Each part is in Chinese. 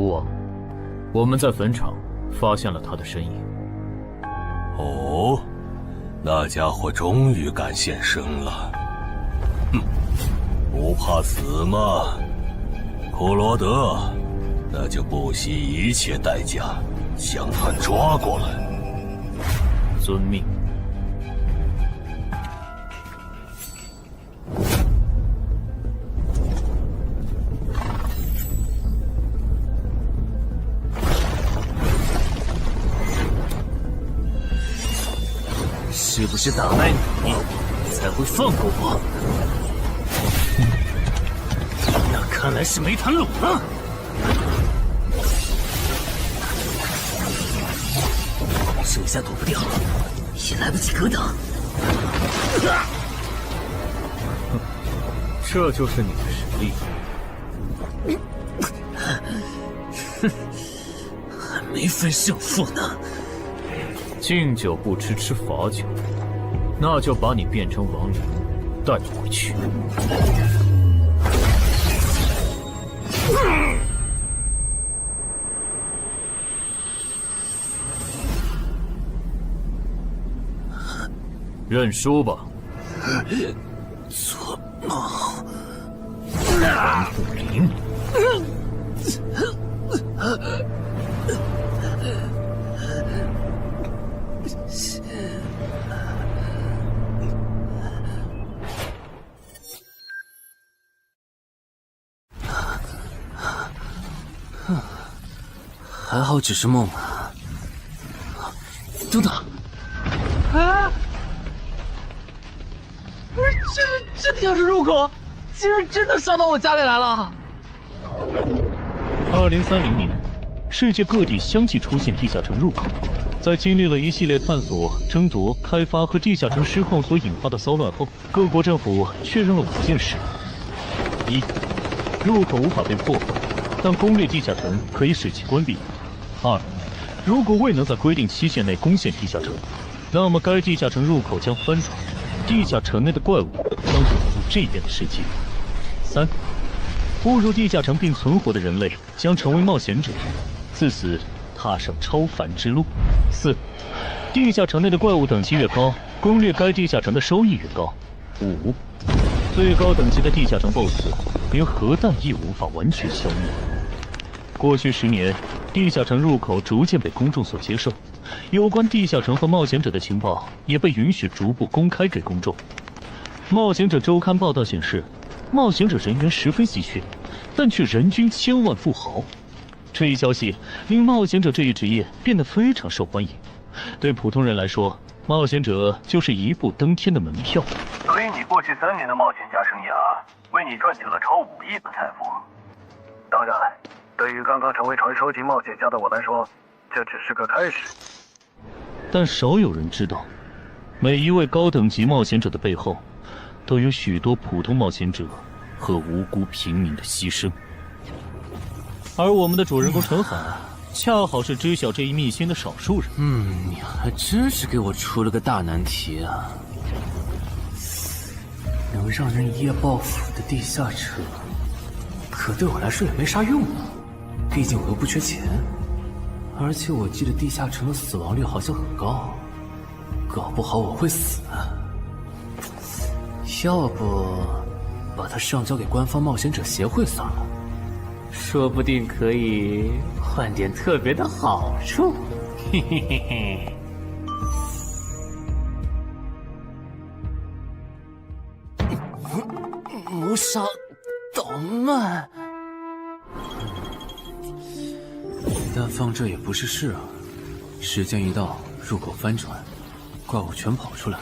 吴王，我们在坟场发现了他的身影。哦，那家伙终于敢现身了。哼，不怕死吗？库罗德，那就不惜一切代价将他抓过来。遵命。是不是打败你，才会放过我？那看来是没谈拢了。这下躲不掉，也来不及格挡。这就是你的实力。还没分胜负呢。敬酒不吃吃罚酒，那就把你变成亡灵，带回去。认输吧。做梦。蓝不灵。还好只是梦啊！等等，啊！不是，这地下室入口，竟然真的烧到我家里来了！2030年，世界各地相继出现地下城入口。在经历了一系列探索、争夺、开发和地下城失控所引发的骚乱后，各国政府确认了5件事：一、入口无法被破坏，但攻略地下城可以使其关闭。2. 如果未能在规定期限内攻陷地下城，那么该地下城入口将翻转，地下城内的怪物将涌入这边的世界。3. 步入地下城并存活的人类将成为冒险者，自此踏上超凡之路。4. 地下城内的怪物等级越高，攻略该地下城的收益越高。5. 最高等级的地下城 BOSS 连核弹亦无法完全消灭。过去10年，地下城入口逐渐被公众所接受，有关地下城和冒险者的情报也被允许逐步公开给公众。冒险者周刊报道显示，冒险者人员十分稀缺，但却人均千万富豪。这一消息令冒险者这一职业变得非常受欢迎。对普通人来说，冒险者就是一步登天的门票。所以你过去3年的冒险家生涯，为你赚取了超5亿的财富。当然，对于刚刚成为传说级冒险家的我来说，这只是个开始。但少有人知道，每一位高等级冒险者的背后，都有许多普通冒险者和无辜平民的牺牲。而我们的主人公陈海，恰好是知晓这一秘辛的少数人。你还真是给我出了个大难题啊！能让人一夜暴富的地下城，可对我来说也没啥用啊。毕竟我又不缺钱，而且我记得地下城的死亡率好像很高，搞不好我会死。要不把它上交给官方冒险者协会算了，说不定可以换点特别的好处。嘿嘿嘿嘿。谋杀捣乱，但放这也不是事啊。时间一到，入口翻转，怪物全跑出来，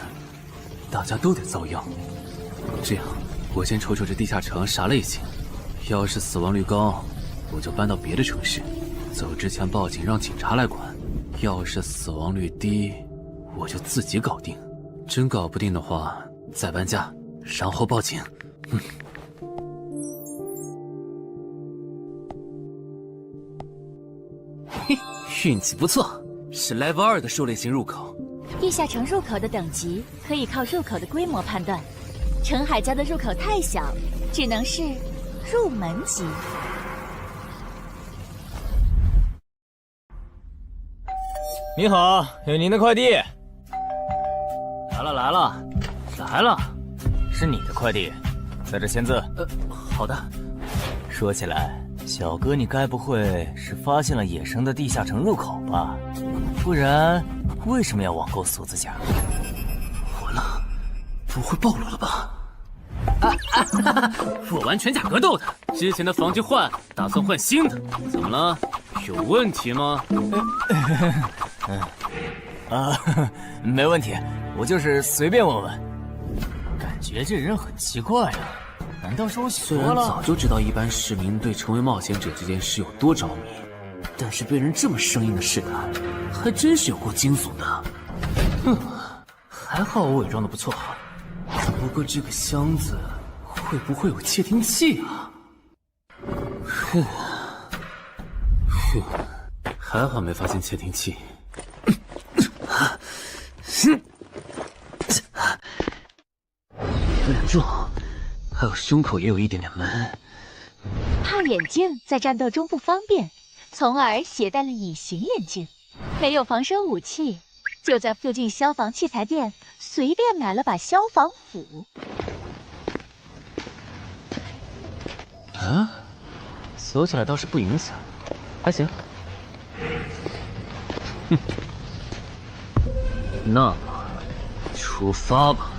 大家都得遭殃。这样，我先瞅瞅这地下城啥类型，要是死亡率高，我就搬到别的城市，走之前报警让警察来管；要是死亡率低，我就自己搞定。真搞不定的话，再搬家，然后报警。嘿，运气不错，是 Level 2的狩猎型入口。地下城入口的等级可以靠入口的规模判断。陈海家的入口太小，只能是入门级。你好，有您的快递。来了，是你的快递，在这签字。好的。说起来，小哥你该不会是发现了野生的地下城入口吧？不然为什么要网购锁子甲？完了，不会暴露了吧？我玩全甲格斗的，之前的防具换，打算换新的。怎么了？有问题吗？没问题，我就是随便问问。感觉这人很奇怪啊，难道是我虽然想多了？早就知道一般市民对成为冒险者这件事有多着迷，但是被人这么生硬的试探，还真是有够惊悚的。还好我伪装的不错，不过这个箱子会不会有窃听器啊？还好没发现窃听器。有点重，还有胸口也有一点点闷。怕眼镜在战斗中不方便，从而携带了隐形眼镜。没有防身武器，就在附近消防器材店随便买了把消防斧。啊，锁起来倒是不影响，还行。那么，出发吧。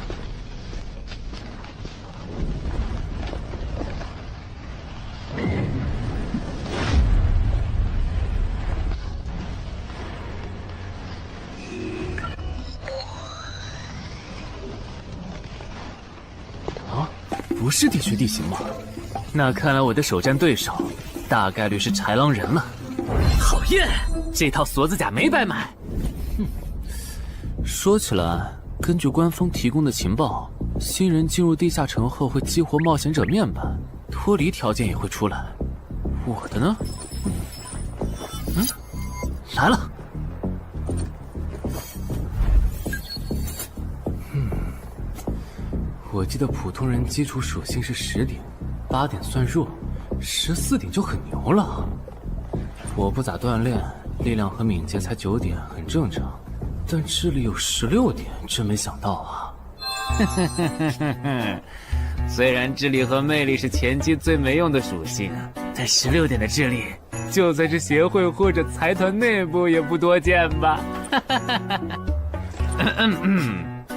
不是地区地形吗？那看来我的首战对手大概率是豺狼人了。讨厌，这套锁子甲没白买。说起来，根据官方提供的情报，新人进入地下城后会激活冒险者面板，脱离条件也会出来。我的呢？来了。我记得普通人基础属性是10点，8点算弱，14点就很牛了。我不咋锻炼，力量和敏捷才9点，很正常。但智力有16点，真没想到啊！虽然智力和魅力是前期最没用的属性，但16点的智力，就算是协会或者财团内部也不多见吧？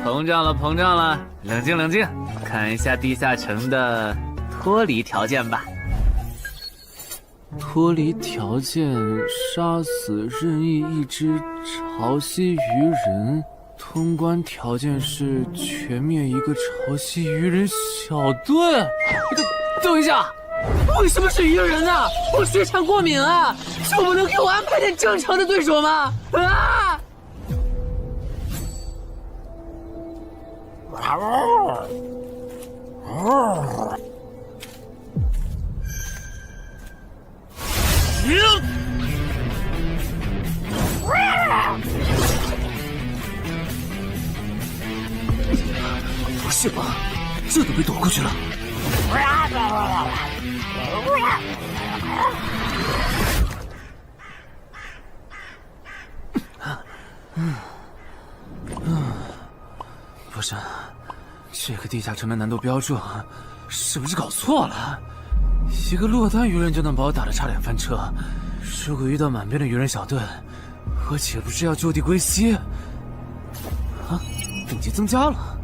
膨胀了，冷静，看一下地下城的脱离条件吧。脱离条件：杀死任意一只潮汐鱼人。通关条件是全灭一个潮汐鱼人小队。等一下，为什么是鱼人啊？我血场过敏啊！就不能给我安排点正常的对手吗？啊！不是吧？这都被躲过去了。不是，这个地下城的难度标注是不是搞错了？一个落单鱼人就能把我打得差点翻车，如果遇到满编的鱼人小队，我岂不是要就地归西？啊，等级增加了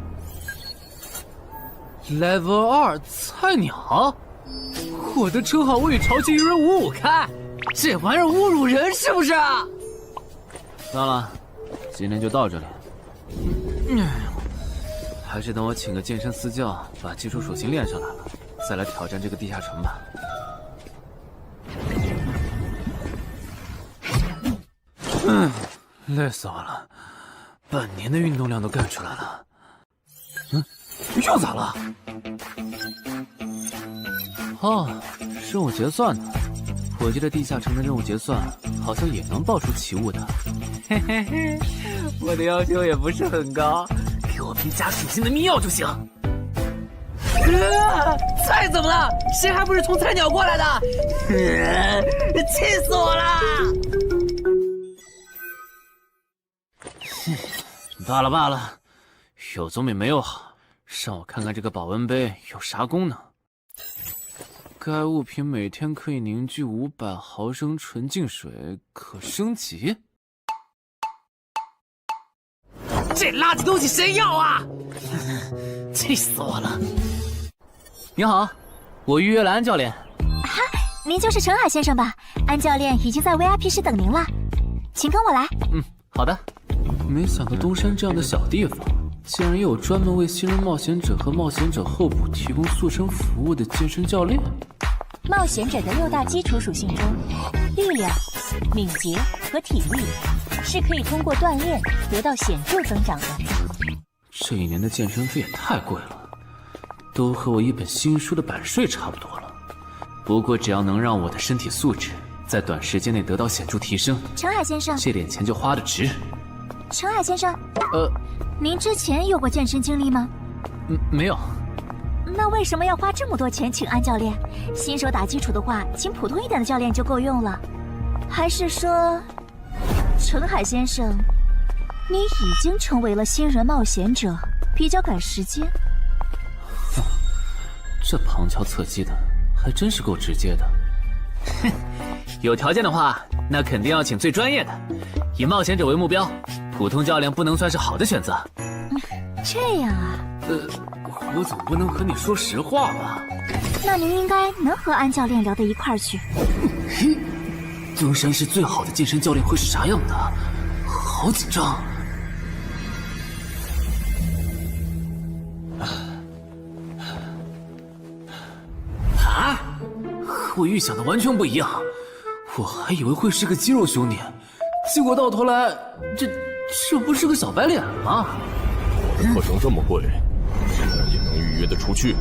，Level 2菜鸟，我的称号我与潮汐鱼人5-5开，这玩意儿侮辱人是不是？算了，今天就到这里。还是等我请个健身私教，把基础属性练上来了，再来挑战这个地下城吧。累死我了，半年的运动量都干出来了。又咋了？哦，任务结算呢？我记得地下城的任务结算好像也能爆出奇物的。嘿嘿嘿，我的要求也不是很高，给我瓶加属性的秘药就行。菜怎么了？谁还不是从菜鸟过来的？气死我了！罢了罢了，有总比没有好。让我看看这个保温杯有啥功能。该物品每天可以凝聚500毫升纯净水，可升级。这垃圾东西谁要啊？气死我了！你好，我预约了安教练。哈，您就是陈海先生吧？安教练已经在 VIP 室等您了，请跟我来。好的。没想到东山这样的小地方，竟然也有专门为新人冒险者和冒险者候补提供塑身服务的健身教练。冒险者的6大基础属性中，力量、敏捷和体力是可以通过锻炼得到显著增长的。这一年的健身费也太贵了，都和我一本新书的版税差不多了。不过只要能让我的身体素质在短时间内得到显著提升，陈海先生，这点钱就花得值。陈海先生，您之前有过健身经历吗？没有。那为什么要花这么多钱请安教练？新手打基础的话，请普通一点的教练就够用了。还是说，陈海先生，你已经成为了新人冒险者，比较赶时间？这旁敲侧击的，还真是够直接的。哼，有条件的话，那肯定要请最专业的。以冒险者为目标，普通教练不能算是好的选择。这样啊？我总不能和你说实话吧？那您应该能和安教练聊到一块儿去。东山市最好的健身教练会是啥样的？好紧张。啊！和我预想的完全不一样，我还以为会是个肌肉兄弟，结果到头来，这不是个小白脸吗？课程这么贵，竟然也能预约得出去？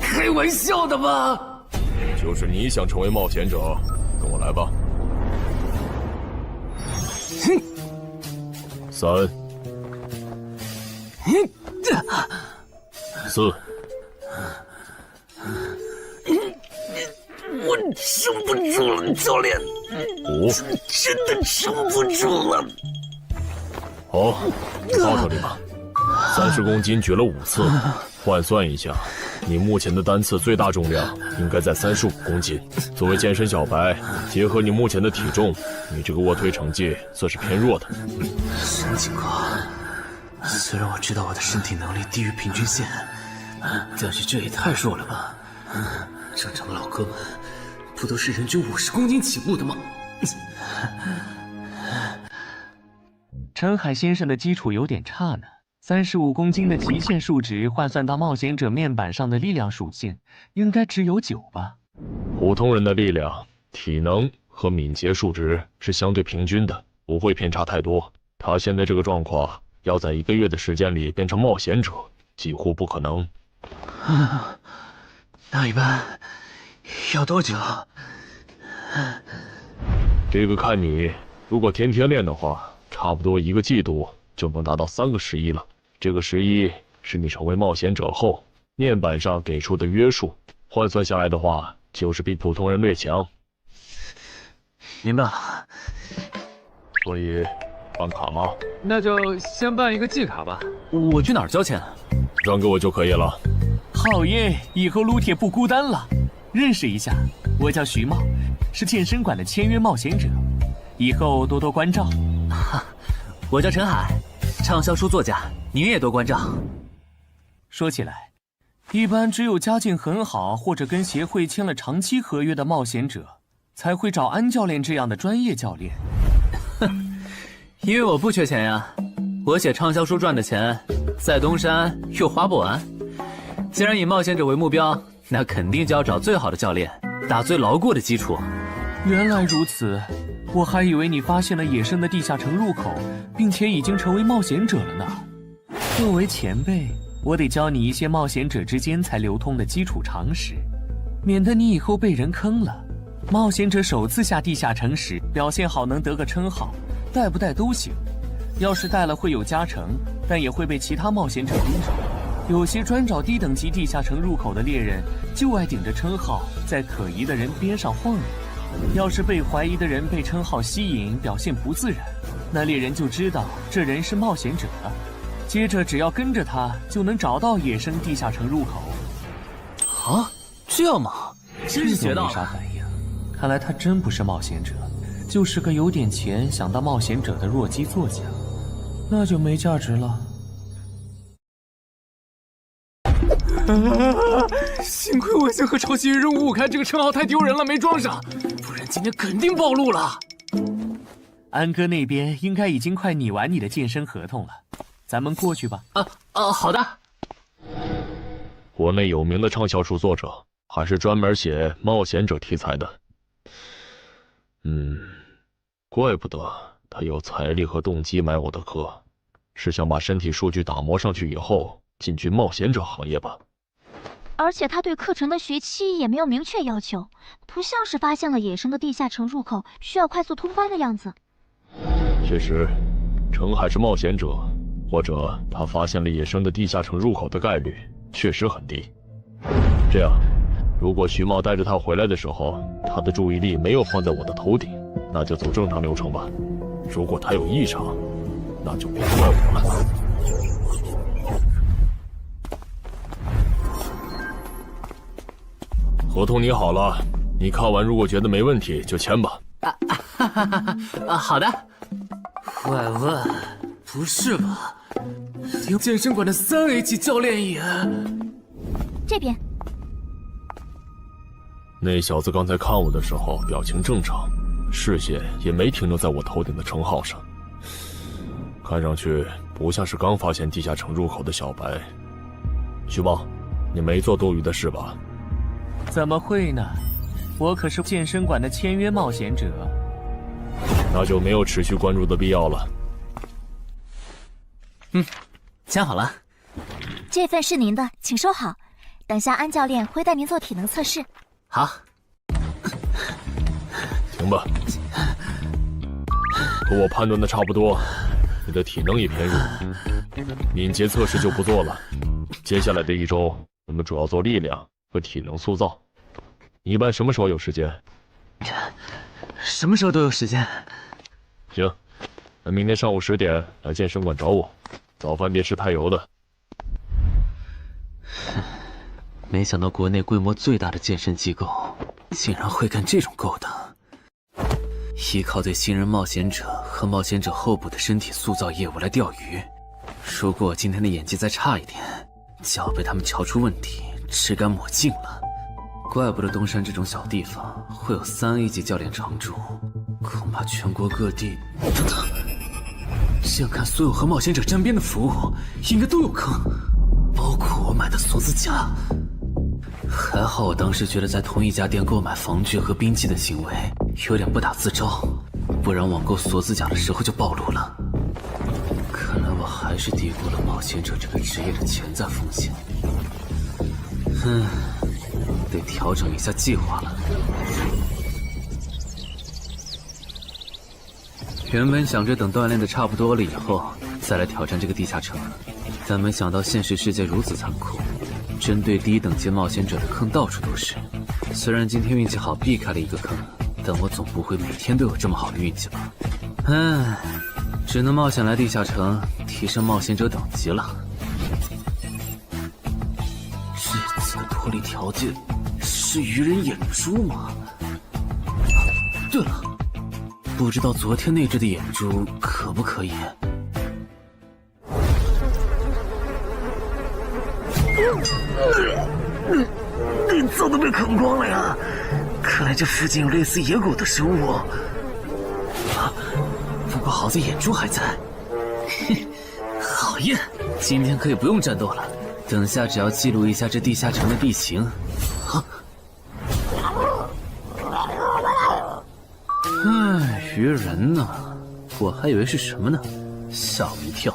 开玩笑的吧？就是你想成为冒险者，跟我来吧。3、4。我撑不住了，教练。 5，真的撑不住了。好，就到这里吧。30公斤举了5次，换算一下，你目前的单次最大重量应该在35公斤。作为健身小白，结合你目前的体重，你这个卧推成绩算是偏弱的。什么情况？虽然我知道我的身体能力低于平均线，但是这也太弱了吧？正常的老哥们不都是人均50公斤起步的吗？陈海先生的基础有点差呢，35公斤的极限数值换算到冒险者面板上的力量属性，应该只有9吧？普通人的力量、体能和敏捷数值是相对平均的，不会偏差太多。他现在这个状况，要在1个月的时间里变成冒险者，几乎不可能。那一般要多久？这个看你，如果天天练的话，差不多1个季度就能达到3个11了。这个11是你成为冒险者后面板上给出的约束，换算下来的话，就是比普通人略强。明白了。所以，办卡吗？那就先办一个季卡吧。我去哪儿交钱？让给我就可以了。好耶，以后撸铁不孤单了。认识一下，我叫徐茂，是健身馆的签约冒险者，以后多多关照。我叫陈海，畅销书作家，您也多关照。说起来，一般只有家境很好或者跟协会签了长期合约的冒险者，才会找安教练这样的专业教练。因为我不缺钱呀，我写畅销书赚的钱，在东山又花不完。既然以冒险者为目标，那肯定就要找最好的教练，打最牢固的基础。原来如此，我还以为你发现了野生的地下城入口，并且已经成为冒险者了呢。作为前辈，我得教你一些冒险者之间才流通的基础常识，免得你以后被人坑了。冒险者首次下地下城时，表现好能得个称号，带不带都行。要是带了会有加成，但也会被其他冒险者盯着。有些专找低等级地下城入口的猎人，就爱顶着称号，在可疑的人边上晃悠。要是被怀疑的人被称号吸引，表现不自然，那猎人就知道这人是冒险者了。接着只要跟着他，就能找到野生地下城入口。啊，这样吗？真是学到了。没啥反应，看来他真不是冒险者，就是个有点钱想当冒险者的弱鸡作家，那就没价值了。幸亏我先和抄袭任务5开这个称号太丢人了，没装上，不然今天肯定暴露了。安哥那边应该已经快拟完你的健身合同了，咱们过去吧。好的。国内有名的畅销书作者，还是专门写冒险者题材的。怪不得他有财力和动机买我的课，是想把身体数据打磨上去以后进军冒险者行业吧。而且他对课程的学期也没有明确要求，不像是发现了野生的地下城入口需要快速通关的样子。确实，程海是冒险者，或者他发现了野生的地下城入口的概率确实很低。这样，如果徐茂带着他回来的时候，他的注意力没有放在我的头顶，那就走正常流程吧。如果他有异常，那就别怪我了。合同拟好了，你看完如果觉得没问题就签吧。好的。喂，不是吧？连健身馆的3A 级教练也……这边。那小子刚才看我的时候表情正常，视线也没停留在我头顶的称号上，看上去不像是刚发现地下城入口的小白。徐茂，你没做多余的事吧？怎么会呢？我可是健身馆的签约冒险者。那就没有持续关注的必要了。签好了。这份是您的，请收好。等下安教练会带您做体能测试。好。停吧。和我判断的差不多，你的体能也偏弱，敏捷测试就不做了。接下来的1周，我们主要做力量和体能塑造。你一般什么时候有时间？什么时候都有时间。行，那明天上午10点来健身馆找我，早饭别吃太油的。没想到国内规模最大的健身机构竟然会干这种勾当，依靠对新人冒险者和冒险者候补的身体塑造业务来钓鱼。如果我今天的演技再差一点，就要被他们瞧出问题，吃干抹净了。怪不得东山这种小地方会有3A 级教练常驻，恐怕全国各地……这样看，所有和冒险者沾边的服务应该都有坑，包括我买的锁子甲。还好我当时觉得在同一家店购买防具和兵器的行为有点不打自招，不然网购锁子甲的时候就暴露了。看来我还是低估了冒险者这个职业的潜在风险。得调整一下计划了。原本想着等锻炼的差不多了以后再来挑战这个地下城，但没想到现实世界如此残酷，针对低等级冒险者的坑到处都是。虽然今天运气好避开了一个坑，但我总不会每天都有这么好的运气吧？只能冒险来地下城提升冒险者等级了。这次的脱离条件是愚人眼珠吗？对了，不知道昨天那只的眼珠可不可以？早都被啃光了呀！看来这附近有类似野狗的生物。不过好在眼珠还在。好耶！今天可以不用战斗了，等下只要记录一下这地下城的地形。鱼人呢？我还以为是什么呢，吓我一跳。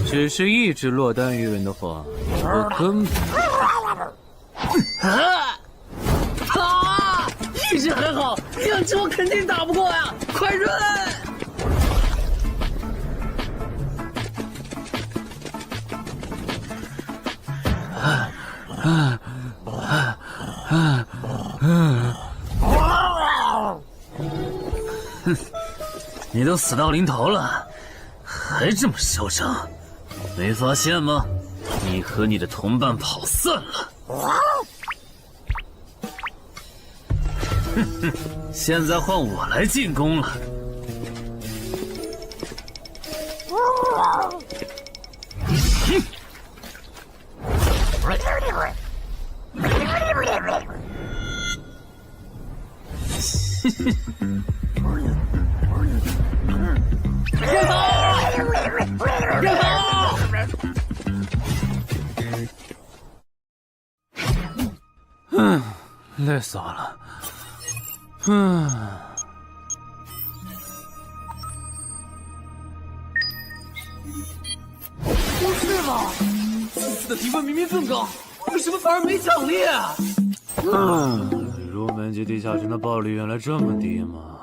只是一只落单鱼人的话，我根本……意识很好，2只我肯定打不过呀！快润！你都死到临头了，还这么嚣张，没发现吗？你和你的同伴跑散了。哼哼，现在换我来进攻了。累死我了。不是吧？这次的评分明明更高，为什么反而没奖励啊？入门级地下城的暴力原来这么低吗？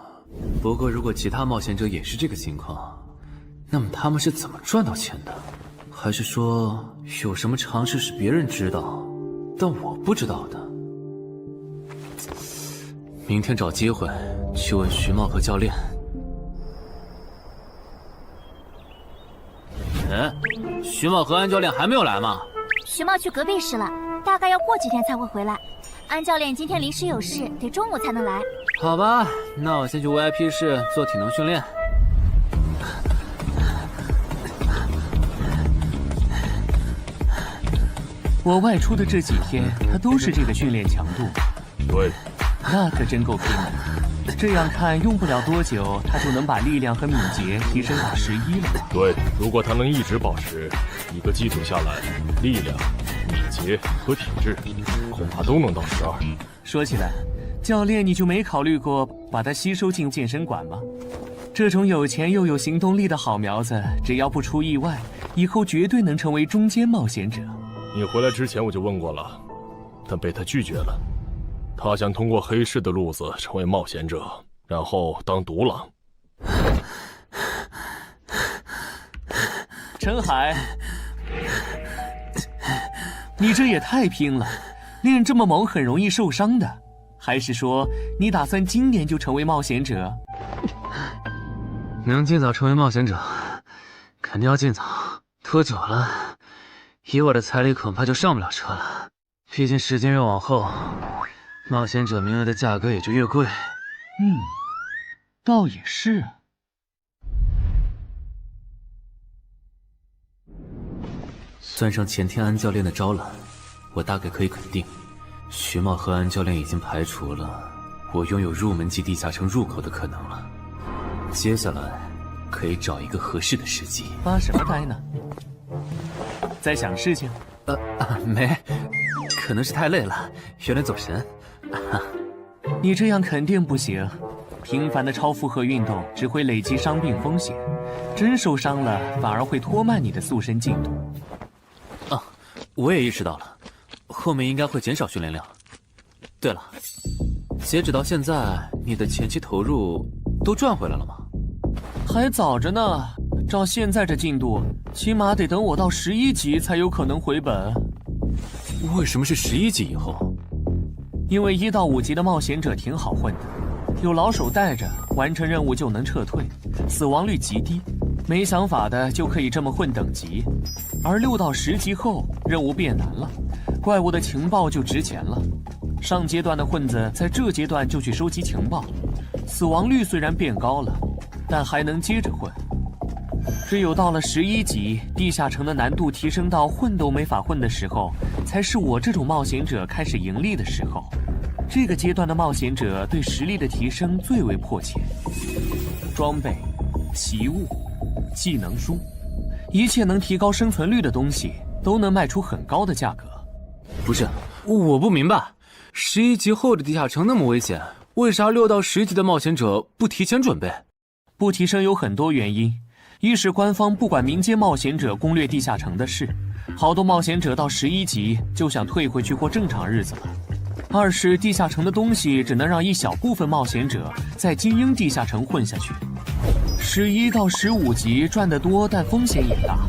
不过如果其他冒险者也是这个情况，那么他们是怎么赚到钱的？还是说有什么常识是别人知道，但我不知道的？明天找机会去问徐茂和教练。哎，徐茂和安教练还没有来吗？徐茂去隔壁室了，大概要过几天才会回来。安教练今天临时有事，得中午才能来。好吧，那我先去 VIP 室做体能训练。我外出的这几天，他都是这个训练强度。对，那可真够拼的。这样看，用不了多久，他就能把力量和敏捷提升到11了。对，如果他能一直保持1个季度下来，力量、敏捷和体质恐怕都能到12。说起来，教练你就没考虑过把他吸收进健身馆吗？这种有钱又有行动力的好苗子，只要不出意外，以后绝对能成为中间冒险者。你回来之前我就问过了，但被他拒绝了。他想通过黑市的路子成为冒险者，然后当独狼。陈海，你这也太拼了，练这么猛很容易受伤的。还是说你打算今年就成为冒险者？能尽早成为冒险者，肯定要尽早。拖久了，以我的财力恐怕就上不了车了。毕竟时间越往后，冒险者名额的价格也就越贵。倒也是。算上前天安教练的招揽，我大概可以肯定，徐茂和安教练已经排除了我拥有入门级地下城入口的可能了。接下来可以找一个合适的时机。发什么呆呢？在想事情？没，可能是太累了，有点走神。你这样肯定不行，频繁的超负荷运动只会累积伤病风险，真受伤了反而会拖慢你的塑身进度。我也意识到了，后面应该会减少训练量。对了，截止到现在，你的前期投入都赚回来了吗？还早着呢，照现在这进度，起码得等我到11级才有可能回本。为什么是11级以后？因为1到5级的冒险者挺好混的，有老手带着，完成任务就能撤退，死亡率极低。没想法的就可以这么混等级，而6到10级后，任务变难了，怪物的情报就值钱了。上阶段的混子在这阶段就去收集情报，死亡率虽然变高了，但还能接着混。只有到了11级，地下城的难度提升到混都没法混的时候，才是我这种冒险者开始盈利的时候。这个阶段的冒险者对实力的提升最为迫切，装备、奇物、技能书，一切能提高生存率的东西都能卖出很高的价格。不是，我不明白，11级后的地下城那么危险，为啥6到10级的冒险者不提前准备？不提升有很多原因，一是官方不管民间冒险者攻略地下城的事，好多冒险者到11级就想退回去过正常日子了；二是地下城的东西只能让一小部分冒险者在精英地下城混下去。11到15级赚得多，但风险也大，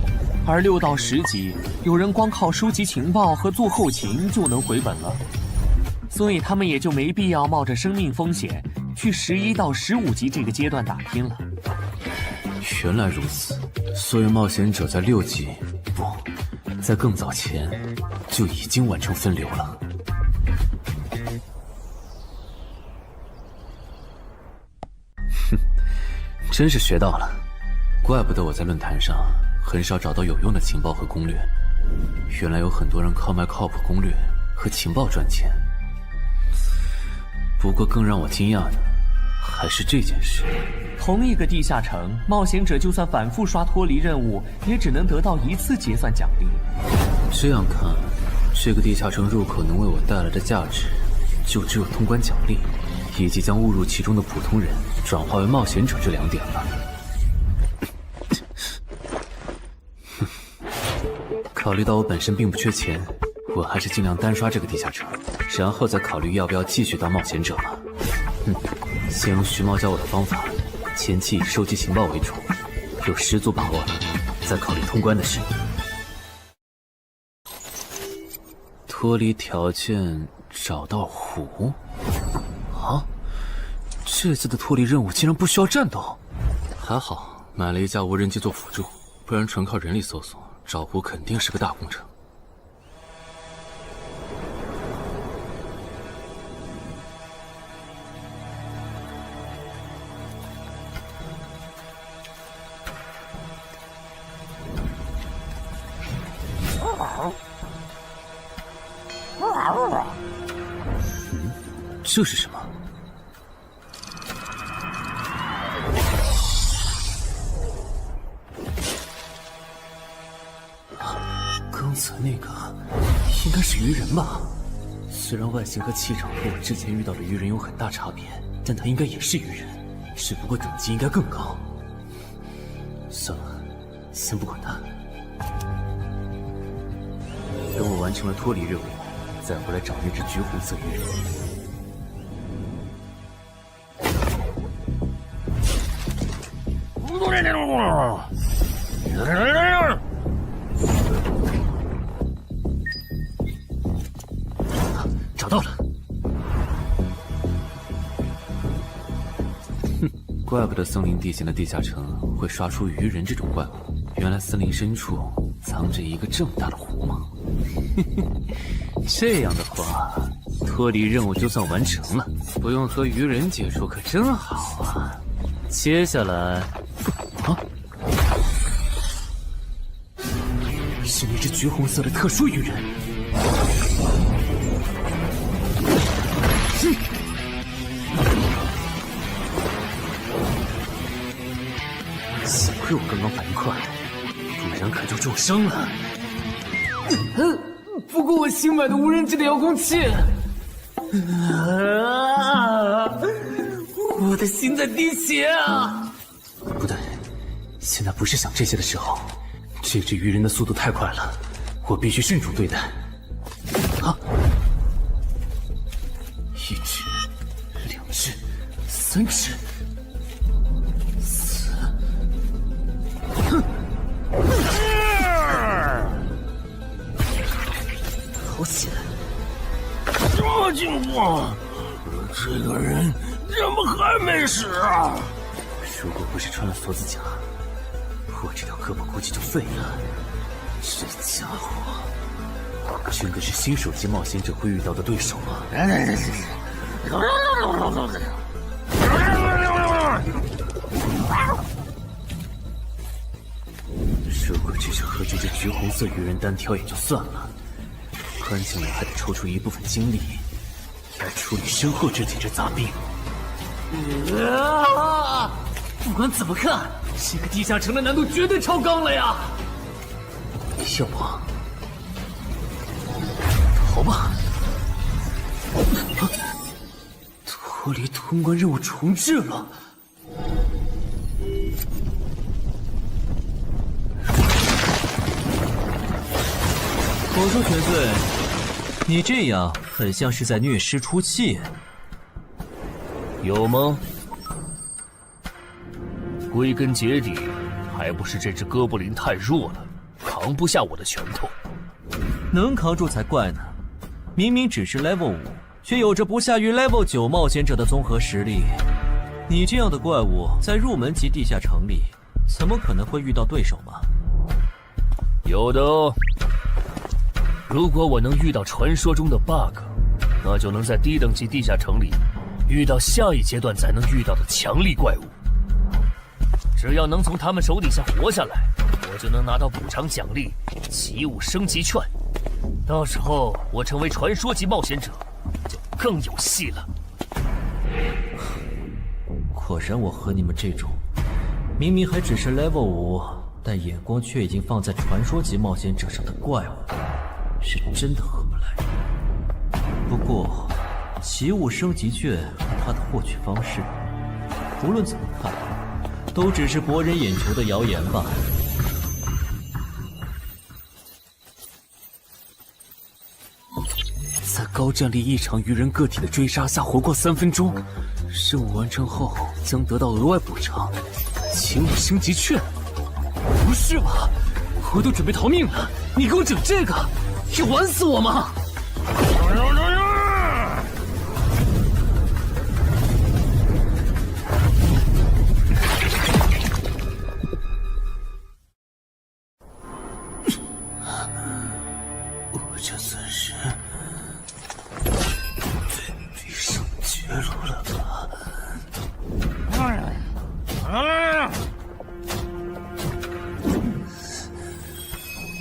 而6到10级，有人光靠收集情报和做后勤就能回本了，所以他们也就没必要冒着生命风险去11到15级这个阶段打拼了。原来如此，所以冒险者在6级不，在更早前就已经完成分流了。哼，真是学到了，怪不得我在论坛上很少找到有用的情报和攻略，原来有很多人靠卖靠谱攻略和情报赚钱。不过更让我惊讶的还是这件事。同一个地下城，冒险者就算反复刷脱离任务，也只能得到1次结算奖励。这样看，这个地下城入口能为我带来的价值，就只有通关奖励，以及将误入其中的普通人转化为冒险者这2点了。考虑到我本身并不缺钱，我还是尽量单刷这个地下城，然后再考虑要不要继续当冒险者吧。先用徐猫教我的方法，前期以收集情报为主，有10足把握了，再考虑通关的事。脱离条件找到湖？啊，这次的脱离任务竟然不需要战斗，还好买了一架无人机做辅助，不然纯靠人力搜索找湖肯定是个大工程。这是什么？刚才那个应该是鱼人吧？虽然外形和气场和我之前遇到的鱼人有很大差别，但他应该也是鱼人，只不过等级应该更高。算了，先不管他。等我完成了脱离任务，再回来找那只橘红色鱼人。找到了！哼，怪不得森林地形的地下城会刷出鱼人这种怪物，原来森林深处藏着一个这么大的湖吗？这样的话，脱离任务就算完成了，不用和鱼人接触可真好啊！接下来，是那只橘红色的特殊鱼人。幸亏我刚刚反应快，不然可就重伤了。不过我新买的无人机的遥控器，我的心在滴血啊！不对，现在不是想这些的时候。这只鱼人的速度太快了，我必须慎重对待。啊！1只、2只、3只、4……哼！好险！这情况，这个人怎么还没死啊？如果不是穿了锁子甲，我这条胳膊估计就废了。这家伙真的是新手级冒险者会遇到的对手吗？如果只是和这只橘红色鱼人单挑也就算了，关键我还得抽出一部分精力来处理身后这几只杂兵。不管怎么看，这个地下城的难度绝对超纲了呀！要不逃吧？脱离通关任务重置了。我说全罪，你这样很像是在虐尸出气，有吗？归根结底，还不是这只哥布林太弱了，扛不下我的拳头。能扛住才怪呢！明明只是 Level 5，却有着不下于 Level 9冒险者的综合实力。你这样的怪物，在入门级地下城里，怎么可能会遇到对手嘛？有的哦。如果我能遇到传说中的 bug， 那就能在低等级地下城里遇到下一阶段才能遇到的强力怪物。只要能从他们手底下活下来，我就能拿到补偿奖励奇物升级券。到时候我成为传说级冒险者，就更有戏了。果然，我和你们这种明明还只是 level 5，但眼光却已经放在传说级冒险者上的怪物，是真的合不来。不过，奇物升级券和它的获取方式，无论怎么看，都只是博人眼球的谣言吧。在高战力异常鱼人个体的追杀下活过3分钟，任务完成后将得到额外补偿，奇物升级券。不是吧？我都准备逃命了，你给我整这个，要玩死我吗？我这算是逼上绝路了吧？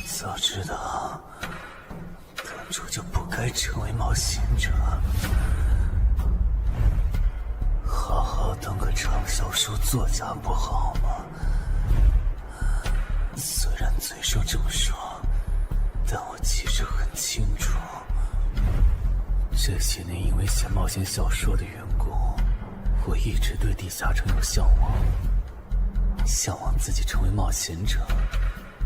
早知道当初就不该成为冒险者，好好当个畅销书作家不好吗？虽然嘴上这么说，但我其实很清楚，这些年因为写冒险小说的缘故，我一直对地下城有向往，向往自己成为冒险者，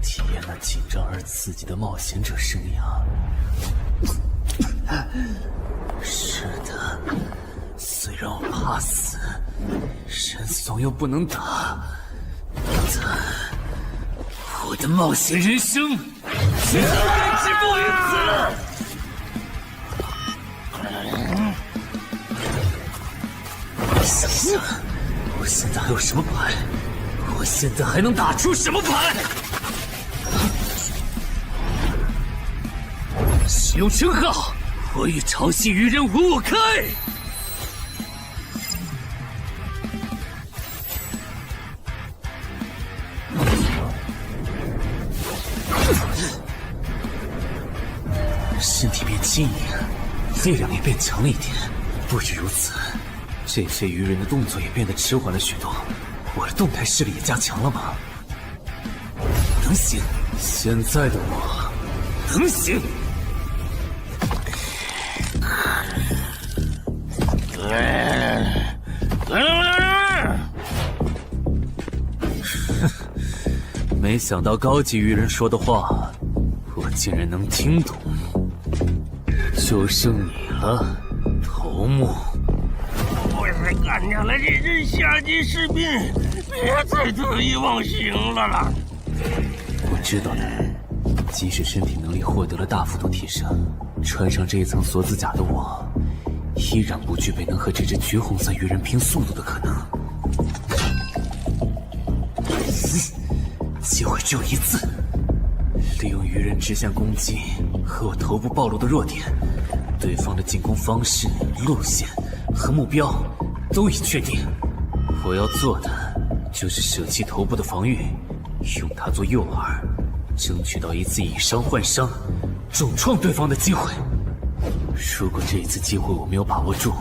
体验那紧张而刺激的冒险者生涯。是的，虽然我怕死，人怂又不能打，但我的冒险人生绝对止步于此。想想，我现在还有什么牌？我现在还能打出什么牌？使用称号，我与潮汐鱼人五五开！身体变轻盈，力量也变强了一点。不止如此，这些鱼人的动作也变得迟缓了许多。我的动态视力也加强了吗？能行，现在的我能行。没想到高级鱼人说的话，我竟然能听懂。就剩你了，头目。我是干掉了这只下级士兵，别再得意忘形了啦！我知道的，即使身体能力获得了大幅度提升，穿上这一层锁子甲的我，依然不具备能和这只橘红色鱼人拼速度的可能。机会只有一次，利用鱼人直线攻击和我头部暴露的弱点，对方的进攻方式、路线和目标都已确定。我要做的就是舍弃头部的防御，用它做诱饵，争取到一次以伤换伤、重创对方的机会。如果这一次机会我没有把握住，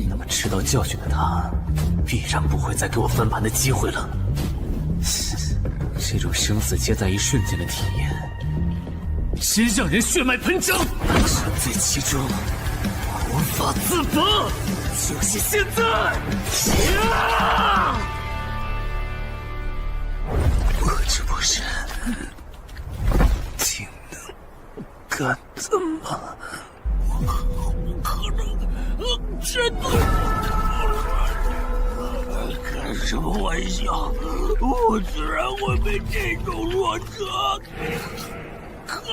那么吃到教训的他，必然不会再给我翻盘的机会了。这种生死皆在一瞬间的体验，真让人血脉喷张。沉醉其中，无法自拔，就是现在！我这不是挺能干的吗？可能真的。开什么玩笑！我居然会被这种弱者可恶！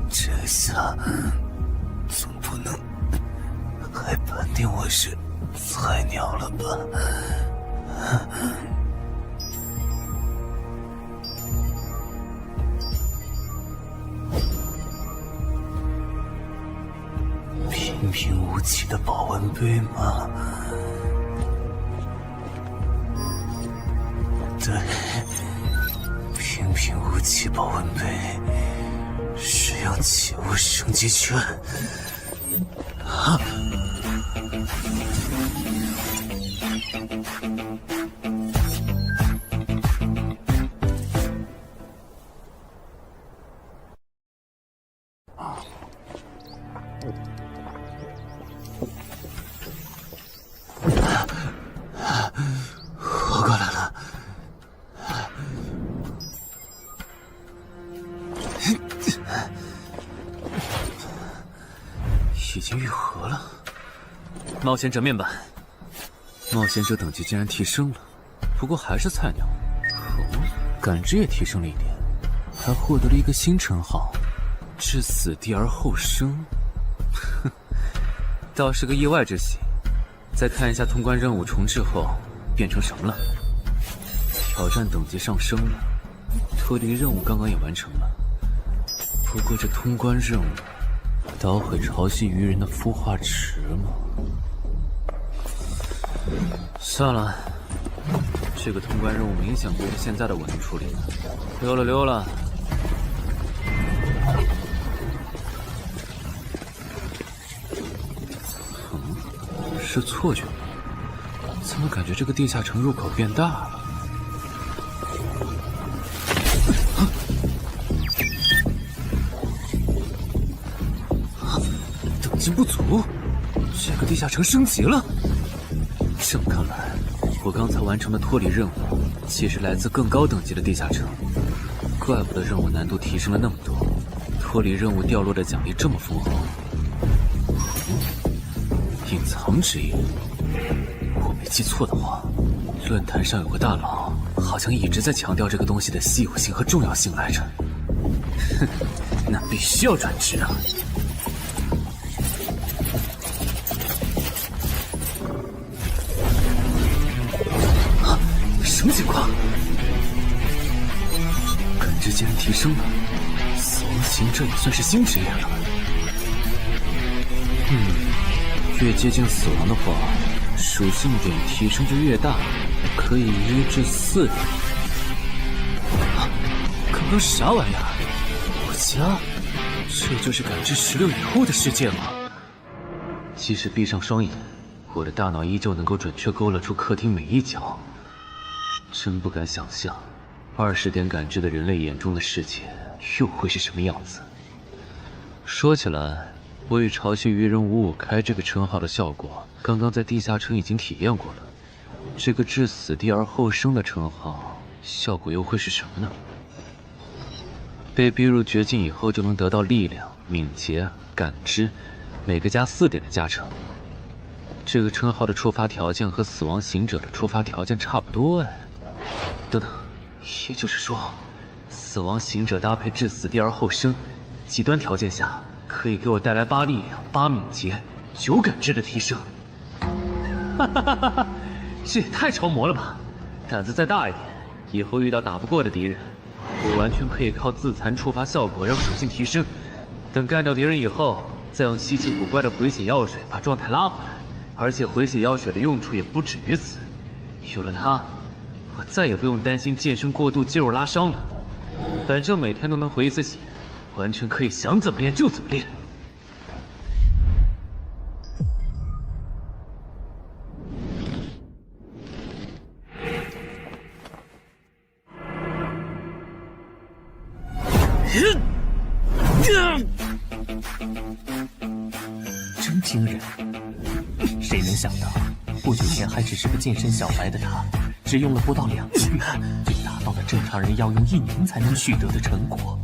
这下总不能还判定我是菜鸟了吧？平平无奇的保温杯吗？对，平平无奇保温杯。使用起物升级券。啊！活过来了。已经愈合了。冒险者面板，冒险者等级竟然提升了，不过还是菜鸟。哦，感知也提升了一点，还获得了一个新称号——至死地而后生。哼，倒是个意外之喜。再看一下通关任务重置后变成什么了。挑战等级上升了，脱离任务刚刚也完成了。不过这通关任务捣毁潮汐鱼人的孵化池吗？算了，这个通关任务明显不是现在的我能处理的。溜了溜了。是错觉吗？怎么感觉这个地下城入口变大了？等级不足，这个地下城升级了。这么看来，我刚才完成的脱离任务，其实来自更高等级的地下城。怪不得任务难度提升了那么多，脱离任务掉落的奖励这么丰厚。隐藏之夜，我没记错的话，论坛上有个大佬，好像一直在强调这个东西的稀有性和重要性来着。哼，那必须要转职啊！啊，什么情况？感知竟然提升了，死亡行者也算是新职业了。越接近死亡的话，属性点提升就越大，可以1至4点。啊，刚刚是啥玩意儿？我家？这就是感知16以后的世界吗？即使闭上双眼，我的大脑依旧能够准确勾勒出客厅每一角。真不敢想象，20点感知的人类眼中的世界又会是什么样子。说起来，我与潮汐鱼人555开这个称号的效果，刚刚在地下城已经体验过了。这个至死地而后生的称号，效果又会是什么呢？被逼入绝境以后，就能得到力量、敏捷、感知，每个加4点的加成。这个称号的触发条件和死亡行者的触发条件差不多哎。等等，也就是说，死亡行者搭配至死地而后生，极端条件下可以给我带来8力量、8敏捷、9感知的提升。哈哈哈哈！这也太超模了吧！胆子再大一点，以后遇到打不过的敌人，我完全可以靠自残触发效果让属性提升。等干掉敌人以后，再用稀奇古怪的回血药水把状态拉回来。而且回血药水的用处也不止于此，有了它，我再也不用担心健身过度肌肉拉伤了。反正每天都能回1次血，完全可以想怎么练就怎么练。真惊人！谁能想到，不久前还只是个健身小白的他，只用了不到2个月，就达到了正常人要用1年才能取得的成果。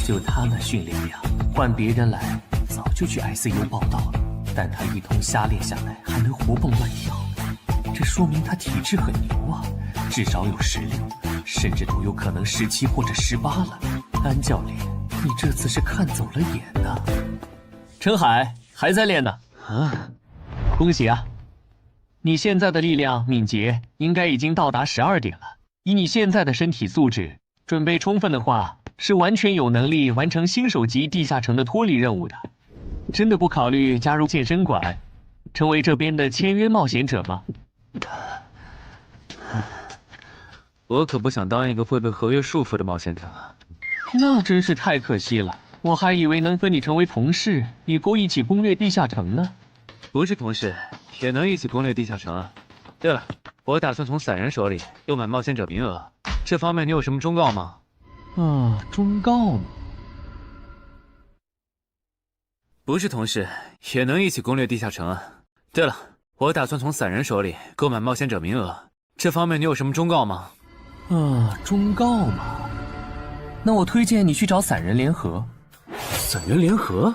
就他那训练量，换别人来早就去 ICU 报道了。但他一通瞎练下来，还能活蹦乱跳。这说明他体质很牛啊，至少有16，甚至都有可能17或者18了。安教练，你这次是看走了眼呐。陈海还在练呢。啊，恭喜啊！你现在的力量、敏捷应该已经到达12点了。以你现在的身体素质，准备充分的话，是完全有能力完成新手级地下城的脱离任务的。真的不考虑加入健身馆，成为这边的签约冒险者吗？我可不想当一个会被合约束缚的冒险者。那真是太可惜了，我还以为能和你成为同事，以后一起攻略地下城呢。不是同事，也能一起攻略地下城啊。对了，我打算从散人手里购买冒险者名额，这方面你有什么忠告吗？忠告吗？不是同事，也能一起攻略地下城啊。对了，我打算从散人手里购买冒险者名额，这方面你有什么忠告吗？忠告嘛，那我推荐你去找散人联合。散人联合？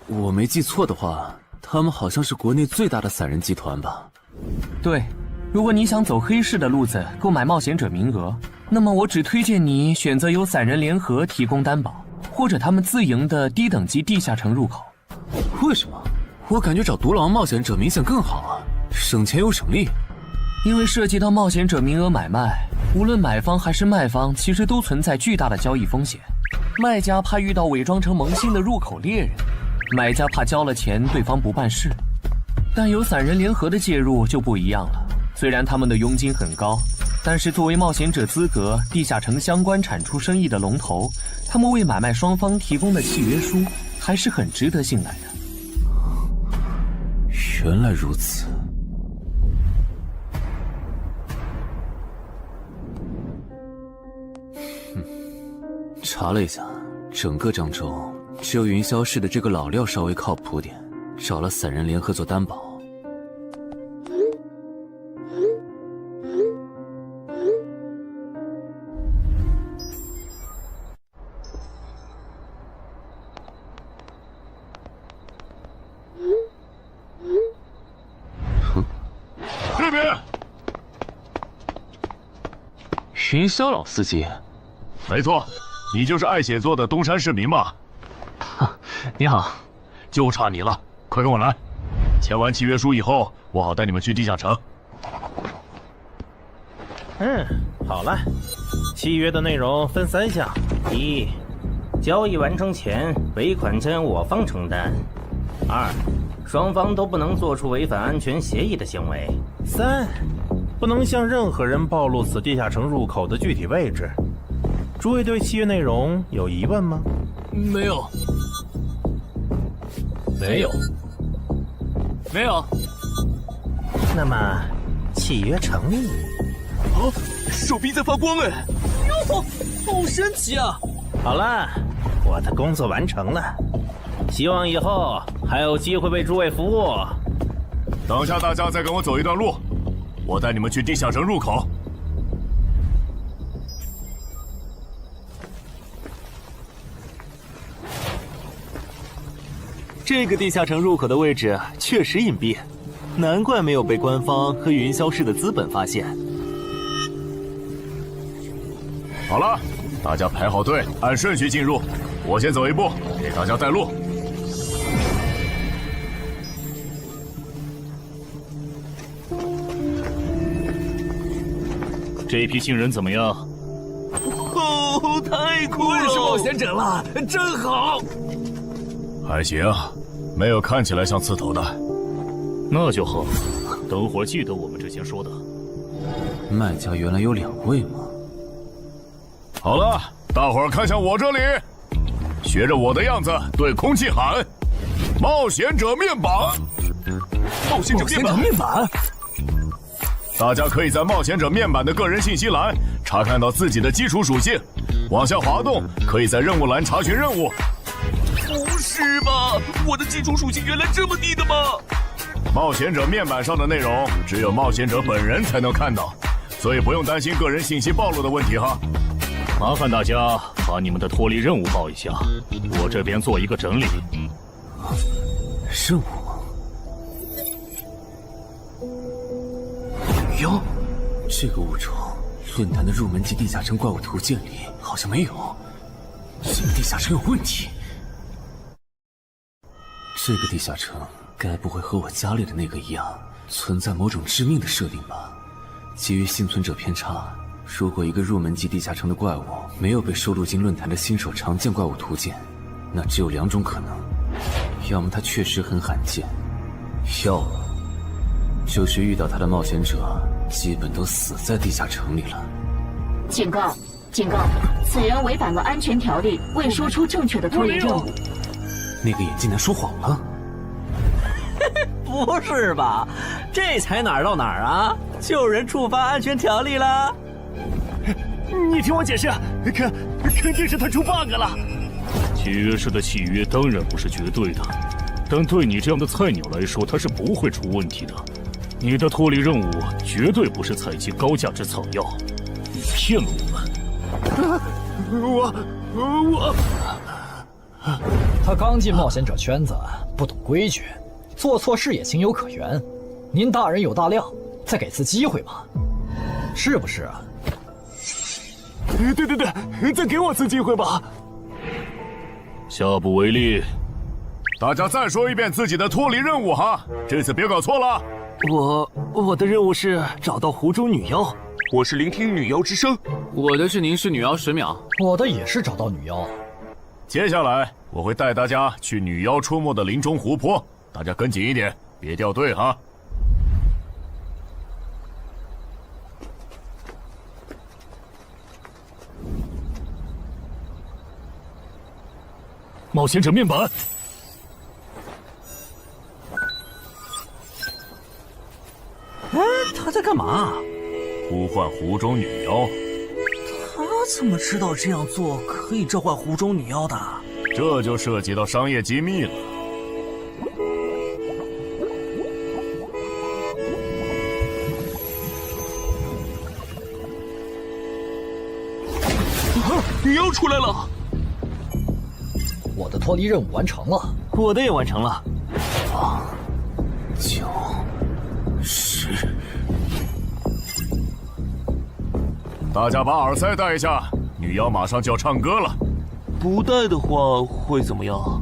我没记错的话，他们好像是国内最大的散人集团吧？对，如果你想走黑市的路子购买冒险者名额，那么我只推荐你选择由散人联合提供担保，或者他们自营的低等级地下城入口。为什么？我感觉找独狼冒险者明显更好啊，省钱又省力。因为涉及到冒险者名额买卖，无论买方还是卖方，其实都存在巨大的交易风险。卖家怕遇到伪装成萌新的入口猎人，买家怕交了钱对方不办事。但有散人联合的介入就不一样了，虽然他们的佣金很高，但是作为冒险者资格、地下城相关产出生意的龙头，他们为买卖双方提供的契约书还是很值得信赖的。原来如此。查了一下，整个漳州只有云霄市的这个老廖稍微靠谱点，找了散人联合做担保。这边，云霄老司机，没错，你就是爱写作的东山市民吧？你好，就差你了，快跟我来。签完契约书以后，我好带你们去地下城。好了，契约的内容分3项：一，交易完成前尾款将我方承担；二，双方都不能做出违反安全协议的行为；3，不能向任何人暴露此地下城入口的具体位置。诸位对契约内容有疑问吗？没有。那么，契约成立。手臂在发光哎！哟，好神奇啊！好了，我的工作完成了，希望以后还有机会为诸位服务。等下大家再跟我走一段路，我带你们去地下城入口。这个地下城入口的位置确实隐蔽，难怪没有被官方和云霄市的资本发现。好了，大家排好队，按顺序进入。我先走一步，给大家带路。这批新人怎么样？太酷了！我是冒险者了，真好。还行，没有看起来像刺头的。那就好，等会儿记得我们之前说的。卖家原来有2位吗？好了，大伙儿看向我这里，学着我的样子对空气喊：“冒险者面板！”冒险者面板！大家可以在冒险者面板的个人信息栏查看到自己的基础属性，往下滑动可以在任务栏查询任务。不是吧？我的基础属性原来这么低的吗？冒险者面板上的内容只有冒险者本人才能看到，所以不用担心个人信息暴露的问题哈。麻烦大家把你们的脱离任务报一下，我这边做一个整理。任务吗？女妖，这个物种论坛的入门级地下城怪物图鉴里好像没有，这个地下城有问题。这个地下城该不会和我家里的那个一样，存在某种致命的设定吧？基于幸存者偏差，如果一个入门级地下城的怪物没有被收录进论坛的新手常见怪物图鉴，那只有2种可能：要么它确实很罕见，要么就是遇到它的冒险者基本都死在地下城里了。警告！警告！此人违反了安全条例，未说出正确的脱离任务。那个眼镜男说谎了？不是吧？这才哪儿到哪儿啊？就有人触发安全条例了？你听我解释，肯定是他出 bug 了。契约式的契约当然不是绝对的，但对你这样的菜鸟来说，它是不会出问题的。你的脱离任务绝对不是采集高价值草药，你骗了我们。他刚进冒险者圈子，不懂规矩，做错事也情有可原。您大人有大量，再给次机会嘛，是不是啊？对，再给我次机会吧。下不为例。大家再说一遍自己的脱离任务哈，这次别搞错了。我的任务是找到湖中女妖，我是聆听女妖之声。我的是凝视女妖10秒，我的也是找到女妖。接下来我会带大家去女妖出没的林中湖泊，大家跟紧一点，别掉队哈。冒险者面板。哎，他在干嘛？呼唤湖中女妖。他怎么知道这样做可以召唤湖中女妖的？这就涉及到商业机密了。女妖出来了！我的脱离任务完成了，我的也完成了。8、9、10。大家把耳塞戴一下，女妖马上就要唱歌了。不戴的话会怎么样？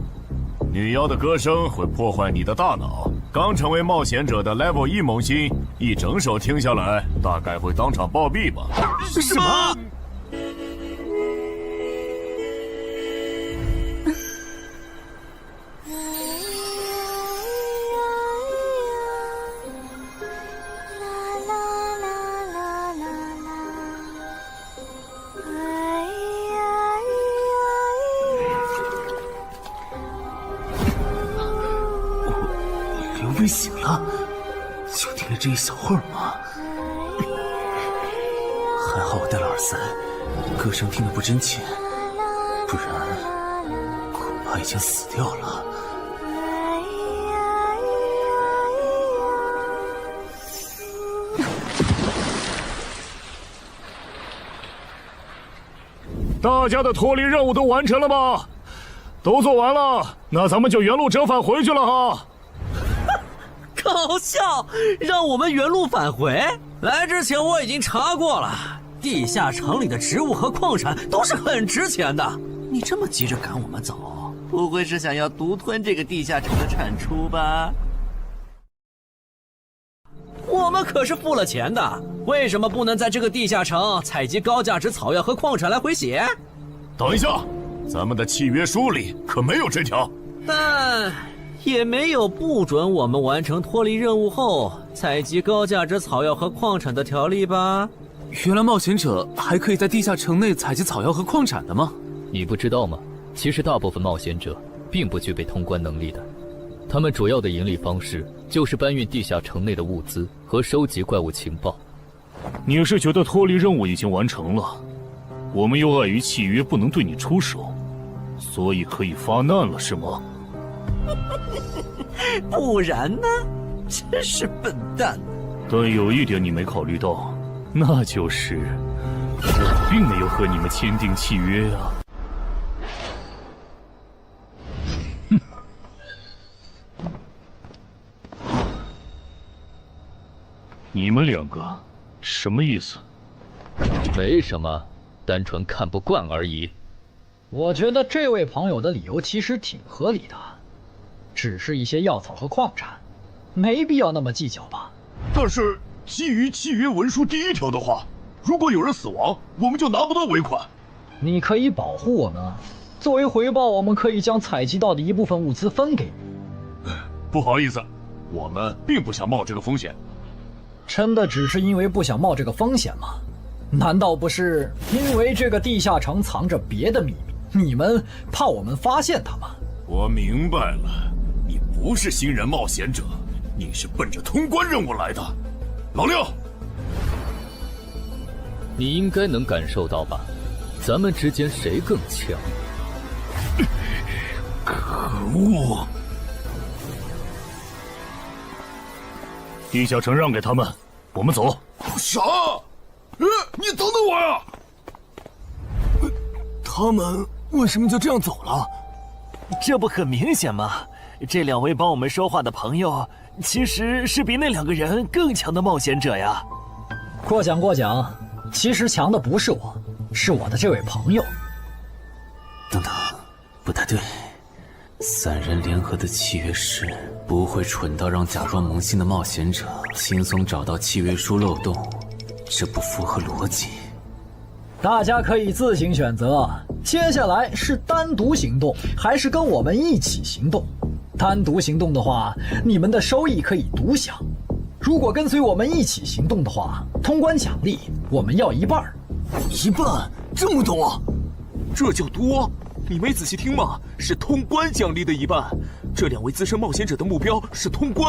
女妖的歌声会破坏你的大脑。刚成为冒险者的 Level 1萌新，一整首听下来，大概会当场暴毙吧。什么？被醒了，就听了这一小会儿嘛。还好我戴了耳塞，歌声听得不真切，不然恐怕已经死掉了。大家的脱离任务都完成了吗？都做完了，那咱们就原路折返回去了哈。搞笑，让我们原路返回？来之前我已经查过了，地下城里的植物和矿产都是很值钱的。你这么急着赶我们走，不会是想要独吞这个地下城的产出吧？我们可是付了钱的，为什么不能在这个地下城采集高价值草药和矿产来回血？等一下，咱们的契约书里可没有这条。但也没有不准我们完成脱离任务后采集高价值草药和矿产的条例吧？原来冒险者还可以在地下城内采集草药和矿产的吗？你不知道吗？其实大部分冒险者并不具备通关能力的，他们主要的盈利方式就是搬运地下城内的物资和收集怪物情报。你是觉得脱离任务已经完成了，我们又碍于契约不能对你出手，所以可以发难了是吗？不然呢？真是笨蛋。但有一点你没考虑到，那就是我并没有和你们签订契约啊。你们两个什么意思？没什么，单纯看不惯而已。我觉得这位朋友的理由其实挺合理的，只是一些药草和矿产，没必要那么计较吧。但是基于契约文书第1条的话，如果有人死亡，我们就拿不到尾款。你可以保护我们，作为回报，我们可以将采集到的一部分物资分给你。不好意思，我们并不想冒这个风险。真的只是因为不想冒这个风险吗？难道不是因为这个地下城藏着别的秘密，你们怕我们发现它吗？我明白了，你不是新人冒险者，你是奔着通关任务来的。老六，你应该能感受到吧？咱们之间谁更强？可恶！地下城让给他们，我们走。啥？你等等我呀！他们为什么就这样走了？这不很明显吗？这2位帮我们说话的朋友，其实是比那2个人更强的冒险者呀。过奖，其实强的不是我，是我的这位朋友。等等，不太对。3人联合的契约师不会蠢到让假装萌新的冒险者轻松找到契约书漏洞，这不符合逻辑。大家可以自行选择，接下来是单独行动，还是跟我们一起行动？单独行动的话，你们的收益可以独享；如果跟随我们一起行动的话，通关奖励我们要1半。1半？这么多？这叫多？你没仔细听吗？是通关奖励的1半。这2位资深冒险者的目标是通关。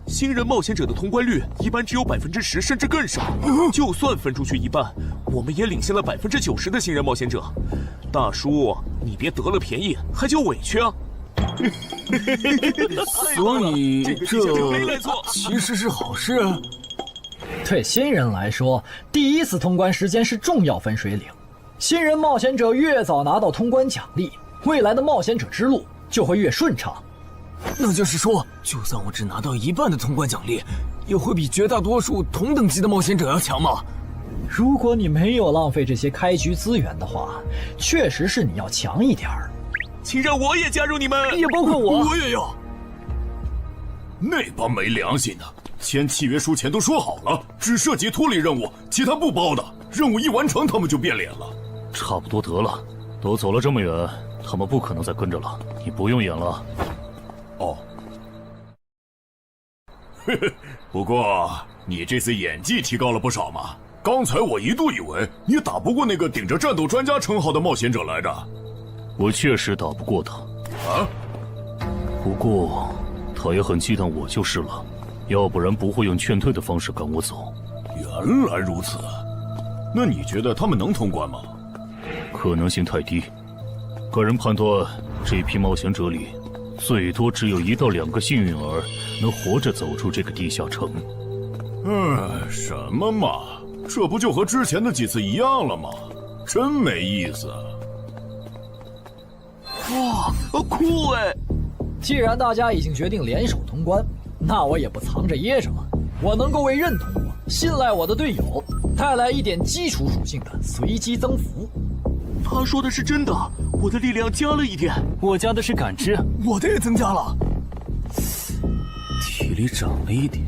新人冒险者的通关率一般只有10%，甚至更少。就算分出去1半，我们也领先了90%的新人冒险者。大叔，你别得了便宜还叫委屈啊！所以这其实是好事。对新人来说，第1次通关时间是重要分水岭。新人冒险者越早拿到通关奖励，未来的冒险者之路就会越顺畅。那就是说，就算我只拿到1半的通关奖励，也会比绝大多数同等级的冒险者要强吗？如果你没有浪费这些开局资源的话，确实是你要强一点儿。请让我也加入你们，也包括我。我也要。那帮没良心的，签契约书前都说好了，只涉及脱离任务，其他不包的。任务一完成，他们就变脸了。差不多得了，都走了这么远，他们不可能再跟着了。你不用演了。哦。不过你这次演技提高了不少嘛。刚才我一度以为你打不过那个顶着战斗专家称号的冒险者来着。我确实打不过他。啊？不过他也很忌惮我就是了，要不然不会用劝退的方式赶我走。原来如此。那你觉得他们能通关吗？可能性太低。个人判断，这批冒险者里，最多只有1到2个幸运儿能活着走出这个地下城。什么嘛，这不就和之前的几次一样了吗？真没意思。哇，酷哎！既然大家已经决定联手通关，那我也不藏着掖着了。我能够为认同我、信赖我的队友带来一点基础属性的随机增幅。他说的是真的，我的力量加了1点，我加的是感知，我的也增加了。体力涨了1点，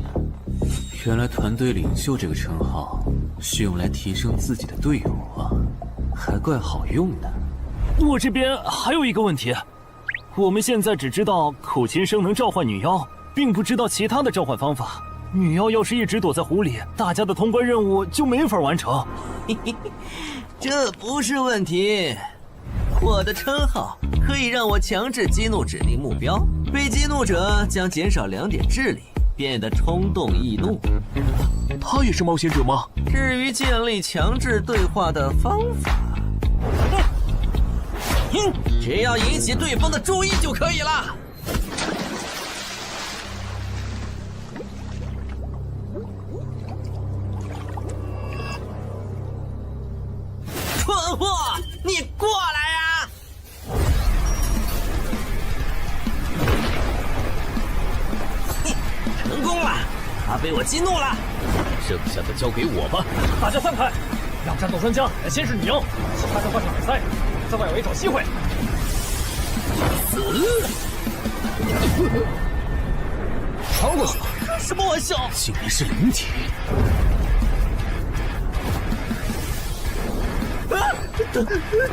原来团队领袖这个称号是用来提升自己的队友啊，还怪好用的。我这边还有一个问题，我们现在只知道口琴声能召唤女妖，并不知道其他的召唤方法。女妖要是一直躲在湖里，大家的通关任务就没法完成。这不是问题，我的称号可以让我强制激怒指定目标，被激怒者将减少2点智力，变得冲动易怒。他也是冒险者吗？至于建立强制对话的方法，只要引起对方的注意就可以了。蠢货，你过来呀！成功了，他被我激怒了。剩下的交给我吧。大家散开，让战斗专家先是女妖，其他的换成尔塞，在外围找机会。超过去了！开什么玩笑？竟然是灵体！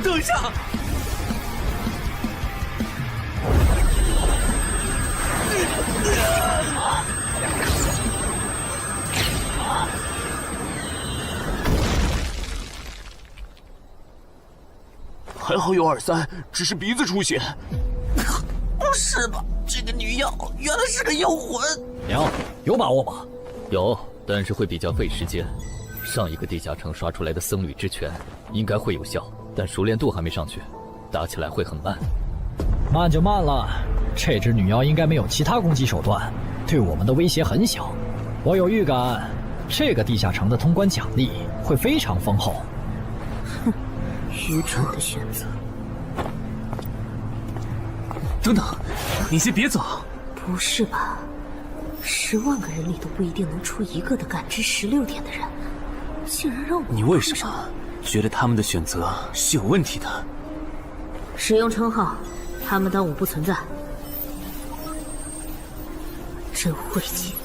等一下！还好有耳塞，只是鼻子出血。不是吧？这个女妖原来是个妖魂！娘，有把握吗？有，但是会比较费时间。上一个地下城刷出来的僧侣之拳应该会有效，但熟练度还没上去，打起来会很慢。慢就慢了，这只女妖应该没有其他攻击手段，对我们的威胁很小。我有预感，这个地下城的通关奖励会非常丰厚。哼，愚蠢的选择。等等，你先别走。不是吧？10万个人里都不一定能出一个的感知16点的人，竟然让我……你为什么觉得他们的选择是有问题的？使用称号，他们当我不存在，真晦气。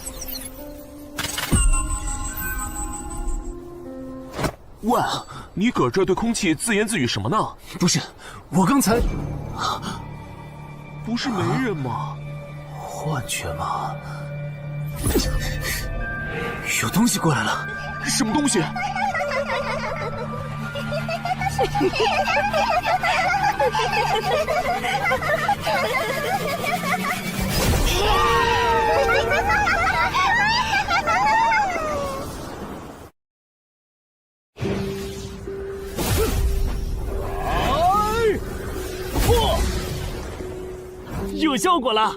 喂，你搁这对空气自言自语什么呢？不是，我刚才……不是没人吗？幻觉吗？有东西过来了！什么东西？有效果了！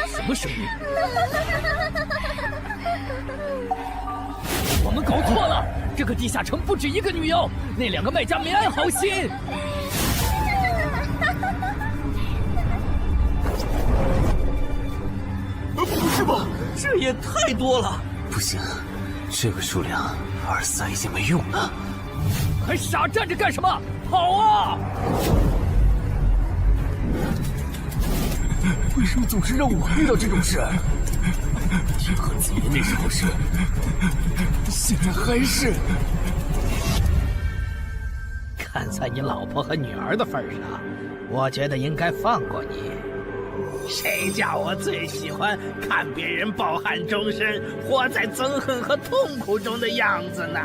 什么声音？我们搞错了，这个地下城不止一个女妖，那2个卖家没安好心。不是吧？这也太多了！不行，这个数量，耳塞已经没用了。还傻站着干什么？跑啊！为什么总是让我遇到这种事？天和子爷那时候是，现在还是。看在你老婆和女儿的份上，我觉得应该放过你。谁叫我最喜欢看别人抱憾终身，活在憎恨和痛苦中的样子呢？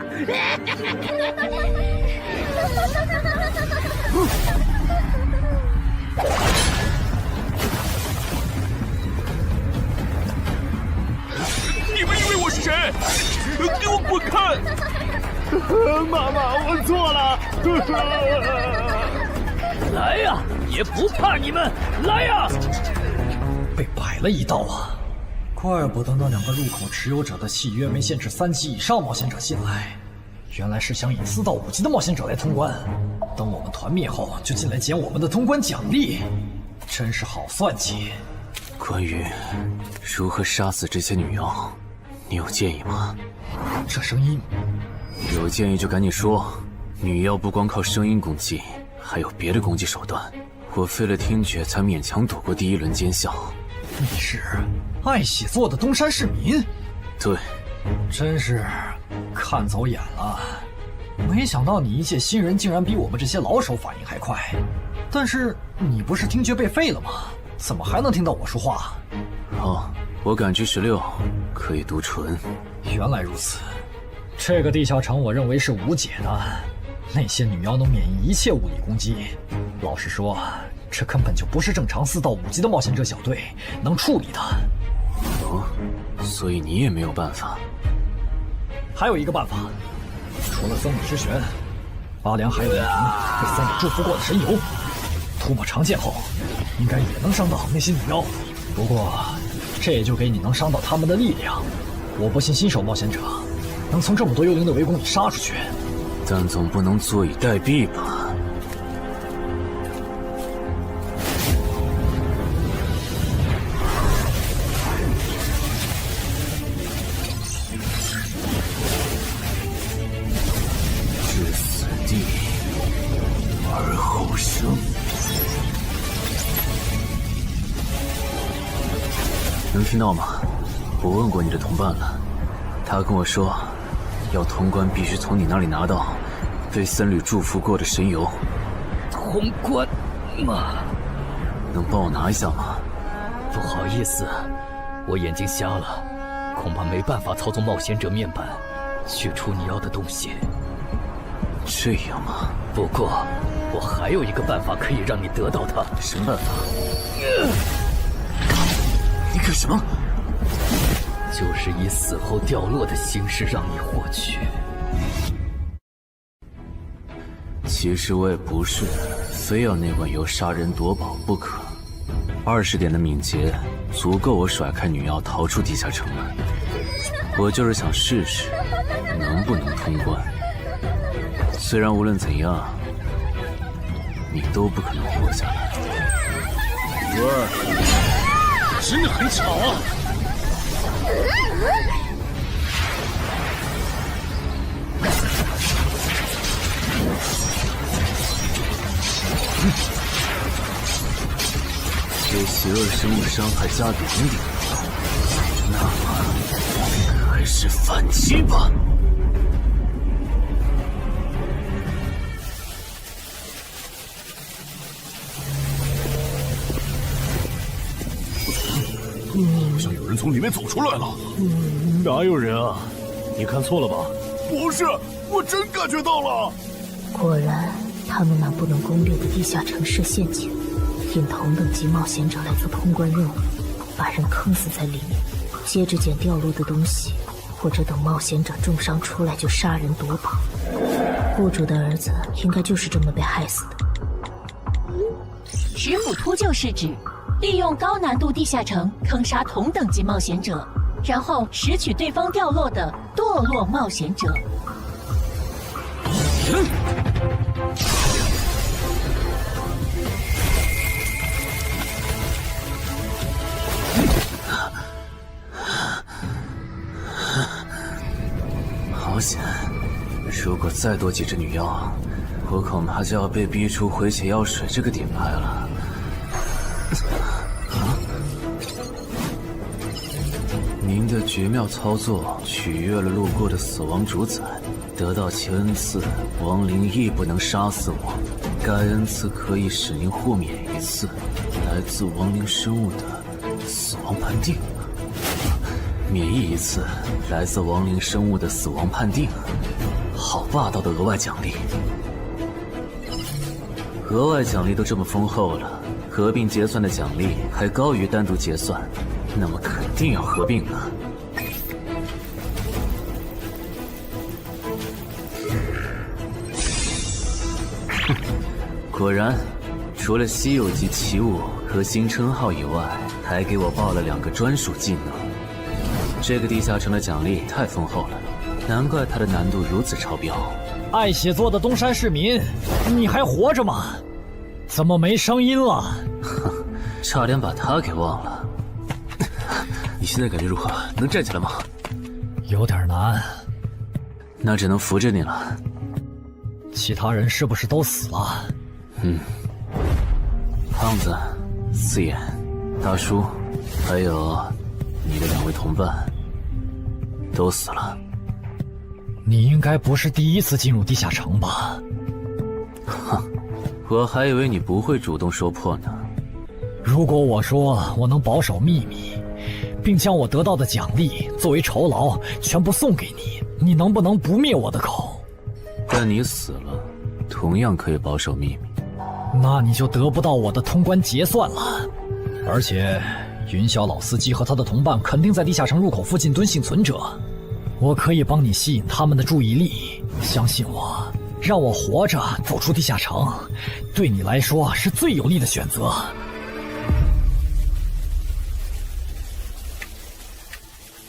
你们以为我是谁？给我滚开！妈妈，我错了。来呀，也不怕你们，来呀！被摆了一道啊！怪不得那2个入口持有者的契约没限制3级以上冒险者进来，原来是想引4到5级的冒险者来通关。等我们团灭后，就进来捡我们的通关奖励，真是好算计。关于如何杀死这些女妖，你有建议吗？这声音，有建议就赶紧说。女妖不光靠声音攻击，还有别的攻击手段。我费了听觉才勉强躲过第1轮奸笑。你是爱喜做的东山市民？对，真是看走眼了。没想到你一介新人竟然比我们这些老手反应还快。但是你不是听觉被废了吗？怎么还能听到我说话？哦，我感知16，可以读唇。原来如此，这个地下城我认为是无解的。那些女妖能免疫一切物理攻击，老实说，这根本就不是正常4到5级的冒险者小队能处理的。哦，所以你也没有办法。还有一个办法，除了僧侣之旋，阿良还有一瓶被僧侣祝福过的神油，突破长剑后，应该也能伤到那些女妖。不过，这也就给你能伤到他们的力量。我不信新手冒险者能从这么多幽灵的围攻里杀出去。但总不能坐以待毙吧？能听到吗？我问过你的同伴了，他跟我说，要通关必须从你那里拿到被僧侣祝福过的神油。通关吗？能帮我拿一下吗？不好意思，我眼睛瞎了，恐怕没办法操纵冒险者面板取出你要的东西。这样吗？不过，我还有一个办法可以让你得到它。什么办法？你干什么？就是以死后掉落的形式让你获取。其实我也不是非要那碗油杀人夺宝不可。20点的敏捷足够我甩开女妖逃出地下城了。我就是想试试能不能通关。虽然无论怎样，你都不可能活下来。喂，真的很巧啊！对邪恶生物伤害加2点，那么还是反击吧。好像有人从里面走出来了。哪有人啊？你看错了吧？不是，我真感觉到了。果然，他们那不能攻略的地下城设陷阱，引同等级冒险者来做通关任务，把人坑死在里面，接着捡掉落的东西，或者等冒险者重伤出来就杀人夺宝。物主的儿子应该就是这么被害死的。食腐秃就是指利用高难度地下城坑杀同等级冒险者，然后拾取对方掉落的堕落冒险者。好险！如果再多几只女妖，我恐怕就要被逼出回血药水这个顶牌了。您的绝妙操作取悦了路过的死亡主宰，得到其恩赐，亡灵亦不能杀死我。该恩赐可以使您豁免一次来自亡灵生物的死亡判定，免疫一次来自亡灵生物的死亡判定。好霸道的额外奖励！额外奖励都这么丰厚了，合并结算的奖励还高于单独结算，那么肯定要合并了。果然，除了稀有级奇物和新称号以外，还给我报了2个专属技能。这个地下城的奖励太丰厚了，难怪它的难度如此超标。爱写作的东山市民，你还活着吗？怎么没声音了？哼，差点把他给忘了。你现在感觉如何？能站起来吗？有点难，那只能扶着你了。其他人是不是都死了？胖子、四眼、大叔，还有你的2位同伴，都死了。你应该不是第一次进入地下城吧？哼，我还以为你不会主动说破呢。如果我说我能保守秘密，并将我得到的奖励作为酬劳全部送给你，你能不能不灭我的口？但你死了，同样可以保守秘密。那你就得不到我的通关结算了。而且，云霄老司机和他的同伴肯定在地下城入口附近蹲幸存者，我可以帮你吸引他们的注意力。相信我，让我活着走出地下城，对你来说是最有利的选择。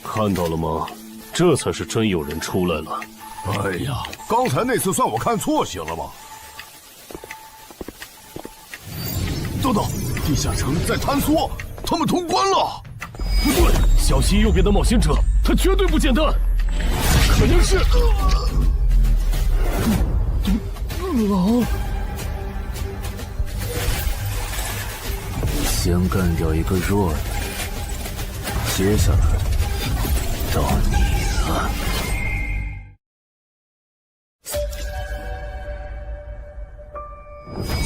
看到了吗？这才是真有人出来了。哎呀，刚才那次算我看错行了吗？等等，地下城在坍缩，他们通关了。不对，小心右边的冒险者，他绝对不简单，可能是……先干掉一个弱的，接下来到你了。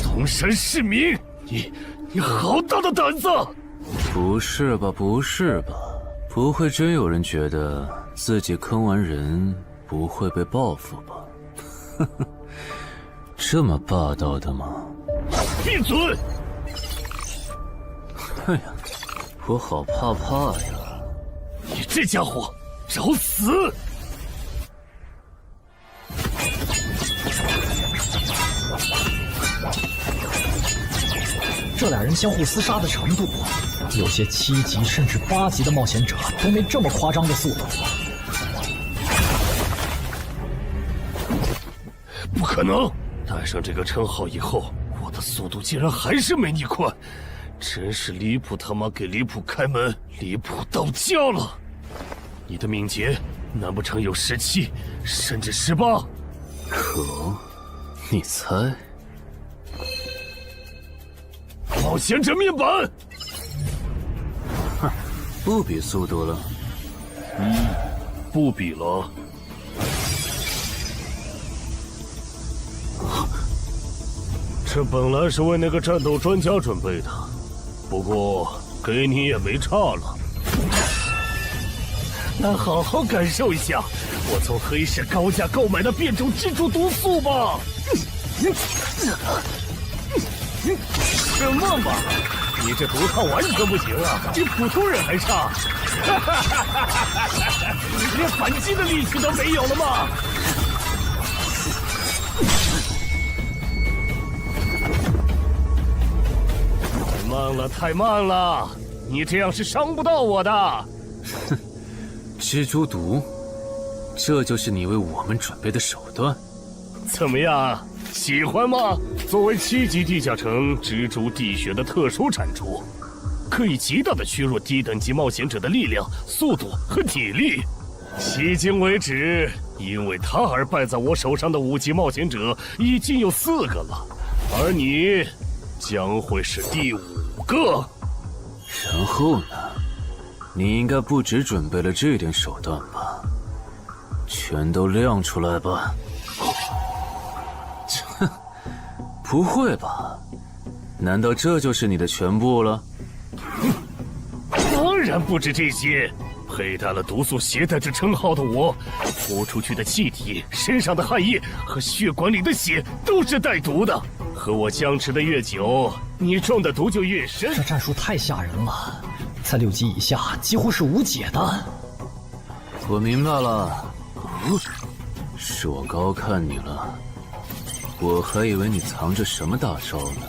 铜山市民，你好大的胆子！不是吧，不是吧？不会真有人觉得自己坑完人不会被报复吧？呵呵，这么霸道的吗？闭嘴！哎呀，我好怕呀！你这家伙，找死！这俩人相互厮杀的程度，有些7级甚至8级的冒险者都没这么夸张的速度。不可能！带上这个称号以后，我的速度竟然还是没你快，真是离谱他妈给离谱开门，离谱到家了！你的敏捷难不成有17，甚至18？可，你猜？冒险者面板，哼，不比速度了。不比了。这本来是为那个战斗专家准备的，不过给你也没差了。那好好感受一下我从黑市高价购买的变种蜘蛛毒素吧。什么嘛！你这毒套完全不行啊，比普通人还差。连反击的力气都没有了吗？太慢了，太慢了！你这样是伤不到我的。哼，蜘蛛毒，这就是你为我们准备的手段？怎么样？喜欢吗？作为7级地下城蜘蛛地穴的特殊产出，可以极大的削弱低等级冒险者的力量、速度和体力。迄今为止，因为它而败在我手上的5级冒险者已经有4个了，而你将会是第5个。然后呢？你应该不只准备了这点手段吧？全都亮出来吧！切，不会吧？难道这就是你的全部了？当然不止这些。佩戴了毒素携带者称号的我，呼出去的气体、身上的汗液和血管里的血都是带毒的。和我僵持的越久，你中的毒就越深。这战术太吓人了，在6级以下几乎是无解的。我明白了，是我高看你了，我还以为你藏着什么大招呢。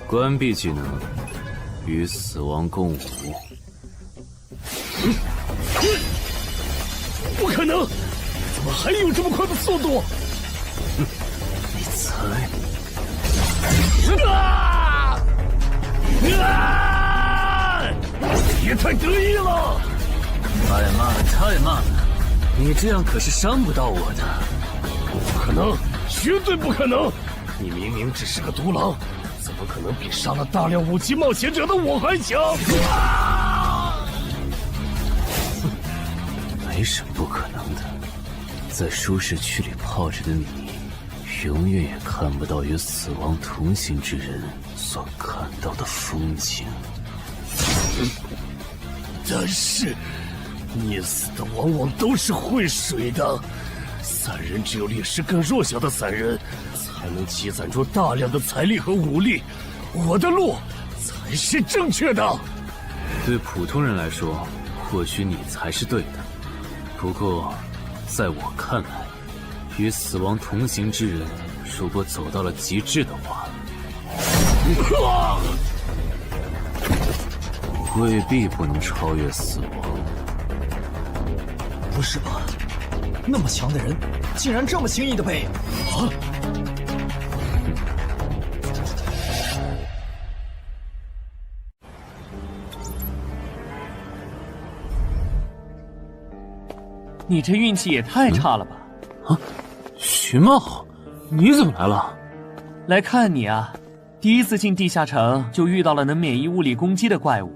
关闭技能，与死亡共舞。不可能！怎么还有这么快的速度？你猜？也太得意了！太慢了，太慢了！你这样可是伤不到我的。不可能，绝对不可能！你明明只是个独狼，怎么可能比杀了大量5级冒险者的我还强？没什么不可能的，在舒适区里泡着的你，永远也看不到与死亡同行之人所看到的风景。但是，溺死的往往都是会水的，散人只有劣势更弱小的散人，才能积攒出大量的财力和武力。我的路才是正确的。对普通人来说，或许你才是对的。不过，在我看来，与死亡同行之人，如果走到了极致的话，未必不能超越死亡。不是吧？那么强的人，竟然这么轻易的被……啊！你这运气也太差了吧！啊，徐茂，你怎么来了？来看你啊！第一次进地下城就遇到了能免疫物理攻击的怪物，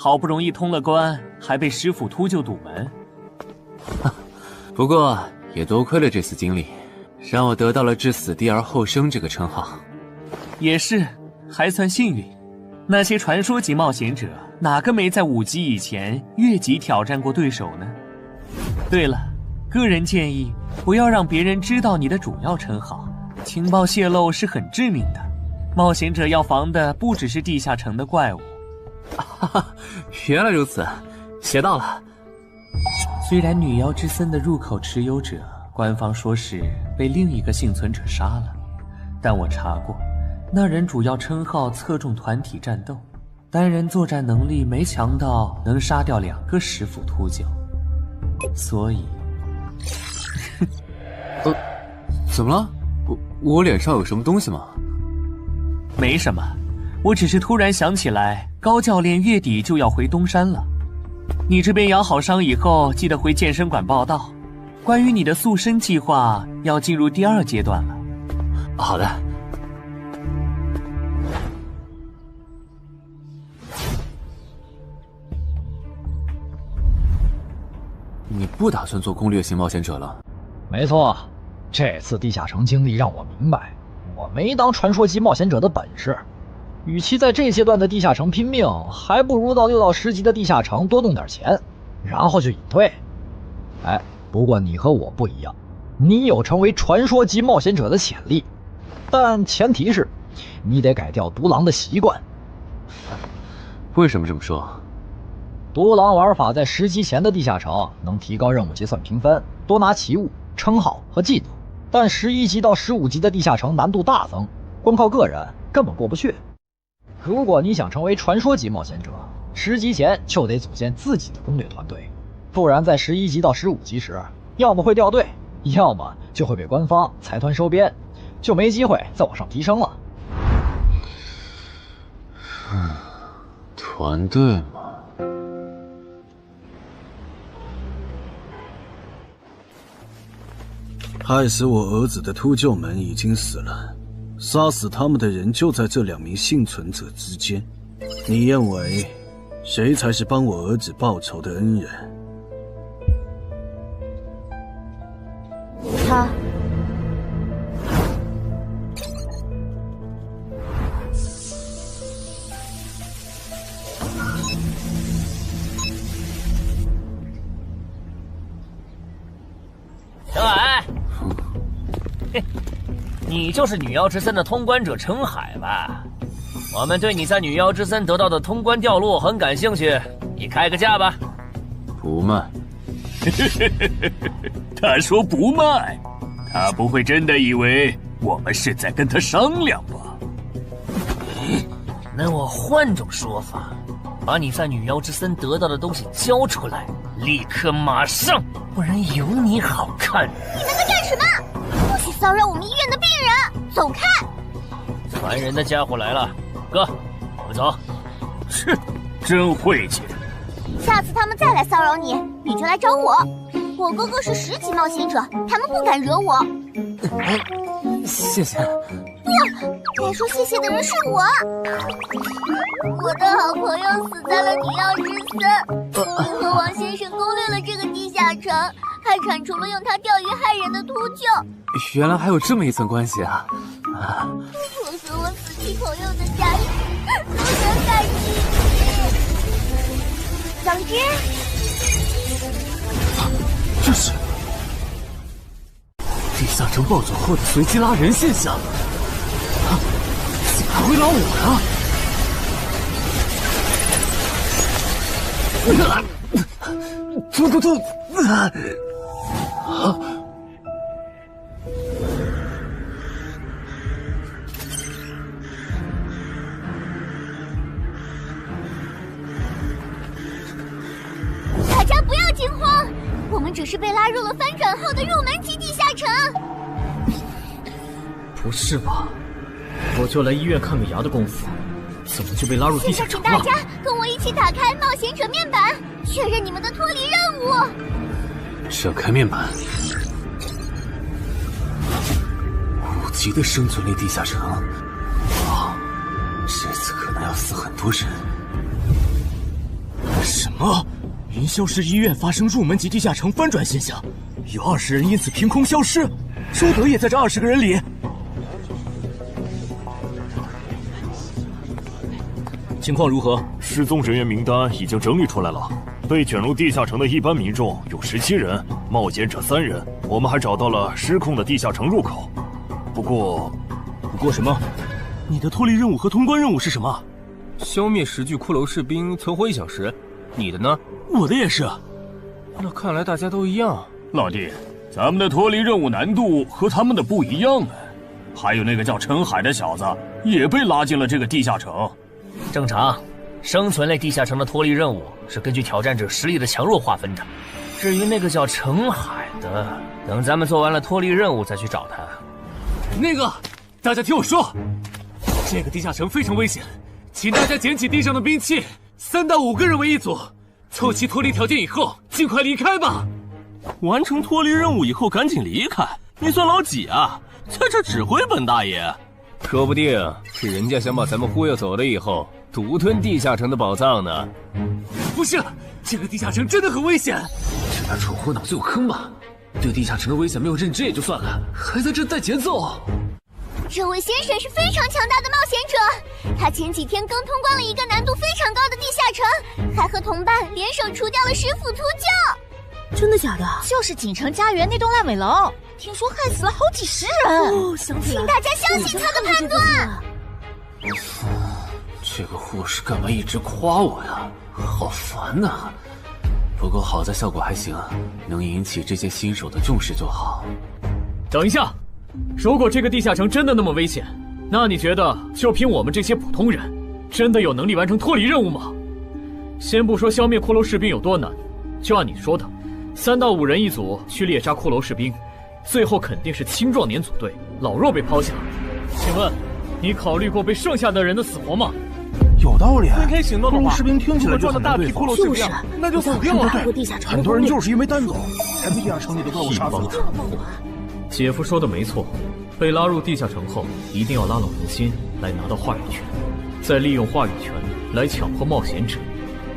好不容易通了关，还被师傅秃鹫堵门。不过也多亏了这次经历，让我得到了置死地而后生这个称号。也是，还算幸运。那些传说级冒险者，哪个没在5级以前越级挑战过对手呢？对了，个人建议不要让别人知道你的主要称号，情报泄露是很致命的。冒险者要防的不只是地下城的怪物。原来如此，学到了。虽然女妖之森的入口持有者，官方说是被另一个幸存者杀了，但我查过，那人主要称号侧重团体战斗，单人作战能力没强到能杀掉2个石斧秃鹫，所以，怎么了？我脸上有什么东西吗？没什么，我只是突然想起来，高教练月底就要回东山了。你这边养好伤以后，记得回健身馆报道。关于你的塑身计划，要进入第2阶段了。好的。你不打算做攻略型冒险者了？没错，这次地下城经历让我明白，我没当传说级冒险者的本事。与其在这阶段的地下城拼命，还不如到6到10级的地下城多动点钱，然后就隐退。哎，不过你和我不一样，你有成为传说级冒险者的潜力，但前提是你得改掉独狼的习惯。为什么这么说？独狼玩法在10级前的地下城能提高任务结算评分，多拿奇物、称号和技能，但11级到15级的地下城难度大增，光靠个人根本过不去。如果你想成为传说级冒险者，10级前就得组建自己的攻略团队，不然在11级到15级时，要么会掉队，要么就会被官方财团收编，就没机会再往上提升了。团队嘛。害死我儿子的秃鹫们已经死了，杀死他们的人就在这2名幸存者之间。你认为谁才是帮我儿子报仇的恩人？他。小矮，你就是女妖之森的通关者程海吧？我们对你在女妖之森得到的通关掉落很感兴趣，你开个价吧。不卖。他说不卖，他不会真的以为我们是在跟他商量吧？那我换种说法，把你在女妖之森得到的东西交出来，立刻马上，不然有你好看。你们在干什么？不许骚扰我们医院的病人，走开！烦人的家伙来了，哥，我们走。是，真晦气。下次他们再来骚扰你，你就来找我。我哥哥是10级冒险者，他们不敢惹我。谢谢。不，该说谢谢的人是我。我的好朋友死在了女妖之森，你和王先生攻略了这个地下城，还铲除了用它钓鱼害人的秃鹫。原来还有这么一层关系啊！我和我死去朋友的家人都想感激你。总之，这是地下城暴走后的随机拉人现象。竟然会拉我啊！突！大家不要惊慌，我们只是被拉入了翻转后的入门级地下城。不是吧？我就来医院看个牙的功夫，怎么就被拉入地下城了？现在请大家跟我一起打开冒险者面板，确认你们的脱离任务。展开面板。5级的生存力地下城，哇，这次可能要死很多人。啊！云霄市医院发生入门级地下城翻转现象，有20人因此凭空消失，周德也在这20个人里。情况如何？失踪人员名单已经整理出来了。被卷入地下城的一般民众有17人，冒险者3人。我们还找到了失控的地下城入口。不过什么？你的脱离任务和通关任务是什么？消灭10具骷髅士兵，存活1小时。你的呢？我的也是。那看来大家都一样。老弟，咱们的脱离任务难度和他们的不一样啊。还有那个叫陈海的小子也被拉进了这个地下城。正常，生存类地下城的脱离任务是根据挑战者实力的强弱划分的。至于那个叫陈海的，等咱们做完了脱离任务再去找他。那个，大家听我说，这个地下城非常危险，请大家捡起地上的兵器，3到5个人为一组，凑齐脱离条件以后，尽快离开吧。完成脱离任务以后赶紧离开？你算老几啊？在这指挥本大爷？说不定是人家想把咱们忽悠走了以后，独吞地下城的宝藏呢。不是，这个地下城真的很危险。这俩蠢货脑子有坑吧？对地下城的危险没有认知也就算了，还在这带节奏。这位先生是非常强大的冒险者，他前几天刚通关了一个难度非常高的地下城，还和同伴联手除掉了10府秃鹫。真的假的？就是锦城家园那栋烂尾楼，听说害死了好几10人。哦，想起来了，请大家相信他的判断。这个护士干嘛一直夸我呀？好烦呐！不过好在效果还行，能引起这些新手的重视就好。等一下，如果这个地下城真的那么危险，那你觉得就凭我们这些普通人，真的有能力完成脱离任务吗？先不说消灭骷髅士兵有多难，就按你说的，3到5人一组去猎杀骷髅士兵，最后肯定是青壮年组队，老弱被抛下。请问，你考虑过被剩下的人的死活吗？有道理。分开行动的话，骷髅士兵听起来就很大批骷髅士兵，那就死定了。很多人就是因为单走，才被地下城里的怪物杀死的。姐夫说的没错，被拉入地下城后，一定要拉拢人心，来拿到话语权，再利用话语权来强迫冒险者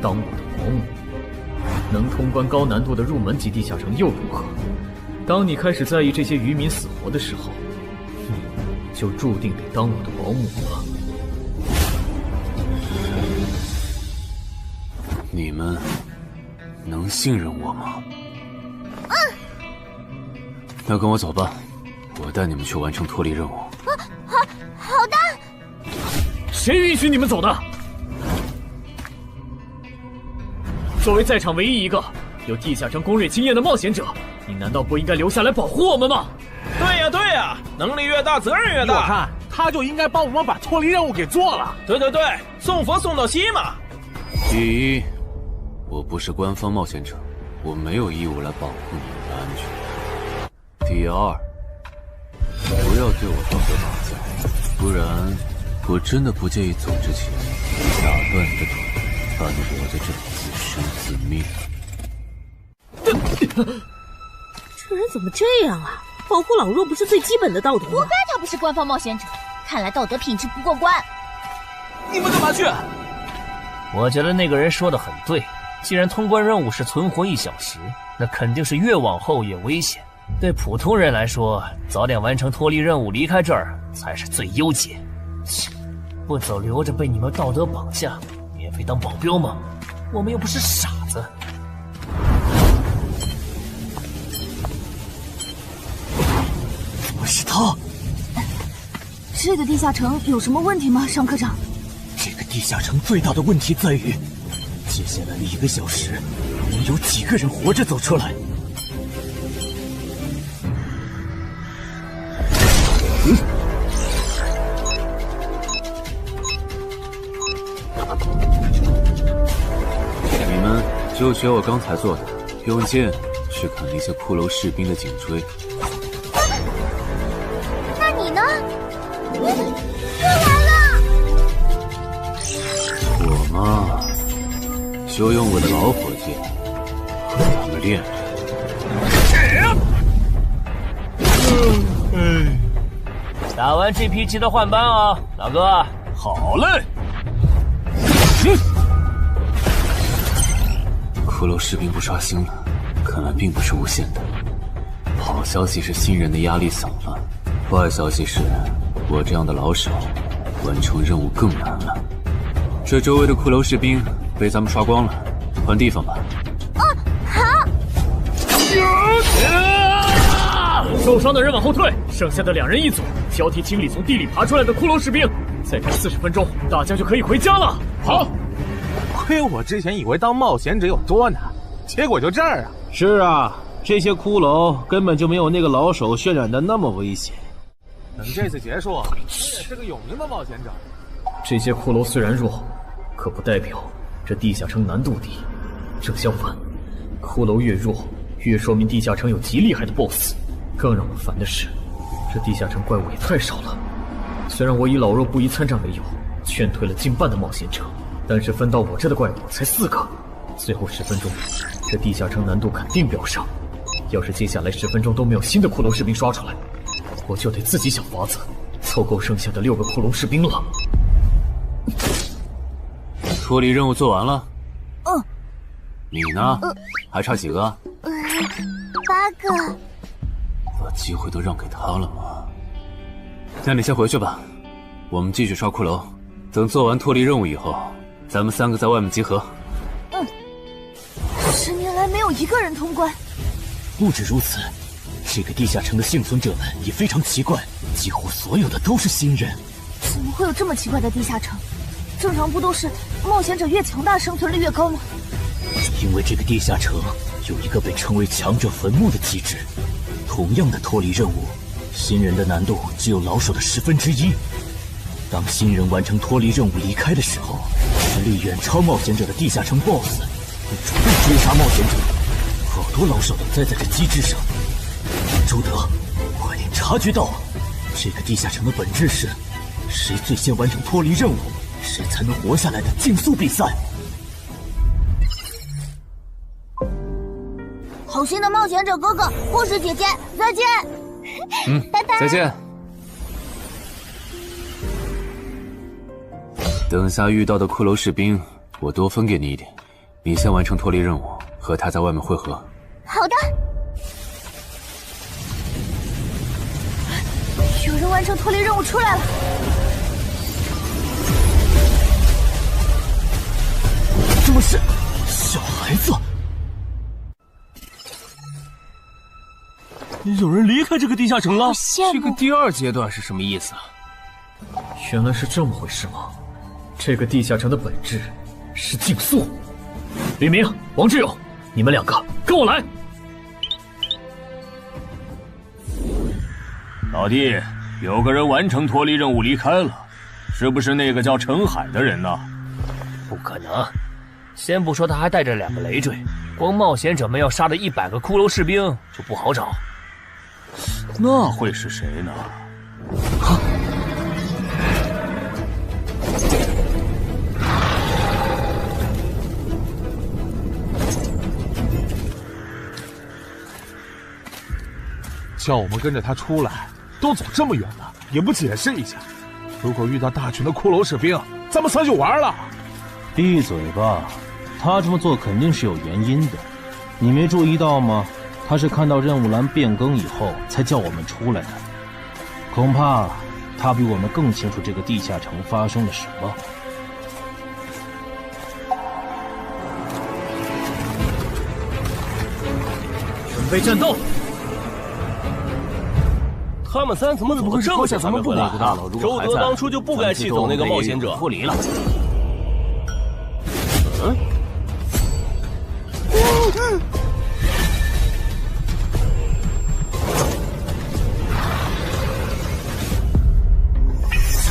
当我的保姆。能通关高难度的入门级地下城又如何？当你开始在意这些渔民死活的时候，你就注定得当我的保姆了。你们能信任我吗？那跟我走吧，我带你们去完成脱离任务。好的。谁允许你们走的？作为在场唯一一个有地下城攻略经验的冒险者，你难道不应该留下来保护我们吗？对呀，能力越大责任越大。我看他就应该帮我们把脱离任务给做了。对，送佛送到西嘛。第一，我不是官方冒险者，我没有义务来保护你们的安全。第二，不要对我道德绑架，不然我真的不介意走之前打断你的腿，怕你留在这里自生自灭。这人怎么这样啊？保护老弱不是最基本的道德吗？活该他不是官方冒险者，看来道德品质不过关。你们干嘛去？我觉得那个人说的很对，既然通关任务是存活1小时，那肯定是越往后越危险。对普通人来说，早点完成脱离任务离开这儿才是最优解。切，不走留着被你们道德绑架，免费当保镖吗？我们又不是傻子。怎么是他？这个地下城有什么问题吗，尚科长？这个地下城最大的问题在于，接下来的1个小时，能有几个人活着走出来？你们就学我刚才做的，用剑去砍那些骷髅士兵的颈椎。那你呢？又来了！我嘛，就用我的老火箭和他们练练。打完这批记得换班啊，老哥。好嘞。骷髅士兵不刷新了，看来并不是无限的。好消息是新人的压力小了，坏消息是我这样的老手完成任务更难了。这周围的骷髅士兵被咱们刷光了，换地方吧。好。受伤的人往后退，剩下的2人一组，交替清理从地里爬出来的骷髅士兵。再干40分钟，大家就可以回家了。好。亏我之前以为当冒险者有多难，结果就这儿啊！是啊，这些骷髅根本就没有那个老手渲染的那么危险。等这次结束，你也是个有名的冒险者。这些骷髅虽然弱，可不代表这地下城难度低。正相反，骷髅越弱，越说明地下城有极厉害的 BOSS。更让我烦的是，这地下城怪物也太少了。虽然我以老弱不一参战为由，劝退了近半的冒险者，但是分到我这的怪物才4个。最后10分钟，这地下城难度肯定飙上。要是接下来10分钟都没有新的骷髅士兵刷出来，我就得自己想法子凑够剩下的6个骷髅士兵了。脱离任务做完了。嗯。你呢？还差几个？8个。把机会都让给他了吗？那你先回去吧，我们继续刷骷髅。等做完脱离任务以后，咱们3个在外面集合。10年来没有一个人通关。不止如此，这个地下城的幸存者们也非常奇怪，几乎所有的都是新人。怎么会有这么奇怪的地下城？正常不都是冒险者越强大生存率越高吗？因为这个地下城有一个被称为强者坟墓的机制。同样的脱离任务，新人的难度只有老手的1/10。当新人完成脱离任务离开的时候，实力远超冒险者的地下城 BOSS 会主动追杀冒险者。好多老手都栽在这机制上。周德，快点察觉到，这个地下城的本质是谁最先完成脱离任务，谁才能活下来的竞速比赛。好心的冒险者哥哥，护士姐姐，再见。拜拜。再见。等下遇到的骷髅士兵，我多分给你一点。你先完成脱离任务，和他在外面会合。好的。有人完成脱离任务出来了。怎么是小孩子？有人离开这个地下城了。这个第2阶段是什么意思啊？原来是这么回事吗？这个地下城的本质是竞速。李明、王志勇，你们2个跟我来。老弟，有个人完成脱离任务离开了，是不是那个叫陈海的人呢？不可能，先不说他还带着2个累赘，光冒险者们要杀的100个骷髅士兵就不好找。那会是谁呢？叫我们跟着他出来，都走这么远了，也不解释一下。如果遇到大群的骷髅士兵，咱们3就完了。闭嘴吧，他这么做肯定是有原因的，你没注意到吗？他是看到任务栏变更以后才叫我们出来的，恐怕他比我们更清楚这个地下城发生了什么。准备战斗！他们3怎么走得这么远？咱们不回来？周德当初就不该气走那个冒险者，脱离了。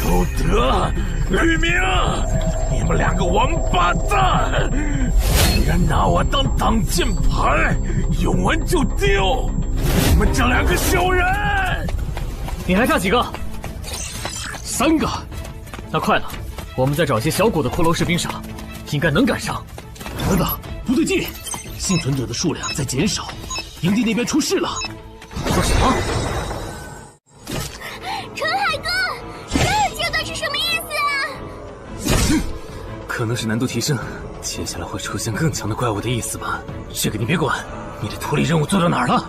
周德、吕明，你们2个王八蛋，竟然拿我当挡箭牌，用完就丢！你们这2个小人！你还差几个？3个。那快了，我们再找些小股的骷髅士兵杀，应该能赶上。儿子，不对劲，幸存者的数量在减少，营地那边出事了。说什么？陈海哥，这个阶段是什么意思啊？可能是难度提升，接下来会出现更强的怪物的意思吧？这个你别管，你的脱离任务做到哪儿了？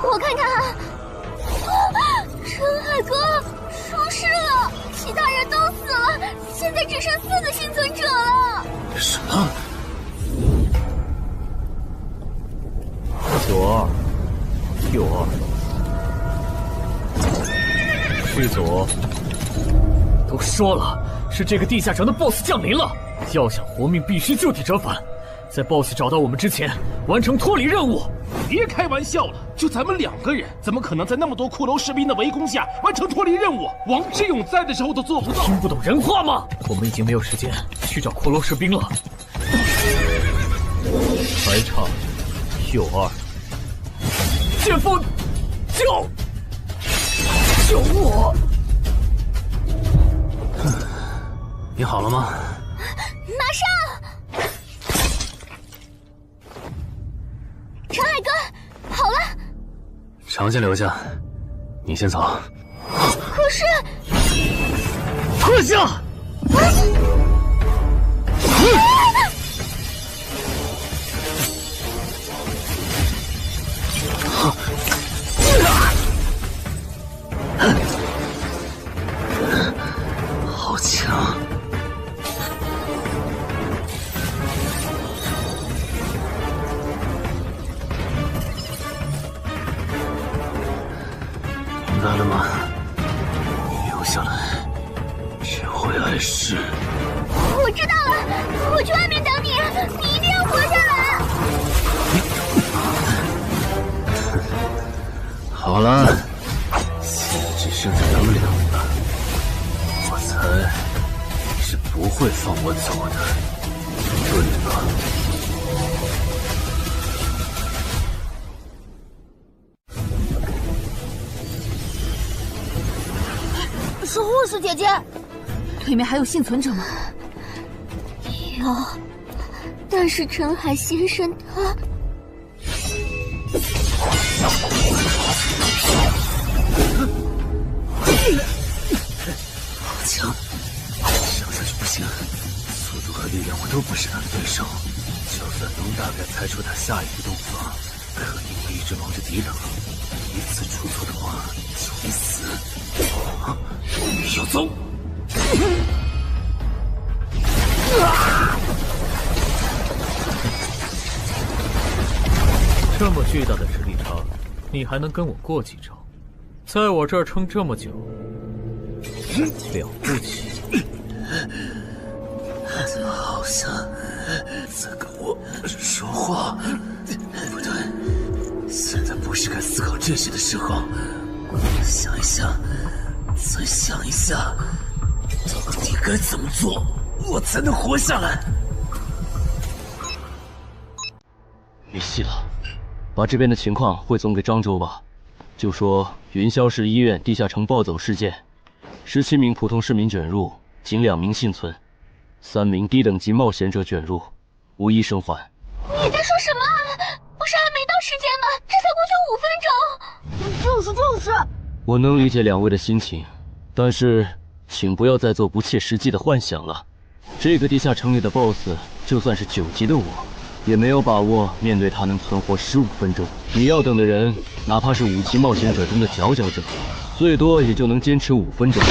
我看看啊，陈海哥出事了，其他人都死了，现在只剩4个幸存者了。什么？92、62，去左。都说了，是这个地下城的 BOSS 降临了，要想活命，必须就地折返，在 BOSS 找到我们之前，完成脱离任务。别开玩笑了，就咱们2个人，怎么可能在那么多骷髅士兵的围攻下完成脱离任务？王之勇在的时候都做不到。听不懂人话吗？我们已经没有时间去找骷髅士兵了。还差62。姐夫，救我！你好了吗？马上！陈海哥，好了。常先留下，你先走。可是，退下！好强！明白了吗？留下来，只会碍事。我知道了，我去外面等你，你一定要活下来。好了，现在只剩下咱们2个，我猜你是不会放我走的，对吧？是护士姐姐，对面还有幸存者吗？有，但是陈海先生他……好强，上下去不行，速度和力量我都不是他的对手。就算能大概猜出他下一个动作，可你会一直望着敌人，一次出错的话就会死。要走！这么巨大的实力差，你还能跟我过几招？在我这儿撑这么久，了不起。好像在跟我说话。不对，现在不是该思考这些的时候。想一想，再想一下，到底该怎么做，我才能活下来？没戏了，把这边的情况汇总给漳州吧。就说云霄市医院地下城暴走事件，17名普通市民卷入，仅2名幸存，3名低等级冒险者卷入，无一生还。你在说什么？不是还没到时间吗？这才过去5分钟。就是。我能理解2位的心情，但是请不要再做不切实际的幻想了。这个地下城里的 BOSS， 就算是9级的我，也没有把握面对他能存活15分钟。你要等的人，哪怕是5级冒险者中的佼佼者，最多也就能坚持5分钟。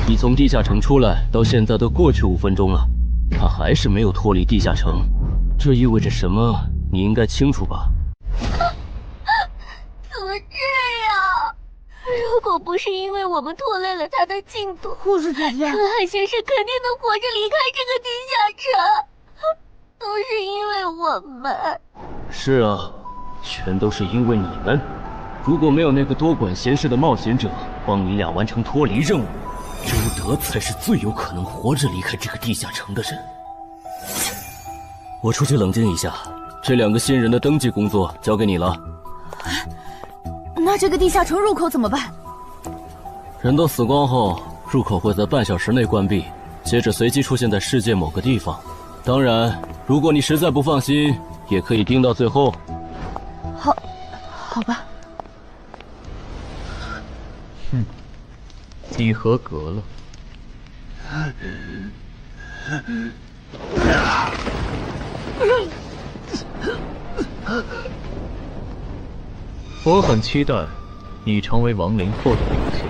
你从地下城出来到现在都过去5分钟了，他还是没有脱离地下城，这意味着什么？你应该清楚吧？怎么这样？如果不是因为我们拖累了他的进度，护士姐姐，陈海先生肯定能活着离开这个地下城。都是因为我们。是啊，全都是因为你们。如果没有那个多管闲事的冒险者帮你俩完成脱离任务，周德才是最有可能活着离开这个地下城的人。我出去冷静一下，这2个新人的登记工作交给你了。那这个地下城入口怎么办？人都死光后，入口会在半小时内关闭，接着随机出现在世界某个地方。当然，如果你实在不放心，也可以盯到最后。好吧。你合格了。我很期待你成为亡灵后的那一天。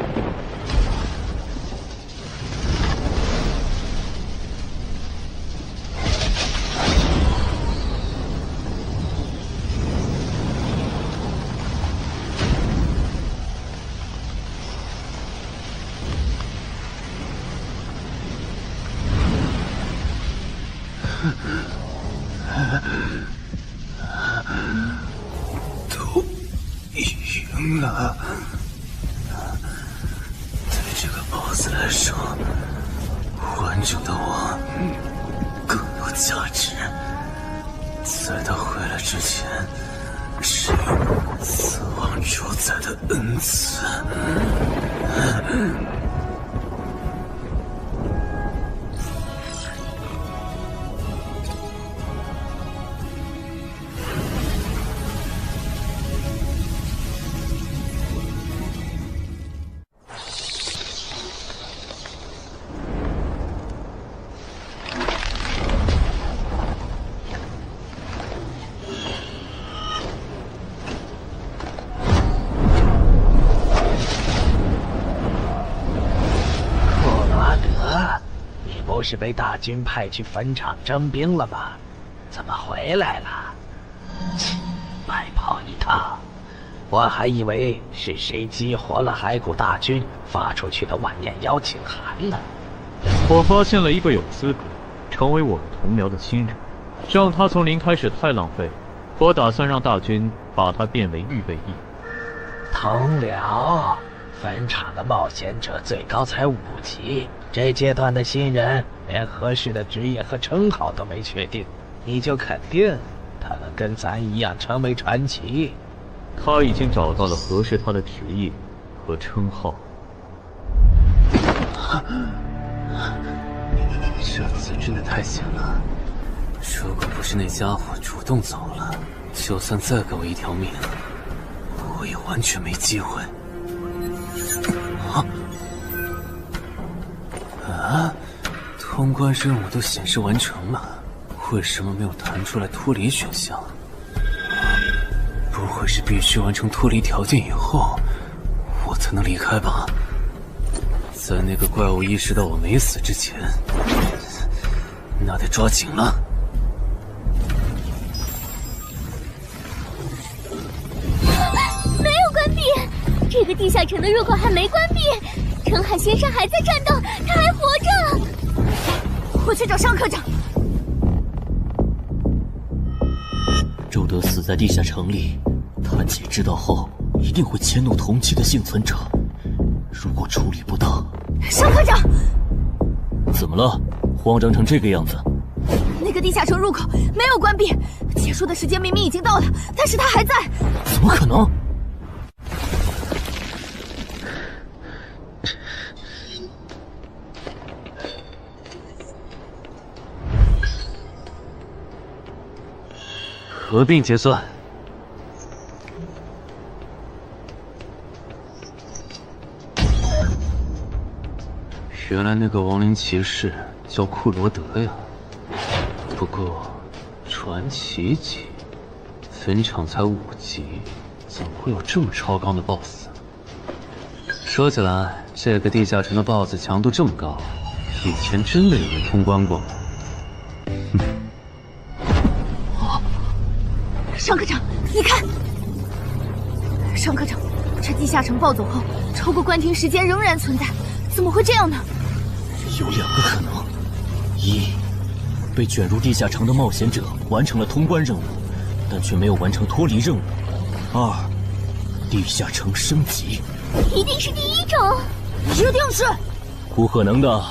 都赢了。对这个 BOSS 来说，完整的我更有价值。在他回来之前，是死亡主宰的恩赐。不是被大军派去坟场征兵了吗？怎么回来了？白跑一趟，我还以为是谁激活了骸骨大军发出去的万念邀请函呢。我发现了一个有资格成为我们同僚的新人，让他从零开始太浪费，我打算让大军把他变为预备役。同僚，坟场的冒险者最高才5级，这阶段的新人连合适的职业和称号都没确定，你就肯定他能跟咱一样成为传奇？他已经找到了合适他的职业和称号。这次真的太险了，如果不是那家伙主动走了，就算再给我一条命，我也完全没机会。通关任务都显示完成了，为什么没有弹出来脱离选项？不会是必须完成脱离条件以后，我才能离开吧？在那个怪物意识到我没死之前，那得抓紧了。没有关闭，这个地下城的入口还没关闭。陈海先生还在战斗，他还活着。我去找尚科长。周德死在地下城里，他姐知道后一定会迁怒同期的幸存者。如果处理不当，尚科长，怎么了？慌张成这个样子？那个地下城入口没有关闭，结束的时间明明已经到了，但是他还在。怎么可能？合并结算。原来那个亡灵骑士叫库罗德呀。不过，传奇级，坟场才5级，怎么会有这么超纲的 BOSS？ 说起来，这个地下城的 BOSS 强度这么高，以前真的有人通关过吗？尚科长，你看，尚科长，这地下城暴走后，超过关停时间仍然存在，怎么会这样呢？有2个可能：一，被卷入地下城的冒险者完成了通关任务，但却没有完成脱离任务；二，地下城升级。一定是第一种，一定是。不可能的，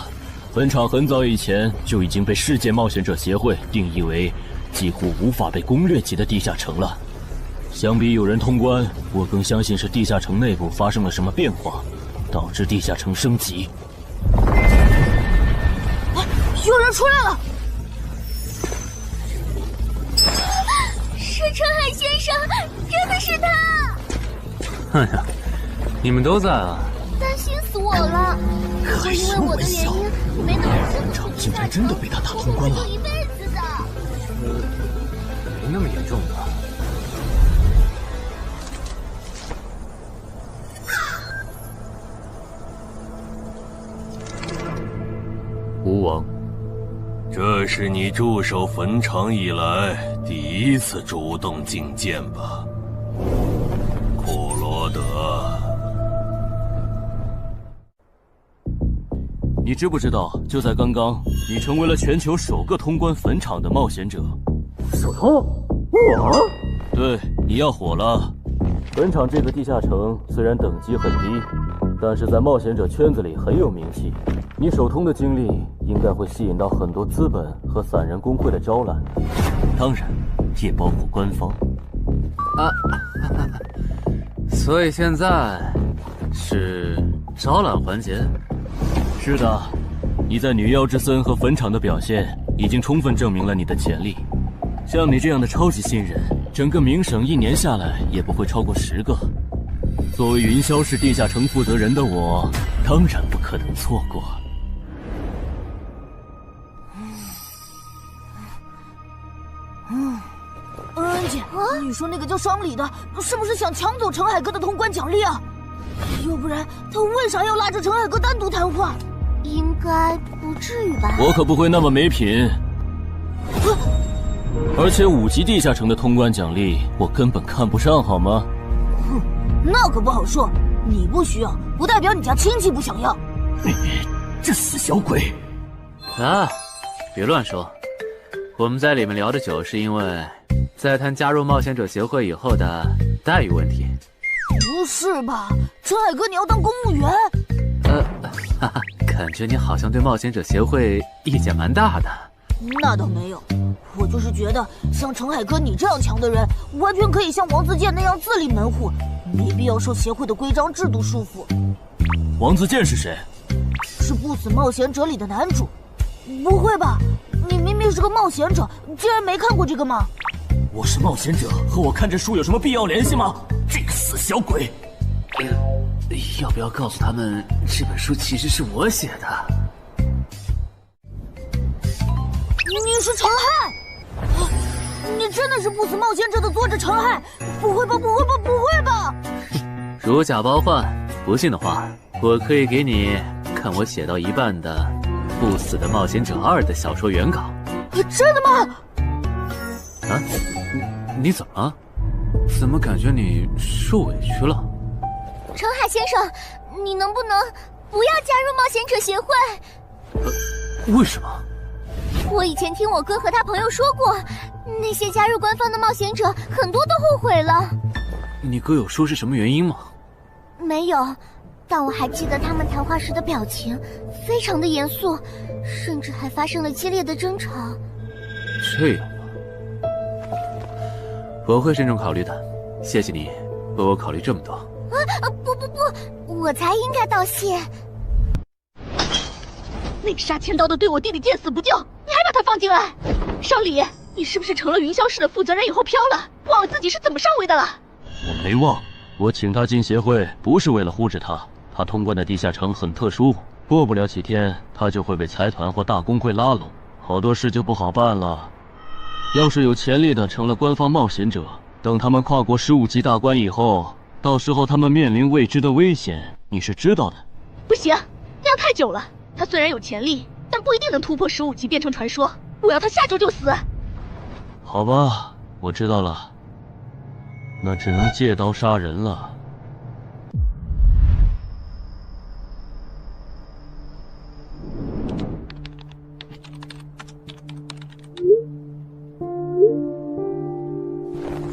坟场很早以前就已经被世界冒险者协会定义为几乎无法被攻略级的地下城了。相比有人通关，我更相信是地下城内部发生了什么变化，导致地下城升级。有人出来了！是陈海先生，真的是他！哎呀，你们都在啊！担心死我了，会因为我的原因没能坟场竟然真的被他打通关了。一辈子的。那么严重的。吴王，这是你驻守坟场以来第一次主动觐见吧，库罗德？你知不知道，就在刚刚，你成为了全球首个通关坟场的冒险者。首通？我？对，你要火了。坟场这个地下城虽然等级很低，但是在冒险者圈子里很有名气。你首通的经历应该会吸引到很多资本和散人工会的招揽，当然也包括官方。啊，所以现在是招揽环节？是的，你在女妖之森和坟场的表现已经充分证明了你的潜力。像你这样的超级新人，整个冥省1年下来也不会超过10个。作为云霄市地下城负责人的我，当然不可能错过。恩姐，你说那个叫双李的，是不是想抢走陈海哥的通关奖励啊？要不然他为啥要拉着陈海哥单独谈话？应该不至于吧？我可不会那么没品。而且5级地下城的通关奖励，我根本看不上，好吗？哼，那可不好说。你不需要，不代表你家亲戚不想要。这死小鬼！啊，别乱说。我们在里面聊得久，是因为在谈加入冒险者协会以后的待遇问题。不是吧，陈海哥，你要当公务员？哈哈，感觉你好像对冒险者协会意见蛮大的。那倒没有，我就是觉得像陈海哥你这样强的人，完全可以像王自健那样自立门户，没必要受协会的规章制度束缚。王自健是谁？是不死冒险者里的男主。不会吧？你明明是个冒险者，竟然没看过这个吗？我是冒险者，和我看这书有什么必要联系吗？这个死小鬼！要不要告诉他们，这本书其实是我写的？你是陈汉？你真的是不死冒险者的作者陈汉？不会吧，不会吧，不会吧！如假包换，不信的话，我可以给你看我写到一半的《不死的冒险者2》的小说原稿。真的吗？啊，你怎么了？怎么感觉你受委屈了？陈海先生，你能不能不要加入冒险者协会？为什么？我以前听我哥和他朋友说过，那些加入官方的冒险者很多都后悔了。你哥有说是什么原因吗？没有，但我还记得他们谈话时的表情非常的严肃，甚至还发生了激烈的争吵。这样吗？我会慎重考虑的，谢谢你为我考虑这么多。不，我才应该道谢。那个杀千刀的对我弟弟见死不救，你还把他放进来？少李，你是不是成了云霄市的负责人以后飘了，忘了自己是怎么上位的了？我没忘，我请他进协会不是为了护着他，他通关的地下城很特殊，过不了几天他就会被财团或大工会拉拢，好多事就不好办了。要是有潜力的成了官方冒险者，等他们跨过15级大关以后，到时候他们面临未知的危险，你是知道的。不行，那样太久了。他虽然有潜力，但不一定能突破15级变成传说。我要他下周就死。好吧，我知道了，那只能借刀杀人了。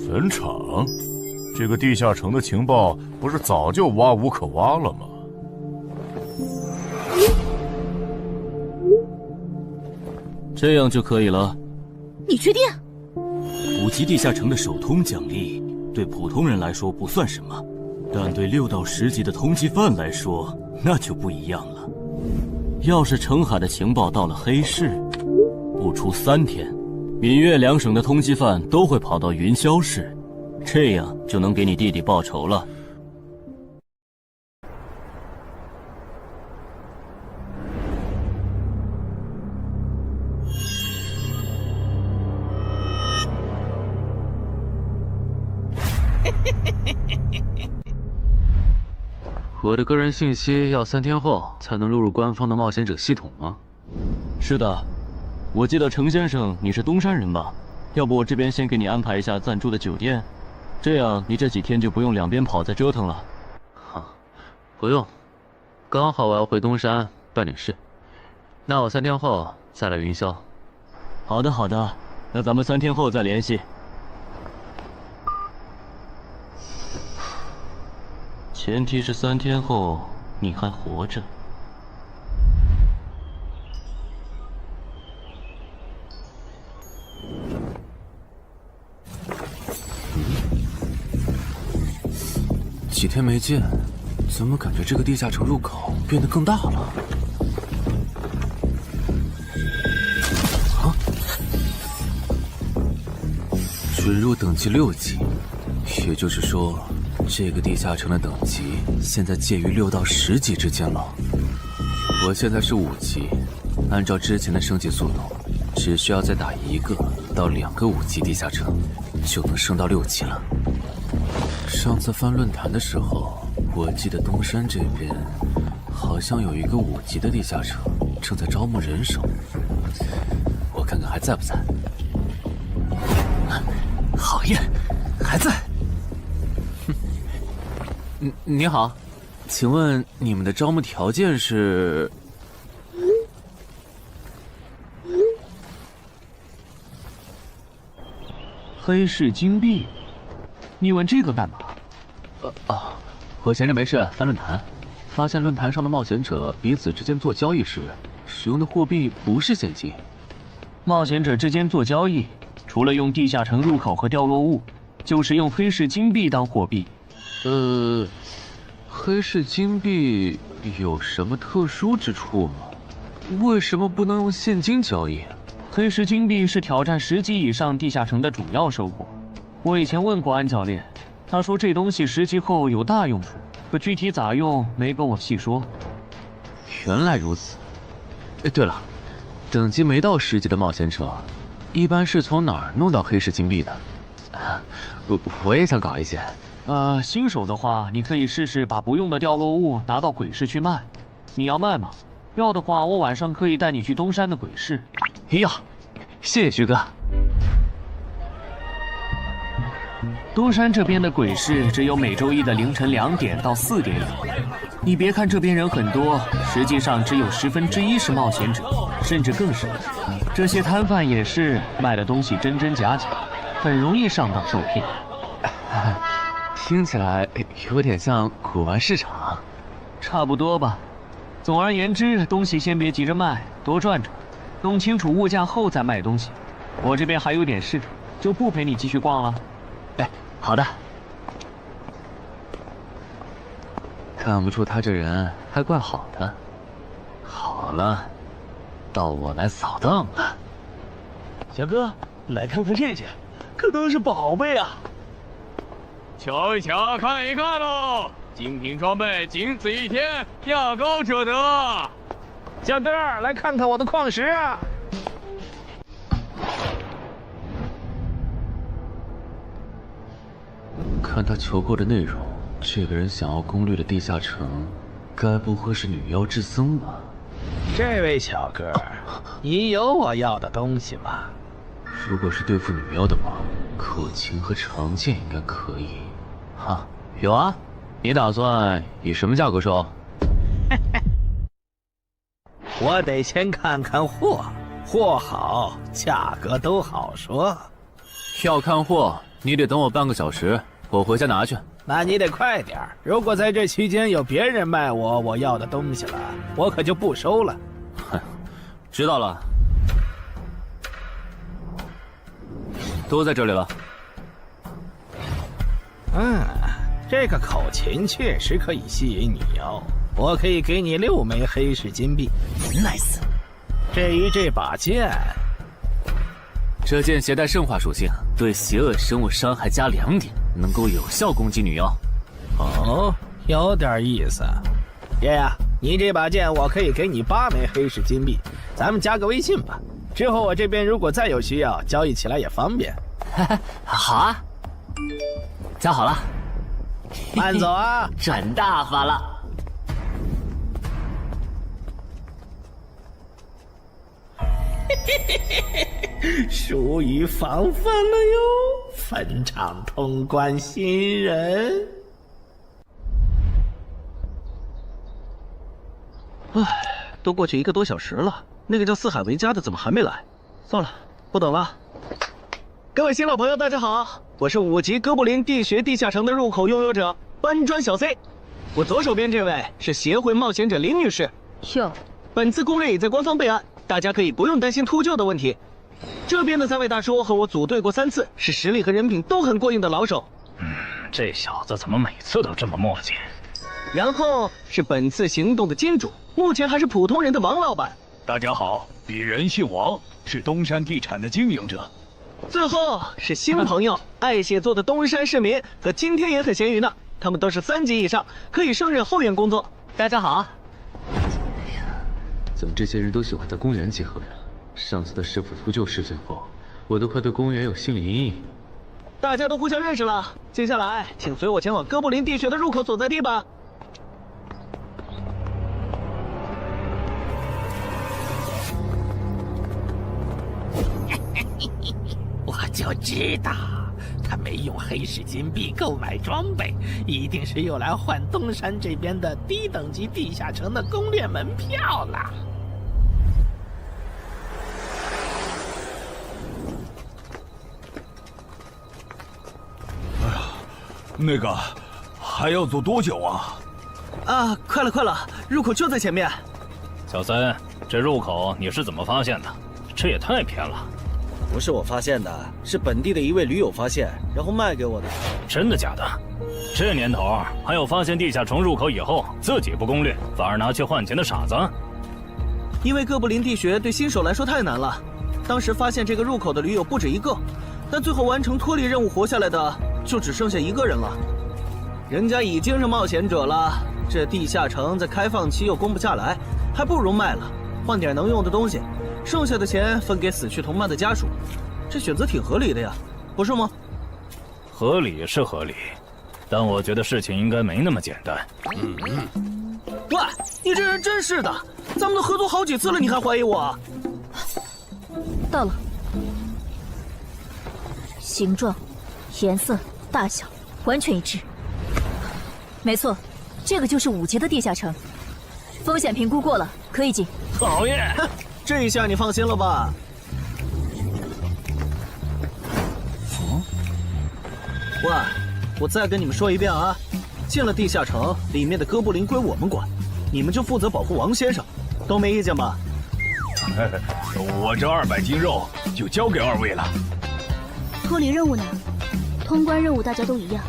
坟场，这个地下城的情报不是早就挖无可挖了吗？这样就可以了。你确定？5级地下城的首通奖励对普通人来说不算什么，但对6到10级的通缉犯来说那就不一样了。要是澄海的情报到了黑市，不出3天，闽粤2省的通缉犯都会跑到云霄市，这样就能给你弟弟报仇了。我的个人信息要3天后才能录入官方的冒险者系统吗？是的，我记得程先生你是东山人吧？要不我这边先给你安排一下暂住的酒店，这样你这几天就不用两边跑再折腾了。不用，刚好我要回东山办点事，那我3天后再来云霄。好的好的，那咱们3天后再联系。前提是3天后你还活着。几天没见，怎么感觉这个地下城入口变得更大了？准入等级6级，也就是说，这个地下城的等级现在介于6到10级之间了。我现在是5级，按照之前的升级速度，只需要再打1个到2个5级地下城，就能升到6级了。上次翻论坛的时候，我记得东山这边好像有一个5级的地下城正在招募人手，我看看还在不在。好耶，还在。你好，请问你们的招募条件是？黑市金币？你问这个干嘛？我闲着没事翻论坛，发现论坛上的冒险者彼此之间做交易时使用的货币不是现金。冒险者之间做交易，除了用地下城入口和掉落物，就是用黑市金币当货币。黑市金币有什么特殊之处吗？为什么不能用现金交易？黑市金币是挑战10级以上地下城的主要收获。我以前问过安教练，他说这东西10级后有大用处，可具体咋用没跟我细说。原来如此。对了，等级没到10级的冒险者，一般是从哪儿弄到黑市金币的？我也想搞一些。新手的话，你可以试试把不用的掉落物拿到鬼市去卖。你要卖吗？要的话，我晚上可以带你去东山的鬼市。要，谢谢徐哥。东山这边的鬼市只有每周一的凌晨2点到4点有。你别看这边人很多，实际上只有1/10是冒险者，甚至更少。这些摊贩也是卖的东西真真假假，很容易上当受骗。听起来有点像古玩市场。差不多吧。总而言之，东西先别急着卖，多转转，弄清楚物价后再卖东西。我这边还有点事，就不陪你继续逛了。好的。看不出他这人还怪好的。好了，到我来扫荡了。小哥，来看看这件，可都是宝贝啊！瞧一瞧，看一看喽！精品装备，仅此一天，价高者得。小哥，来看看我的矿石啊！看他求购的内容，这个人想要攻略的地下城，该不会是女妖之僧吧？这位小哥，你有我要的东西吗？如果是对付女妖的话，口琴和长剑应该可以。有啊，你打算以什么价格收？我得先看看货，货好，价格都好说。要看货，你得等我半个小时，我回家拿去。那你得快点，如果在这期间有别人卖我要的东西了，我可就不收了。知道了，都在这里了。这个口琴确实可以吸引女妖，我可以给你6枚黑市金币。Nice。至于这把剑，这剑携带圣化属性，对邪恶生物伤害加2点，能够有效攻击女妖。哦，有点意思。爷呀，你这把剑我可以给你8枚黑市金币，咱们加个微信吧。之后我这边如果再有需要，交易起来也方便。好啊。加好了。慢走啊！赚大发了。疏于防范了哟，坟场通关新人。唉，都过去1个多小时了，那个叫四海为家的怎么还没来？算了，不等了。各位新老朋友，大家好，我是5级哥布林地穴地下城的入口拥有者搬砖小 C。我左手边这位是协会冒险者林女士。哟，本次攻略已在官方备案，大家可以不用担心秃鹫的问题。这边的3位大叔和我组队过3次，是实力和人品都很过硬的老手。这小子怎么每次都这么磨叽？然后是本次行动的金主，目前还是普通人的王老板。大家好，鄙人姓王，是东山地产的经营者。最后是新朋友，爱写作的东山市民和今天也很闲鱼呢，他们都是3级以上，可以胜任后援工作。大家好。怎么这些人都喜欢在公园集合呀？上次的师傅秃鹫事件后，我都快对公园有心理阴影。大家都互相认识了，接下来请随我前往哥布林地穴的入口所在地吧。我就知道，他没用黑市金币购买装备，一定是用来换东山这边的低等级地下城的攻略门票了。那个还要走多久啊？啊，快了快了，入口就在前面。小三，这入口你是怎么发现的？这也太偏了。不是我发现的，是本地的一位驴友发现，然后卖给我的。真的假的？这年头还有发现地下城入口以后自己不攻略，反而拿去换钱的傻子？因为哥布林地穴对新手来说太难了，当时发现这个入口的驴友不止1个，但最后完成脱离任务活下来的就只剩下1个人了。人家已经是冒险者了，这地下城在开放期又攻不下来，还不如卖了，换点能用的东西。剩下的钱分给死去同伴的家属，这选择挺合理的呀，不是吗？合理是合理，但我觉得事情应该没那么简单。喂，你这人真是的，咱们都合作好几次了，你还怀疑我？到了，形状、颜色、大小完全一致。没错，这个就是5级的地下城，风险评估过了，可以进。讨厌。这一下你放心了吧？喂，我再跟你们说一遍啊，进了地下城，里面的哥布林归我们管，你们就负责保护王先生，都没意见吧？我这200斤肉就交给2位了。脱离任务呢？通关任务大家都一样，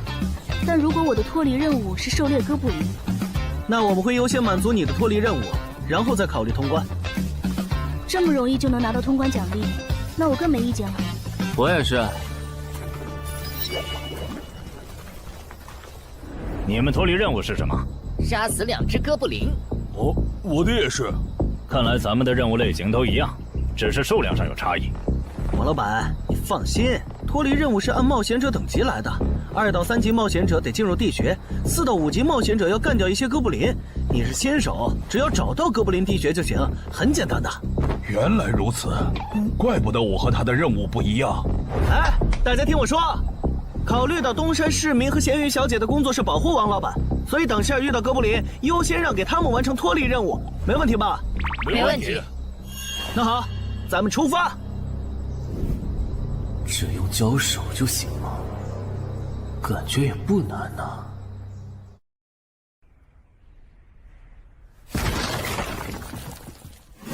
但如果我的脱离任务是狩猎哥布林，那我们会优先满足你的脱离任务，然后再考虑通关。这么容易就能拿到通关奖励，那我更没意见了。我也是。你们脱离任务是什么？杀死2只哥布林。哦，我的也是。看来咱们的任务类型都一样，只是数量上有差异。王老板，你放心，脱离任务是按冒险者等级来的。2到3级冒险者得进入地穴，4到5级冒险者要干掉一些哥布林。你是新手，只要找到哥布林地穴就行，很简单的。原来如此，怪不得我和他的任务不一样。哎，大家听我说，考虑到东山市民和咸鱼小姐的工作是保护王老板，所以等下遇到哥布林，优先让给他们完成脱离任务，没问题吧？没问题。那好，咱们出发。只用交手就行吗？感觉也不难呐。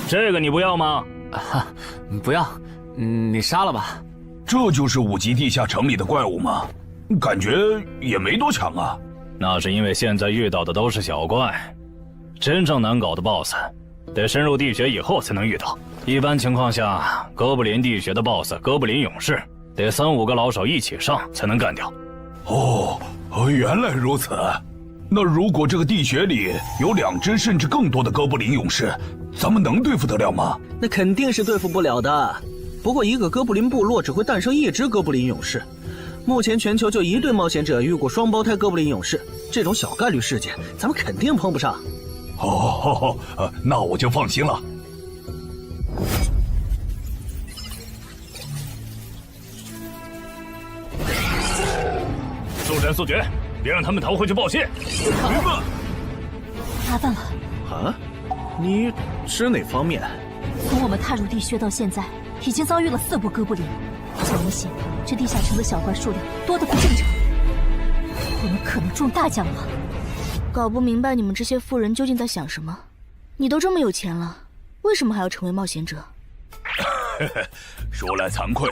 这个你不要吗？不要，你杀了吧。这就是5级地下城里的怪物吗？感觉也没多强啊。那是因为现在遇到的都是小怪，真正难搞的 BOSS， 得深入地穴以后才能遇到。一般情况下，哥布林地穴的 BOSS 哥布林勇士，得3、5个老手一起上才能干掉。哦，原来如此。那如果这个地穴里有2只甚至更多的哥布林勇士，咱们能对付得了吗？那肯定是对付不了的。不过一个哥布林部落只会诞生1只哥布林勇士，目前全球就1对冒险者遇过双胞胎哥布林勇士，这种小概率事件，咱们肯定碰不上。哦，那我就放心了。速战速决，别让他们逃回去报信。麻烦了。啊？你指哪方面？从我们踏入地穴到现在，已经遭遇了4波哥布林。这明显，这地下城的小怪数量多得不正常。我们可能中大奖了。搞不明白你们这些富人究竟在想什么。你都这么有钱了，为什么还要成为冒险者？说来惭愧，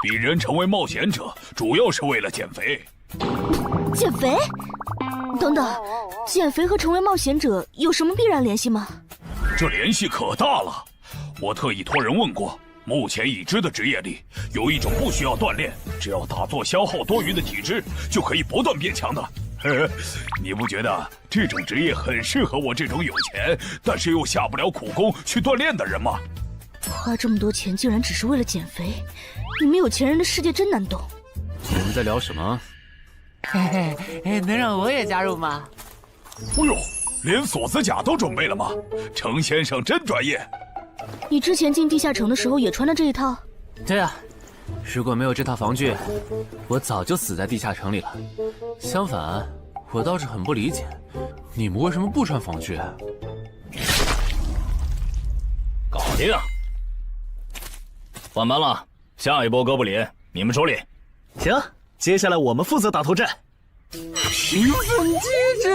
鄙人成为冒险者主要是为了减肥。减肥？等等，减肥和成为冒险者有什么必然联系吗？这联系可大了。我特意托人问过，目前已知的职业里，有一种不需要锻炼，只要打坐消耗多余的体质，就可以不断变强的。你不觉得这种职业很适合我这种有钱但是又下不了苦功去锻炼的人吗？花这么多钱竟然只是为了减肥，你们有钱人的世界真难懂。你们在聊什么？嘿嘿，能让我也加入吗？哦呦，连锁子甲都准备了吗？程先生真专业。你之前进地下城的时候也穿的这一套？对啊，如果没有这套防具，我早就死在地下城里了。相反，我倒是很不理解，你们为什么不穿防具？搞定，换班了，下一波哥布林你们处理。行，接下来我们负责打头阵。评分机制，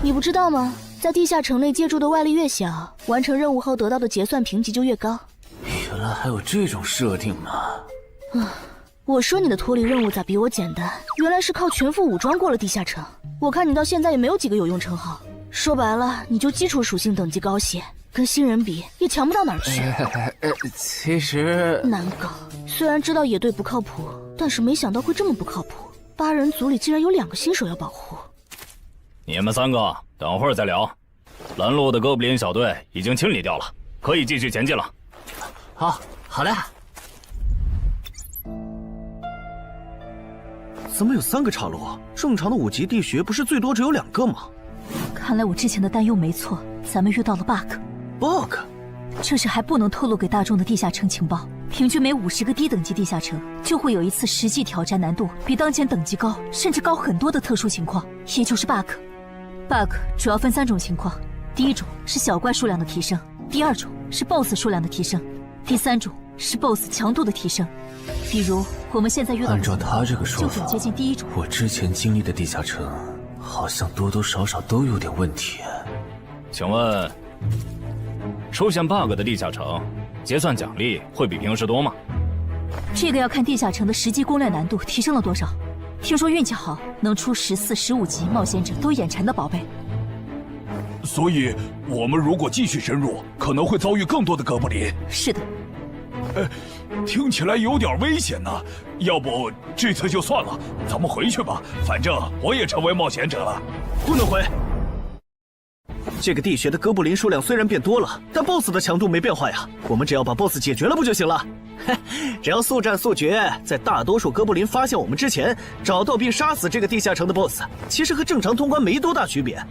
你不知道吗？在地下城内借助的外力越小，完成任务后得到的结算评级就越高。原来还有这种设定吗？我说你的脱离任务咋比我简单？原来是靠全副武装过了地下城。我看你到现在也没有几个有用称号，说白了，你就基础属性等级高些，跟新人比也强不到哪儿去。其实难搞，虽然知道野队不靠谱，但是没想到会这么不靠谱。8人组里竟然有2个新手要保护。你们3个等会儿再聊。拦路的哥布林小队已经清理掉了，可以继续前进了。好的。怎么有3个岔路？正常的5级地穴不是最多只有2个吗？看来我之前的担忧没错，咱们遇到了 bug。这是还不能透露给大众的地下城情报。平均每50个低等级地下城就会有一次实际挑战难度比当前等级高，甚至高很多的特殊情况，也就是 bug。bug 主要分3种情况，第一种是小怪数量的提升，第2种是 BOSS 数量的提升，第3种是 BOSS 强度的提升。比如我们现在遇到的，按照他这个说法，就很接近第1种。我之前经历的地下城，好像多多少少都有点问题。请问，出现 bug 的地下城，结算奖励会比平时多吗？这个要看地下城的实际攻略难度提升了多少。听说运气好，能出14、15级冒险者都眼馋的宝贝。所以，我们如果继续深入，可能会遭遇更多的哥布林。是的。听起来有点危险呢。要不这次就算了，咱们回去吧。反正我也成为冒险者了。不能回。这个地穴的哥布林数量虽然变多了，但 BOSS 的强度没变化呀。我们只要把 BOSS 解决了不就行了？只要速战速决，在大多数哥布林发现我们之前，找到并杀死这个地下城的 BOSS， 其实和正常通关没多大区别。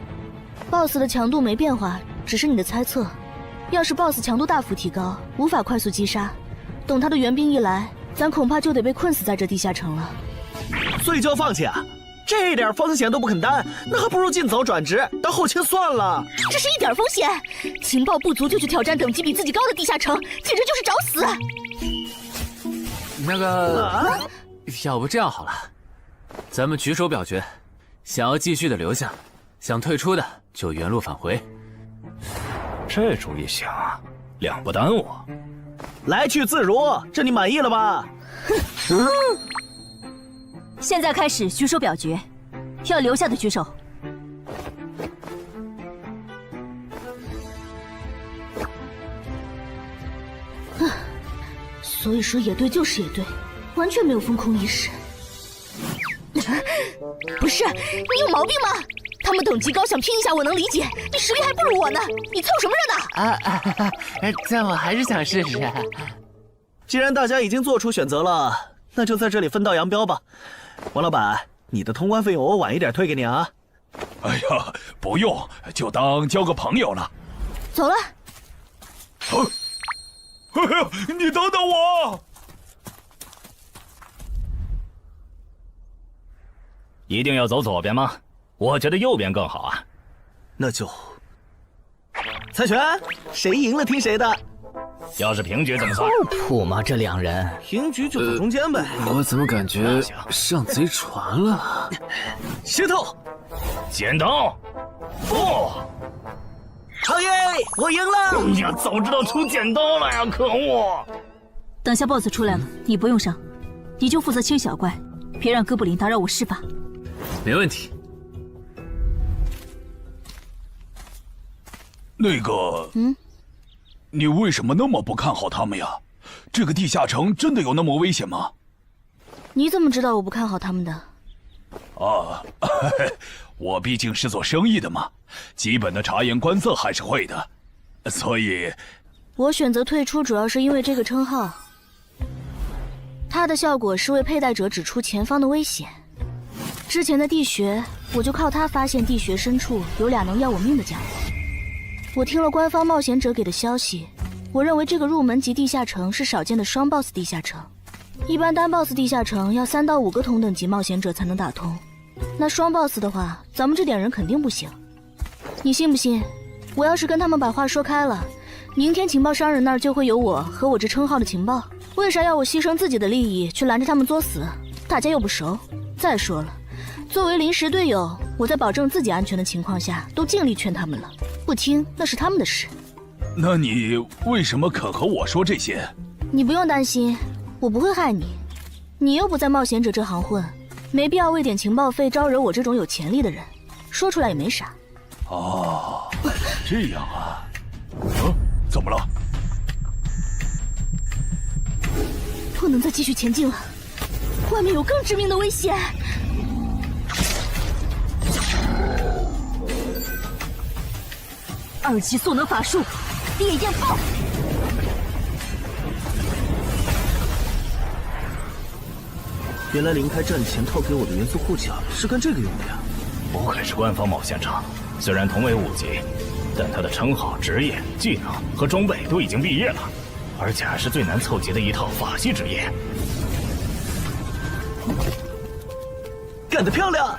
BOSS 的强度没变化，只是你的猜测。要是 BOSS 强度大幅提高，无法快速击杀，等他的援兵一来，咱恐怕就得被困死在这地下城了。所以就要放弃啊？这点风险都不肯担，那还不如尽早转职当后勤算了。这是一点风险？情报不足就去挑战等级比自己高的地下城，简直就是找死！那个，要不这样好了，咱们举手表决，想要继续的留下，想退出的就原路返回。这主意行，2不耽误。来去自如，这你满意了吧？现在开始举手表决，要留下的举手。所以说野队就是野队，完全没有封空意识。不是，你有毛病吗？他们等级高，想拼一下我能理解，你实力还不如我呢，你凑什么热闹？但我还是想试试。既然大家已经做出选择了，那就在这里分道扬镳吧。王老板，你的通关费用我晚一点退给你啊。哎呀，不用，就当交个朋友了。走了。哎呀，你等等我！一定要走左边吗？我觉得右边更好啊。那就猜拳，谁赢了听谁的。要是平局怎么算？酷吗？这两人平局就走中间呗。我怎么感觉上贼船了？石头，剪刀，不！好耶，我赢了！哎呀，早知道出剪刀了呀，可恶！等下 BOSS 出来了，你不用上，你就负责清小怪，别让哥布林打扰我施法。没问题。那个，你为什么那么不看好他们呀？这个地下城真的有那么危险吗？你怎么知道我不看好他们的？啊，我毕竟是做生意的嘛，基本的察言观色还是会的，所以，我选择退出主要是因为这个称号，它的效果是为佩戴者指出前方的危险。之前的地穴，我就靠它发现地穴深处有俩能要我命的家伙。我听了官方冒险者给的消息，我认为这个入门级地下城是少见的双 BOSS 地下城。一般单 BOSS 地下城要3到5个同等级冒险者才能打通，那双 BOSS 的话，咱们这点人肯定不行。你信不信？我要是跟他们把话说开了，明天情报商人那儿就会有我和我这称号的情报。为啥要我牺牲自己的利益去拦着他们作死？大家又不熟。再说了，作为临时队友，我在保证自己安全的情况下，都尽力劝他们了，不听那是他们的事。那你为什么肯和我说这些？你不用担心，我不会害你。你又不在冒险者这行混，没必要为点情报费招惹我这种有潜力的人。说出来也没啥。哦，这样啊。怎么了？不能再继续前进了，外面有更致命的危险。2级速能法术，烈焰爆！原来离开战前套给我的元素护甲是干这个用的呀！不愧是官方冒险者，虽然同为5级，但他的称号、职业、技能和装备都已经毕业了，而且还是最难凑齐的一套法系职业。干得漂亮！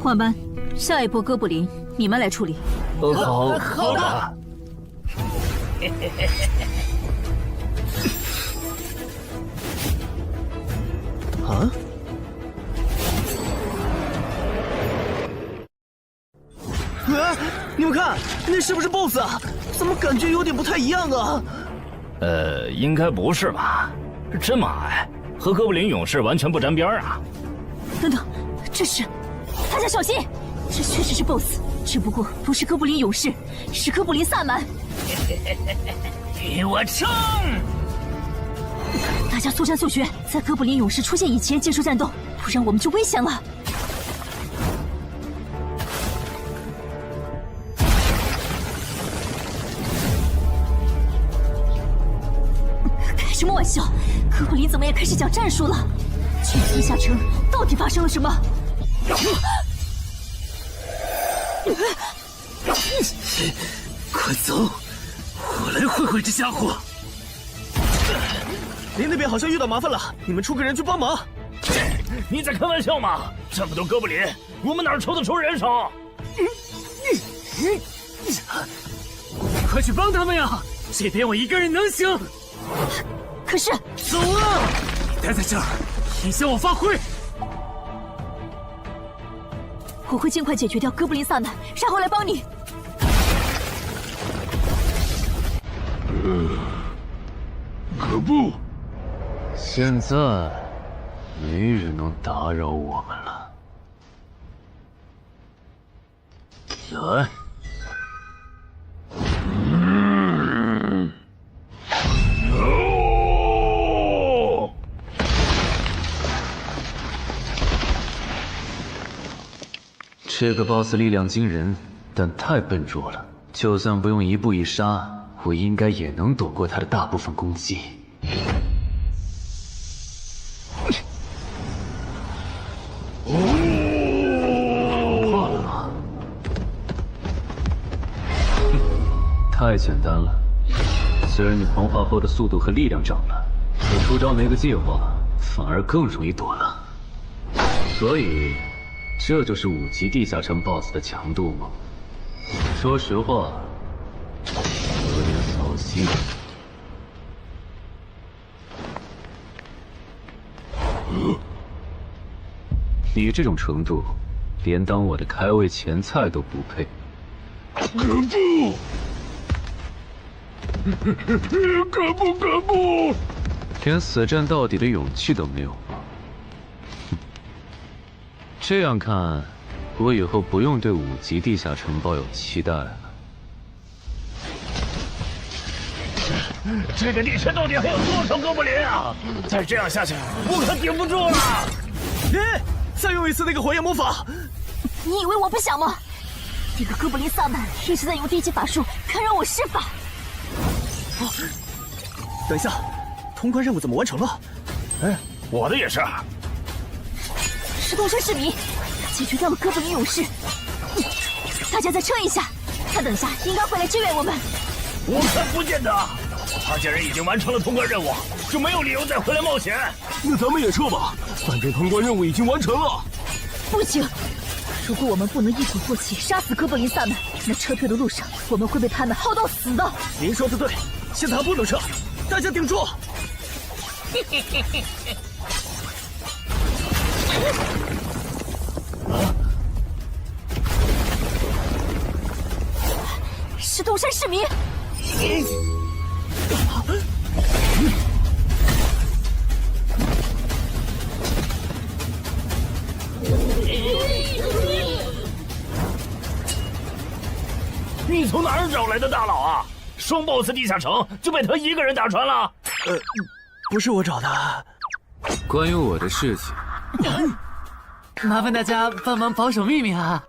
换班，下一波哥布林你们来处理。好的。啊！你们看，那是不是 BOSS 啊？怎么感觉有点不太一样啊？应该不是吧？这么矮，和哥布林勇士完全不沾边啊！等等，这是，大家小心，这确实是 BOSS， 只不过不是哥布林勇士，是哥布林萨满。与我冲！大家速战速决，在哥布林勇士出现以前结束战斗，不然我们就危险了。开什么玩笑？哥布林怎么也开始讲战术了？这地下城到底发生了什么？快走，我来会会这家伙。林那边好像遇到麻烦了，你们出个人去帮忙。你在开玩笑吗？这么多哥布林，我们哪抽得出人手？快去帮他们呀！这边我一个人能行。可是，走啊！待在这儿，影响我发挥。我会尽快解决掉哥布林萨满，然后来帮你。可不，现在没人能打扰我们了。来。这个 BOSS 力量惊人，但太笨拙了。就算不用一步一杀，我应该也能躲过他的大部分攻击。太简单了。虽然你黄化后的速度和力量涨了，可出招没个计划，反而更容易躲了。所以，这就是5级地下城 BOSS 的强度吗？说实话，有点扫兴。你这种程度，连当我的开胃前菜都不配。可不！连死战到底的勇气都没有吗？这样看，我以后不用对5级地下城抱有期待了。这个地圈到底还有多少哥布林啊？再这样下去，我可顶不住了！再用一次那个火焰魔法！你以为我不想吗？这个哥布林萨满一直在用低级法术看让我施法。等一下，通关任务怎么完成了？我的也是。石头山市民解决掉了哥布林勇士，大家再撑一下，他等下应该会来支援我们。我看不见得，他既然已经完成了通关任务，就没有理由再回来冒险。那咱们也撤吧，反正通关任务已经完成了。不行，如果我们不能一鼓作气杀死哥布林萨满，那撤退的路上我们会被他们耗到死的。您说的对，现在还不能撤，大家顶住！石头山市民，你从哪儿找来的大佬啊？双 BOSS 地下城就被他一个人打穿了？不是我找的。关于我的事情，麻烦大家帮忙保守秘密啊！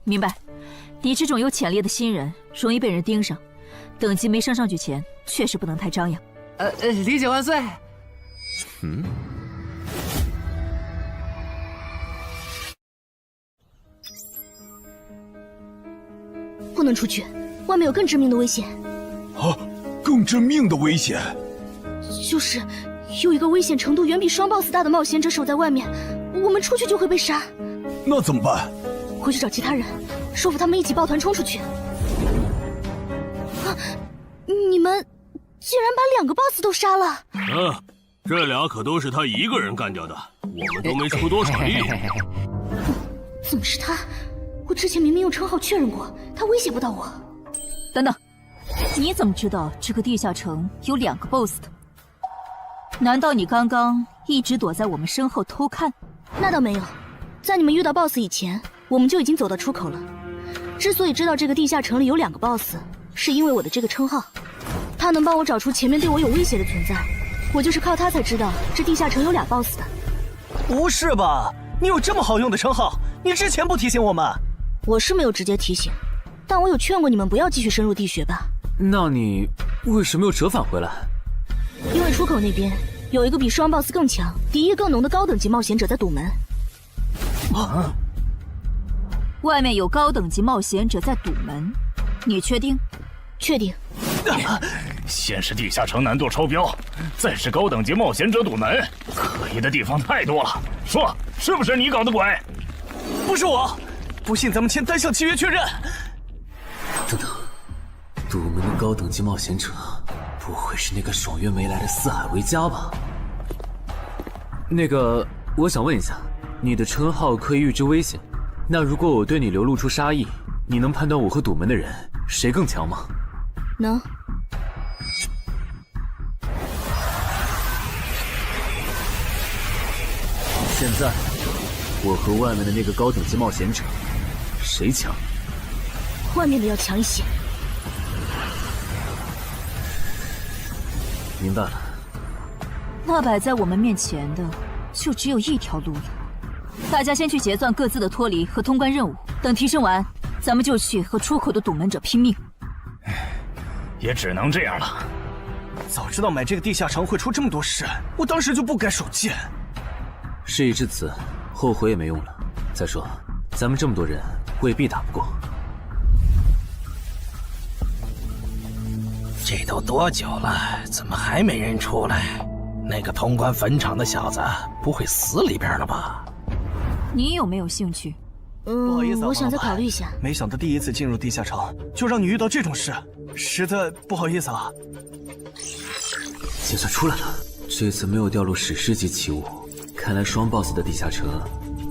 明白。你这种有潜力的新人，容易被人盯上，等级没升上去前，确实不能太张扬。理解万岁。不能出去，外面有更致命的危险。啊，更致命的危险？就是有一个危险程度远比双 BOSS 大的冒险者守在外面，我们出去就会被杀。那怎么办？回去找其他人，说服他们一起抱团冲出去。啊！你们竟然把2个 BOSS 都杀了！这俩可都是他一个人干掉的，我们都没出多少力。怎么是他？我之前明明用称号确认过，他威胁不到我。等等，你怎么知道这个地下城有2个 BOSS 的？难道你刚刚一直躲在我们身后偷看？那倒没有，在你们遇到 BOSS 以前，我们就已经走到出口了。之所以知道这个地下城里有2个 BOSS， 是因为我的这个称号，他能帮我找出前面对我有威胁的存在。我就是靠他才知道这地下城有俩 BOSS 的。不是吧？你有这么好用的称号，你之前不提醒我们？我是没有直接提醒，但我有劝过你们不要继续深入地穴吧。那你为什么又折返回来？因为出口那边有一个比双 BOSS 更强、敌意更浓的高等级冒险者在堵门。啊！外面有高等级冒险者在堵门，你确定？确定。先是地下城难度超标，再是高等级冒险者堵门，可疑的地方太多了。说，是不是你搞的鬼？不是我，不信咱们签单项契约确认。等等，堵门的高等级冒险者，不会是那个爽约没来的四海为家吧？那个，我想问一下，你的称号可以预知危险，那如果我对你流露出杀意，你能判断我和堵门的人谁更强吗？能。现在，我和外面的那个高等级冒险者，谁强？外面的要强一些。明白了。那摆在我们面前的，就只有一条路了。大家先去结算各自的脱离和通关任务，等提升完，咱们就去和出口的堵门者拼命。也只能这样了。早知道买这个地下城会出这么多事，我当时就不该手贱。事已至此，后悔也没用了。再说，咱们这么多人，未必打不过。这都多久了，怎么还没人出来？那个通关坟场的小子不会死里边了吧？你有没有兴趣？不好意思啊，我想再考虑一下。没想到第一次进入地下城就让你遇到这种事，实在不好意思了。结算出来了，这次没有掉落史诗级奇物，看来双 BOSS 的地下城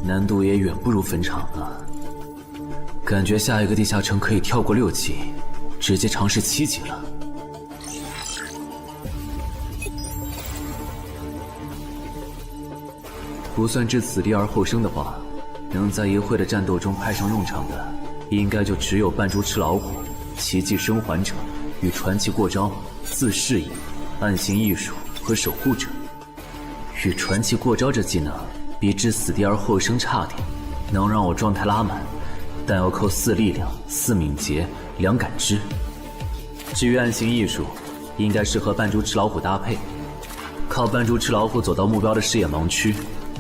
难度也远不如坟场了。感觉下一个地下城可以跳过6级，直接尝试7级了。不算置死地而后生的话，能在一会的战斗中派上用场的，应该就只有扮猪吃老虎、奇迹生还者与传奇过招、自适应、暗行艺术和守护者。与传奇过招这技能比置死地而后生差点，能让我状态拉满，但要扣4力量、4敏捷、2感知。至于暗行艺术，应该是和扮猪吃老虎搭配，靠扮猪吃老虎走到目标的视野盲区，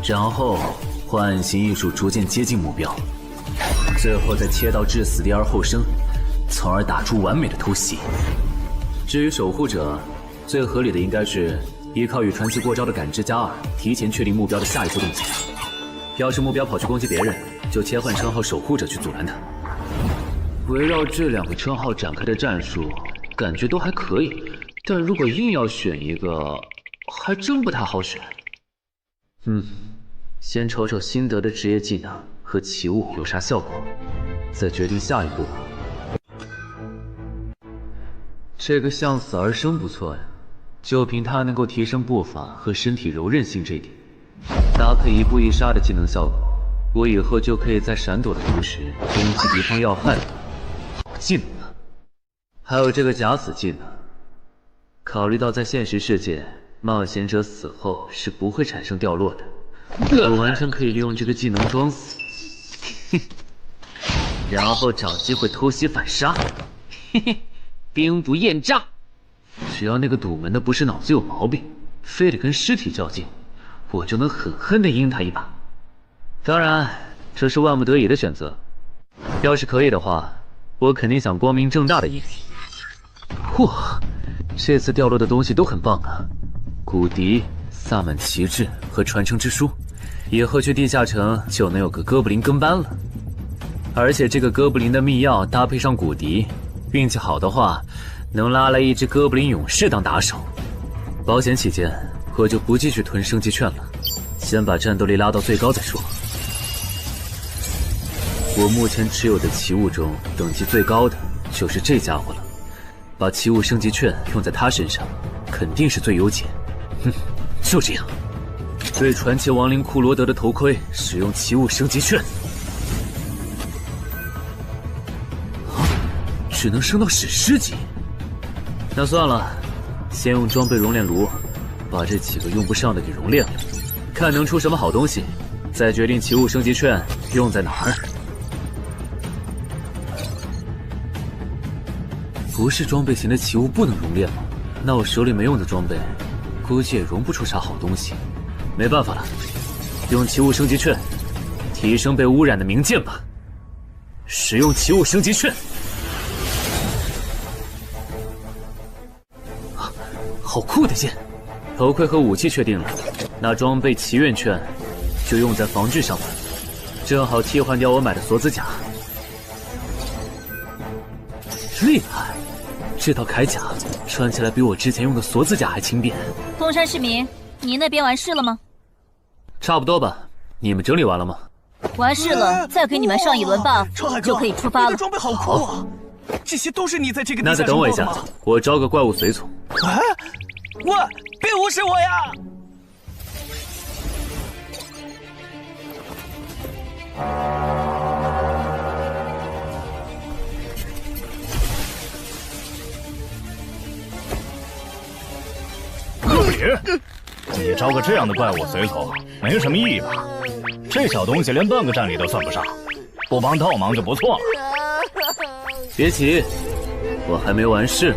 然后换暗行艺术逐渐接近目标，最后再切到置死地而后生，从而打出完美的偷袭。至于守护者，最合理的应该是依靠与传奇过招的感知+2，提前确定目标的下一步动静。要是目标跑去攻击别人，就切换称号守护者去阻拦他。围绕这2个称号展开的战术，感觉都还可以，但如果硬要选一个，还真不太好选。先瞅瞅新得的职业技能和奇物有啥效果，再决定下一步。这个向死而生不错呀，就凭它能够提升步伐和身体柔韧性这一点，搭配一步一杀的技能效果，我以后就可以在闪躲的同时攻击敌方要害了。好技能啊！还有这个假死技能，考虑到在现实世界，冒险者死后是不会产生掉落的。我完全可以利用这个技能装死，然后找机会偷袭反杀，兵不厌诈。只要那个堵门的不是脑子有毛病，非得跟尸体较劲，我就能狠狠地阴他一把。当然，这是万不得已的选择。要是可以的话，我肯定想光明正大的阴你。哇，这次掉落的东西都很棒啊，骨笛、萨满旗帜和传承之书，以后去地下城就能有个哥布林跟班了。而且这个哥布林的秘药搭配上骨笛，运气好的话，能拉来一只哥布林勇士当打手。保险起见，我就不继续囤升级券了，先把战斗力拉到最高再说。我目前持有的奇物中，等级最高的就是这家伙了。把奇物升级券用在他身上，肯定是最优解。就这样，对传奇亡灵库罗德的头盔使用奇物升级券，只能升到史诗级。那算了，先用装备熔炼炉把这几个用不上的给熔炼了，看能出什么好东西，再决定奇物升级券用在哪儿。不是装备型的奇物不能熔炼吗？那我手里没用的装备，估计也熔不出啥好东西。没办法了，用奇物升级券提升被污染的名剑吧。使用奇物升级券。好酷的剑！头盔和武器确定了，那装备祈愿券就用在防具上吧，正好替换掉我买的锁子甲。厉害！这套铠甲穿起来比我之前用的锁子甲还轻便。东山市民，你那边完事了吗？差不多吧，你们整理完了吗？完事了，再给你们上一轮 buff，就可以出发了。你的装备好酷啊！这些都是你在这个地下那再等我一下，我招个怪物随从。啊！喂，别无视我呀！别！你招个这样的怪物随从，没什么意义吧？这小东西连半个战力都算不上，不帮倒忙就不错了。别急，我还没完事。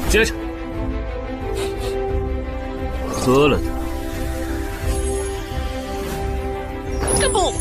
接着，喝了它。不！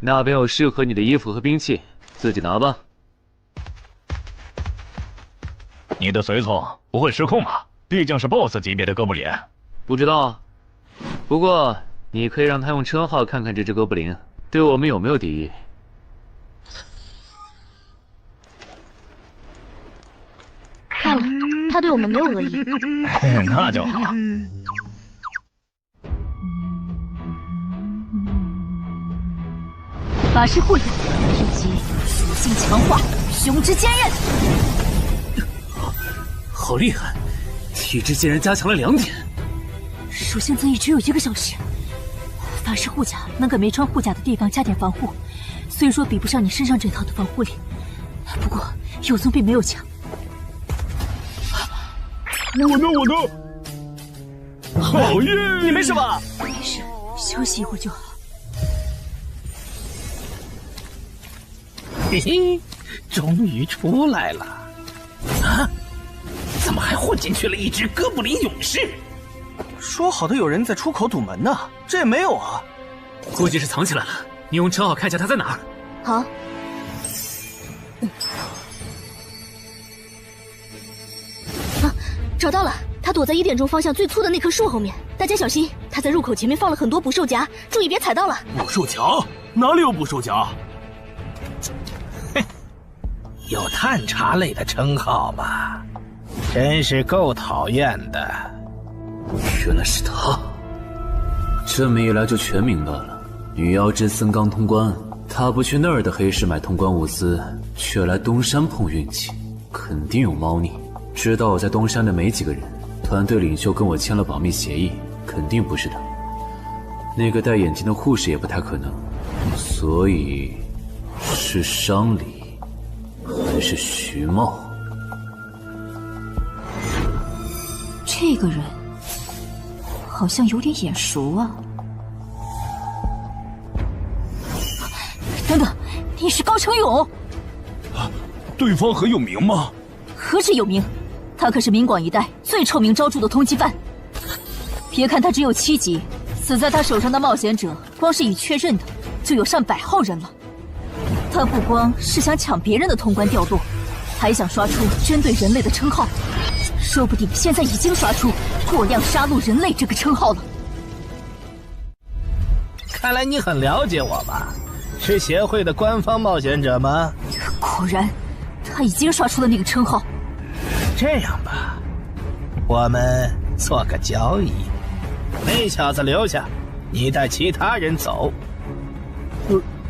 那边有适合你的衣服和兵器，自己拿吧。你的随从不会失控吧？毕竟是 BOSS 级别的哥布林。不知道，不过你可以让他用称号看看这只哥布林对我们有没有敌意。看了，他对我们没有恶意。那就好。法师护甲以及属性强化，雄之坚韧。好厉害，体质竟然加强了2点。属性增益只有1个小时。法师护甲能给没穿护甲的地方加点防护，虽说比不上你身上这套的防护力，不过有总比没有强。我呢？好耶！你没事吧？没事，休息一会儿就好。嘿嘿，终于出来了！啊，怎么还混进去了一只哥布林勇士？说好的有人在出口堵门呢，这也没有啊。估计是藏起来了，你用称号看一下他在哪儿。好。找到了，他躲在1点钟方向最粗的那棵树后面。大家小心，他在入口前面放了很多捕兽夹，注意别踩到了。捕兽夹？哪里有捕兽夹？哼，有探查类的称号吗？真是够讨厌的。原来是他，这么一来就全明白了。女妖之森刚通关，他不去那儿的黑市买通关物资，却来东山碰运气，肯定有猫腻。知道我在东山的没几个人，团队领袖跟我签了保密协议，肯定不是他。那个戴眼镜的护士也不太可能，所以是商礼还是徐茂？这个人好像有点眼熟啊！等等，你是高成勇？对方很有名吗？何止有名，他可是明广一带最臭名昭著的通缉犯。别看他只有7级，死在他手上的冒险者，光是已确认的就有上百号人了。他不光是想抢别人的通关掉落，还想刷出针对人类的称号，说不定现在已经刷出过量杀戮人类这个称号了。看来你很了解我吧？是协会的官方冒险者吗？果然，他已经刷出了那个称号。这样吧，我们做个交易，那小子留下，你带其他人走。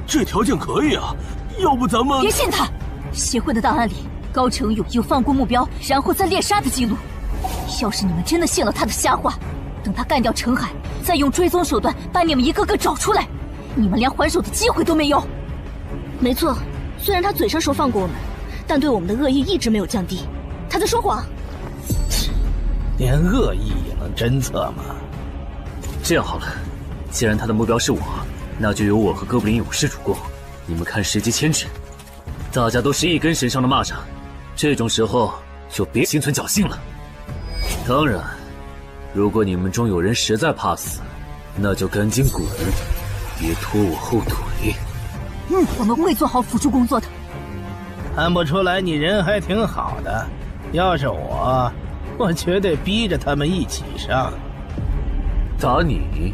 这条件可以啊，要不咱们……别信他！协会的档案里，高成勇有放过目标然后再猎杀的记录。要是你们真的信了他的瞎话，等他干掉陈海，再用追踪手段把你们一个个找出来，你们连还手的机会都没有。没错，虽然他嘴上说放过我们，但对我们的恶意一直没有降低。他在说谎。连恶意也能侦测吗？这样好了，既然他的目标是我，那就由我和哥布林勇士主攻。你们看时机牵制，大家都是一根绳上的蚂蚱，这种时候就别心存侥幸了。当然，如果你们中有人实在怕死，那就赶紧滚，别拖我后腿。我们会做好辅助工作的。看不出来你人还挺好的，要是我绝对逼着他们一起上。打你，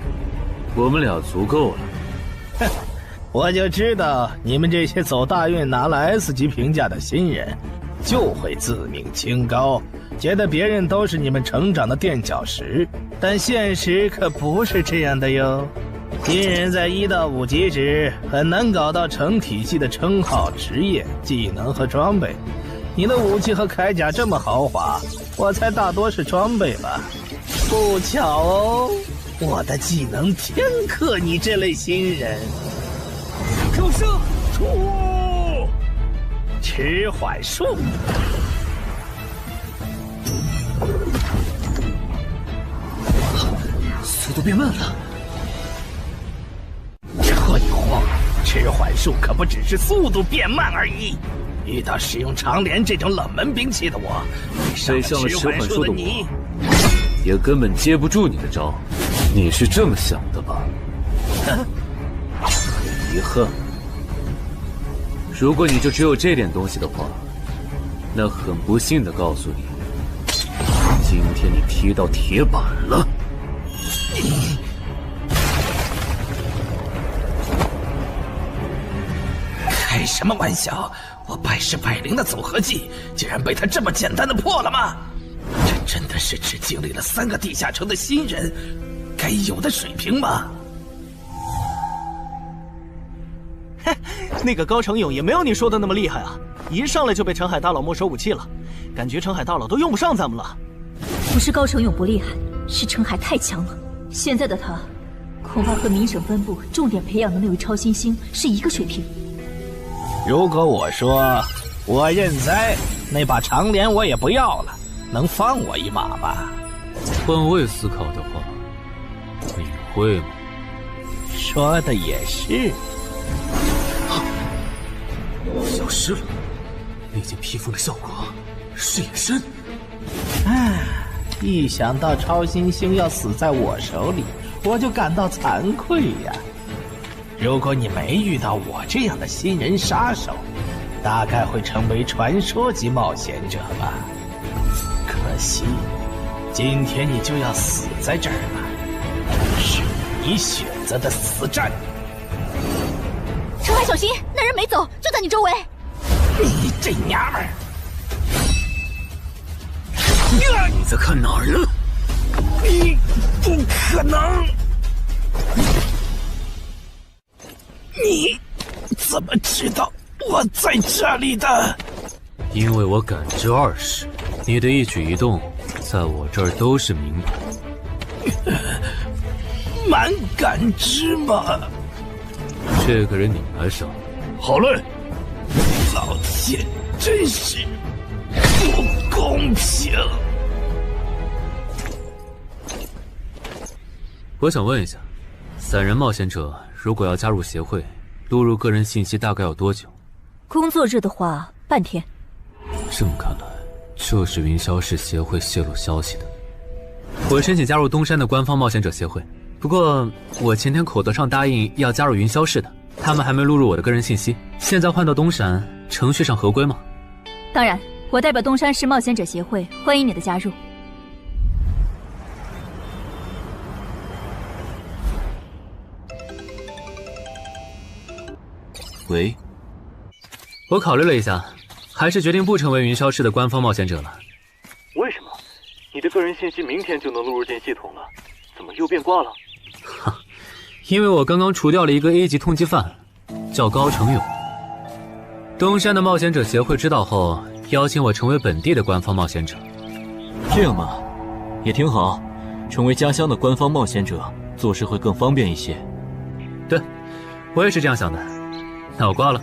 我们俩足够了。哼，我就知道你们这些走大运拿了 S 级评价的新人，就会自命清高，觉得别人都是你们成长的垫脚石。但现实可不是这样的哟。新人在1到5级时很难搞到成体系的称号、职业、技能和装备。你的武器和铠甲这么豪华，我猜大多是装备吧。不巧哦，我的技能天克你这类新人。手射出！迟缓术。速度变慢了。这一晃，迟缓术可不只是速度变慢而已。遇到使用长镰这种冷门兵器的我，被上了迟缓术的我，也根本接不住你的招。你是这么想的吧？很遗憾，如果你就只有这点东西的话，那很不幸的告诉你，今天你踢到铁板了。开什么玩笑！我百试百灵的组合技，竟然被他这么简单的破了吗？这真的是只经历了3个地下城的新人该有的水平吗？嘿，那个高成勇也没有你说的那么厉害啊！一上来就被陈海大佬没收武器了，感觉陈海大佬都用不上咱们了。不是高成勇不厉害，是陈海太强了。现在的他，恐怕和明省分部重点培养的那位超新星是一个水平。如果我说我认栽，那把长镰我也不要了，能放我一马吧？换位思考的话，你会吗？说的也是。消失了，那件披风的效果是隐身。唉，一想到超新星要死在我手里，我就感到惭愧呀。如果你没遇到我这样的新人杀手，大概会成为传说级冒险者吧。可惜，今天你就要死在这儿了，是你选择的死战。陈海，小心，那人没走，就在你周围。你这娘们儿！你在看哪儿呢？你不可能！你怎么知道我在这里的？因为我感知20，你的一举一动在我这儿都是明白。蛮感知吗？这个人你来杀。好嘞。老天，真是不公平！我想问一下，3人冒险者如果要加入协会，录入个人信息大概要多久？工作日的话，半天。这么看来，这是云霄市协会泄露消息的。我申请加入东山的官方冒险者协会，不过我前天口头上答应要加入云霄市的，他们还没录入我的个人信息。现在换到东山，程序上合规吗？当然，我代表东山市冒险者协会欢迎你的加入。喂，我考虑了一下，还是决定不成为云霄市的官方冒险者了。为什么？你的个人信息明天就能录入进系统了，怎么又变卦了？因为我刚刚除掉了一个 A 级通缉犯，叫高成勇。东山的冒险者协会知道后，邀请我成为本地的官方冒险者。这样嘛，也挺好，成为家乡的官方冒险者，做事会更方便一些。对，我也是这样想的。那我挂了。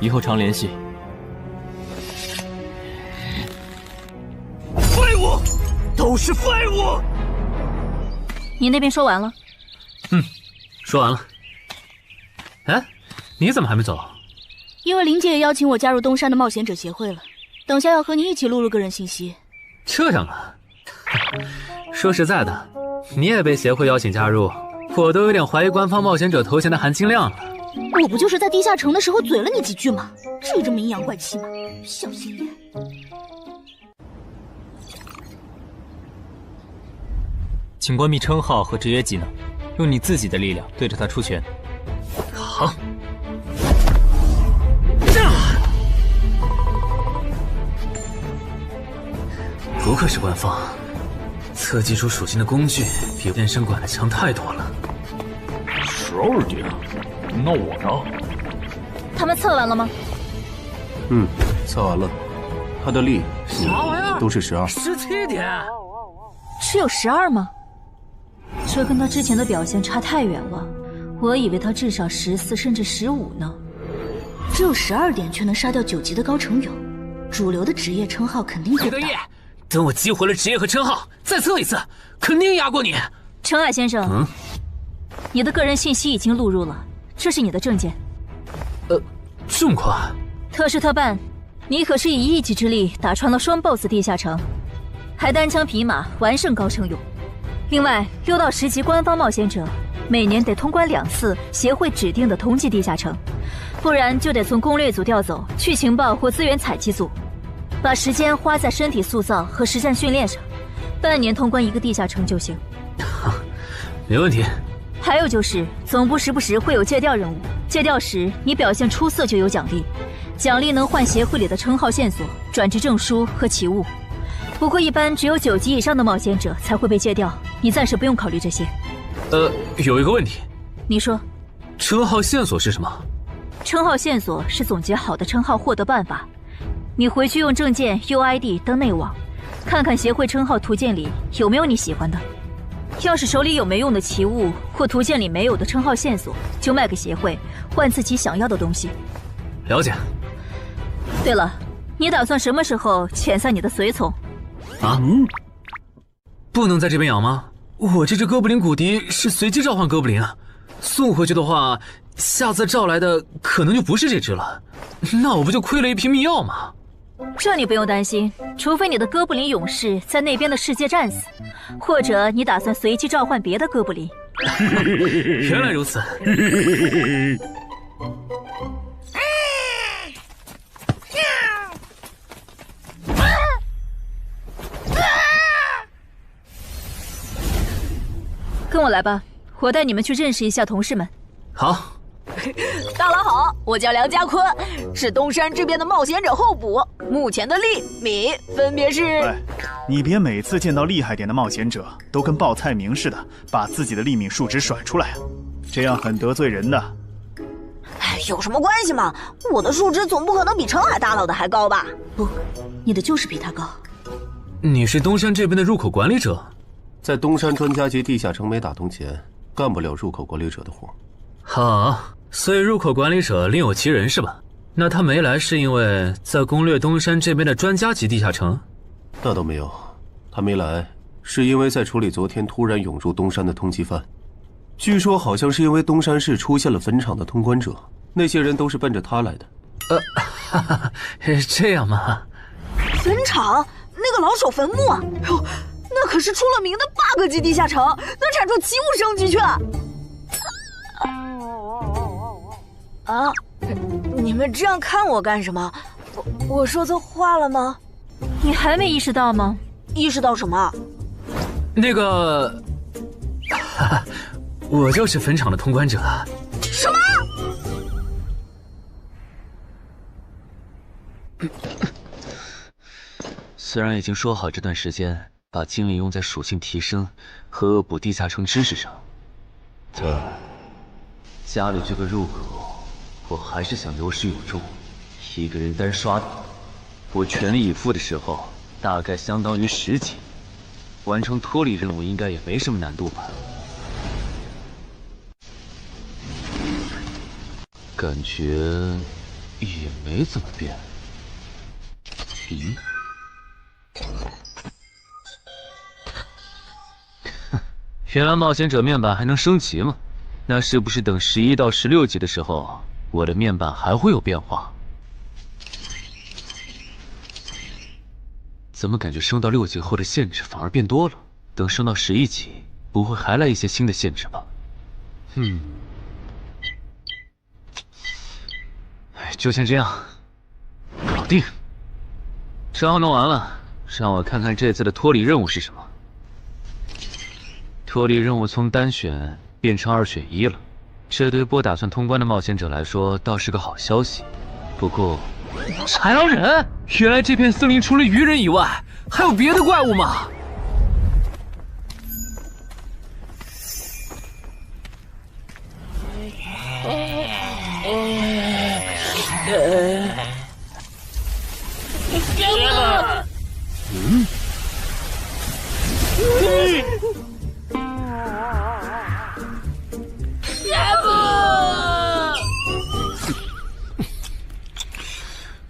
以后常联系。废物，都是废物！你那边说完了？说完了。哎，你怎么还没走？因为林姐也邀请我加入东山的冒险者协会了，等下要和你一起录入个人信息。这样啊？说实在的，你也被协会邀请加入，我都有点怀疑官方冒险者头衔的含金量了。我不就是在地下城的时候嘴了你几句吗？至于这么阴阳怪气吗？小心点。请关闭称号和职业技能，用你自己的力量对着他出拳。好。不愧是官方，测技出属性的工具比健身馆的强太多了。12点，那我呢？他们测完了吗？测完了，他的力啥玩意儿？都是12。17点，只有12吗？这跟他之前的表现差太远了，我以为他至少14甚至15呢。只有12点却能杀掉9级的高成勇，主流的职业称号肯定够大。等我激活了职业和称号，再测一次，肯定压过你。陈海先生，你的个人信息已经录入了，这是你的证件。这么快？特事特办，你可是以一己之力打穿了双 BOSS 地下城，还单枪匹马完胜高成勇。另外，6到10级官方冒险者每年得通关2次协会指定的同级地下城，不然就得从攻略组调走去情报或资源采集组，把时间花在身体塑造和实战训练上。半年通关1个地下城就行。没问题。还有就是总部时不时会有借调任务，借调时你表现出色就有奖励，奖励能换协会里的称号线索、转职证书和奇物。不过一般只有9级以上的冒险者才会被借调，你暂时不用考虑这些。有一个问题。你说。称号线索是什么？称号线索是总结好的称号获得办法，你回去用证件 UID 登内网，看看协会称号图鉴里有没有你喜欢的。要是手里有没用的奇物或图鉴里没有的称号线索，就卖给协会，换自己想要的东西。了解。对了，你打算什么时候遣散你的随从？不能在这边养吗？我这只哥布林骨笛是随机召唤哥布林啊，送回去的话，下次召来的可能就不是这只了，那我不就亏了一瓶秘药吗？这你不用担心，除非你的哥布林勇士在那边的世界战死，或者你打算随机召唤别的哥布林。原来如此。跟我来吧，我带你们去认识一下同事们。好。大佬好，我叫梁家坤，是东山这边的冒险者候补，目前的利米分别是。喂，你别每次见到厉害点的冒险者都跟报菜名似的，把自己的利米数值甩出来啊，这样很得罪人的。哎，有什么关系嘛？我的数值总不可能比澄海大佬的还高吧？不，你的就是比他高。你是东山这边的入口管理者？在东山专家级地下城没打通前，干不了入口管理者的活。好，所以入口管理者另有其人是吧？那他没来是因为在攻略东山这边的专家级地下城？那倒没有，他没来是因为在处理昨天突然涌入东山的通缉犯。据说好像是因为东山市出现了坟场的通关者，那些人都是奔着他来的。这样吗？坟场那个老手坟墓啊，哟，那可是出了名的 bug 级地下城，能产出奇物升级券。啊！你们这样看我干什么？我说错话了吗？你还没意识到吗？意识到什么？那个，我就是坟场的通关者。什么？虽然已经说好这段时间把精力用在属性提升和恶补地下城知识上，但家里这个入口，我还是想有始有终。一个人单刷的，我全力以赴的时候，大概相当于10级。完成脱离任务应该也没什么难度吧？感觉也没怎么变。原来冒险者面板还能升级吗？那是不是等11到16级的时候，我的面板还会有变化？怎么感觉升到6级后的限制反而变多了？等升到11级，不会还来一些新的限制吧？就先这样，搞定。账号弄完了，让我看看这次的脱离任务是什么。脱离任务从单选变成2选1了，这对不打算通关的冒险者来说倒是个好消息。不过，豺狼人，原来这片森林除了鱼人以外，还有别的怪物吗？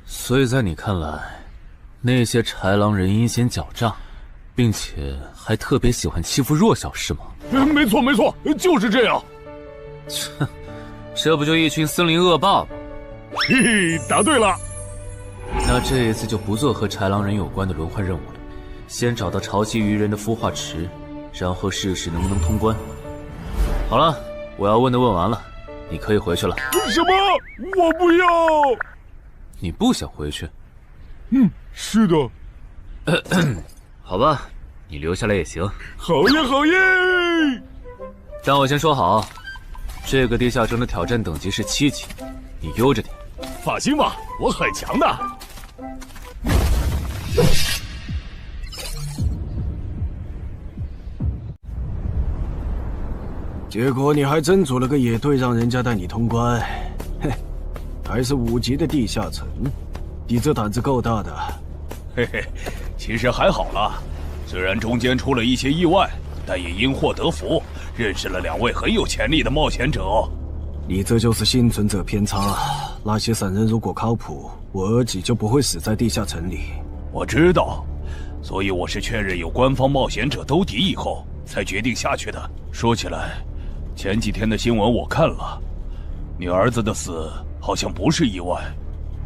所以在你看来，那些豺狼人阴险狡诈，并且还特别喜欢欺负弱小，是吗？没错没错，就是这样。这不就一群森林恶霸吗？嘿嘿，答对了。那这一次就不做和豺狼人有关的轮换任务了，先找到潮汐鱼人的孵化池，然后试试能不能通关。好了，我要问的问完了，你可以回去了。什么？我不要！你不想回去？是的。好吧，你留下来也行。好耶，好耶！但我先说好，这个地下城的挑战等级是7级，你悠着点。放心吧，我很强的。结果你还真组了个野队，让人家带你通关。嘿，还是5级的地下城，你这胆子够大的。嘿嘿，其实还好啦，虽然中间出了一些意外，但也因祸得福，认识了2位很有潜力的冒险者。你这就是幸存者偏差。那些散人如果靠谱，我儿几就不会死在地下城里。我知道，所以我是确认有官方冒险者兜底以后，才决定下去的。说起来，前几天的新闻我看了，你儿子的死好像不是意外。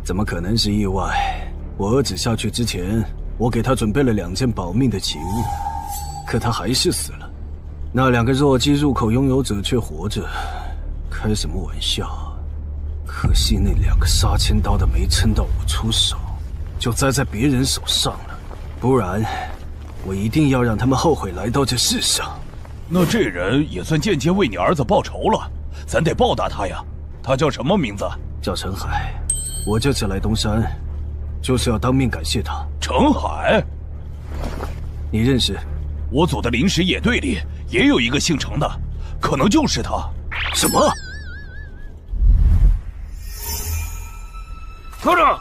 怎么可能是意外？我儿子下去之前，我给他准备了2件保命的奇物，可他还是死了。那2个弱鸡入口拥有者却活着，开什么玩笑？可惜那2个杀千刀的没撑到我出手，就栽在别人手上了。不然，我一定要让他们后悔来到这世上。那这人也算间接为你儿子报仇了，咱得报答他呀。他叫什么名字？叫陈海。我这次来东山，就是要当面感谢他。陈海，你认识？我组的临时野队里也有一个姓陈的，可能就是他。什么？科长，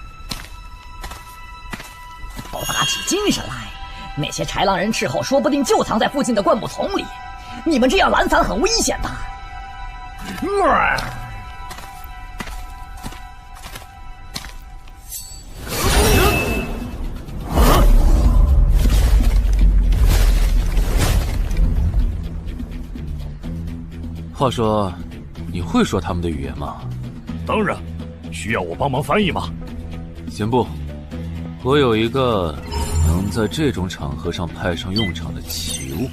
都打起精神来！那些豺狼人斥候说不定就藏在附近的灌木丛里，你们这样懒散很危险的。话说，你会说他们的语言吗？当然，需要我帮忙翻译吗？先不，我有一个能在这种场合上派上用场的奇物，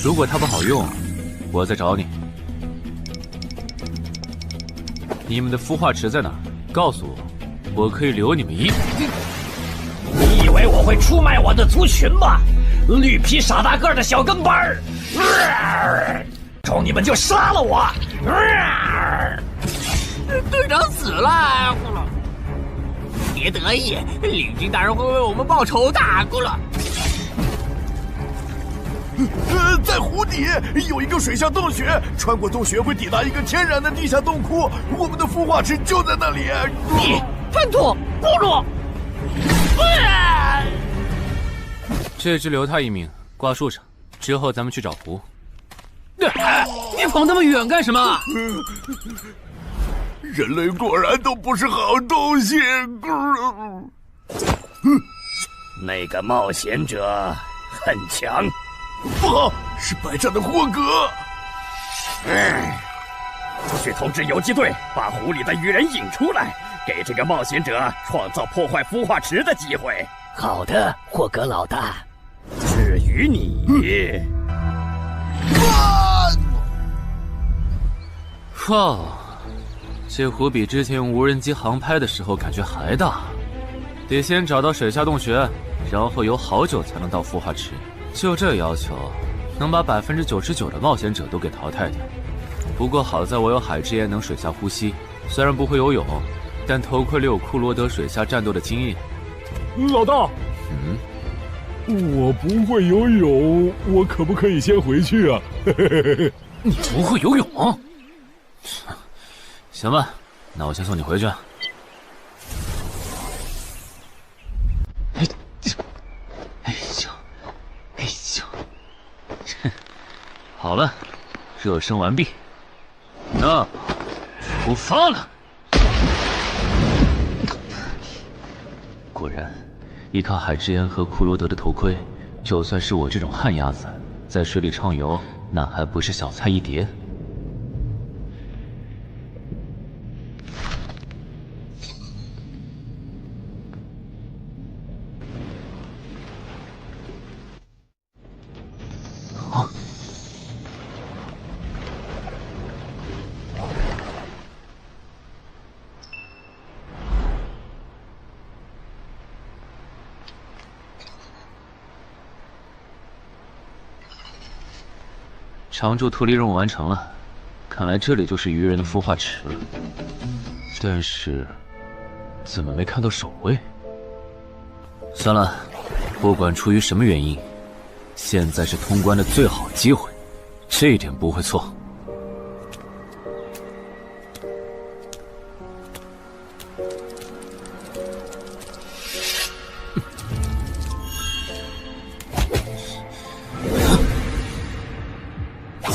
如果它不好用，我再找你。你们的孵化池在哪儿？告诉我，我可以留你们一。你以为我会出卖我的族群吗？绿皮傻大个的小跟班儿！冲你们就杀了我！队长死了，别得意，领军大人会为我们报仇的，在湖底有一个水下洞穴，穿过洞穴会抵达一个天然的地下洞窟，我们的孵化池就在那里。你叛徒，咕噜！这只留他一命，挂树上，之后咱们去找湖。你跑那么远干什么？人类果然都不是好东西。那个冒险者很强。不好，是白战的霍格。去通知游击队，把湖里的鱼人引出来，给这个冒险者创造破坏孵化池的机会。好的，霍格老大。至于你，哇，这湖比之前用无人机航拍的时候感觉还大。得先找到水下洞穴，然后游好久才能到孵化池。就这要求，能把99%的冒险者都给淘汰掉。不过好在我有海之炎能水下呼吸，虽然不会游泳，但头盔里有库罗德水下战斗的经验。老大，我不会游泳，我可不可以先回去啊？你不会游泳？行吧，那我先送你回去。好了，热身完毕，那出发了。果然，依靠海之炎和库罗德的头盔，就算是我这种旱鸭子，在水里畅游，那还不是小菜一碟。常驻脱离任务完成了，看来这里就是鱼人的孵化池了。但是，怎么没看到守卫？算了，不管出于什么原因，现在是通关的最好机会，这一点不会错。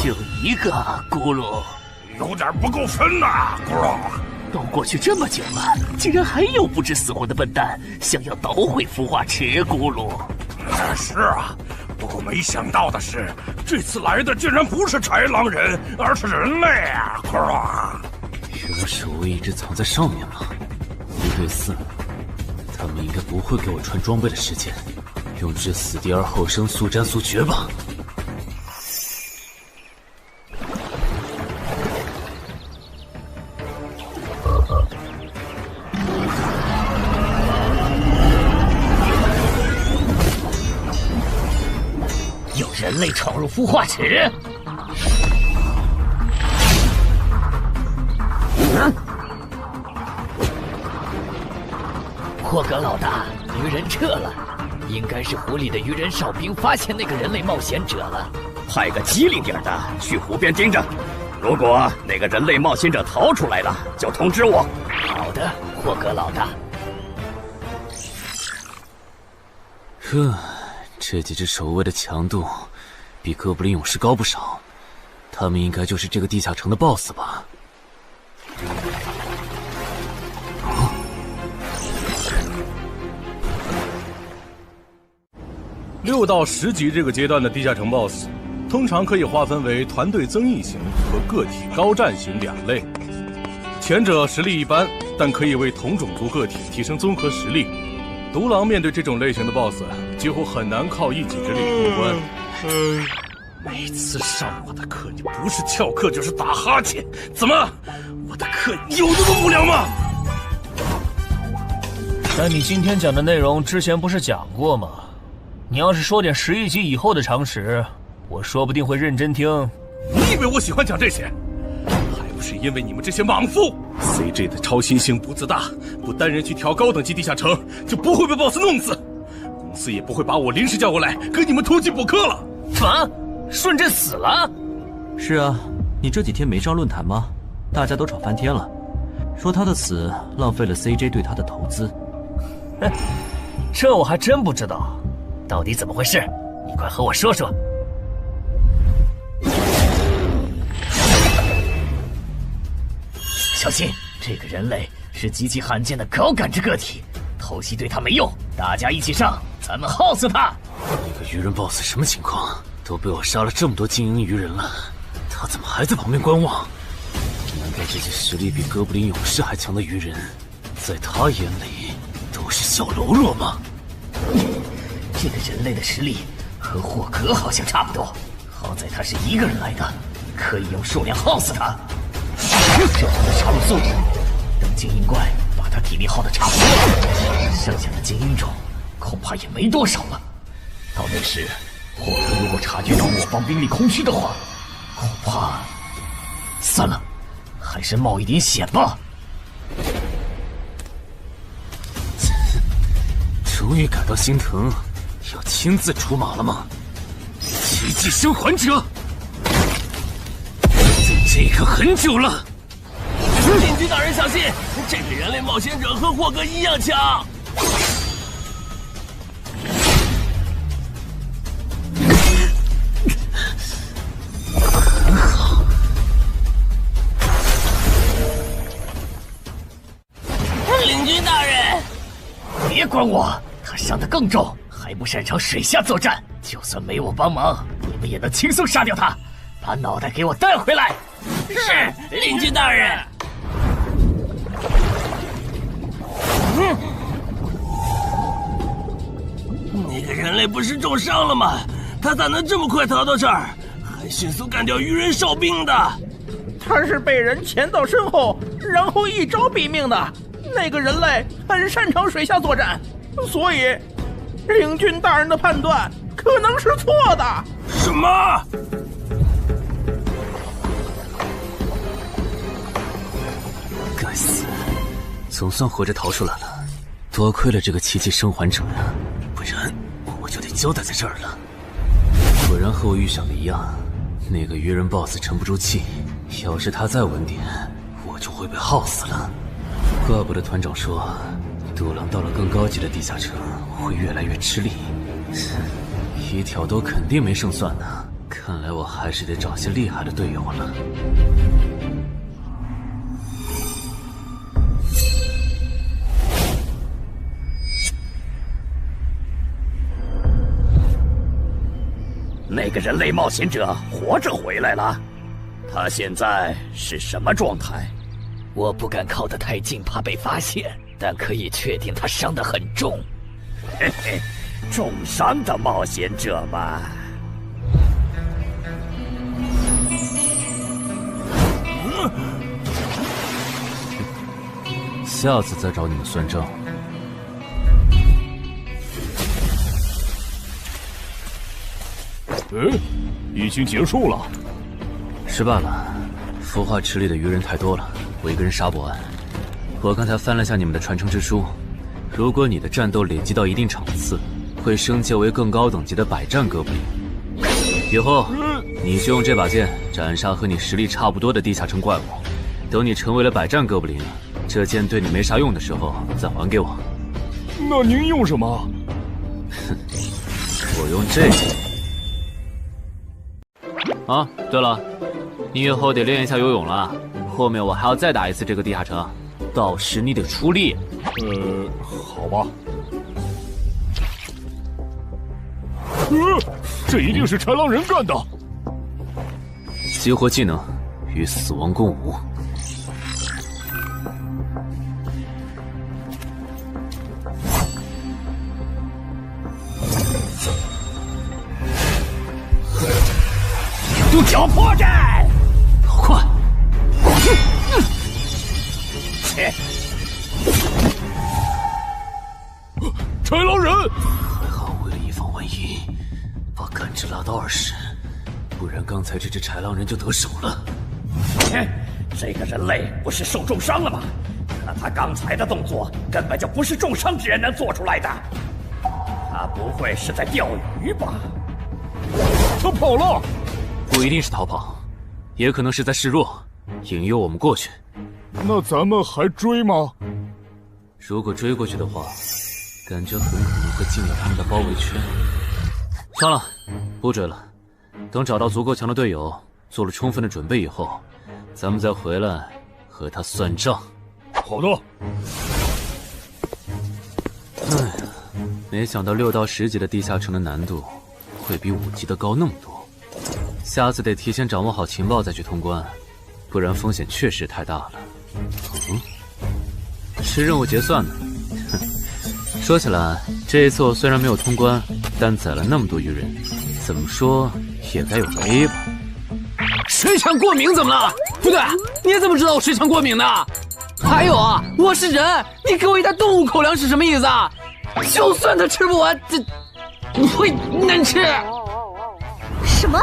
就一个咕噜，有点不够分呐，咕噜。都过去这么久了，竟然还有不知死活的笨蛋想要捣毁孵化池，咕噜。是啊，不过没想到的是，这次来的竟然不是豺狼人，而是人类啊，咕噜。原来守卫一直藏在上面了，1对4，他们应该不会给我穿装备的时间，用至死地而后生，速战速决吧。有人类闯入孵化池！霍格老大，鱼人撤了，应该是湖里的鱼人哨兵发现那个人类冒险者了。派个机灵点的去湖边盯着，如果那个人类冒险者逃出来了，就通知我。好的，霍格老大。这几只守卫的强度比哥布林勇士高不少，他们应该就是这个地下城的 BOSS 吧。6到10级这个阶段的地下城 BOSS， 通常可以划分为团队增益型和个体高战型2类。前者实力一般，但可以为同种族个体提升综合实力。独狼面对这种类型的 BOSS， 几乎很难靠一己之力通关。每次上我的课，你不是翘课就是打哈欠，怎么？我的课有那么无聊吗？但你今天讲的内容之前不是讲过吗？你要是说点11级以后的常识，我说不定会认真听。你以为我喜欢讲这些？还不是因为你们这些莽夫 ！CJ 的超新星不自大，不单人去调高等级地下城，就不会被 BOSS 弄死。公司也不会把我临时叫过来跟你们突击补课了。啊，顺治死了？是啊，你这几天没上论坛吗？大家都吵翻天了，说他的死浪费了 CJ 对他的投资。哼，这我还真不知道，到底怎么回事？你快和我说说。小心，这个人类是极其罕见的高感知个体，偷袭对他没用，大家一起上，咱们耗死他！那个鱼人 BOSS 什么情况？都被我杀了这么多精英鱼人了，他怎么还在旁边观望？难道这些实力比哥布林勇士还强的鱼人，在他眼里都是小喽啰吗？这个人类的实力和霍格好像差不多，好在他是一个人来的，可以用数量耗死他。这样的杀戮速度，等精英怪把他体力耗得差不多了，剩下的精英种恐怕也没多少了。到那时，霍格如果察觉到我方兵力空虚的话，恐怕……算了，还是冒一点险吧。终于感到心疼，要亲自出马了吗？奇迹生还者，等这个很久了。领军大人小心，这个人类冒险者和霍格一样强。很好。领军大人，别管我，他伤得更重，还不擅长水下作战。就算没我帮忙，你们也能轻松杀掉他。把脑袋给我带回来。是，领军大人。那个人类不是重伤了吗？他咋能这么快逃到这儿，还迅速干掉鱼人哨兵的？他是被人潜到身后，然后一招毙命的。那个人类很擅长水下作战，所以领军大人的判断可能是错的。什么？死，总算活着逃出来了。多亏了这个奇迹生还者呀，不然我就得交代在这儿了。果然和我预想的一样，那个鱼人 BOSS 沉不住气，要是他再稳点，我就会被耗死了。怪不得团长说，独狼到了更高级的地下城会越来越吃力，一挑多肯定没胜算呢。看来我还是得找些厉害的队友了。那个人类冒险者活着回来了，他现在是什么状态？我不敢靠得太近，怕被发现，但可以确定他伤得很重。嘿嘿，重伤的冒险者吗？下次再找你们算账。已经结束了。失败了，孵化池里的鱼人太多了，我一个人杀不完。我刚才翻了下你们的传承之书，如果你的战斗累积到一定场次，会升阶为更高等级的百战哥布林。以后你就用这把剑斩杀和你实力差不多的地下城怪物。等你成为了百战哥布林，这剑对你没啥用的时候再还给我。那您用什么？哼，我用这个。啊，对了，你以后得练一下游泳了，后面我还要再打一次这个地下城，到时你得出力。好吧。这一定是豺狼人干的。激活技能，与死亡共舞。独角破绽，好快！切！豺狼人！还好，为了以防万一，把感知拉到20，不然刚才这只豺狼人就得手了。切！这个人类不是受重伤了吗？可他刚才的动作根本就不是重伤之人能做出来的。他不会是在钓鱼吧？他跑了！不一定是逃跑，也可能是在示弱，引诱我们过去。那咱们还追吗？如果追过去的话，感觉很可能会进入他们的包围圈。算了，不追了。等找到足够强的队友，做了充分的准备以后，咱们再回来和他算账。好的。哎呀，没想到6到10级的地下城的难度会比5级的高那么多。下次得提前掌握好情报再去通关，不然风险确实太大了。是任务结算的。哼，说起来，这一次我虽然没有通关，但宰了那么多鱼人，怎么说也该有个 A 吧。水产过敏怎么了？不对，你怎么知道我水产过敏的？还有啊，我是人，你给我一袋动物口粮是什么意思啊？就算他吃不完，这会难吃。什么？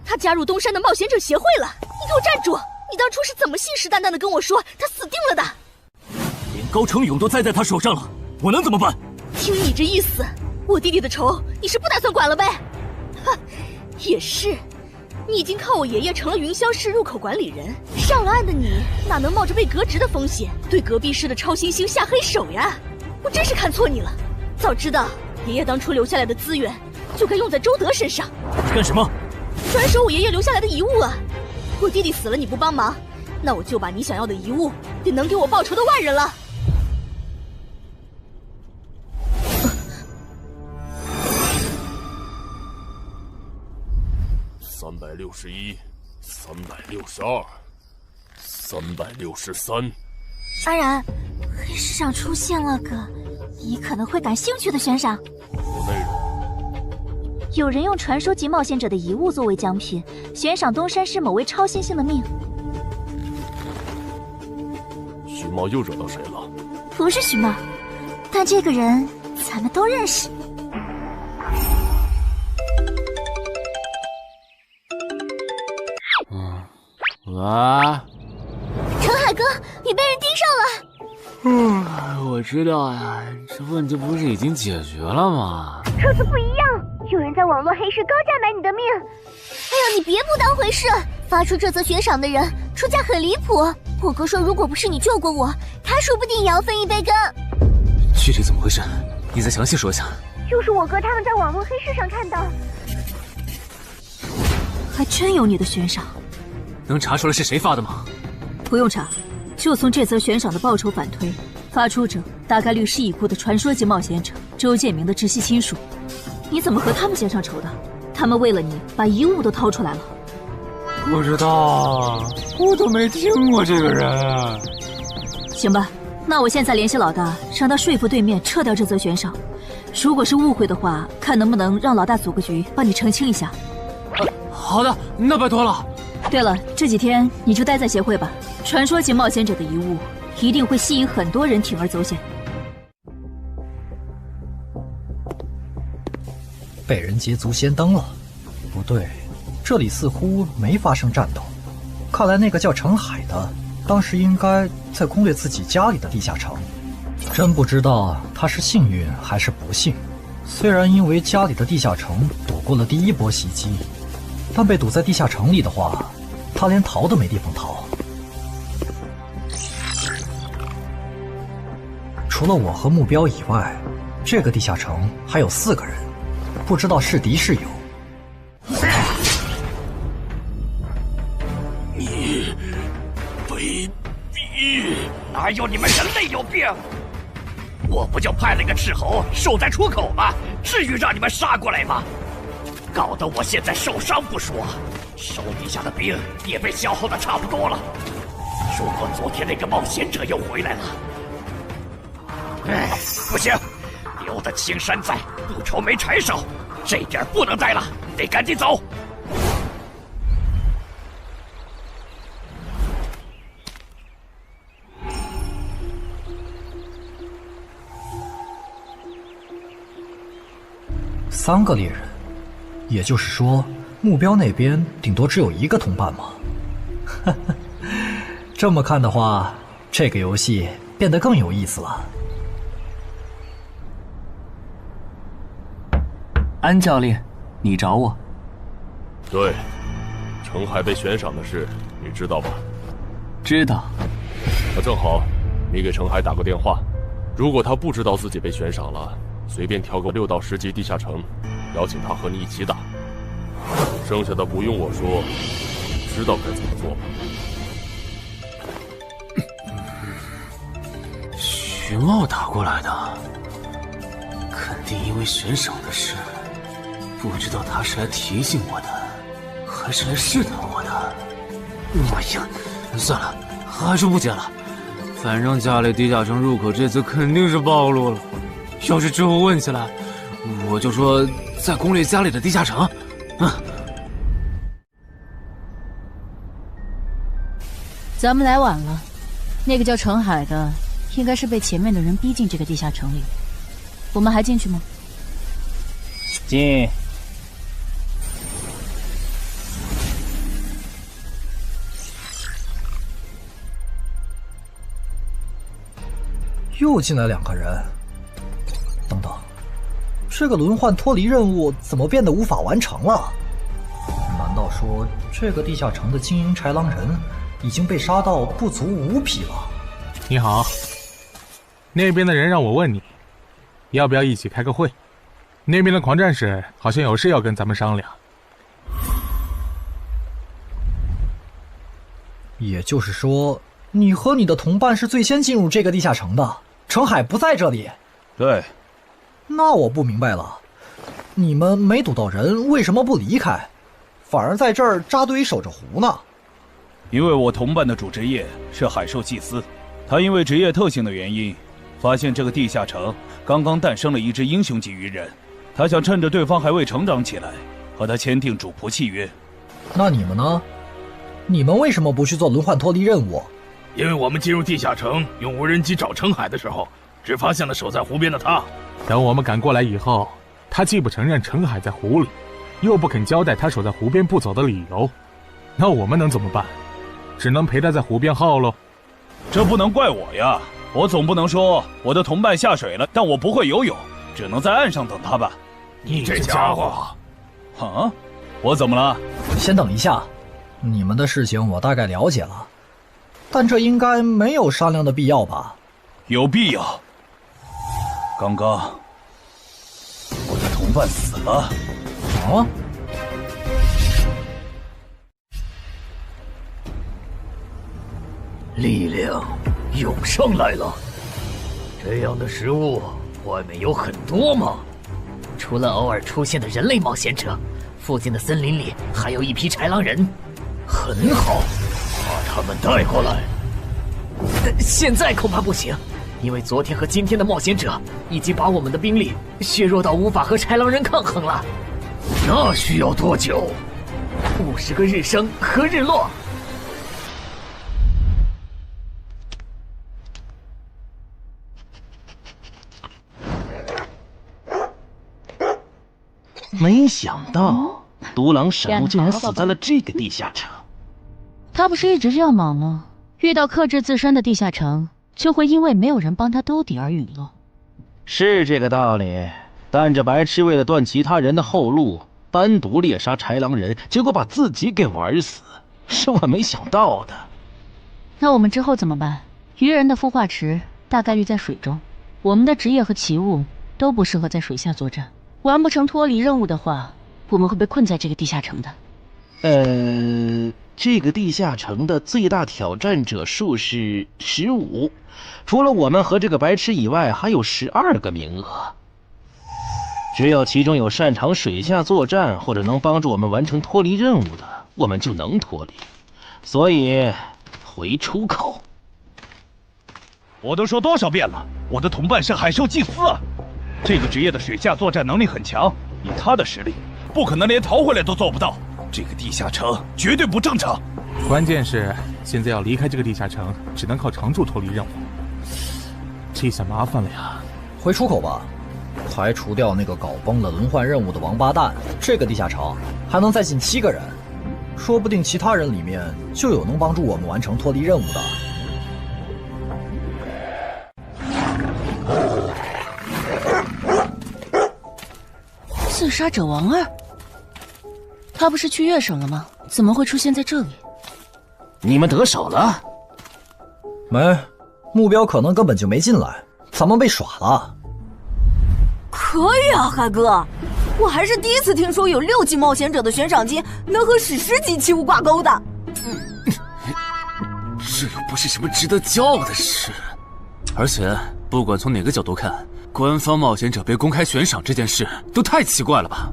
他加入东山的冒险者协会了？你给我站住！你当初是怎么信誓旦旦的跟我说他死定了的？连高成勇都栽在他手上了，我能怎么办？听你这意思，我弟弟的仇你是不打算管了呗？哼，也是，你已经靠我爷爷成了云霄市入口管理人，上了岸的你哪能冒着被革职的风险对隔壁市的超新星下黑手呀？我真是看错你了，早知道爷爷当初留下来的资源就该用在周德身上。干什么？转手我爷爷留下来的遗物啊！我弟弟死了你不帮忙，那我就把你想要的遗物给能给我报仇的外人了。361、362、363。安然，黑市上出现了个你可能会感兴趣的悬赏。有内容。有人用传说级冒险者的遗物作为奖品，悬赏东山市某位超新星的命。徐茂又惹到谁了？不是徐茂，但这个人咱们都认识。啊！陈海哥，你被人盯上了。我知道呀，这问题不是已经解决了吗？这次不一样，有人在网络黑市高价买你的命。哎呦，你别不当回事！发出这则悬赏的人出价很离谱。我哥说，如果不是你救过我，他说不定也要分一杯羹。具体怎么回事？你再详细说一下。就是我哥他们在网络黑市上看到，还真有你的悬赏。能查出来是谁发的吗？不用查，就从这则悬赏的报酬反推，发出者大概率是已故的传说级冒险者周建明的直系亲属。你怎么和他们结上仇的？他们为了你把遗物都掏出来了。不知道，我都没听过这个人。行吧，那我现在联系老大，让他说服对面撤掉这则悬赏。如果是误会的话，看能不能让老大组个局帮你澄清一下。好的，那拜托了。对了，这几天你就待在协会吧。传说级冒险者的遗物一定会吸引很多人铤而走险。被人捷足先登了？不对，这里似乎没发生战斗。看来那个叫程海的，当时应该在攻略自己家里的地下城。真不知道他是幸运还是不幸。虽然因为家里的地下城躲过了第一波袭击，但被堵在地下城里的话，他连逃都没地方逃。除了我和目标以外，这个地下城还有4个人，不知道是敌是友。你卑鄙！哪有你们人类有病？我不就派了个斥候守在出口吗？至于让你们杀过来吗？搞得我现在受伤不说，手底下的兵也被消耗的差不多了。如果昨天那个冒险者又回来了，不行，留得青山在，不愁没柴烧。这点不能待了，得赶紧走。3个猎人，也就是说，目标那边顶多只有1个同伴吗？这么看的话，这个游戏变得更有意思了。安教练，你找我？对，程海被悬赏的事，你知道吧？知道。那正好，你给程海打个电话，如果他不知道自己被悬赏了，随便挑个6到10级地下城，邀请他和你一起打。剩下的不用我说，知道该怎么做吧？徐茂打过来的，肯定因为悬赏的事。不知道他是来提醒我的，还是来试探我的。哎呀，算了，还是不接了。反正家里地下城入口这次肯定是暴露了。要是之后问起来，我就说在攻略家里的地下城。咱们来晚了，那个叫程海的，应该是被前面的人逼进这个地下城里。我们还进去吗？进。又进来2个人。等等，这个轮换脱离任务怎么变得无法完成了？难道说这个地下城的精英豺狼人已经被杀到不足5匹了？你好，那边的人让我问你，要不要一起开个会？那边的狂战士好像有事要跟咱们商量。也就是说，你和你的同伴是最先进入这个地下城的，程海不在这里。对。那我不明白了，你们没堵到人，为什么不离开，反而在这儿扎堆守着湖呢？因为我同伴的主职业是海兽祭司，他因为职业特性的原因，发现这个地下城刚刚诞生了一只英雄级鱼人，他想趁着对方还未成长起来，和他签订主仆契约。那你们呢？你们为什么不去做轮换脱离任务？因为我们进入地下城用无人机找程海的时候，只发现了守在湖边的他。等我们赶过来以后，他既不承认程海在湖里，又不肯交代他守在湖边不走的理由，那我们能怎么办？只能陪他在湖边耗喽。这不能怪我呀，我总不能说我的同伴下水了，但我不会游泳，只能在岸上等他吧。你这家伙！啊，我怎么了？先等一下，你们的事情我大概了解了，但这应该没有商量的必要吧？有必要。刚刚我的同伴死了。啊？力量涌上来了。这样的食物外面有很多吗？除了偶尔出现的人类冒险者，附近的森林里还有一批豺狼人。很好，把他们带过来。现在恐怕不行，因为昨天和今天的冒险者已经把我们的兵力削弱到无法和豺狼人抗衡了。那需要多久？50个日升和日落。没想到独狼闪怒竟然死在了这个地下城。他不是一直这样忙吗？遇到克制自身的地下城，就会因为没有人帮他兜底而陨落。是这个道理，但这白痴为了断其他人的后路，单独猎杀豺狼人，结果把自己给玩死，是我没想到的。那我们之后怎么办？鱼人的孵化池大概率在水中，我们的职业和奇物都不适合在水下作战。完不成脱离任务的话，我们会被困在这个地下城的。这个地下城的最大挑战者数是15，除了我们和这个白痴以外，还有12个名额。只要其中有擅长水下作战或者能帮助我们完成脱离任务的，我们就能脱离。所以，回出口。我都说多少遍了，我的同伴是海兽祭司啊！这个职业的水下作战能力很强，以他的实力，不可能连逃回来都做不到。这个地下城绝对不正常。关键是现在要离开这个地下城，只能靠常驻脱离任务，这下麻烦了呀。回出口吧，排除掉那个搞崩了轮换任务的王八蛋，这个地下城还能再进7个人，说不定其他人里面就有能帮助我们完成脱离任务的。刺杀者王二，他不是去月省了吗？怎么会出现在这里？你们得手了？没，目标可能根本就没进来，咱们被耍了。可以啊，海哥，我还是第一次听说有6级冒险者的悬赏金能和史诗级奇物挂钩的。这又不是什么值得骄傲的事，而且不管从哪个角度看，官方冒险者被公开悬赏这件事都太奇怪了吧？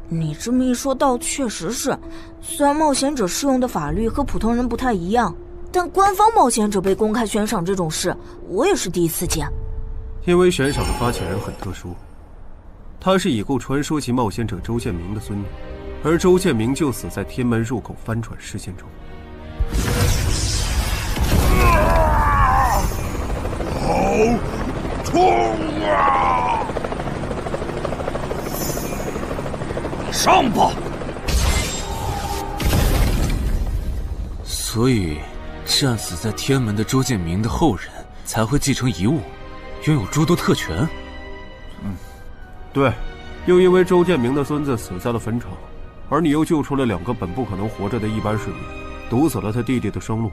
你这么一说倒确实是，虽然冒险者适用的法律和普通人不太一样，但官方冒险者被公开悬赏这种事，我也是第一次见。因为悬赏的发起人很特殊，他是已故传说级冒险者周建明的孙女，而周建明就死在天门入口翻船事件中。好痛啊！上吧！所以，战死在天门的周建明的后人才会继承遗物，拥有诸多特权。对，又因为周建明的孙子死在了坟场，而你又救出了2个本不可能活着的一般市民，堵死了他弟弟的生路，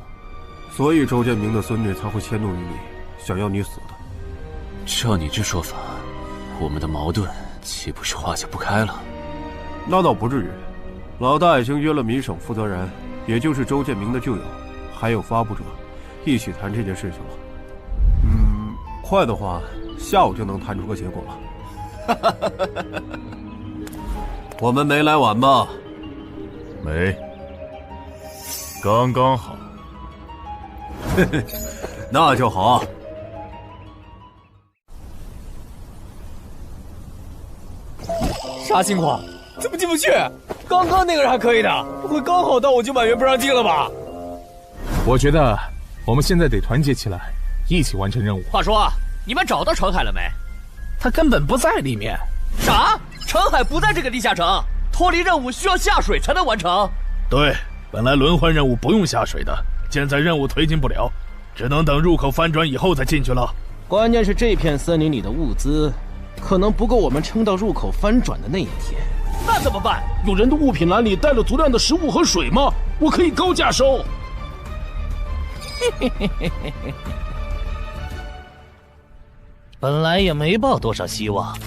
所以周建明的孙女才会迁怒于你，想要你死的。照你这说法，我们的矛盾岂不是化解不开了？那倒不至于，老大已经约了民省负责人，也就是周建明的旧友，还有发布者，一起谈这件事情了。快的话，下午就能谈出个结果了。我们没来晚吧？没，刚刚好。那就好。啥情况？怎么进不去？刚刚那个人还可以的，不会刚好到我9百元不让进了吧？我觉得我们现在得团结起来，一起完成任务。话说，你们找到程海了没？他根本不在里面。啥？程海不在这个地下城？脱离任务需要下水才能完成？对，本来轮换任务不用下水的，现在任务推进不了，只能等入口翻转以后再进去了。关键是这片森林里的物资，可能不够我们撑到入口翻转的那一天。那怎么办？有人的物品栏里带了足量的食物和水吗？我可以高价收。本来也没抱多少希望，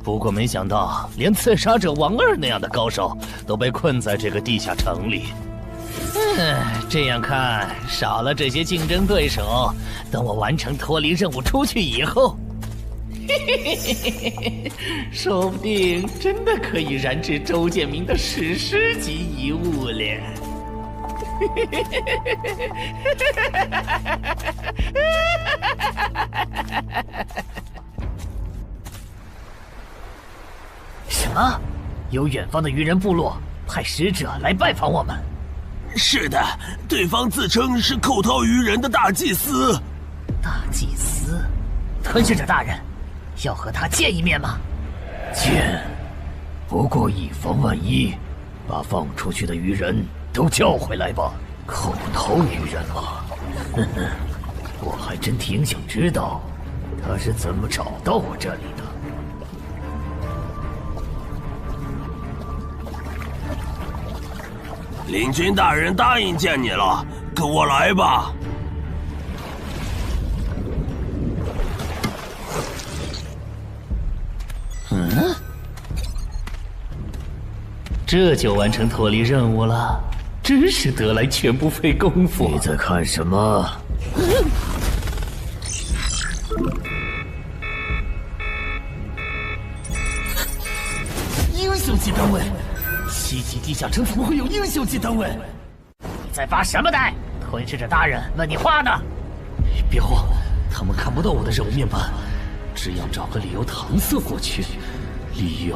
不过没想到连刺杀者王二那样的高手都被困在这个地下城里。这样看，少了这些竞争对手，等我完成脱离任务出去以后，说不定真的可以燃制周建明的史诗级遗物了。什么？有远方的鱼人部落派使者来拜访我们？是的，对方自称是寇涛鱼人的大祭司。大祭司？吞噬者大人，要和他见一面吗？见，不过以防万一，把放出去的鱼人都叫回来吧。寇涛鱼人啊，呵呵，我还真挺想知道他是怎么找到我这里的。领军大人答应见你了，跟我来吧。这就完成脱离任务了，真是得来全不费工夫。你在看什么？英雄级单位，7级地下城怎么会有英雄级单位？你在发什么呆？吞噬者大人问你话呢。别慌，他们看不到我的任务面板，只要找个理由搪塞过去。理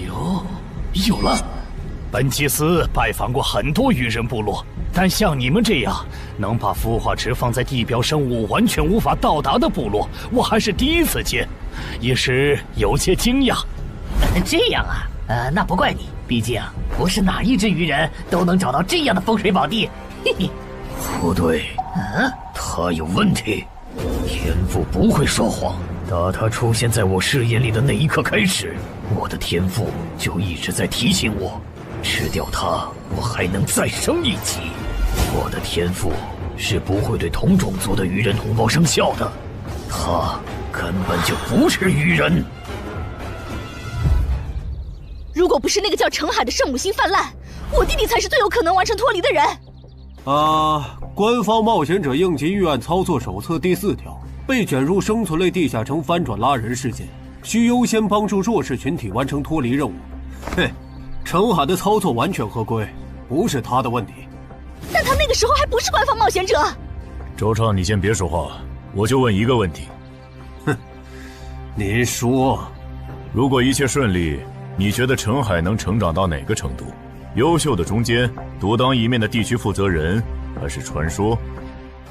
由，有了。本祭司拜访过很多鱼人部落，但像你们这样能把孵化池放在地表生物完全无法到达的部落，我还是第一次见，一时有些惊讶。这样啊，那不怪你，毕竟不是哪一只鱼人都能找到这样的风水宝地。嘿嘿，不对，他有问题。天赋不会说谎，打他出现在我视野里的那一刻开始，我的天赋就一直在提醒我，吃掉他，我还能再升一级。我的天赋是不会对同种族的鱼人同胞生效的，他根本就不是鱼人。如果不是那个叫程海的圣母心泛滥，我弟弟才是最有可能完成脱离的人。官方冒险者应急预案操作手册第4条，被卷入生存类地下城翻转拉人事件，需优先帮助弱势群体完成脱离任务。嘿，程海的操作完全合规，不是他的问题。但他那个时候还不是官方冒险者。周畅，你先别说话，我就问一个问题。您说，如果一切顺利，你觉得程海能成长到哪个程度？优秀的中间，独当一面的地区负责人，还是传说？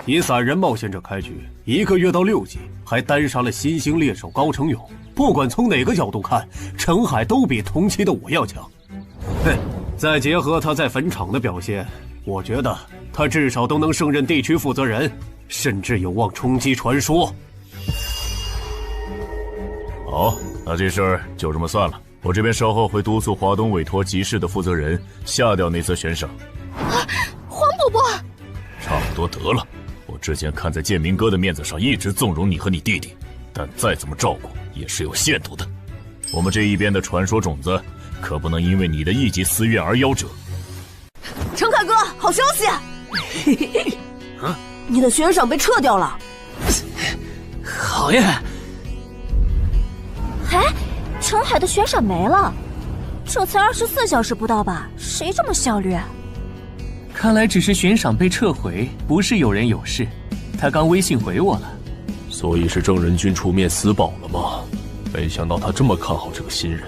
以散人冒险者开局，1个月到6级，还单杀了新兴猎手高成勇。不管从哪个角度看，程海都比同期的我要强。再结合他在坟场的表现，我觉得他至少都能胜任地区负责人，甚至有望冲击传说。好，那这事儿就这么算了。我这边稍后会督促华东委托集市的负责人下掉那则悬赏。黄伯伯，差不多得了。我之前看在建明哥的面子上，一直纵容你和你弟弟，但再怎么照顾也是有限度的。我们这一边的传说种子，可不能因为你的一己私怨而夭折。程海哥，好消息！你的悬赏被撤掉了。好呀！程海的悬赏没了，这才24小时不到吧？谁这么效率？看来只是悬赏被撤回，不是有人有事。他刚微信回我了。所以是郑仁君出面私保了吗？没想到他这么看好这个新人。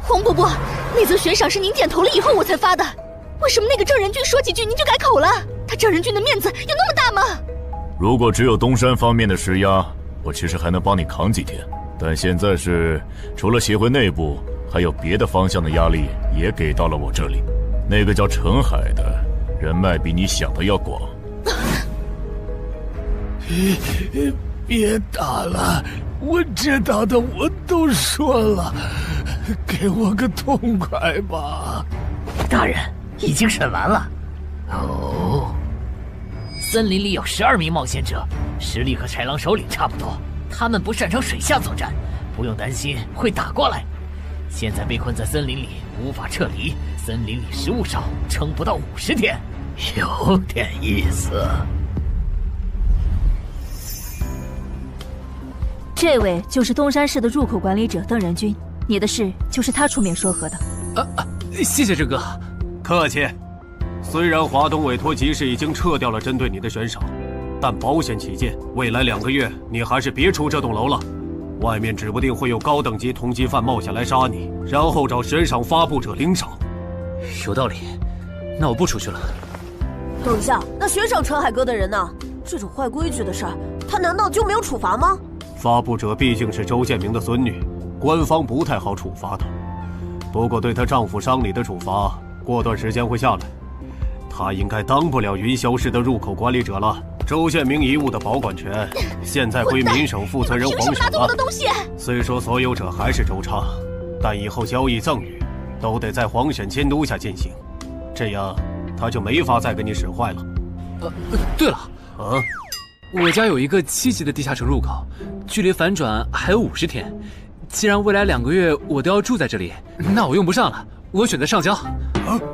黄伯伯，那则悬赏是您点头了以后我才发的，为什么那个郑仁君说几句您就改口了？他郑仁君的面子有那么大吗？如果只有东山方面的施压，我其实还能帮你扛几天。但现在是除了协会内部，还有别的方向的压力也给到了我这里。那个叫程海的，人脉比你想的要广。别打了，我知道的我都说了，给我个痛快吧。大人，已经审完了。哦，森林里有12名冒险者，实力和豺狼首领差不多，他们不擅长水下作战，不用担心会打过来。现在被困在森林里，无法撤离，森林里食物少，撑不到50天。有点意思。这位就是东山市的入口管理者邓仁君，你的事就是他出面说和的。谢谢郑哥。客气。虽然华东委托集市已经撤掉了针对你的悬赏，但保险起见，未来2个月你还是别出这栋楼了。外面指不定会有高等级通缉犯冒险来杀你，然后找悬赏发布者领赏。有道理，那我不出去了。等一下，那悬赏陈海哥的人呢？这种坏规矩的事儿，他难道就没有处罚吗？发布者毕竟是周建明的孙女，官方不太好处罚她。不过对她丈夫伤礼的处罚，过段时间会下来。她应该当不了云霄市的入口管理者了。周建明遗物的保管权现在归民省负责人黄省了。虽说所有者还是周畅，但以后交易赠与都得在黄省监督下进行，这样他就没法再给你使坏了。对了，我家有一个7级的地下城入口，距离反转还有50天。既然未来2个月我都要住在这里，那我用不上了，我选择上交。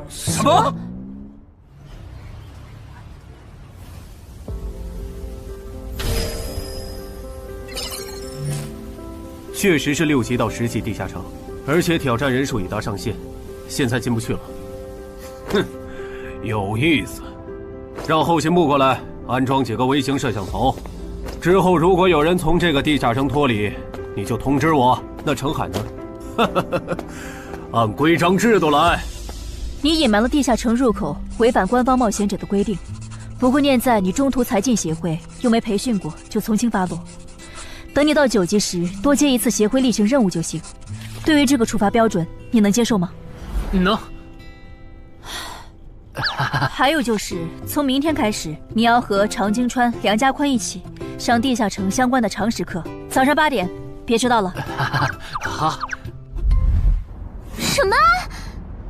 什么？确实是6级到10级地下城，而且挑战人数已达上限，现在进不去了。哼，有意思。让后勤部过来安装几个微型摄像头，之后如果有人从这个地下城脱离，你就通知我。那程海呢？按规章制度来。你隐瞒了地下城入口，违反官方冒险者的规定。不过念在你中途才进协会，又没培训过，就从轻发落。等你到9级时，多接一次协会例行任务就行。对于这个处罚标准，你能接受吗？能。还有就是，从明天开始，你要和常金川、梁家宽一起上地下城相关的常识课，早上8点，别迟到了。好。什么？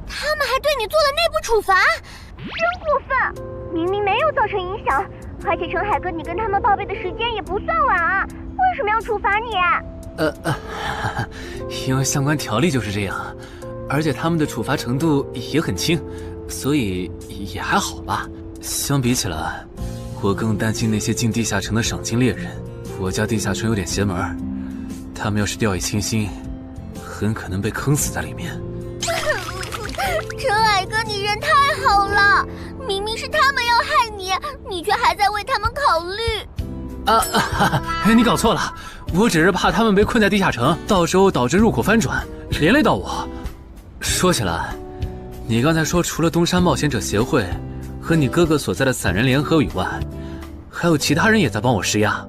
他们还对你做了内部处罚？真过分！明明没有造成影响，而且陈海哥，你跟他们报备的时间也不算晚啊，为什么要处罚你？因为相关条例就是这样，而且他们的处罚程度也很轻，所以也还好吧。相比起来，我更担心那些进地下城的赏金猎人。我家地下城有点邪门，他们要是掉以轻心，很可能被坑死在里面。陈海哥，你人太好了，明明是他们要害你，你却还在为他们考虑。你搞错了，我只是怕他们被困在地下城，到时候导致入口翻转，连累到我。说起来，你刚才说除了东山冒险者协会和你哥哥所在的散人联合以外，还有其他人也在帮我施压。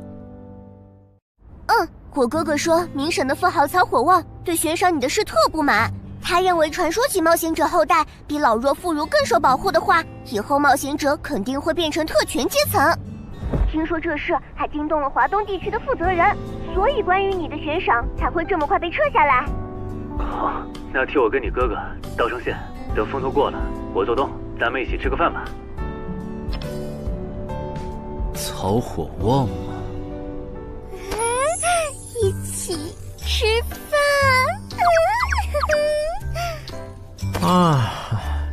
我哥哥说明省的富豪曹火旺对悬赏你的事特不满，他认为传说级冒险者后代比老弱妇孺更受保护的话，以后冒险者肯定会变成特权阶层。听说这事还惊动了华东地区的负责人，所以关于你的悬赏才会这么快被撤下来。好，那替我跟你哥哥道声歉，等风头过了，我做东，咱们一起吃个饭吧。曹火旺吗？一起吃饭。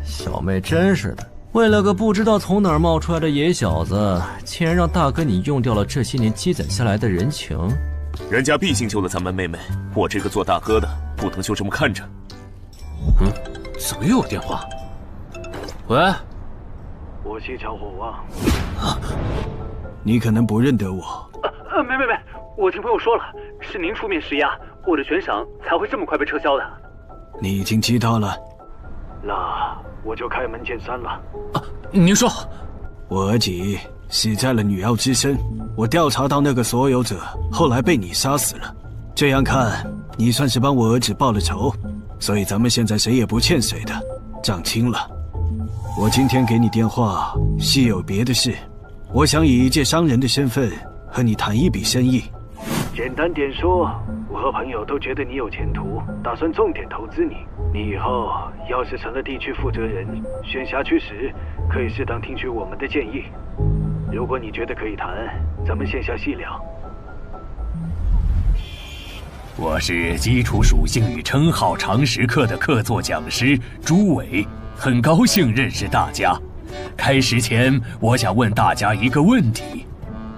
小妹真是的，为了个不知道从哪儿冒出来的野小子，竟然让大哥你用掉了这些年积攒下来的人情。人家毕竟救了咱们妹妹，我这个做大哥的不能就这么看着。怎么又有电话？喂，我是曹火旺。你可能不认得我。没，我听朋友说了，是您出面施压，我的悬赏才会这么快被撤销的。你已经知道了，那我就开门见山了。您说，我儿子死在了女妖之身，我调查到那个所有者后来被你杀死了，这样看你算是帮我儿子报了仇，所以咱们现在谁也不欠谁的，账清了。我今天给你电话是有别的事，我想以一介商人的身份和你谈一笔生意。简单点说，我和朋友都觉得你有前途，打算重点投资你。你以后要是成了地区负责人，选辖区时可以适当听取我们的建议。如果你觉得可以谈，咱们线下细聊。我是基础属性与称号常识课的客座讲师朱伟，很高兴认识大家。开始前，我想问大家一个问题：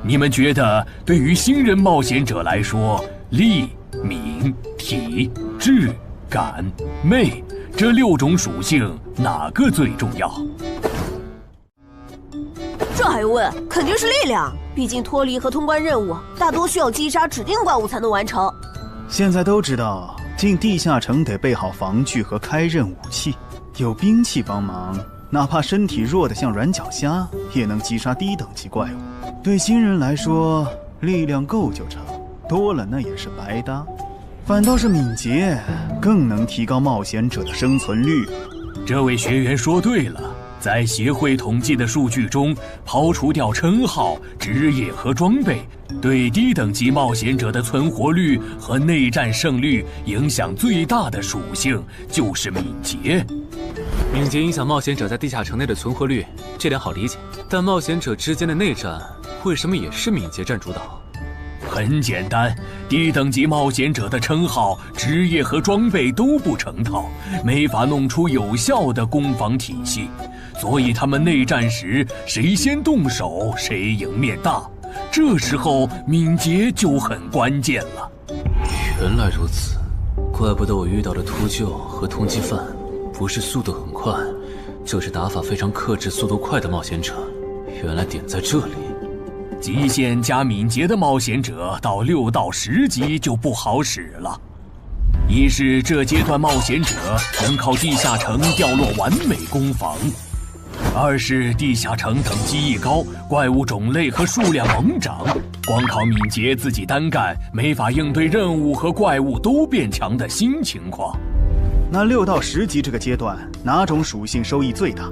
你们觉得对于新人冒险者来说，力、敏、体、智、感、魅这6种属性哪个最重要？这还用问？肯定是力量，毕竟脱离和通关任务大多需要击杀指定怪物才能完成。现在都知道，进地下城得备好防具和开刃武器，有兵器帮忙，哪怕身体弱得像软脚虾，也能击杀低等级怪物。对新人来说，力量够就成，多了那也是白搭。反倒是敏捷更能提高冒险者的生存率。这位学员说对了，在协会统计的数据中，刨除掉称号、职业和装备，对低等级冒险者的存活率和内战胜率影响最大的属性就是敏捷。敏捷影响冒险者在地下城内的存活率，这点好理解。但冒险者之间的内战，为什么也是敏捷占主导？很简单，低等级冒险者的称号、职业和装备都不成套，没法弄出有效的攻防体系，所以他们内战时谁先动手谁赢面大。这时候敏捷就很关键了。原来如此，怪不得我遇到的秃鹫和通缉犯不是速度很快，就是打法非常克制、速度快的冒险者。原来点在这里。极限加敏捷的冒险者到6到10级就不好使了。一是这阶段冒险者能靠地下城掉落完美攻防，二是地下城等级一高，怪物种类和数量猛涨，光靠敏捷自己单干没法应对任务和怪物都变强的新情况。那6到10级这个阶段，哪种属性收益最大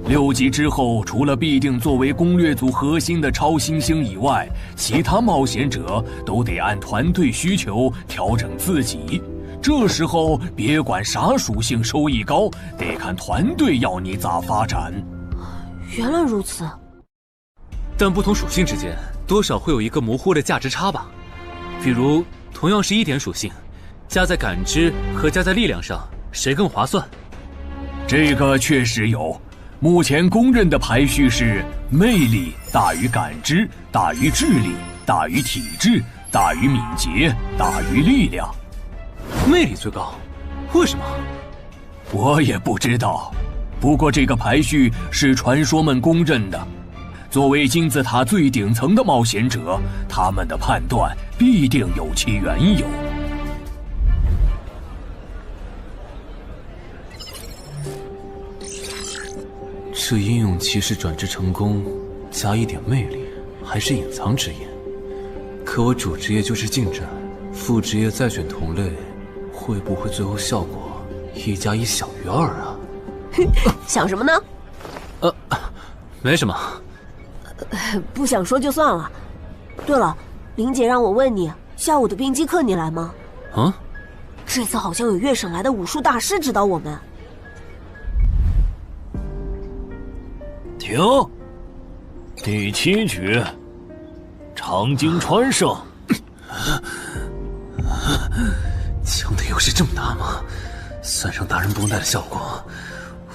？6级之后，除了必定作为攻略组核心的超新星以外，其他冒险者都得按团队需求调整自己。这时候别管啥属性收益高，得看团队要你咋发展。原来如此。但不同属性之间多少会有一个模糊的价值差吧？比如同样是1点属性，加在感知和加在力量上，谁更划算？这个确实有。目前公认的排序是：魅力大于感知，大于智力，大于体质，大于敏捷，大于力量。魅力最高，为什么？我也不知道。不过这个排序是传说们公认的。作为金字塔最顶层的冒险者，他们的判断必定有其缘由。这英勇骑士转职成功，加1点魅力，还是隐藏职业。可我主职业就是近战，副职业再选同类，会不会最后效果1+1小于2啊？想什么呢？没什么。不想说就算了。对了，林姐让我问你，下午的冰击课你来吗？啊？这次好像有越省来的武术大师指导我们。停！第7局，长经川胜。强的优势这么大吗？算上大人绷带的效果，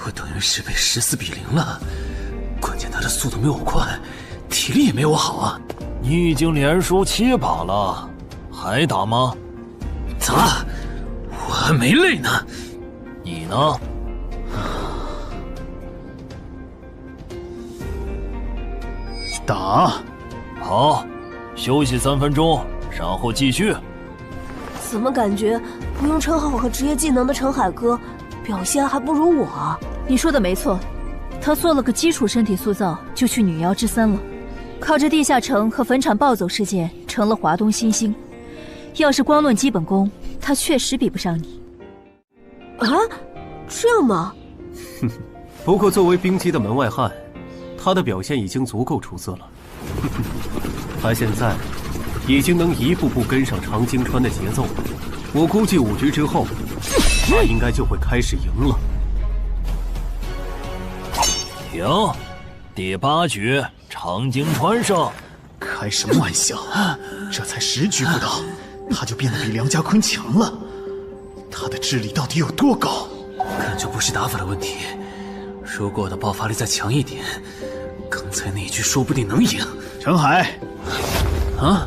我等于是被14比0了。关键他的速度没我快，体力也没我好啊。你已经连输7把了，还打吗？咋了？我还没累呢。你呢？打！好，休息3分钟，然后继续。怎么感觉不用称号和职业技能的陈海哥表现还不如我？你说的没错，他做了个基础身体塑造就去女妖之森了，靠着地下城和坟场暴走事件成了华东新星。要是光论基本功，他确实比不上你。啊，这样吗？不过作为冰姬的门外汉，他的表现已经足够出色了。他现在已经能一步步跟上长京川的节奏了。我估计5局之后，他应该就会开始赢了。停，第8局，长京川胜。开什么玩笑？这才10局不到，他就变得比梁家坤强了。他的智力到底有多高？感觉不是打法的问题。如果我的爆发力再强一点，刚才那一局说不定能赢。陈海，啊，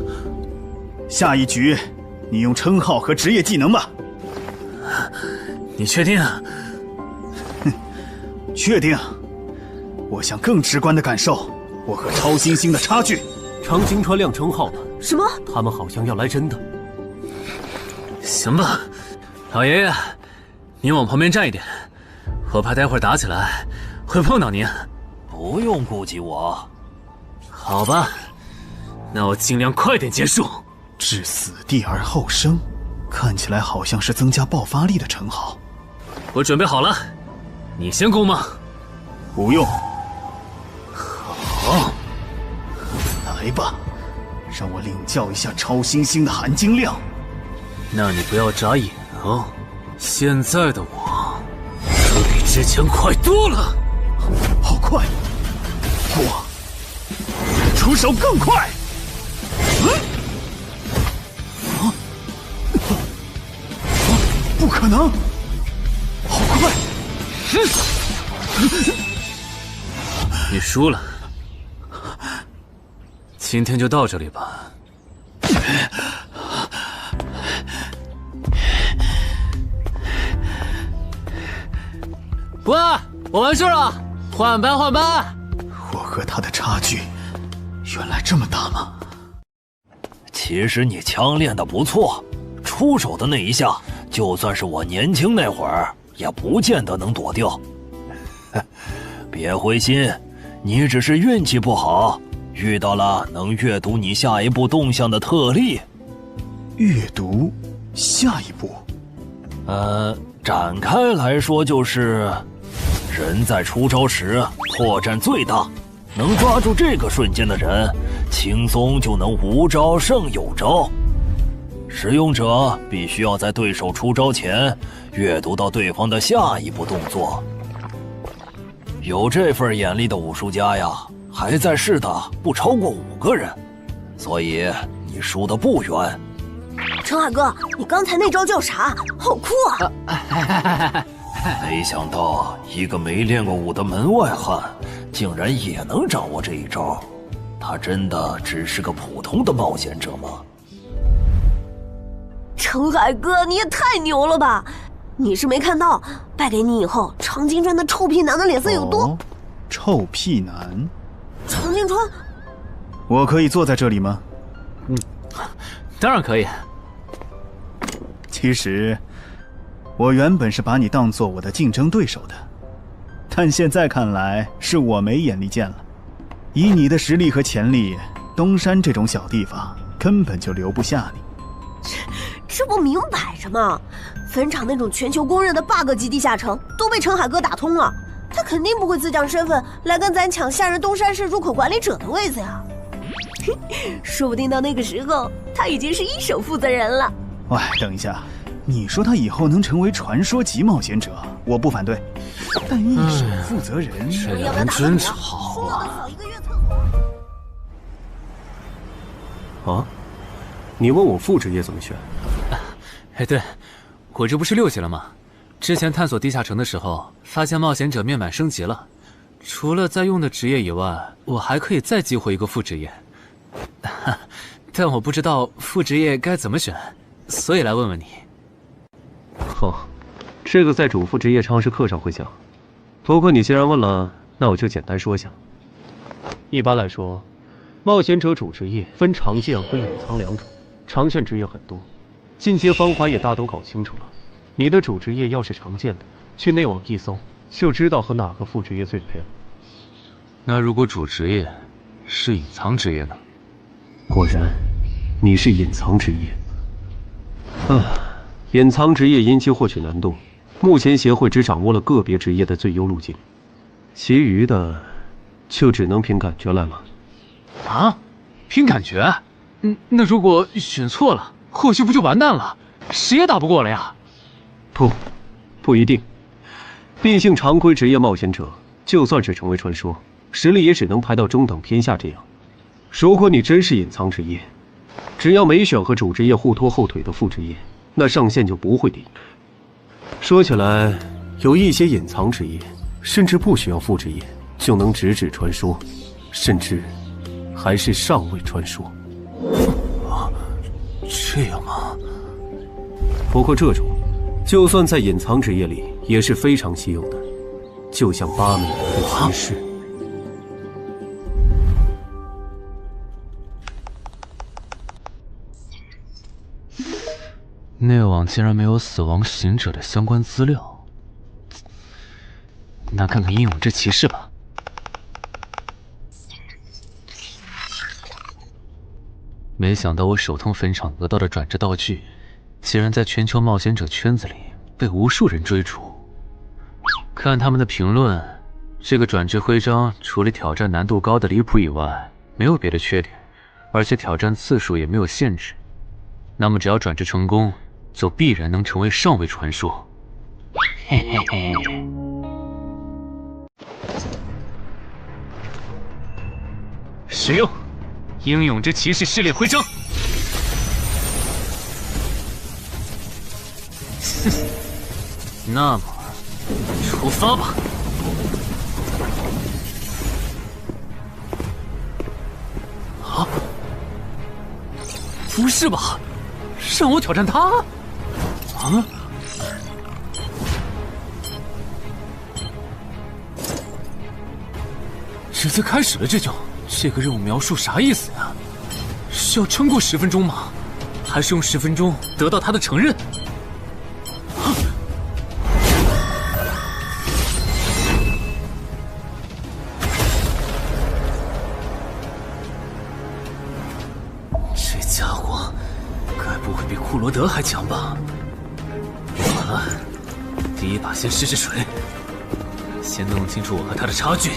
下一局你用称号和职业技能吧。你确定？哼，确定。我想更直观的感受我和超新星的差距。长京川亮称号了。什么？他们好像要来真的。行吧，老爷爷，您往旁边站一点，我怕待会儿打起来会碰到您。不用顾及我。好吧，那我尽量快点结束。置死地而后生，看起来好像是增加爆发力的称号。我准备好了，你先攻吗？不用。好，来吧，让我领教一下超新星的含金量。那你不要眨眼哦，现在的我可比之前快多了。好快，我出手更快。不可能，好快！你输了，今天就到这里吧。喂，我完事了，换班换班。我和他的差距原来这么大吗？其实你枪练得不错，出手的那一下，就算是我年轻那会儿，也不见得能躲掉。别灰心，你只是运气不好，遇到了能阅读你下一步动向的特例。阅读下一步？展开来说就是，人在出招时破绽最大，能抓住这个瞬间的人，轻松就能无招胜有招。使用者必须要在对手出招前阅读到对方的下一步动作。有这份眼力的武术家呀，还在世的不超过5个人，所以你输得不远。陈海哥，你刚才那招叫啥？好酷啊！没想到一个没练过武的门外汉，竟然也能掌握这一招。他真的只是个普通的冒险者吗？陈海哥，你也太牛了吧！你是没看到败给你以后，长京川的臭屁男的脸色有多……臭屁男？长京川，我可以坐在这里吗？当然可以。其实，我原本是把你当做我的竞争对手的，但现在看来是我没眼力见了。以你的实力和潜力，东山这种小地方根本就留不下你。这不明摆着吗？坟场那种全球公认的 bug 级地下城都被陈海哥打通了，他肯定不会自降身份来跟咱抢下任东山市入口管理者的位子呀。说不定到那个时候，他已经是一手负责人了。喂，等一下，你说他以后能成为传说级冒险者，我不反对，但一手负责人，这人真吵啊！啊？你问我副职业怎么选？哎，对，我这不是6级了吗？之前探索地下城的时候，发现冒险者面板升级了，除了在用的职业以外，我还可以再激活一个副职业。但我不知道副职业该怎么选，所以来问问你。哦，这个在主副职业常识课上会讲。不过你既然问了，那我就简单说下。一般来说，冒险者主职业分常见和隐藏2种，常见职业很多，进阶方法也大都搞清楚了。你的主职业要是常见的，去内网一搜就知道和哪个副职业最配了。那如果主职业是隐藏职业呢？果然，你是隐藏职业。隐藏职业因其获取难度，目前协会只掌握了个别职业的最优路径。其余的就只能凭感觉来了。啊？凭感觉？那如果选错了，后续不就完蛋了？谁也打不过了呀？不一定。毕竟常规职业冒险者，就算是成为传说，实力也只能排到中等偏下这样。如果你真是隐藏职业，只要没选和主职业互拖后腿的副职业，那上限就不会低。说起来，有一些隐藏职业，甚至不需要副职业就能直指传说，甚至还是上位传说。这样吗？不过这种，就算在隐藏职业里也是非常稀有的，就像8美的骑士。内网竟然没有死亡行者的相关资料，那看看英勇之骑士吧。没想到我手痛坟场得到的转职道具，竟然在全球冒险者圈子里被无数人追逐。看他们的评论，这个转职徽章除了挑战难度高的离谱以外，没有别的缺点，而且挑战次数也没有限制。那么只要转职成功，就必然能成为上位传说。嘿嘿嘿。使用英勇之骑士试炼徽章。哼，那么出发吧。啊？不是吧？让我挑战他？啊？直接开始了这个任务描述啥意思呀？是要撑过10分钟吗？还是用10分钟得到他的承认？啊！这家伙该不会比库罗德还强吧？完了，第一把先试试水，先弄清楚我和他的差距。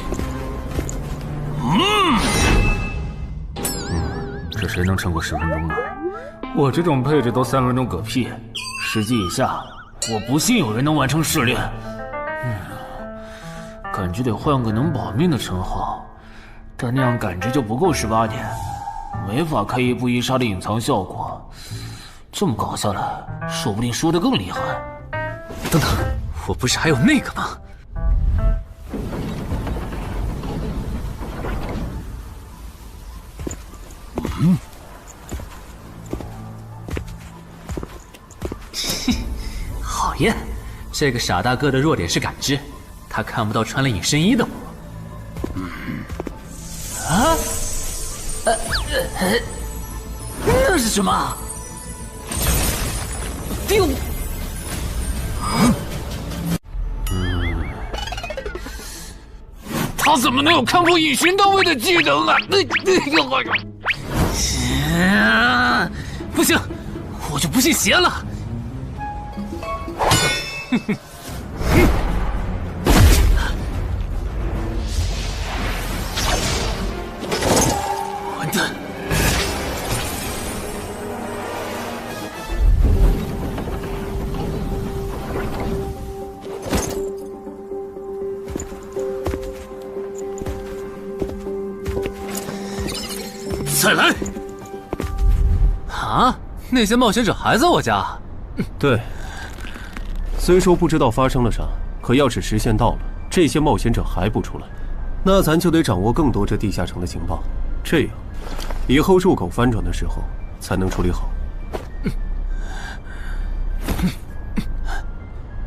这谁能撑过10分钟呢？我这种配置都3分钟嗝屁，10级以下，我不信有人能完成试炼。感觉得换个能保命的称号，但那样感知就不够18点，没法开1步1杀的隐藏效果。这么搞下来，说不定输得更厉害。等等，我不是还有那个吗？讨厌，这个傻大个的弱点是感知，他看不到穿了隐身衣的我。啊？那是什么？丢！他怎么能有看破隐形到位的技能啊？不行，我就不信邪了。完蛋！再来！啊！那些冒险者还在我家？对。虽说不知道发生了啥，可要是时限到了，这些冒险者还不出来，那咱就得掌握更多这地下城的情报，这样以后入口翻转的时候才能处理好。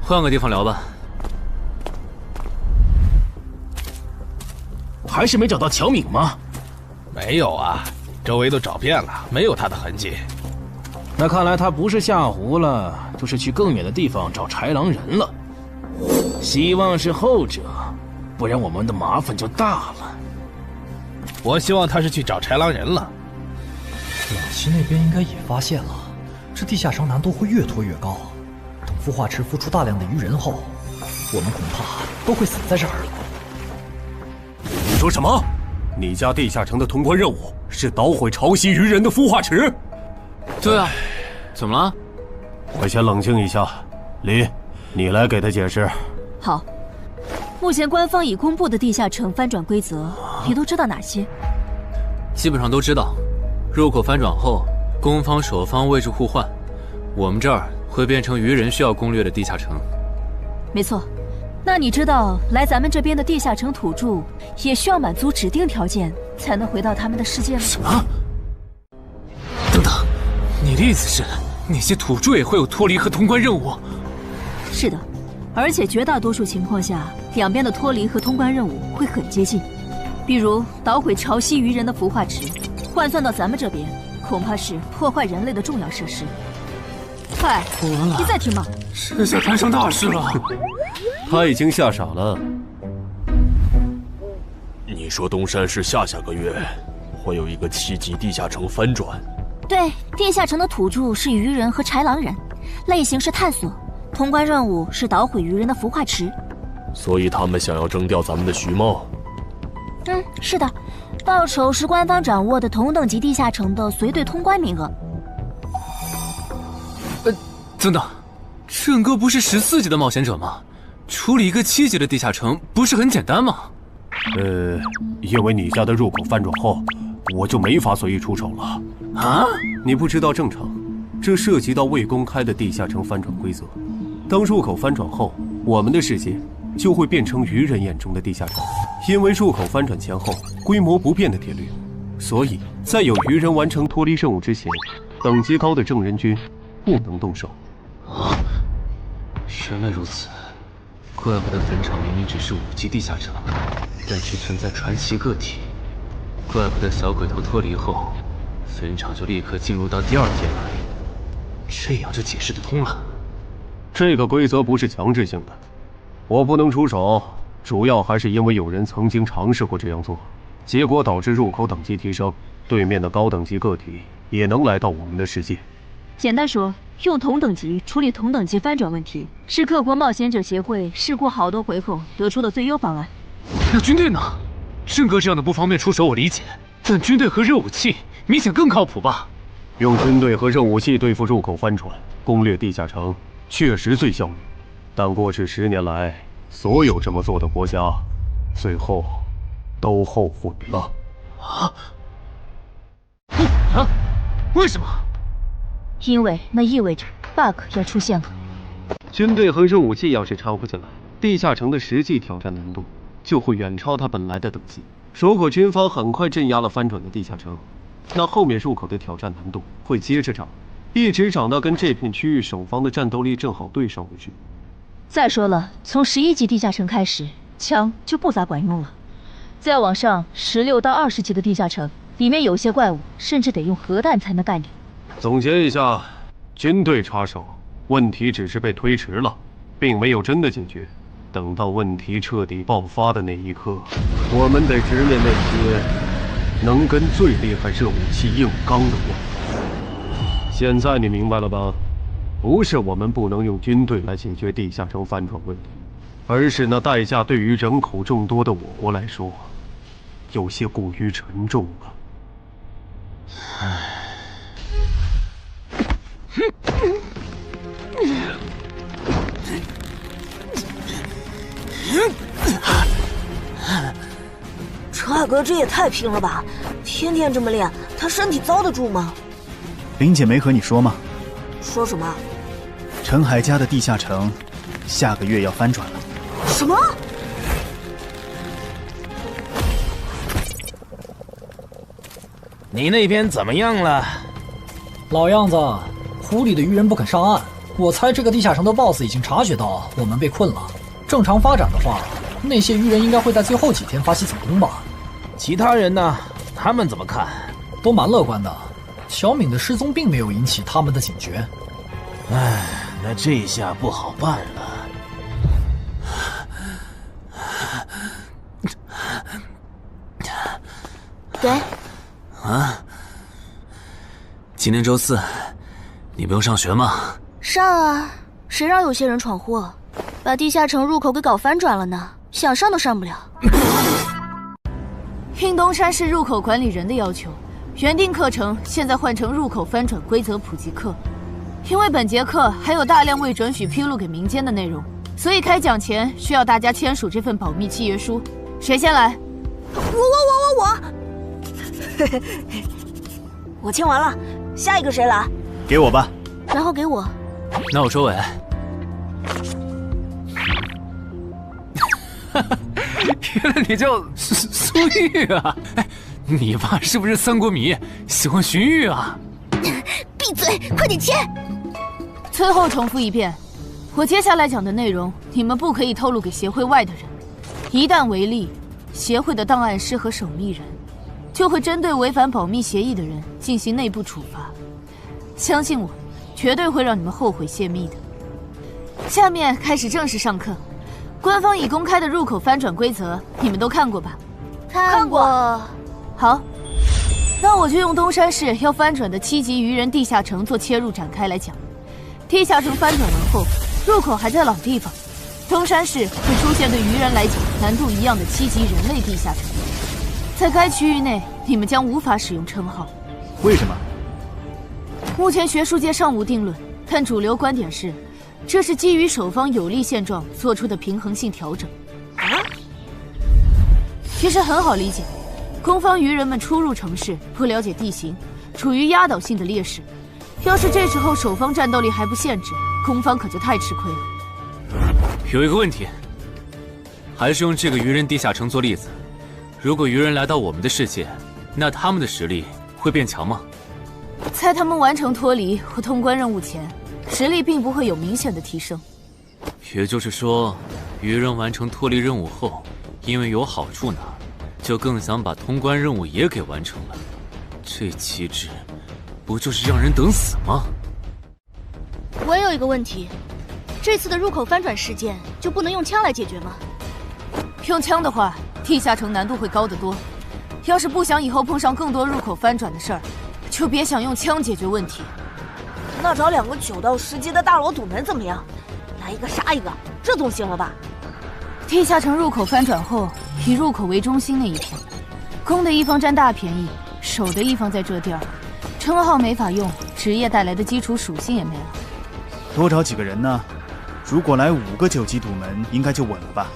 换个地方聊吧。还是没找到乔敏吗？没有啊，周围都找遍了，没有他的痕迹。那看来他不是下湖了，就是去更远的地方找豺狼人了。希望是后者，不然我们的麻烦就大了。我希望他是去找豺狼人了。老七那边应该也发现了，这地下城难度会越拖越高。等孵化池孵出大量的鱼人后，我们恐怕都会死在这儿了。说什么？你家地下城的通关任务是捣毁潮汐鱼人的孵化池？对啊，怎么了？快先冷静一下，林，你来给他解释。好，目前官方已公布的地下城翻转规则，你都知道哪些？基本上都知道。入口翻转后，攻方守方位置互换，我们这儿会变成鱼人需要攻略的地下城。没错。那你知道来咱们这边的地下城土著也需要满足指定条件才能回到他们的世界吗？什么？等等，你的意思是那些土著也会有脱离和通关任务？是的，而且绝大多数情况下，两边的脱离和通关任务会很接近。比如捣毁潮汐鱼人的孵化池，换算到咱们这边，恐怕是破坏人类的重要设施。快，你再听吧，这下摊上大事了。他已经吓傻了。你说东山市下个月会有一个7级地下城翻转？对，地下城的土著是鱼人和豺狼人，类型是探索，通关任务是捣毁鱼人的孵化池。所以他们想要征调咱们的徐茂。是的，报酬是官方掌握的同等级地下城的随队通关名额。等等，郑哥不是14级的冒险者吗？处理一个7级的地下城不是很简单吗？因为你家的入口翻转后，我就没法随意出手了。啊？你不知道正常，这涉及到未公开的地下城翻转规则。当入口翻转后，我们的世界就会变成鱼人眼中的地下城。因为入口翻转前后规模不变的铁律，所以在有鱼人完成脱离任务之前，等级高的正人军不能动手。原来如此，怪不得坟场明明只是5级地下城，但却存在传奇个体。怪不得小鬼头脱离后，坟场就立刻进入到第2阶段，这样就解释得通了。这个规则不是强制性的，我不能出手，主要还是因为有人曾经尝试过这样做，结果导致入口等级提升，对面的高等级个体也能来到我们的世界。简单说，用同等级处理同等级翻转问题，是各国冒险者协会试过好多回后得出的最优方案。那军队呢？郑哥这样的不方便出手我理解，但军队和热武器明显更靠谱吧？用军队和热武器对付入口翻转，攻略地下城确实最效率，但过去10年来，所有这么做的国家，最后都后悔了。为什么？因为那意味着 bug 要出现了。军队和热武器要是掺和进来，地下城的实际挑战难度就会远超它本来的等级。如果军方很快镇压了翻转的地下城，那后面入口的挑战难度会接着涨，一直涨到跟这片区域守方的战斗力正好对上为止。再说了，从11级地下城开始，枪就不咋管用了。再往上，16到20级的地下城，里面有些怪物甚至得用核弹才能干掉。总结一下，军队插手，问题只是被推迟了，并没有真的解决。等到问题彻底爆发的那一刻，我们得直面那些能跟最厉害热武器硬刚的怪物。现在你明白了吧？不是我们不能用军队来解决地下城翻转问题，而是那代价对于人口众多的我国来说，有些过于沉重了。陈海哥这也太拼了吧！天天这么练，他身体遭得住吗？林姐没和你说吗？说什么？陈海家的地下城下个月要翻转了。什么？你那边怎么样了？老样子，湖里的鱼人不肯上岸。我猜这个地下城的 BOSS 已经察觉到我们被困了。正常发展的话，那些鱼人应该会在最后几天发起总攻吧。其他人呢？他们怎么看？都蛮乐观的。小敏的失踪并没有引起他们的警觉。唉，那这下不好办了。给。啊？今天周4，你不用上学吗？上啊！谁让有些人闯祸，把地下城入口给搞翻转了呢？想上都上不了。应东山市入口管理人的要求，原定课程现在换成入口翻转规则普及课。因为本节课还有大量未准许披露给民间的内容，所以开讲前需要大家签署这份保密契约书。谁先来？我。我签完了，下一个谁来？给我吧。然后给我。那我收尾。原来你叫苏玉啊！哎，你爸是不是三国迷，喜欢荀彧啊？闭嘴，快点签！最后重复一遍，我接下来讲的内容，你们不可以透露给协会外的人。一旦违例，协会的档案师和守密人就会针对违反保密协议的人进行内部处罚。相信我，绝对会让你们后悔泄密的。下面开始正式上课。官方已公开的入口翻转规则，你们都看过吧？看过。好，那我就用东山市要翻转的7级愚人地下城做切入展开来讲。地下城翻转完后，入口还在老地方，东山市会出现对愚人来讲难度一样的7级人类地下城。在该区域内，你们将无法使用称号。为什么？目前学术界尚无定论，但主流观点是，这是基于守方有利现状做出的平衡性调整。其实很好理解，攻方愚人们初入城市，不了解地形，处于压倒性的劣势。要是这时候守方战斗力还不限制，攻方可就太吃亏了。有一个问题，还是用这个愚人地下城做例子。如果愚人来到我们的世界，那他们的实力会变强吗？在他们完成脱离或通关任务前，实力并不会有明显的提升。也就是说，愚人完成脱离任务后，因为有好处拿，就更想把通关任务也给完成了。这机制，不就是让人等死吗？我也有一个问题，这次的入口翻转事件就不能用枪来解决吗？用枪的话，地下城难度会高得多。要是不想以后碰上更多入口翻转的事儿，就别想用枪解决问题。那找2个9到10级的大佬堵门怎么样？来一个杀一个，这总行了吧？地下城入口翻转后，以入口为中心那一片，攻的一方占大便宜，守的一方在这地儿，称号没法用，职业带来的基础属性也没了。多找几个人呢？如果来5个9级堵门，应该就稳了吧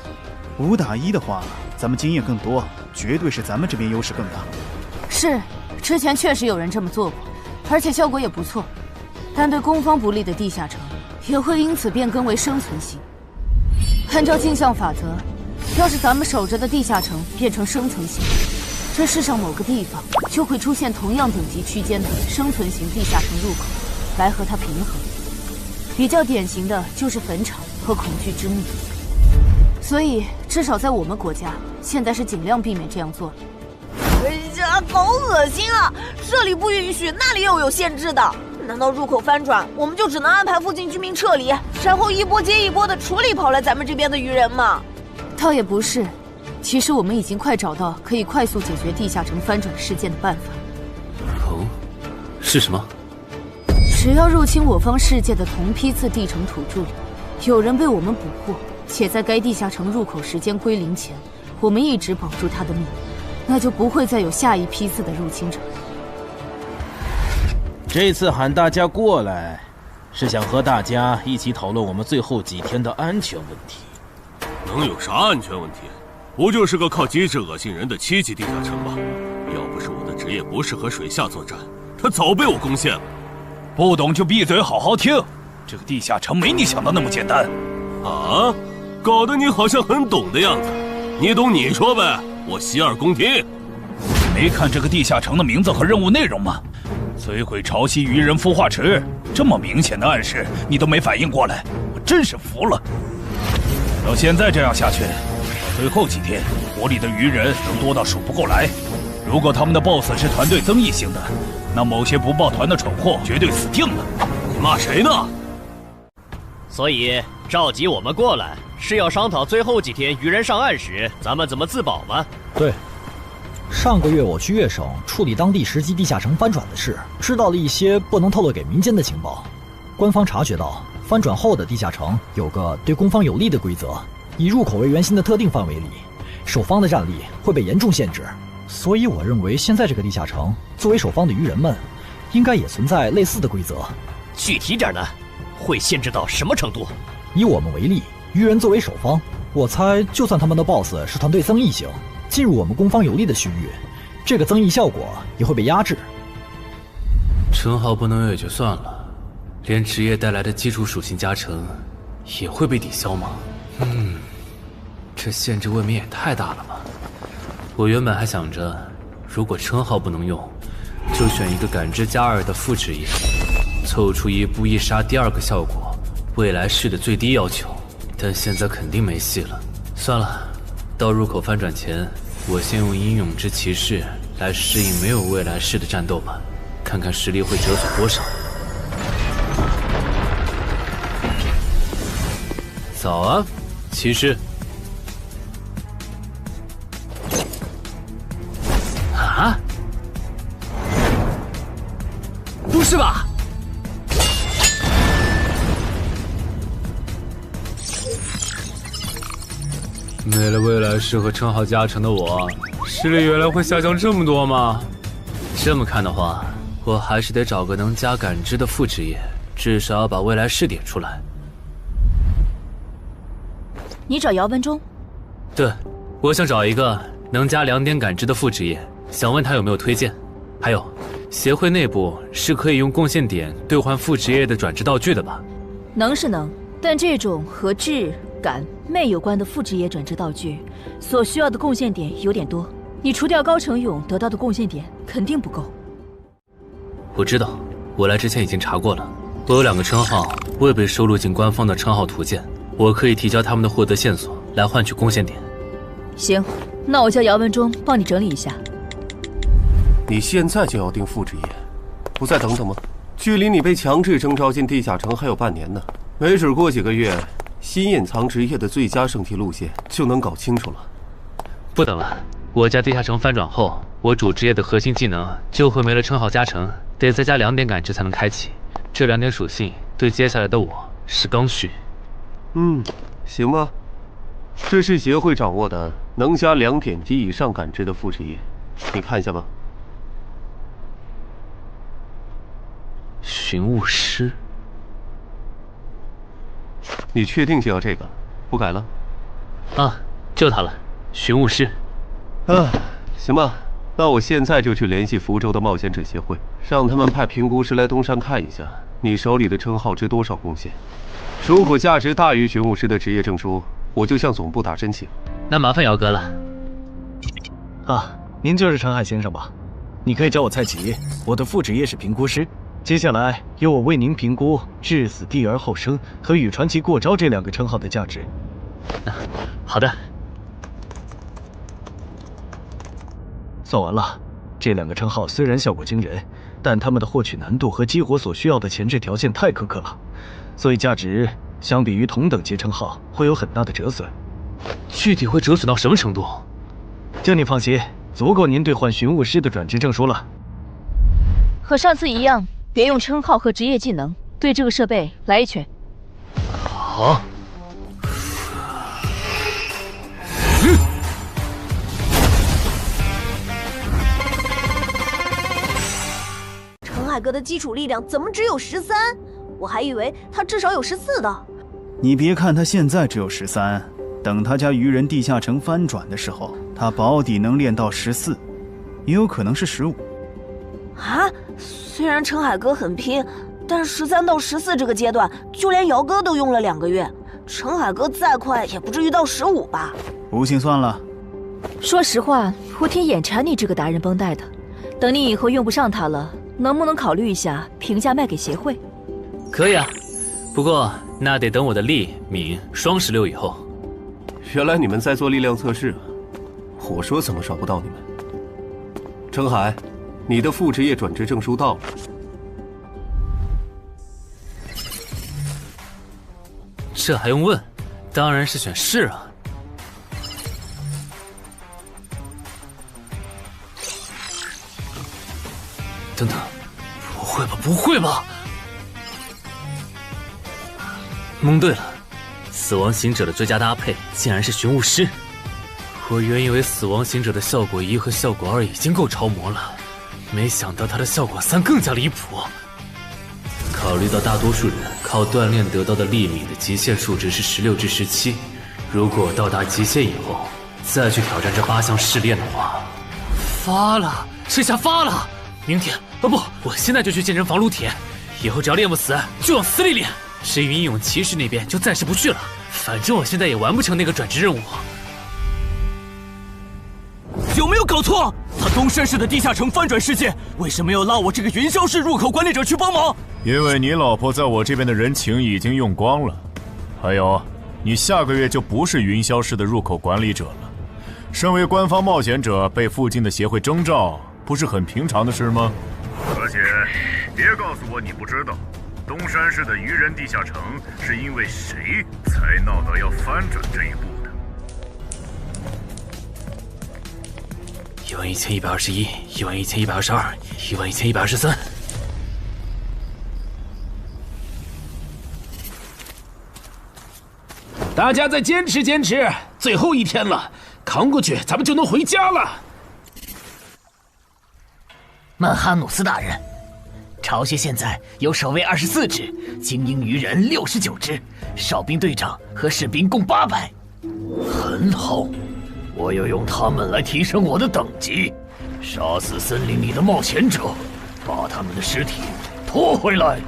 ？5打1的话，咱们经验更多，绝对是咱们这边优势更大。是，之前确实有人这么做过，而且效果也不错。但对攻方不利的地下城，也会因此变更为生存型。按照镜像法则，要是咱们守着的地下城变成生存型，这世上某个地方就会出现同样等级区间的生存型地下城入口，来和它平衡。比较典型的就是坟场和恐惧之墓。所以，至少在我们国家，现在是尽量避免这样做的。哎呀，好恶心啊！这里不允许，那里又有限制的。难道入口翻转，我们就只能安排附近居民撤离，然后一波接一波的处理跑来咱们这边的愚人吗？倒也不是，其实我们已经快找到可以快速解决地下城翻转事件的办法。哦，是什么？只要入侵我方世界的同批次地城土著里，有人被我们捕获，且在该地下城入口时间归零前，我们一直保住他的命，那就不会再有下一批次的入侵者。这次喊大家过来，是想和大家一起讨论我们最后几天的安全问题。能有啥安全问题？不就是个靠机制恶心人的7级地下城吗？要不是我的职业不适合水下作战，他早被我攻陷了。不懂就闭嘴，好好听。这个地下城没你想的那么简单。啊？搞得你好像很懂的样子。你懂你说呗，我洗耳恭听。没看这个地下城的名字和任务内容吗？摧毁潮汐愚人孵化池，这么明显的暗示你都没反应过来，我真是服了。要现在这样下去，到最后几天，国里的愚人能多到数不过来。如果他们的 BOSS 是团队增益型的，那某些不抱团的蠢货绝对死定了。你骂谁呢？所以召集我们过来，是要商讨最后几天愚人上岸时，咱们怎么自保吗？对。上个月我去粤省处理当地10级地下城翻转的事，知道了一些不能透露给民间的情报。官方察觉到翻转后的地下城有个对攻方有利的规则，以入口为圆心的特定范围里，守方的战力会被严重限制，所以我认为现在这个地下城，作为守方的鱼人们，应该也存在类似的规则。具体点呢？会限制到什么程度？以我们为例，鱼人作为守方，我猜就算他们的 BOSS 是团队增益型，进入我们攻方有利的区域，这个增益效果也会被压制。称号不能有也就算了，连职业带来的基础属性加成也会被抵消吗？这限制未免也太大了吧！我原本还想着，如果称号不能用，就选一个感知+2的副职业，凑出一步一杀第2个效果，未来式的最低要求。但现在肯定没戏了，算了，到入口翻转前，我先用英勇之骑士来适应没有未来式的战斗吧，看看实力会折损多少。早啊，骑士。啊？不是吧？没了未来式和称号加成的我，实力原来会下降这么多吗？这么看的话，我还是得找个能加感知的副职业，至少要把未来式点出来。你找姚文忠？对，我想找一个能加2点感知的副职业，想问他有没有推荐。还有，协会内部是可以用贡献点兑换副职业的转职道具的吧？能是能，但这种和智、感、魅有关的副职业转职道具，所需要的贡献点有点多。你除掉高成勇得到的贡献点肯定不够。我知道，我来之前已经查过了。我有2个称号未被收录进官方的称号图鉴，我可以提交他们的获得线索来换取贡献点。行，那我叫姚文忠帮你整理一下。你现在就要定副职业，不再等等吗？距离你被强制征召进地下城还有半年呢，没准过几个月，新隐藏职业的最佳升级路线就能搞清楚了。不等了，我家地下城翻转后，我主职业的核心技能就会没了称号加成，得再加2点感知才能开启。这2点属性对接下来的我是刚需。行吧。这是协会掌握的能加2点及以上感知的副职业，你看一下吧。寻物师，你确定就要这个？不改了？啊，就他了，寻物师。行吧，那我现在就去联系福州的冒险者协会，让他们派评估师来东山看一下你手里的称号值多少贡献。如果价值大于寻物师的职业证书，我就向总部打申请。那麻烦姚哥了。您就是陈海先生吧？你可以叫我蔡奇，我的副职业是评估师。接下来由我为您评估至死地而后生和与传奇过招这2个称号的价值。好的。算完了，这2个称号虽然效果惊人，但他们的获取难度和激活所需要的前置条件太苛刻了，所以价值相比于同等级称号会有很大的折损。具体会折损到什么程度？就你放心，足够您兑换寻物师的转职证书了。和上次一样，别用称号和职业技能，对这个设备来一拳。好。陈海哥的基础力量怎么只有13？我还以为他至少有14的。你别看他现在只有13，等他家鱼人地下城翻转的时候，他保底能练到14，也有可能是15。虽然陈海哥很拼，但13到14这个阶段，就连姚哥都用了2个月。陈海哥再快也不至于到15吧？不信算了。说实话，我挺眼馋你这个达人绷带的。等你以后用不上它了，能不能考虑一下平价卖给协会？可以啊，不过那得等我的力敏双16以后。原来你们在做力量测试啊！我说怎么找不到你们？陈海，你的副职业转职证书到了。这还用问？当然是选是啊。等等，不会吧？不会吧？蒙对了，死亡行者的最佳搭配竟然是寻物师。我原以为死亡行者的效果1和效果2已经够超模了，没想到他的效果3更加离谱。考虑到大多数人靠锻炼得到的力米的极限数值是16至17，如果到达极限以后再去挑战这8项试炼的话，发了，这下发了！明天不，我现在就去健身房撸铁，以后只要练不死就往死里练。至于英勇骑士那边就暂时不去了，反正我现在也完不成那个转职任务。有没有搞错？他东山市的地下城翻转事件，为什么要拉我这个云霄市入口管理者去帮忙？因为你老婆在我这边的人情已经用光了，还有，你下个月就不是云霄市的入口管理者了。身为官方冒险者，被附近的协会征召，不是很平常的事吗？而且，别告诉我你不知道，东山市的愚人地下城是因为谁才闹到要翻转这一步的？11121、11122、11123。大家再坚持坚持，最后一天了，扛过去，咱们就能回家了。曼哈努斯大人，巢穴现在有守卫24只，精英鱼人69只，哨兵队长和士兵共800。很好，我要用他们来提升我的等级，杀死森林里的冒险者，把他们的尸体拖回来。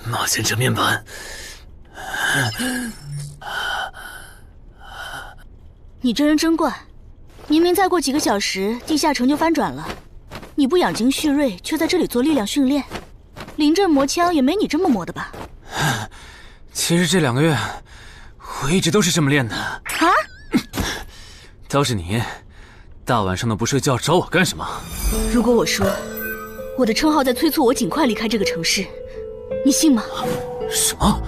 冒险者面板。你这人真怪，明明再过几个小时地下城就翻转了，你不养精蓄锐，却在这里做力量训练，临阵磨枪也没你这么磨的吧？其实这2个月我一直都是这么练的。啊？倒是你，大晚上的不睡觉找我干什么？如果我说我的称号在催促我尽快离开这个城市，你信吗？什么？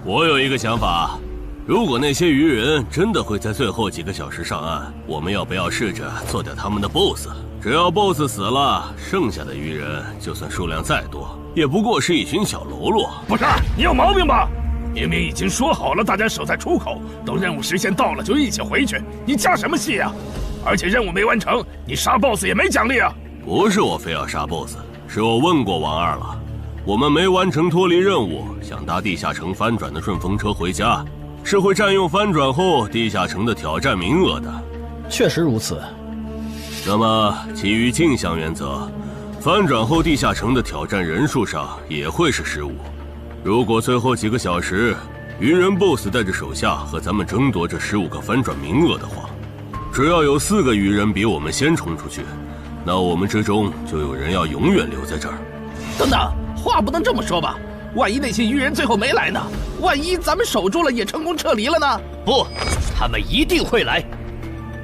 我有一个想法，如果那些鱼人真的会在最后几个小时上岸，我们要不要试着做掉他们的 BOSS？ 只要 BOSS 死了，剩下的鱼人就算数量再多，也不过是一群小喽啰。不是，你有毛病吧？明明已经说好了，大家守在出口，等任务时限到了就一起回去，你加什么戏啊？而且任务没完成，你杀 BOSS 也没奖励啊！不是我非要杀 BOSS， 是我问过王二了，我们没完成脱离任务，想搭地下城翻转的顺风车回家，是会占用翻转后地下城的挑战名额的。确实如此。那么基于镜像原则，翻转后地下城的挑战人数上也会是15。如果最后几个小时鱼人 BOSS 带着手下和咱们争夺这15个翻转名额的话，只要有4个鱼人比我们先冲出去，那我们之中就有人要永远留在这儿。等等，话不能这么说吧？万一那些鱼人最后没来呢？万一咱们守住了也成功撤离了呢？不，他们一定会来。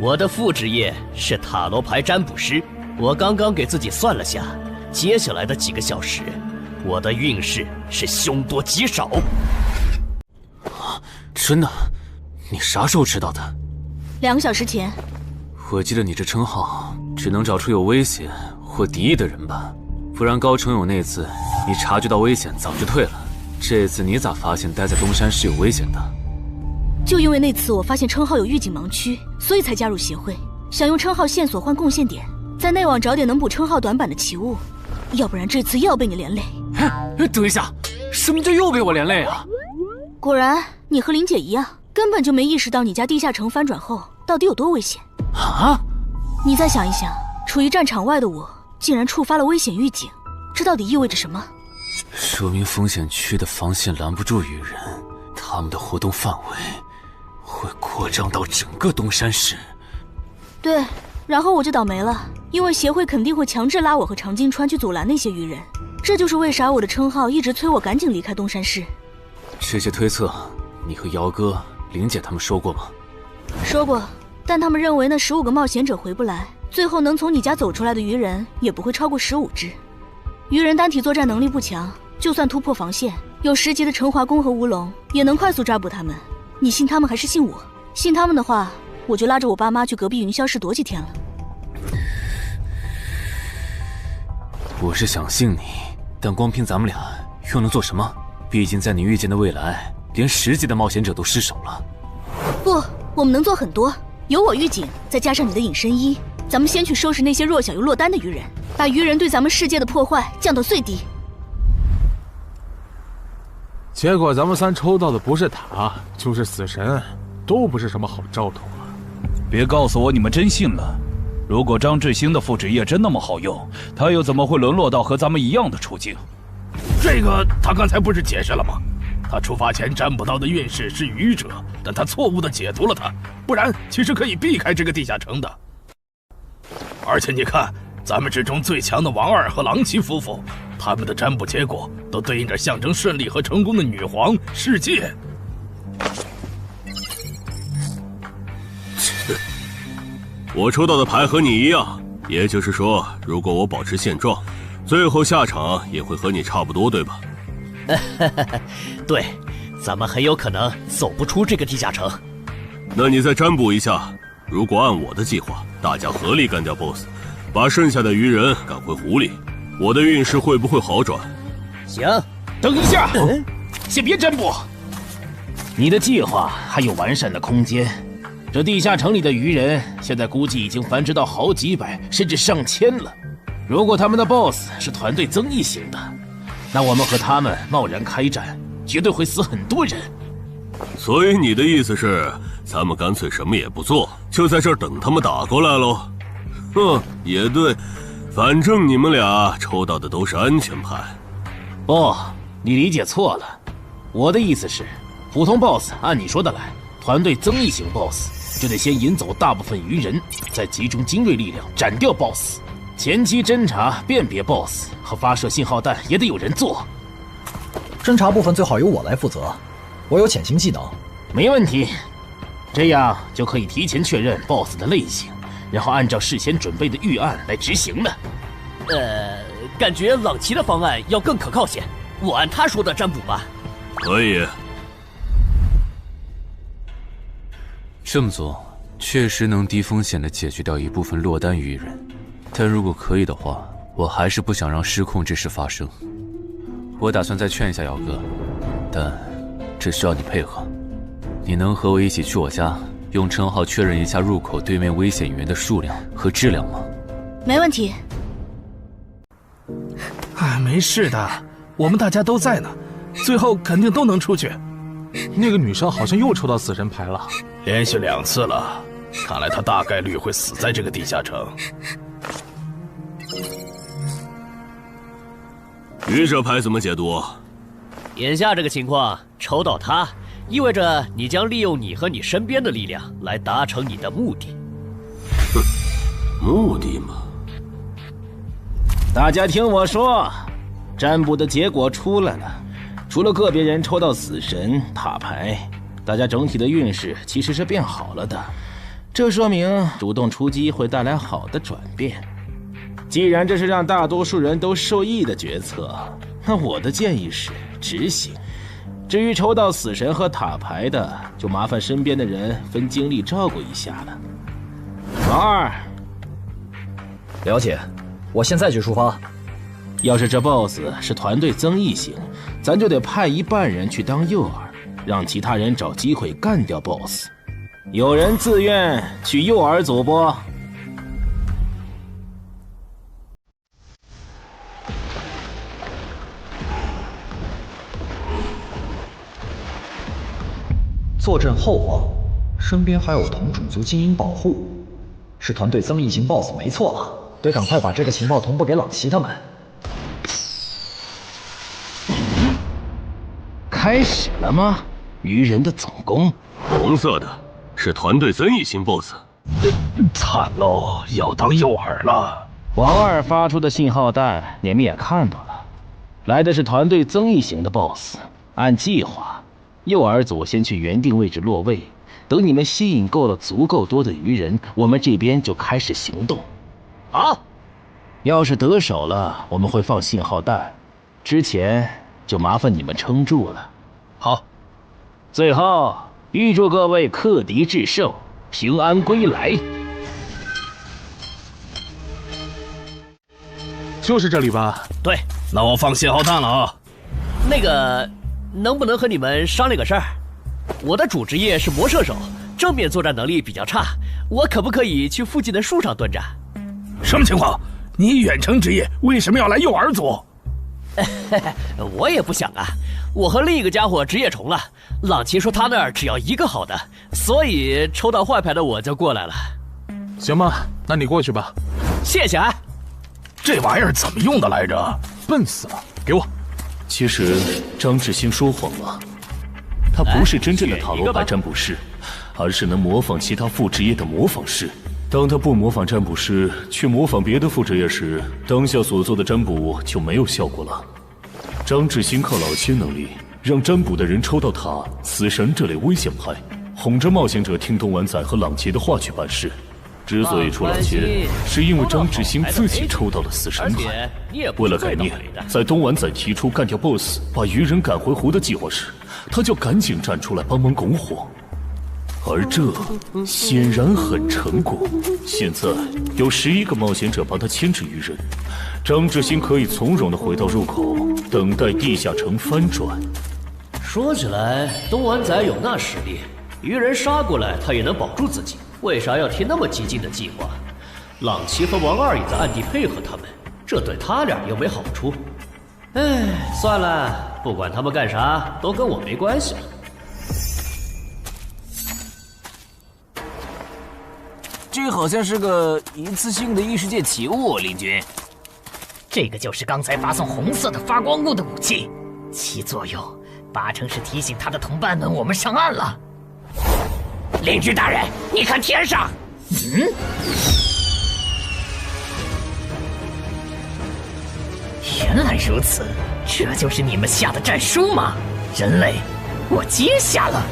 我的副职业是塔罗牌占卜师，我刚刚给自己算了下，接下来的几个小时，我的运势是凶多吉少。真的？你啥时候知道的？2个小时前。我记得你这称号只能找出有危险或敌意的人吧，不然高成勇那次你察觉到危险早就退了，这次你咋发现待在东山是有危险的？就因为那次我发现称号有预警盲区，所以才加入协会，想用称号线索换贡献点，在内网找点能补称号短板的奇物，要不然这次又要被你连累。等一下，什么叫又被我连累啊？果然你和林姐一样，根本就没意识到你家地下城翻转后到底有多危险啊！你再想一想，处于战场外的我竟然触发了危险预警，这到底意味着什么？说明风险区的防线拦不住鱼人，他们的活动范围会扩张到整个东山市。对，然后我就倒霉了，因为协会肯定会强制拉我和常金川去阻拦那些鱼人，这就是为啥我的称号一直催我赶紧离开东山市。这些推测，你和姚哥、林姐他们说过吗？说过，但他们认为那15个冒险者回不来，最后能从你家走出来的鱼人也不会超过15只。鱼人单体作战能力不强，就算突破防线，有10级的陈华宫和乌龙也能快速抓捕他们。你信他们还是信我？信他们的话，我就拉着我爸妈去隔壁云霄市躲几天了。我是想信你，但光凭咱们俩又能做什么？毕竟在你预见的未来，连10级的冒险者都失手了。不，我们能做很多。有我预警，再加上你的隐身衣，咱们先去收拾那些弱小又落单的鱼人，把鱼人对咱们世界的破坏降到最低。结果咱们3抽到的不是塔，就是死神，都不是什么好兆头啊！别告诉我你们真信了。如果张志兴的复制液真那么好用，他又怎么会沦落到和咱们一样的处境？这个他刚才不是解释了吗？他出发前占卜到的运势是愚者，但他错误地解读了它，不然其实可以避开这个地下城的。而且你看，咱们之中最强的王二和郎奇夫妇，他们的占卜结果都对应着象征顺利和成功的女皇世界。我抽到的牌和你一样，也就是说，如果我保持现状，最后下场也会和你差不多，对吧？对，咱们很有可能走不出这个地下城。那你再占卜一下，如果按我的计划，大家合力干掉 BOSS， 把剩下的鱼人赶回湖里，我的运势会不会好转？行，等一下，先别占卜。你的计划还有完善的空间。这地下城里的鱼人现在估计已经繁殖到好几百甚至上千了。如果他们的 BOSS 是团队增益型的，那我们和他们贸然开战，绝对会死很多人。所以你的意思是，咱们干脆什么也不做，就在这儿等他们打过来喽？哼，也对，反正你们俩抽到的都是安全牌。不，你理解错了。我的意思是，普通 BOSS 按你说的来，团队增益型 BOSS 就得先引走大部分鱼人，再集中精锐力量斩掉 BOSS。前期侦查、辨别 BOSS 和发射信号弹也得有人做。侦查部分最好由我来负责，我有潜行技能。没问题，这样就可以提前确认 BOSS 的类型，然后按照事先准备的预案来执行了。感觉朗奇的方案要更可靠些，我按他说的占卜吧。可以。这么做确实能低风险地解决掉一部分落单鱼人，但如果可以的话，我还是不想让失控这事发生。我打算再劝一下姚哥，但这需要你配合。你能和我一起去我家，用称号确认一下入口对面危险鱼人的数量和质量吗？没问题。没事的，我们大家都在呢，最后肯定都能出去。那个女生好像又抽到死神牌了，连续2次了，看来她大概率会死在这个地下城。愚者牌怎么解读？眼下这个情况，抽到他，意味着你将利用你和你身边的力量来达成你的目的。哼，目的嘛。大家听我说，占卜的结果出来了，除了个别人抽到死神、塔牌，大家整体的运势其实是变好了的。这说明主动出击会带来好的转变。既然这是让大多数人都受益的决策，那我的建议是执行。至于抽到死神和塔牌的，就麻烦身边的人分精力照顾一下了。王二，了解，我现在就出发。要是这 BOSS 是团队增益型，咱就得派一半人去当诱饵，让其他人找机会干掉 BOSS。有人自愿去诱饵组不？坐镇后方，身边还有同种族精英保护，是团队增益型 BOSS 没错了，得赶快把这个情报同步给朗奇他们。开始了吗？鱼人的总攻，红色的是团队增益型 BOSS。惨喽，要当诱饵了。王二发出的信号弹，你们也看到了，来的是团队增益型的 BOSS。按计划，诱饵组先去原定位置落位，等你们吸引够了足够多的鱼人，我们这边就开始行动。好，要是得手了，我们会放信号弹，之前就麻烦你们撑住了。好，最后预祝各位克敌制胜，平安归来。就是这里吧？对，那我放信号弹了啊。那个，能不能和你们商量个事儿？我的主职业是魔射手，正面作战能力比较差，我可不可以去附近的树上蹲着？什么情况？你远程职业为什么要来诱饵组？我也不想啊，我和另一个家伙职业重了。朗奇说他那儿只要一个好的，所以抽到坏牌的我就过来了。行吧，那你过去吧。谢谢啊。这玩意儿怎么用的来着？笨死了，给我。其实张志兴说谎了，他不是真正的塔罗牌占卜师，而是能模仿其他副职业的模仿师。当他不模仿占卜师，去模仿别的副职业时，当下所做的占卜就没有效果了。张志兴靠老千能力，让占卜的人抽到塔、死神这类危险牌，哄着冒险者听东莞仔和朗奇的话去办事。之所以出老千，是因为张志兴自己抽到了死神牌。为了改念，在东莞仔提出干掉 BOSS、把鱼人赶回湖的计划时，他就赶紧站出来帮忙拱火。而这显然很成功。现在有11个冒险者帮他牵制鱼人，张志兴可以从容地回到入口，等待地下城翻转。说起来，东莞仔有那实力，鱼人杀过来他也能保住自己。为啥要提那么激进的计划？朗奇和王二也在暗地配合他们，这对他俩又没好处。哎，算了，不管他们干啥，都跟我没关系了。这好像是个一次性的异世界奇物，林军。这个就是刚才发送红色的发光物的武器，其作用8成是提醒他的同伴们我们上岸了。领军大人，你看天上。原来如此，这就是你们下的战书吗？人类，我接下了。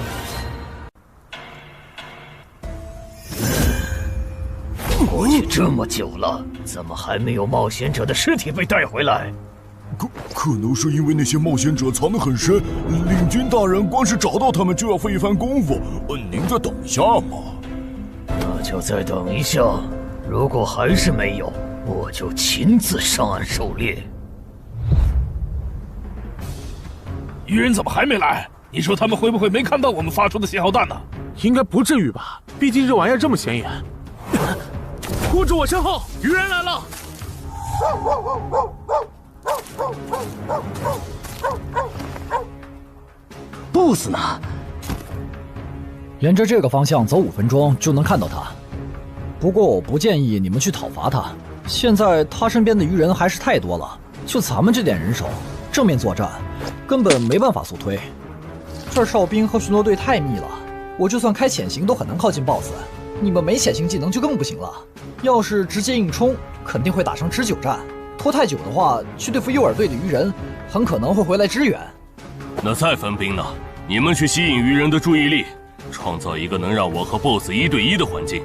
过去这么久了，怎么还没有冒险者的尸体被带回来？可能是因为那些冒险者藏得很深，领军大人光是找到他们就要费一番功夫。您再等一下嘛。那就再等一下，如果还是没有，我就亲自上岸狩猎。鱼人怎么还没来？你说他们会不会没看到我们发出的信号弹呢？应该不至于吧，毕竟这玩意儿这么显眼。护住我身后，鱼人来了！BOSS呢？沿着这个方向走5分钟就能看到他。不过我不建议你们去讨伐他，现在他身边的鱼人还是太多了，就咱们这点人手，正面作战根本没办法速推。这儿哨兵和巡逻队太密了，我就算开潜行都很难靠近 BOSS。你们没潜行技能就更不行了，要是直接硬冲，肯定会打成持久战。拖太久的话，去对付诱饵队的鱼人，很可能会回来支援。那再分兵呢？你们去吸引鱼人的注意力，创造一个能让我和 BOSS 1对1的环境。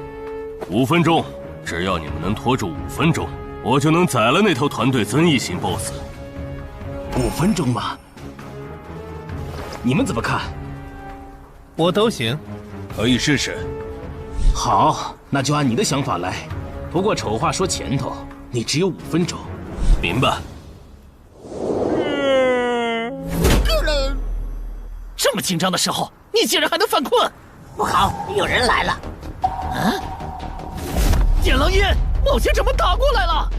5分钟，只要你们能拖住5分钟，我就能宰了那头团队增益型 BOSS。5分钟吗？你们怎么看？我都行，可以试试。好，那就按你的想法来。不过丑话说前头，你只有5分钟。明白。这么紧张的时候，你竟然还能犯困？不好，有人来了！啊！剑狼烟，冒险者们打过来了！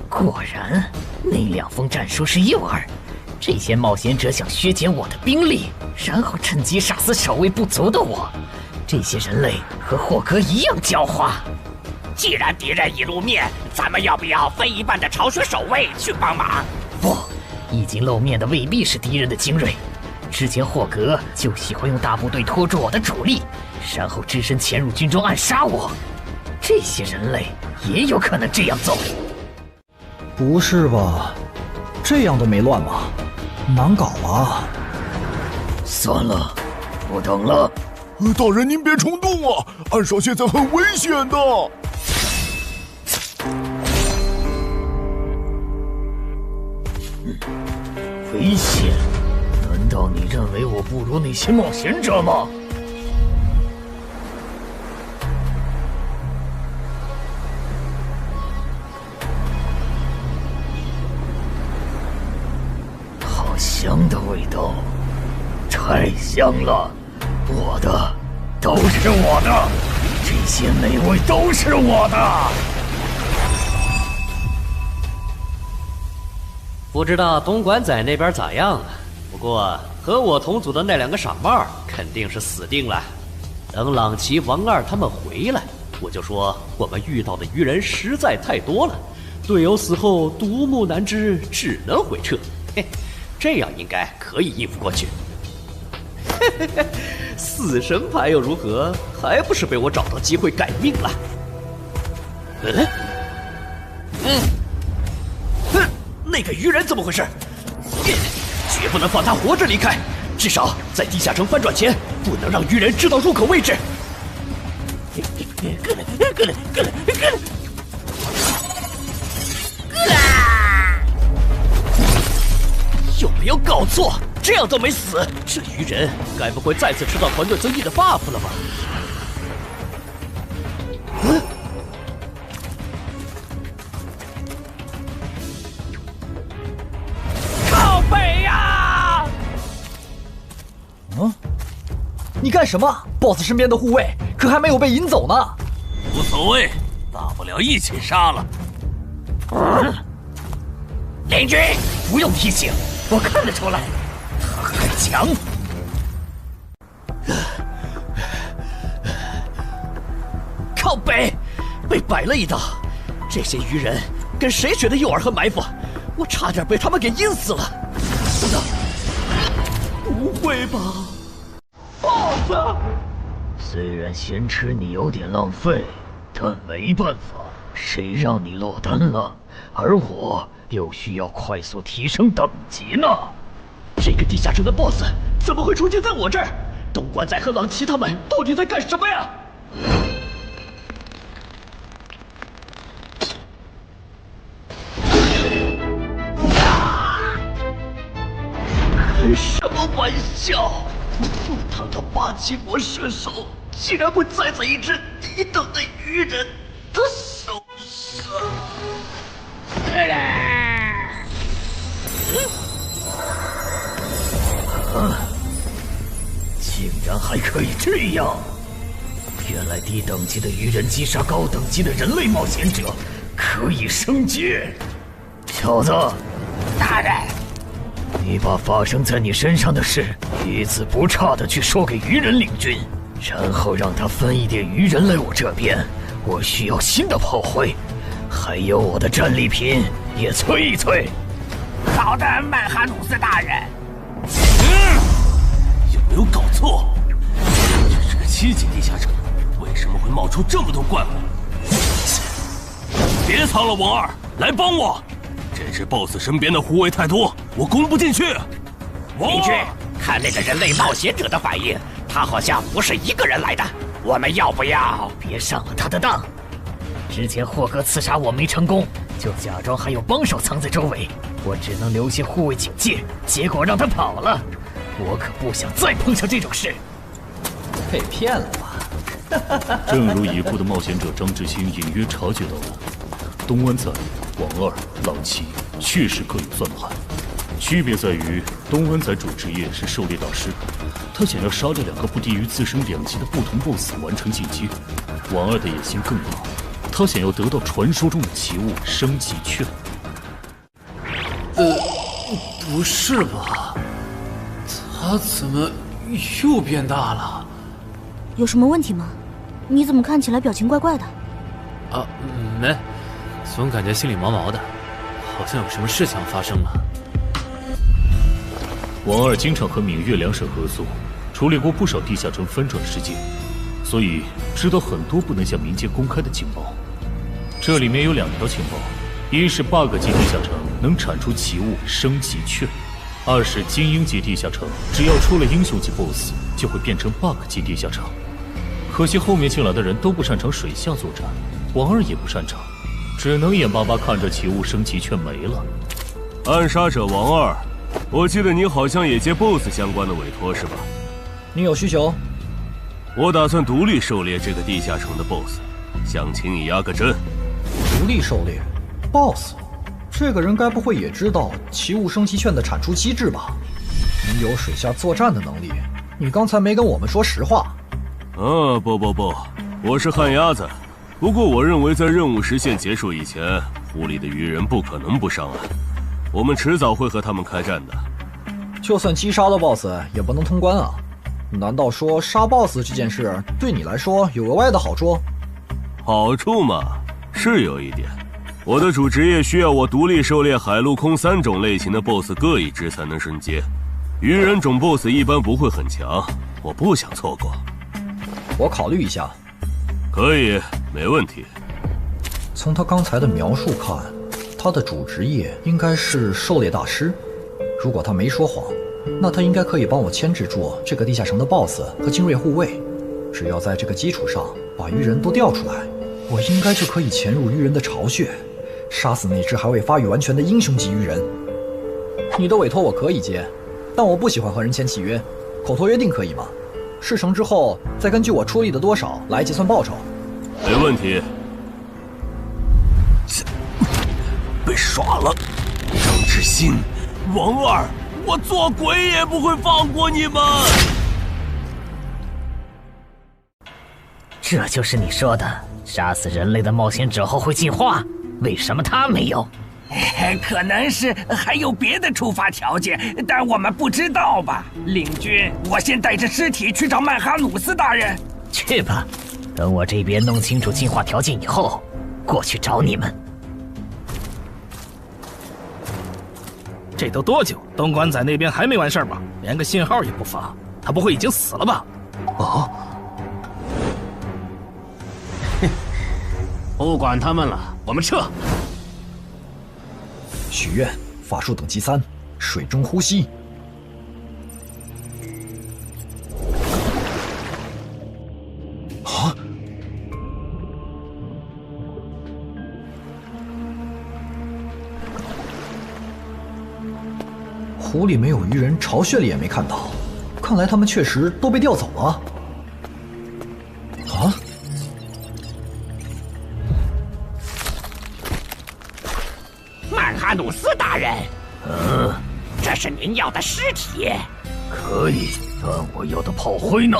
果然，那2封战书是诱饵。这些冒险者想削减我的兵力，然后趁机杀死守卫不足的我。这些人类和霍格一样狡猾。既然敌人已露面，咱们要不要分一半的巢穴守卫去帮忙？不，已经露面的未必是敌人的精锐。之前霍格就喜欢用大部队拖住我的主力，然后只身潜入军中暗杀我。这些人类也有可能这样做。不是吧？这样都没乱吗？难搞啊！算了，不等了。大人您别冲动啊，岸上现在很危险的。危险？难道你认为我不如那些冒险者吗？香了，我的都是我的，这些美味都是我的。不知道东莞仔那边咋样了？不过和我同组的那2个傻帽肯定是死定了。等朗奇、王二他们回来，我就说我们遇到的鱼人实在太多了，队友死后独木难支，只能回撤。嘿，这样应该可以应付过去。死神牌又如何？还不是被我找到机会改命了。那个鱼人怎么回事？绝不能放他活着离开，至少在地下城翻转前，不能让鱼人知道入口位置。有没有搞错？这样都没死，这鱼人该不会再次吃到团队增益的 buff 了吧？靠北呀！你干什么 ？BOSS 身边的护卫可还没有被引走呢。无所谓，大不了一起杀了。联军，不用提醒，我看得出来，他很强。靠北，被摆了一道。这些鱼人跟谁学的诱饵和埋伏？我差点被他们给阴死了。不会吧 ，BOSS！虽然先吃你有点浪费，但没办法，谁让你落单了，而我又需要快速提升等级呢。这个地下城的 BOSS 怎么会出现在我这儿？东莞仔和朗奇他们到底在干什么呀？开什么玩笑！堂堂的8级魔射手，竟然会栽在一只低等的鱼人的手上！竟然还可以这样！原来低等级的鱼人击杀高等级的人类冒险者可以升阶。小子，大人，你把发生在你身上的事一字不差的去说给鱼人领军，然后让他分一点鱼人来我这边。我需要新的炮灰，还有我的战利品也催一催。好的，曼哈努斯大人。有没有搞错？这是个7级地下城，为什么会冒出这么多怪物？别藏了，王二，来帮我！这只 BOSS 身边的护卫太多，我攻不进去。邻居，看那个人类冒险者的反应，他好像不是一个人来的。我们要不要别上了他的当？之前霍格刺杀我没成功，就假装还有帮手藏在周围，我只能留些护卫警戒，结果让他跑了。我可不想再碰上这种事。被骗了吧？正如已故的冒险者张志新隐约察觉到了，东湾仔、王二、朗奇确实各有算盘，区别在于东湾仔主职业是狩猎大师，他想要杀掉2个不低于自身2级的不同 BOSS 完成进阶。王二的野心更大，他想要得到传说中的奇物升级券。不是吧？他怎么又变大了？有什么问题吗？你怎么看起来表情怪怪的？啊，没，总感觉心里毛毛的，好像有什么事情发生了。王二经常和闽粤2省合作，处理过不少地下城翻转事件，所以知道很多不能向民间公开的情报。这里面有2条情报，一是bug级地下城能产出奇物升级券，2是精英级地下城只要出了英雄级 BOSS 就会变成bug级地下城。可惜后面进来的人都不擅长水下作战，王二也不擅长，只能眼巴巴看着奇物升级券没了。暗杀者王二，我记得你好像也接 BOSS 相关的委托是吧？你有需求？我打算独立狩猎这个地下城的 BOSS， 想请你压个阵。独立狩猎 BOSS， 这个人该不会也知道奇物升级券的产出机制吧？你有水下作战的能力，你刚才没跟我们说实话。不，我是旱鸭子。不过我认为在任务时限结束以前，湖里的鱼人不可能不上岸。我们迟早会和他们开战的。就算击杀了 BOSS， 也不能通关啊。难道说杀 BOSS 这件事对你来说有额外的好处？好处嘛，是有一点。我的主职业需要我独立狩猎海陆空3种类型的 BOSS 各一只才能升阶。鱼人种 BOSS 一般不会很强，我不想错过。我考虑一下。可以，没问题。从他刚才的描述看，他的主职业应该是狩猎大师。如果他没说谎，那他应该可以帮我牵制住这个地下城的 BOSS 和精锐护卫。只要在这个基础上把鱼人都调出来，我应该就可以潜入鱼人的巢穴，杀死那只还未发育完全的英雄级鱼人。你的委托我可以接，但我不喜欢和人签契约，口头约定可以吗？事成之后再根据我出力的多少来计算报酬。没问题。被耍了，张志新、王二，我做鬼也不会放过你们。这就是你说的杀死人类的冒险者后会进化？为什么他没有？可能是还有别的触发条件，但我们不知道吧。领军，我先带着尸体去找曼哈努斯大人。去吧，等我这边弄清楚进化条件以后，过去找你们。这都多久？东莞仔那边还没完事吧？连个信号也不发，他不会已经死了吧？哦，不管他们了，我们撤。许愿，法术等级3，水中呼吸。啊！湖里没有鱼人，巢穴里也没看到，看来他们确实都被调走了。啊！曼哈努斯大人，这是您要的尸体。可以，但我要的炮灰呢？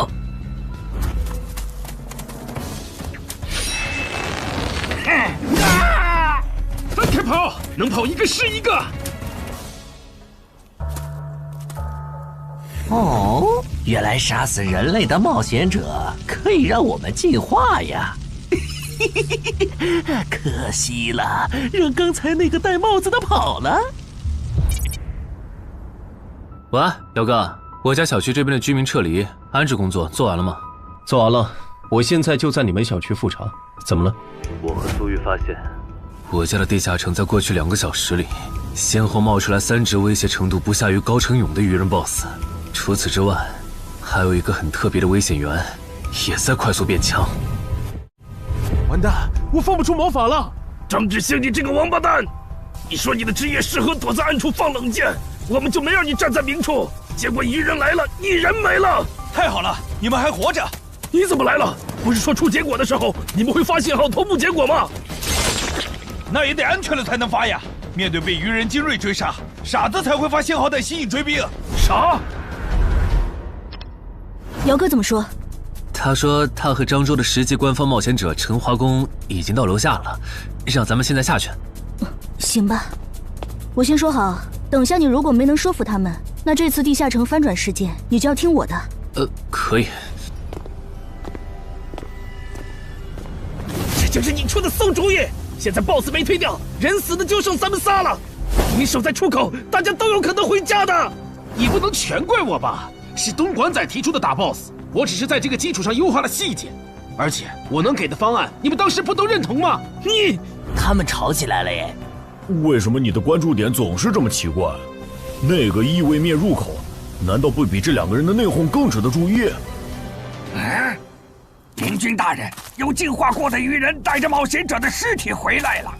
分开跑，能跑一个是一个。哦，原来杀死人类的冒险者可以让我们进化呀！可惜了，让刚才那个戴帽子的跑了。喂，姚哥，我家小区这边的居民撤离安置工作做完了吗？做完了，我现在就在你们小区复查。怎么了？我和苏玉发现，我家的地下城在过去2个小时里，先后冒出来3只威胁程度不下于高成勇的鱼人 BOSS。除此之外，还有一个很特别的危险源，也在快速变强。完蛋，我放不出魔法了！张志兴，你这个王八蛋！你说你的职业适合躲在暗处放冷箭，我们就没让你站在明处。结果鱼人来了，你人没了。太好了，你们还活着！你怎么来了？不是说出结果的时候你们会发信号同步结果吗？那也得安全了才能发呀！面对被鱼人精锐追杀，傻子才会发信号弹吸引追兵。啥？姚哥怎么说？他说他和漳州的10级官方冒险者陈华公已经到楼下了，让咱们现在下去。行吧，我先说好，等下你如果没能说服他们，那这次地下城翻转事件你就要听我的。可以。这就是你出的馊主意！现在 BOSS 没推掉，人死的就剩咱们仨了。你守在出口，大家都有可能回家的。你不能全怪我吧？是东莞仔提出的打 BOSS， 我只是在这个基础上优化了细节。而且我能给的方案，你们当时不都认同吗？他们吵起来了耶！为什么你的关注点总是这么奇怪？那个异位面入口，难道不比这2个人的内讧更值得注意？领军大人，有进化过的鱼人带着冒险者的尸体回来了。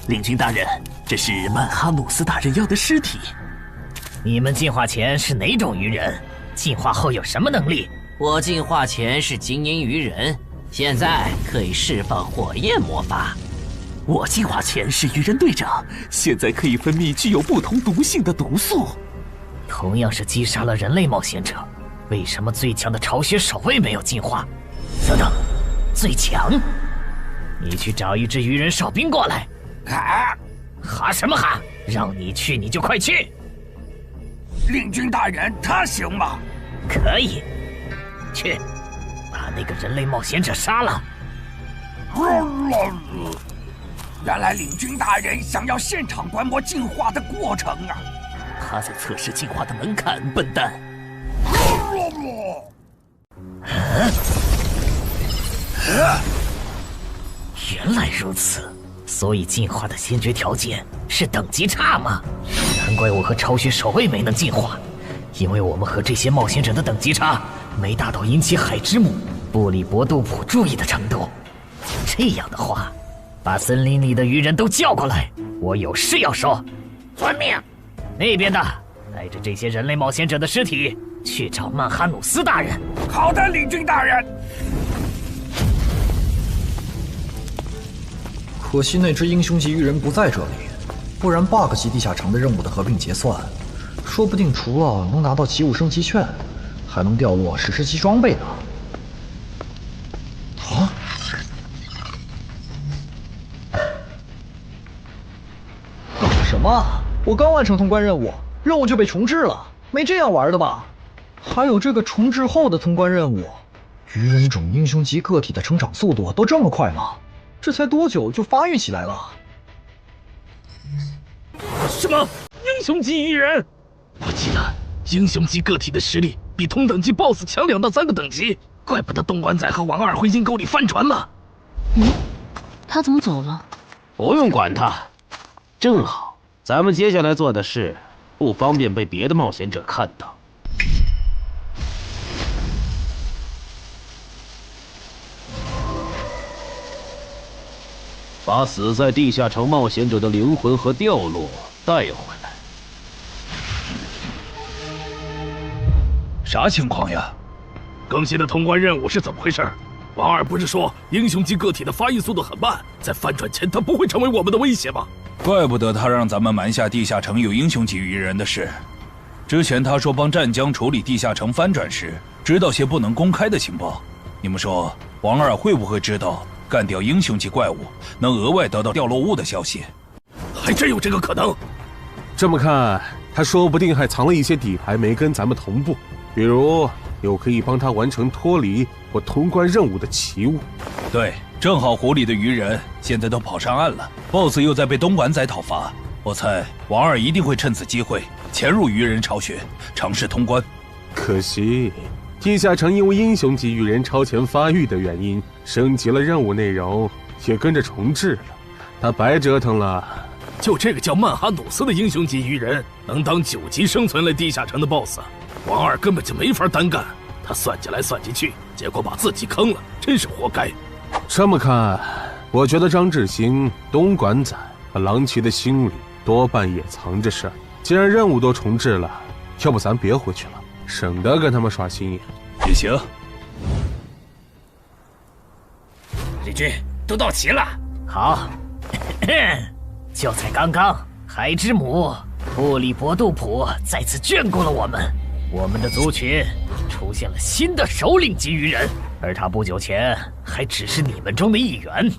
领军大人，这是曼哈努斯大人要的尸体。你们进化前是哪种鱼人？进化后有什么能力？我进化前是精英鱼人，现在可以释放火焰魔法。我进化前是鱼人队长，现在可以分泌具有不同毒性的毒素。同样是击杀了人类冒险者，为什么最强的巢穴守卫没有进化？等等，最强？你去找一支鱼人哨兵过来。啊！哈什么哈？让你去你就快去。令军大人，他行吗？可以，去，把那个人类冒险者杀了。原来领军大人想要现场观摩进化的过程啊！他在测试进化的门槛，笨蛋。原来如此，所以进化的先决条件是等级差吗？难怪我和巢穴守卫没能进化，因为我们和这些冒险者的等级差没达到引起海之母布里伯杜普注意的程度。这样的话，把森林里的鱼人都叫过来，我有事要说。遵命。那边的，带着这些人类冒险者的尸体去找曼哈努斯大人。好的，领军大人。可惜那只英雄级鱼人不在这里，不然 bug 级地下城的任务的合并结算，说不定除了能拿到奇物升级券，还能掉落史诗级装备呢。啊！搞什么？我刚完成通关任务，任务就被重置了，没这样玩的吧？还有这个重置后的通关任务，鱼人种英雄级个体的成长速度都这么快吗？这才多久就发育起来了？什么英雄级鱼人？我记得英雄级个体的实力比同等级 BOSS 强2到3个等级，怪不得东莞仔和王二会阴沟里翻船了。他怎么走了？不用管他，正好咱们接下来做的事不方便被别的冒险者看到。把死在地下城冒险者的灵魂和掉落带回来。啥情况呀？更新的通关任务是怎么回事？王二不是说英雄级个体的发育速度很慢，在翻转前他不会成为我们的威胁吗？怪不得他让咱们瞒下地下城有英雄级鱼人的事。之前他说帮湛江处理地下城翻转时，知道些不能公开的情报。你们说王二会不会知道干掉英雄级怪物能额外得到掉落物的消息？还真有这个可能。这么看，他说不定还藏了一些底牌没跟咱们同步，比如有可以帮他完成脱离或通关任务的奇物。对，正好湖里的鱼人现在都跑上岸了， BOSS 又在被东莞仔讨伐，我猜王二一定会趁此机会潜入鱼人巢穴，尝试通关。可惜地下城因为英雄级鱼人超前发育的原因，升级了任务内容，也跟着重置了，他白折腾了。就这个叫曼哈努斯的英雄级鱼人，能当9级生存类地下城的 BOSS， 王二根本就没法单干。他算计来算计去，结果把自己坑了，真是活该。这么看，我觉得张志兴、东莞仔和郎奇的心里多半也藏着事儿。既然任务都重置了，要不咱别回去了，省得跟他们耍心眼。也行。日军都到齐了，好。就在刚刚，海之母布里伯杜普再次眷顾了我们。我们的族群出现了新的首领级鱼人，而他不久前还只是你们中的一员。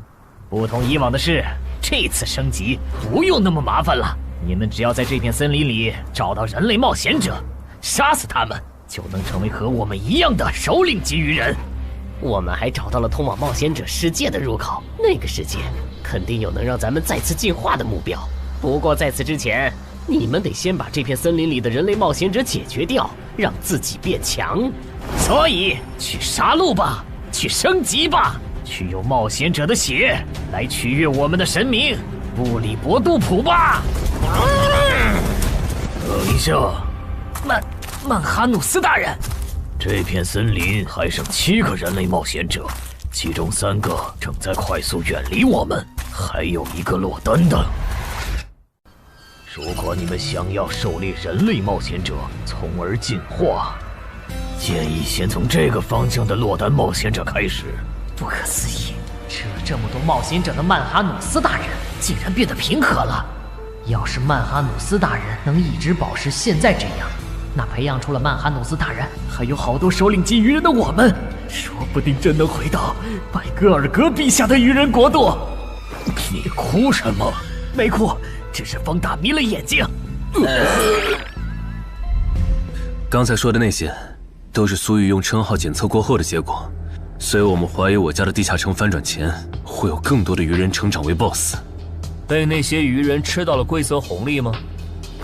不同以往的是，这次升级不用那么麻烦了。你们只要在这片森林里找到人类冒险者，杀死他们，就能成为和我们一样的首领级鱼人。我们还找到了通往冒险者世界的入口，那个世界肯定有能让咱们再次进化的目标。不过在此之前，你们得先把这片森林里的人类冒险者解决掉，让自己变强。所以去杀戮吧，去升级吧，去用冒险者的血来取悦我们的神明布里伯杜普吧。等一下，曼哈努斯大人，这片森林还剩7个人类冒险者，其中3个正在快速远离我们，还有1个落单的。如果你们想要狩猎人类冒险者，从而进化，建议先从这个方向的落单冒险者开始。不可思议，吃了这么多冒险者的曼哈努斯大人竟然变得平和了。要是曼哈努斯大人能一直保持现在这样，那培养出了曼哈努斯大人，还有好多首领级鱼人的我们，说不定真能回到拜戈尔格陛下的鱼人国度。你哭什么？没哭，只是风大迷了眼睛。刚才说的那些，都是苏玉用称号检测过后的结果，所以我们怀疑我家的地下城翻转前，会有更多的鱼人成长为 BOSS。被那些鱼人吃到了规则红利吗？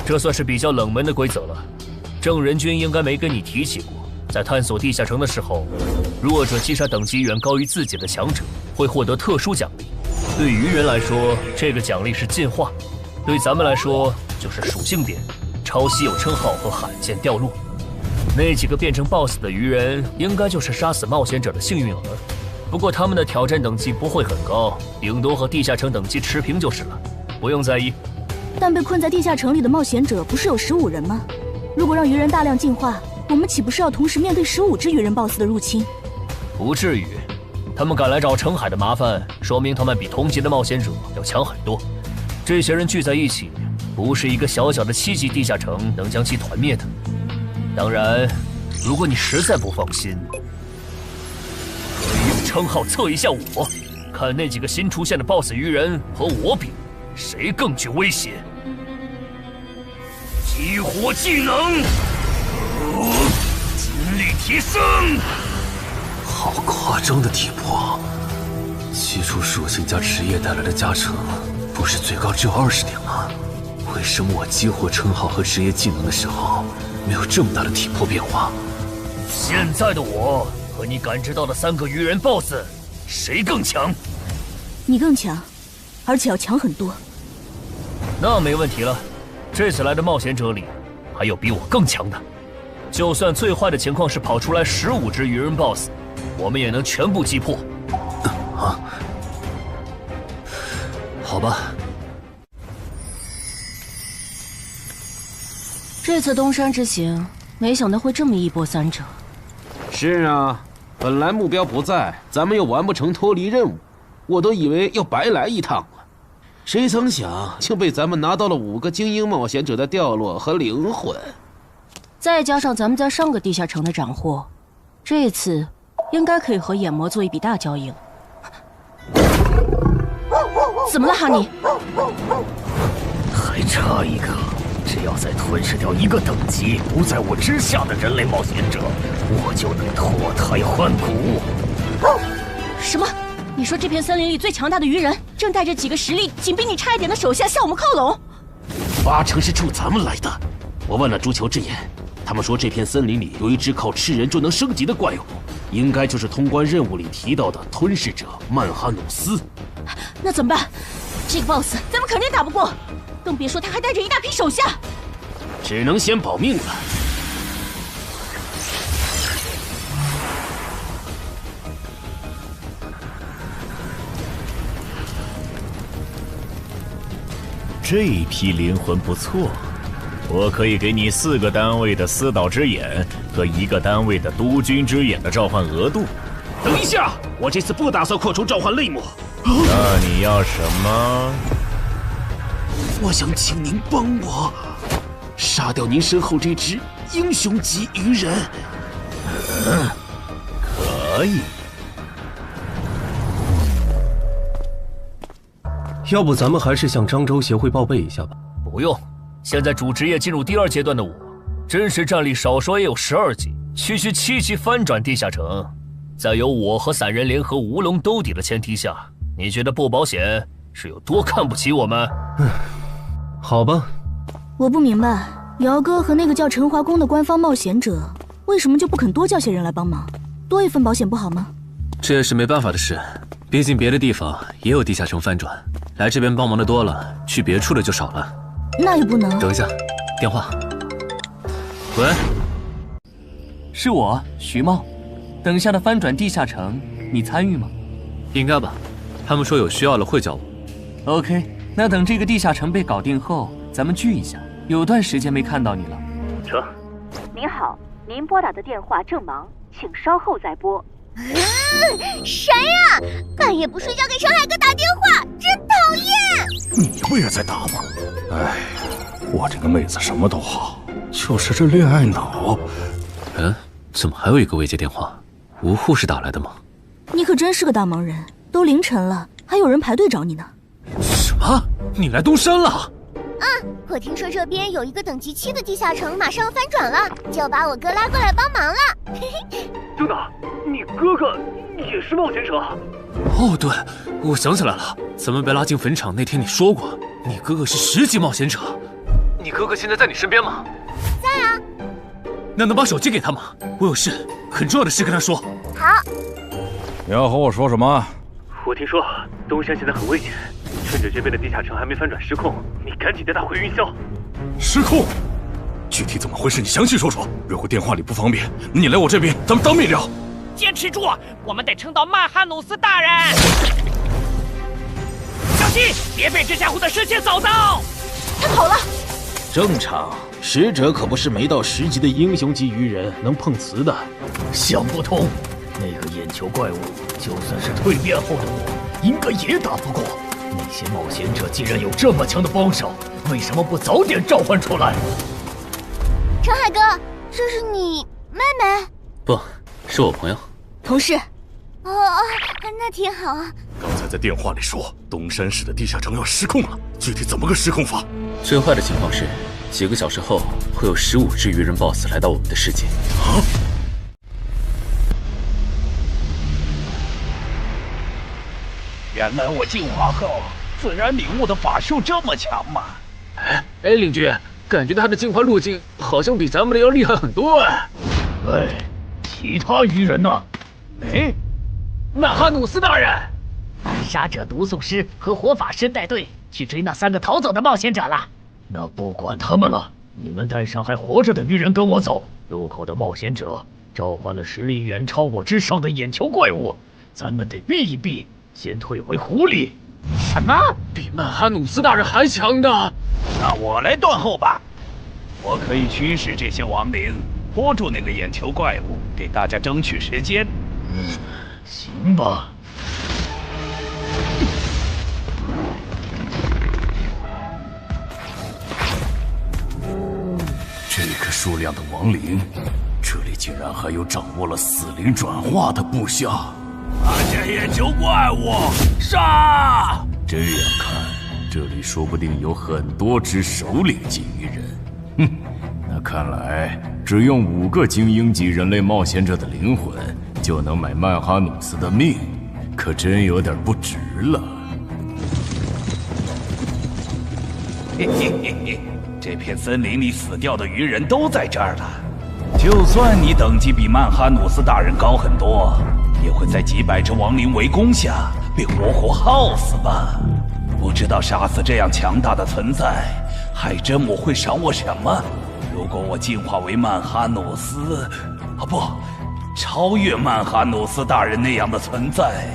这算是比较冷门的规则了。正人君应该没跟你提起过，在探索地下城的时候，弱者击杀等级远高于自己的强者，会获得特殊奖励。对鱼人来说，这个奖励是进化；对咱们来说，就是属性点、超稀有称号和罕见掉落。那几个变成 BOSS 的鱼人，应该就是杀死冒险者的幸运儿。不过他们的挑战等级不会很高，顶多和地下城等级持平就是了，不用在意。但被困在地下城里的冒险者不是有15人吗？如果让鱼人大量进化，我们岂不是要同时面对15只鱼人 BOSS 的入侵？不至于，他们敢来找澄海的麻烦，说明他们比同级的冒险者要强很多。这些人聚在一起，不是一个小小的7级地下城能将其团灭的。当然，如果你实在不放心，可以用称号测一下我，看那几个新出现的 BOSS 鱼人和我比，谁更具威胁。激活技能，精力提升。好夸张的体魄！基础属性加职业带来的加成，不是最高只有20点吗？为什么我激活称号和职业技能的时候，没有这么大的体魄变化？现在的我和你感知到的3个鱼人 BOSS， 谁更强？你更强，而且要强很多。那没问题了。这次来的冒险者里，还有比我更强的。就算最坏的情况是跑出来15只鱼人 BOSS， 我们也能全部击破。好吧。这次东山之行，没想到会这么一波三折。是啊，本来目标不在，咱们又完不成脱离任务，我都以为要白来一趟了。谁曾想，竟被咱们拿到了5个精英冒险者的掉落和灵魂，再加上咱们在上个地下城的斩获，这次应该可以和眼魔做一笔大交易了。怎么了，哈尼？还差一个，只要再吞噬掉1个等级不在我之下的人类冒险者，我就能脱胎换骨。什么？你说这片森林里最强大的鱼人，正带着几个实力仅比你差一点的手下向我们靠拢？8成是冲咱们来的。我问了朱球之眼，他们说这片森林里有一只靠吃人就能升级的怪物，应该就是通关任务里提到的吞噬者曼哈努斯。那怎么办？这个 BOSS 咱们肯定打不过，更别说他还带着一大批手下。只能先保命了。这批灵魂不错，我可以给你4个单位的司导之眼和1个单位的督军之眼的召唤额度。等一下，我这次不打算扩充召唤类目。那你要什么？我想请您帮我杀掉您身后这只英雄级鱼人。可以。要不咱们还是向漳州协会报备一下吧。不用，现在主职业进入第2阶段的我，真实战力少说也有12级，区区7级翻转地下城，在有我和散人联合吴龙兜底的前提下，你觉得不保险是有多看不起我们？好吧。我不明白，姚哥和那个叫陈华宫的官方冒险者，为什么就不肯多叫些人来帮忙，多一份保险不好吗？这也是没办法的事，毕竟别的地方也有地下城翻转，来这边帮忙的多了，去别处的就少了。那也不能。等一下，电话。喂，是我，徐茂。等下的翻转地下城，你参与吗？应该吧，他们说有需要了会叫我。OK， 那等这个地下城被搞定后，咱们聚一下。有段时间没看到你了。车。您好，您拨打的电话正忙，请稍后再拨。谁呀？半夜不睡觉给上海哥打电话，真讨厌！你不也在打吗？哎，我这个妹子什么都好，就就是这恋爱脑。怎么还有一个未接电话？吴护士打来的吗？你可真是个大忙人，都凌晨了，还有人排队找你呢。什么？你来东山了？我听说这边有一个等级7的地下城马上要翻转了，就把我哥拉过来帮忙了。等等，你哥哥也是冒险者？哦，对，我想起来了，咱们被拉进坟场那天你说过，你哥哥是10级冒险者。你哥哥现在在你身边吗？在啊。那能把手机给他吗？我有事，很重要的事跟他说。好。你要和我说什么？我听说东山现在很危险，趁着这边的地下城还没翻转失控，你赶紧带他回云霄。失控？具体怎么回事？你详细说说。如果电话里不方便，你来我这边，咱们当面聊。坚持住，我们得撑到曼哈努斯大人。小心，别被这家伙的视线扫到。他跑了。正常，使者可不是没到10级的英雄级鱼人能碰瓷的。想不通，那个眼球怪物，就算是蜕变后的我，应该也打不过。那些冒险者既然有这么强的帮手，为什么不早点召唤出来？程海哥，这是你妹妹？不，是我朋友。同事。哦，那挺好啊。刚才在电话里说东山市的地下城要失控了，具体怎么个失控法？最坏的情况是，几个小时后会有15只鱼人 BOSS 来到我们的世界。原来我进化后自然领悟的法术这么强吗？哎，领军，感觉他的进化路径好像比咱们的要厉害很多哎。喂，其他鱼人呢？哎，曼哈努斯大人，杀者毒素师和火法师带队去追那3个逃走的冒险者了。那不管他们了，你们带上还活着的鱼人跟我走。入口的冒险者召唤了实力远超我之上的眼球怪物，咱们得避一避，先退回湖里。什么？比曼哈努斯大人还强的？那我来断后吧，我可以驱使这些亡灵，拖住那个眼球怪物，给大家争取时间。行吧。这个数量的亡灵，这里竟然还有掌握了死灵转化的部下。发现眼球怪物，杀！这样看，这里说不定有很多只首领级鱼人。哼，那看来只用5个精英级人类冒险者的灵魂，就能买曼哈努斯的命，可真有点不值了。嘿嘿嘿嘿，这片森林里死掉的鱼人都在这儿了。就算你等级比曼哈努斯大人高很多，也会在几百只亡灵围攻下被活活耗死吧？不知道杀死这样强大的存在，海真母会赏我什么？如果我进化为曼哈努斯，不，超越曼哈努斯大人那样的存在。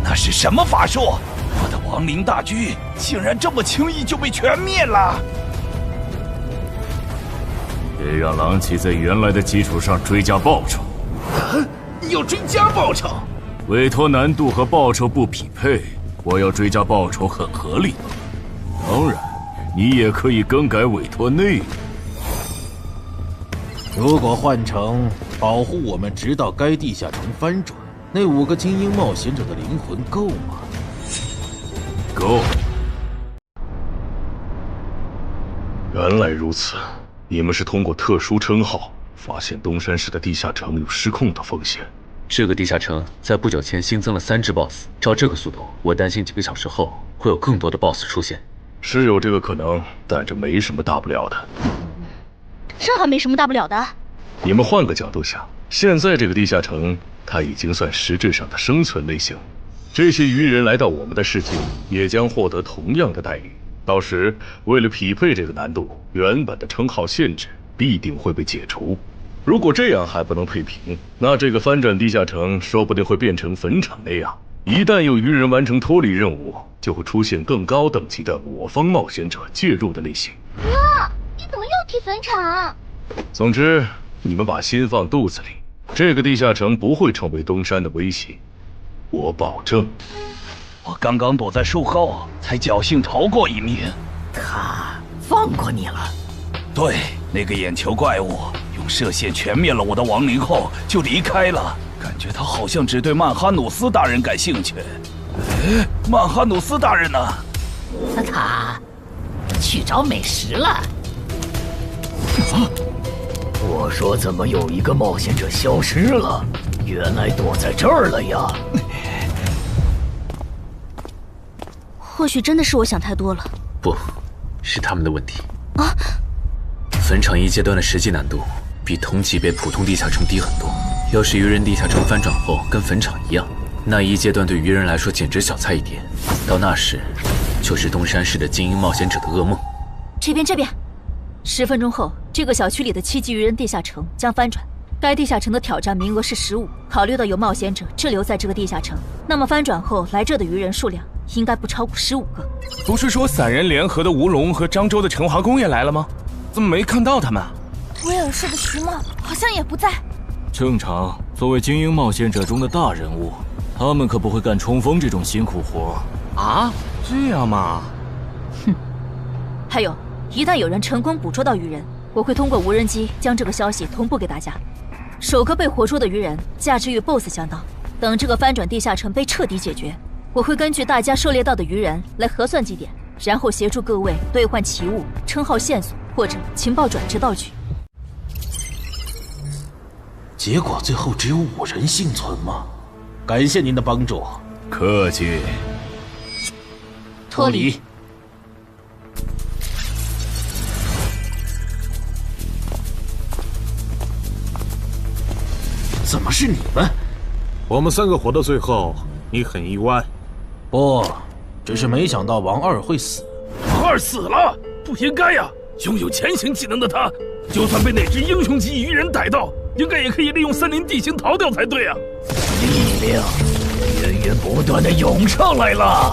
那是什么法术？我的亡灵大军竟然这么轻易就被全灭了！别让狼骑在原来的基础上追加报酬。要追加报酬？委托难度和报酬不匹配，我要追加报酬很合理。当然，你也可以更改委托内容。如果换成保护我们直到该地下城翻转，那5个精英冒险者的灵魂够吗？够。原来如此，你们是通过特殊称号发现东山市的地下城有失控的风险。这个地下城在不久前新增了3只 BOSS， 照这个速度，我担心几个小时后会有更多的 BOSS 出现。是有这个可能，但这没什么大不了的。这还没什么大不了的。你们换个角度想，现在这个地下城，它已经算实质上的生存类型。这些鱼人来到我们的世界，也将获得同样的待遇。到时，为了匹配这个难度，原本的称号限制必定会被解除。如果这样还不能配平，那这个翻转地下城说不定会变成坟场那样。一旦有鱼人完成脱离任务，就会出现更高等级的我方冒险者介入的类型。哥，你怎么又提坟场？总之，你们把心放肚子里，这个地下城不会成为东山的威胁，我保证。我刚刚躲在树后，才侥幸逃过一命。他放过你了？对，那个眼球怪物用射线全灭了我的亡灵后就离开了，感觉他好像只对曼哈努斯大人感兴趣。曼哈努斯大人呢？他去找美食了。我说怎么有一个冒险者消失了？原来躲在这儿了呀！或许真的是我想太多了。不，是他们的问题。啊！坟场一阶段的实际难度比同级别普通地下城低很多。要是愚人地下城翻转后跟坟场一样，那一阶段对愚人来说简直小菜一碟。到那时，就是东山市的精英冒险者的噩梦。这边，10分钟后，这个小区里的7级愚人地下城将翻转。该地下城的挑战名额是15。考虑到有冒险者滞留在这个地下城，那么翻转后来这的愚人数量应该不超过15个。不是说散人联合的吴龙和漳州的陈华公也来了吗？怎么没看到他们？威尔士的徐茂好像也不在。正常，作为精英冒险者中的大人物，他们可不会干冲锋这种辛苦活。啊，这样吗？哼。还有，一旦有人成功捕捉到愚人，我会通过无人机将这个消息同步给大家。首个被活捉的愚人价值与 BOSS 相当。等这个翻转地下城被彻底解决，我会根据大家狩猎到的愚人来核算绩点，然后协助各位兑换奇物、称号线索或者情报转职道具。结果最后只有5人幸存吗？感谢您的帮助。客气。脱离。怎么是你们？我们3个活到最后，你很意外？不，只是没想到王二会死。王二死了，不应该呀！拥有潜行技能的他，就算被哪只英雄级愚人逮到，应该也可以利用森林地形逃掉才对啊！力量源源不断的涌上来了。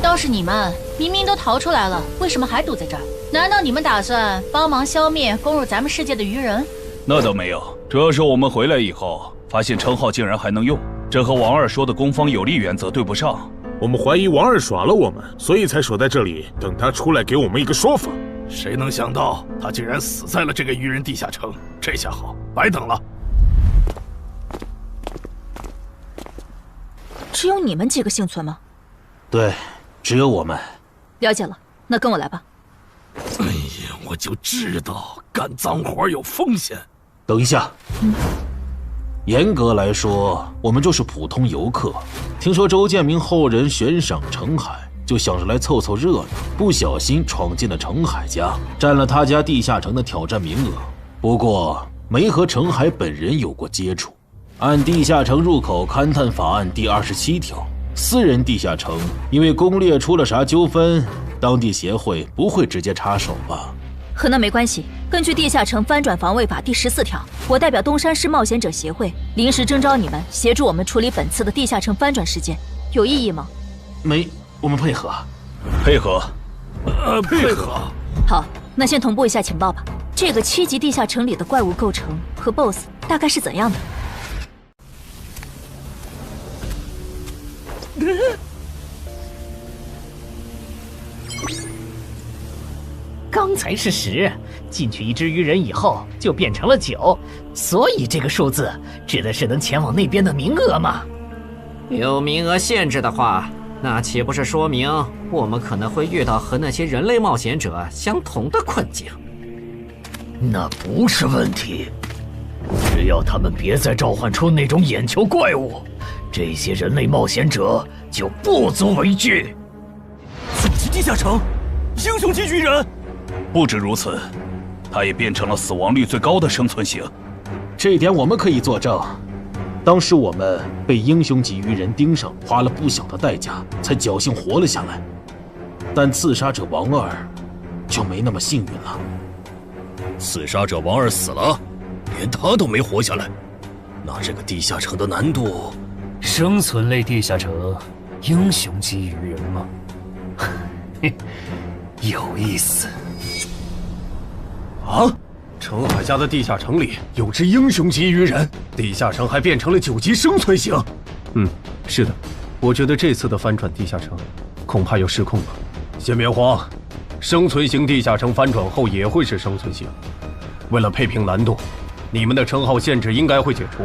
倒是你们，明明都逃出来了，为什么还堵在这儿？难道你们打算帮忙消灭攻入咱们世界的愚人？那倒没有，主要是我们回来以后，发现称号竟然还能用，这和王二说的攻方有利原则对不上。我们怀疑王二耍了我们，所以才守在这里，等他出来给我们一个说法。谁能想到他竟然死在了这个愚人地下城？这下好，白等了。只有你们几个幸存吗？对，只有我们。了解了，那跟我来吧。哎呀，我就知道干脏活有风险。等一下，严格来说，我们就是普通游客。听说周建明后人悬赏程海，就想着来凑凑热闹，不小心闯进了程海家，占了他家地下城的挑战名额。不过没和程海本人有过接触。按地下城入口勘探法案第27条，私人地下城因为攻略出了啥纠纷，当地协会不会直接插手吧？和那没关系。根据地下城翻转防卫法第14条，我代表东山市冒险者协会临时征召你们协助我们处理本次的地下城翻转事件，有异议吗？没，我们配合。配合。配合。好，那先同步一下情报吧。这个7级地下城里的怪物构成和 BOSS 大概是怎样的？刚才是10，进去一只愚人以后就变成了9，所以这个数字指的是能前往那边的名额吗？有名额限制的话，那岂不是说明我们可能会遇到和那些人类冒险者相同的困境？那不是问题，只要他们别再召唤出那种眼球怪物，这些人类冒险者就不足为惧。9级地下城，英雄级愚人。不止如此，他也变成了死亡率最高的生存型。这一点我们可以作证。当时我们被英雄级愚人盯上，花了不小的代价才侥幸活了下来。但刺杀者王二就没那么幸运了。刺杀者王二死了，连他都没活下来，那这个地下城的难度……生存类地下城，英雄级愚人吗？有意思。啊！程海家的地下城里有只英雄级愚人，地下城还变成了9级生存型。是的，我觉得这次的翻转地下城，恐怕要失控了。先别慌，生存型地下城翻转后也会是生存型。为了配平难度，你们的称号限制应该会解除。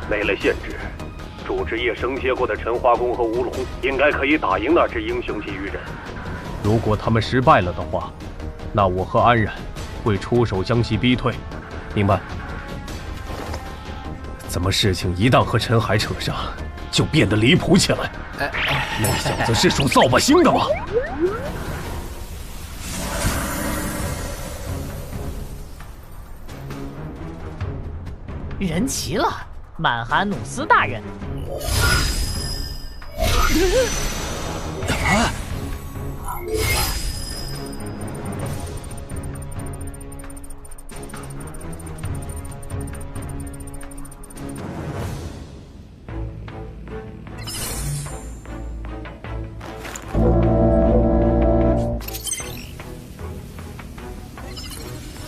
没了限制，主职业升阶过的陈华宫和吴龙应该可以打赢那只英雄级鱼人。如果他们失败了的话，那我和安然会出手将其逼退，明白？怎么事情一旦和陈海扯上，就变得离谱起来？那小子是属扫把星的吗？人齐了，曼哈努斯大人。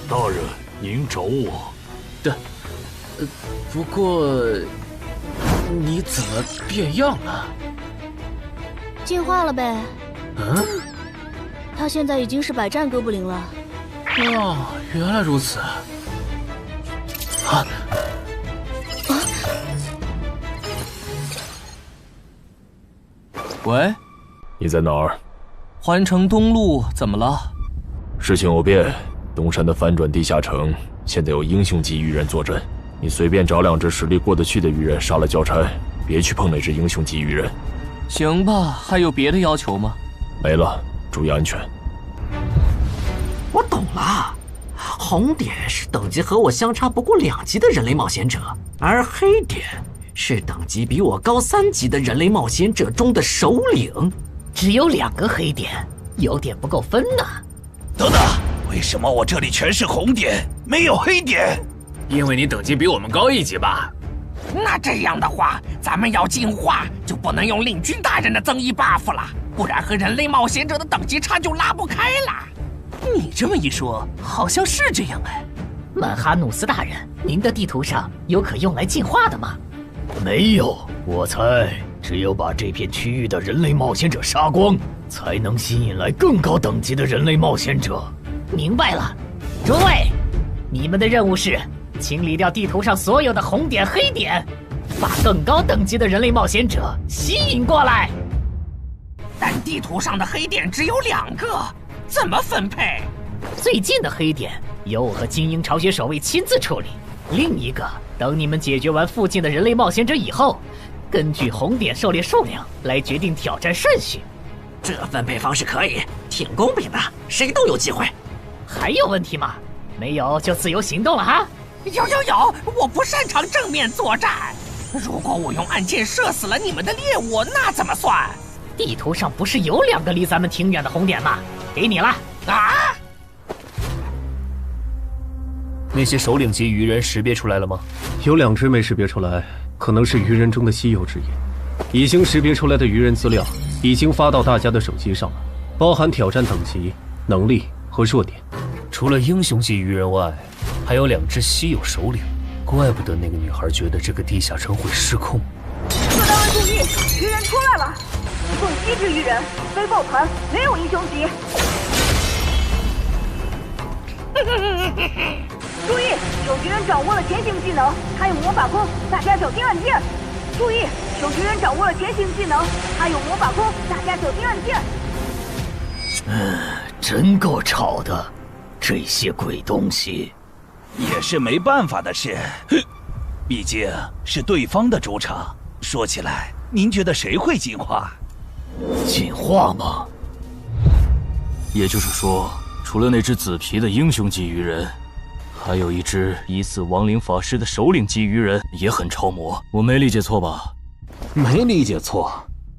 大人，您找我。不过，你怎么变样了？进化了呗。嗯，他现在已经是百战哥布林了。哦，原来如此。啊！喂，你在哪儿？环城东路，怎么了？事情有变，东山的翻转地下城现在有英雄级鱼人坐镇。你随便找2只实力过得去的鱼人杀了交差，别去碰那只英雄级鱼人。行吧，还有别的要求吗？没了，注意安全。我懂了，红点是等级和我相差不过2级的人类冒险者，而黑点是等级比我高3级的人类冒险者中的首领。只有2个黑点，有点不够分呢。等等，为什么我这里全是红点，没有黑点？因为你等级比我们高1级吧。那这样的话，咱们要进化就不能用令君大人的增益 buff 了，不然和人类冒险者的等级差就拉不开了。你这么一说，好像是这样哎。曼哈努斯大人，您的地图上有可用来进化的吗？没有，我猜只有把这片区域的人类冒险者杀光，才能吸引来更高等级的人类冒险者。明白了，诸位，你们的任务是清理掉地图上所有的红点、黑点，把更高等级的人类冒险者吸引过来。但地图上的黑点只有2个，怎么分配？最近的黑点由我和精英巢穴守卫亲自处理，另一个等你们解决完附近的人类冒险者以后，根据红点狩猎数量来决定挑战顺序。这分配方式可以，挺公平的，谁都有机会。还有问题吗？没有就自由行动了哈。有，我不擅长正面作战。如果我用暗箭射死了你们的猎物，那怎么算？地图上不是有2个离咱们挺远的红点吗？给你了。啊！那些首领级鱼人识别出来了吗？有2只没识别出来，可能是鱼人中的稀有之一。已经识别出来的鱼人资料已经发到大家的手机上了，包含挑战等级、能力和弱点。除了英雄级鱼人外，还有2只稀有首领，怪不得那个女孩觉得这个地下城会失控。各单位注意，鱼人出来了，一共7只鱼人，非抱团，没有英雄级。注意，有鱼人掌握了前行技能，他有魔法弓，大家小心按键。注意，有鱼人掌握了前行技能，他有魔法弓，大家小心按键。真够吵的。这些鬼东西，也是没办法的事，毕竟是对方的主场。说起来，您觉得谁会进化？进化吗？也就是说，除了那只紫皮的英雄级鱼人，还有一只疑似亡灵法师的首领级鱼人也很超模。我没理解错吧？没理解错。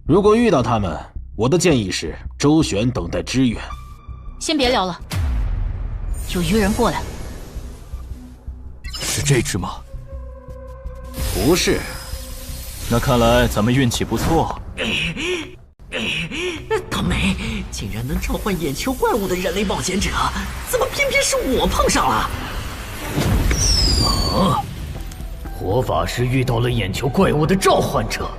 如果遇到他们，我的建议是周旋，等待支援。先别聊了。有鱼人过来，是这只吗？不是。那看来咱们运气不错。倒霉，竟然能召唤眼球怪物的人类冒险者，怎么偏偏是我碰上了？啊！活法师遇到了眼球怪物的召唤者，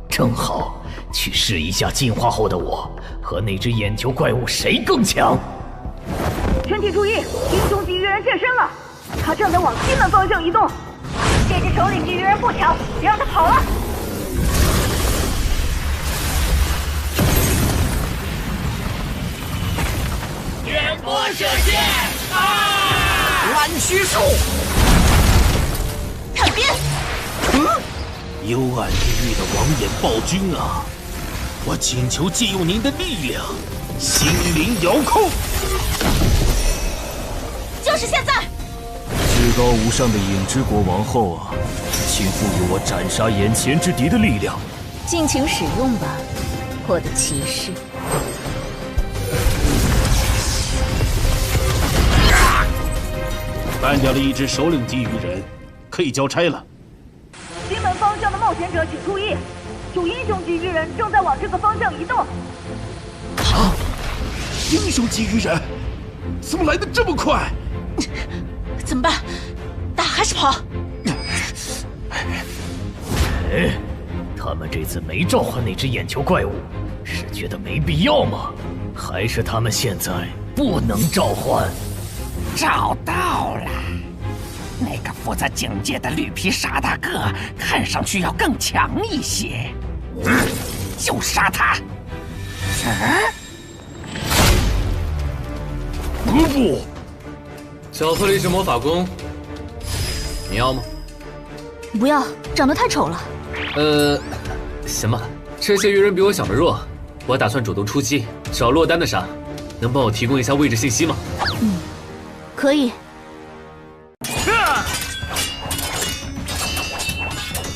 正好去试一下进化后的我和那只眼球怪物谁更强。全体注意，英雄级鱼人现身了，他正在往西门方向移动。这只首领级鱼人不强，别让他跑了。远波射线啊！乱须术，探边。幽暗地狱的王眼暴君啊！我请求借用您的力量，心灵遥控。就是现在！至高无上的影之国王后啊，请赋予我斩杀眼前之敌的力量。尽情使用吧，我的骑士。干掉了一只首领级鱼人，可以交差了。西门方向的冒险者请注意，有英雄级鱼人正在往这个方向移动。啊！英雄级鱼人，怎么来的这么快？怎么办？打还是跑？哎，他们这次没召唤那只眼球怪物，是觉得没必要吗？还是他们现在不能召唤？找到了，那个负责警戒的绿皮傻大个，看上去要更强一些。就杀他！不，小特利是魔法弓，你要吗？不要，长得太丑了。行吧，这些鱼人比我想的弱，我打算主动出击，找落单的杀，能帮我提供一下位置信息吗？可以。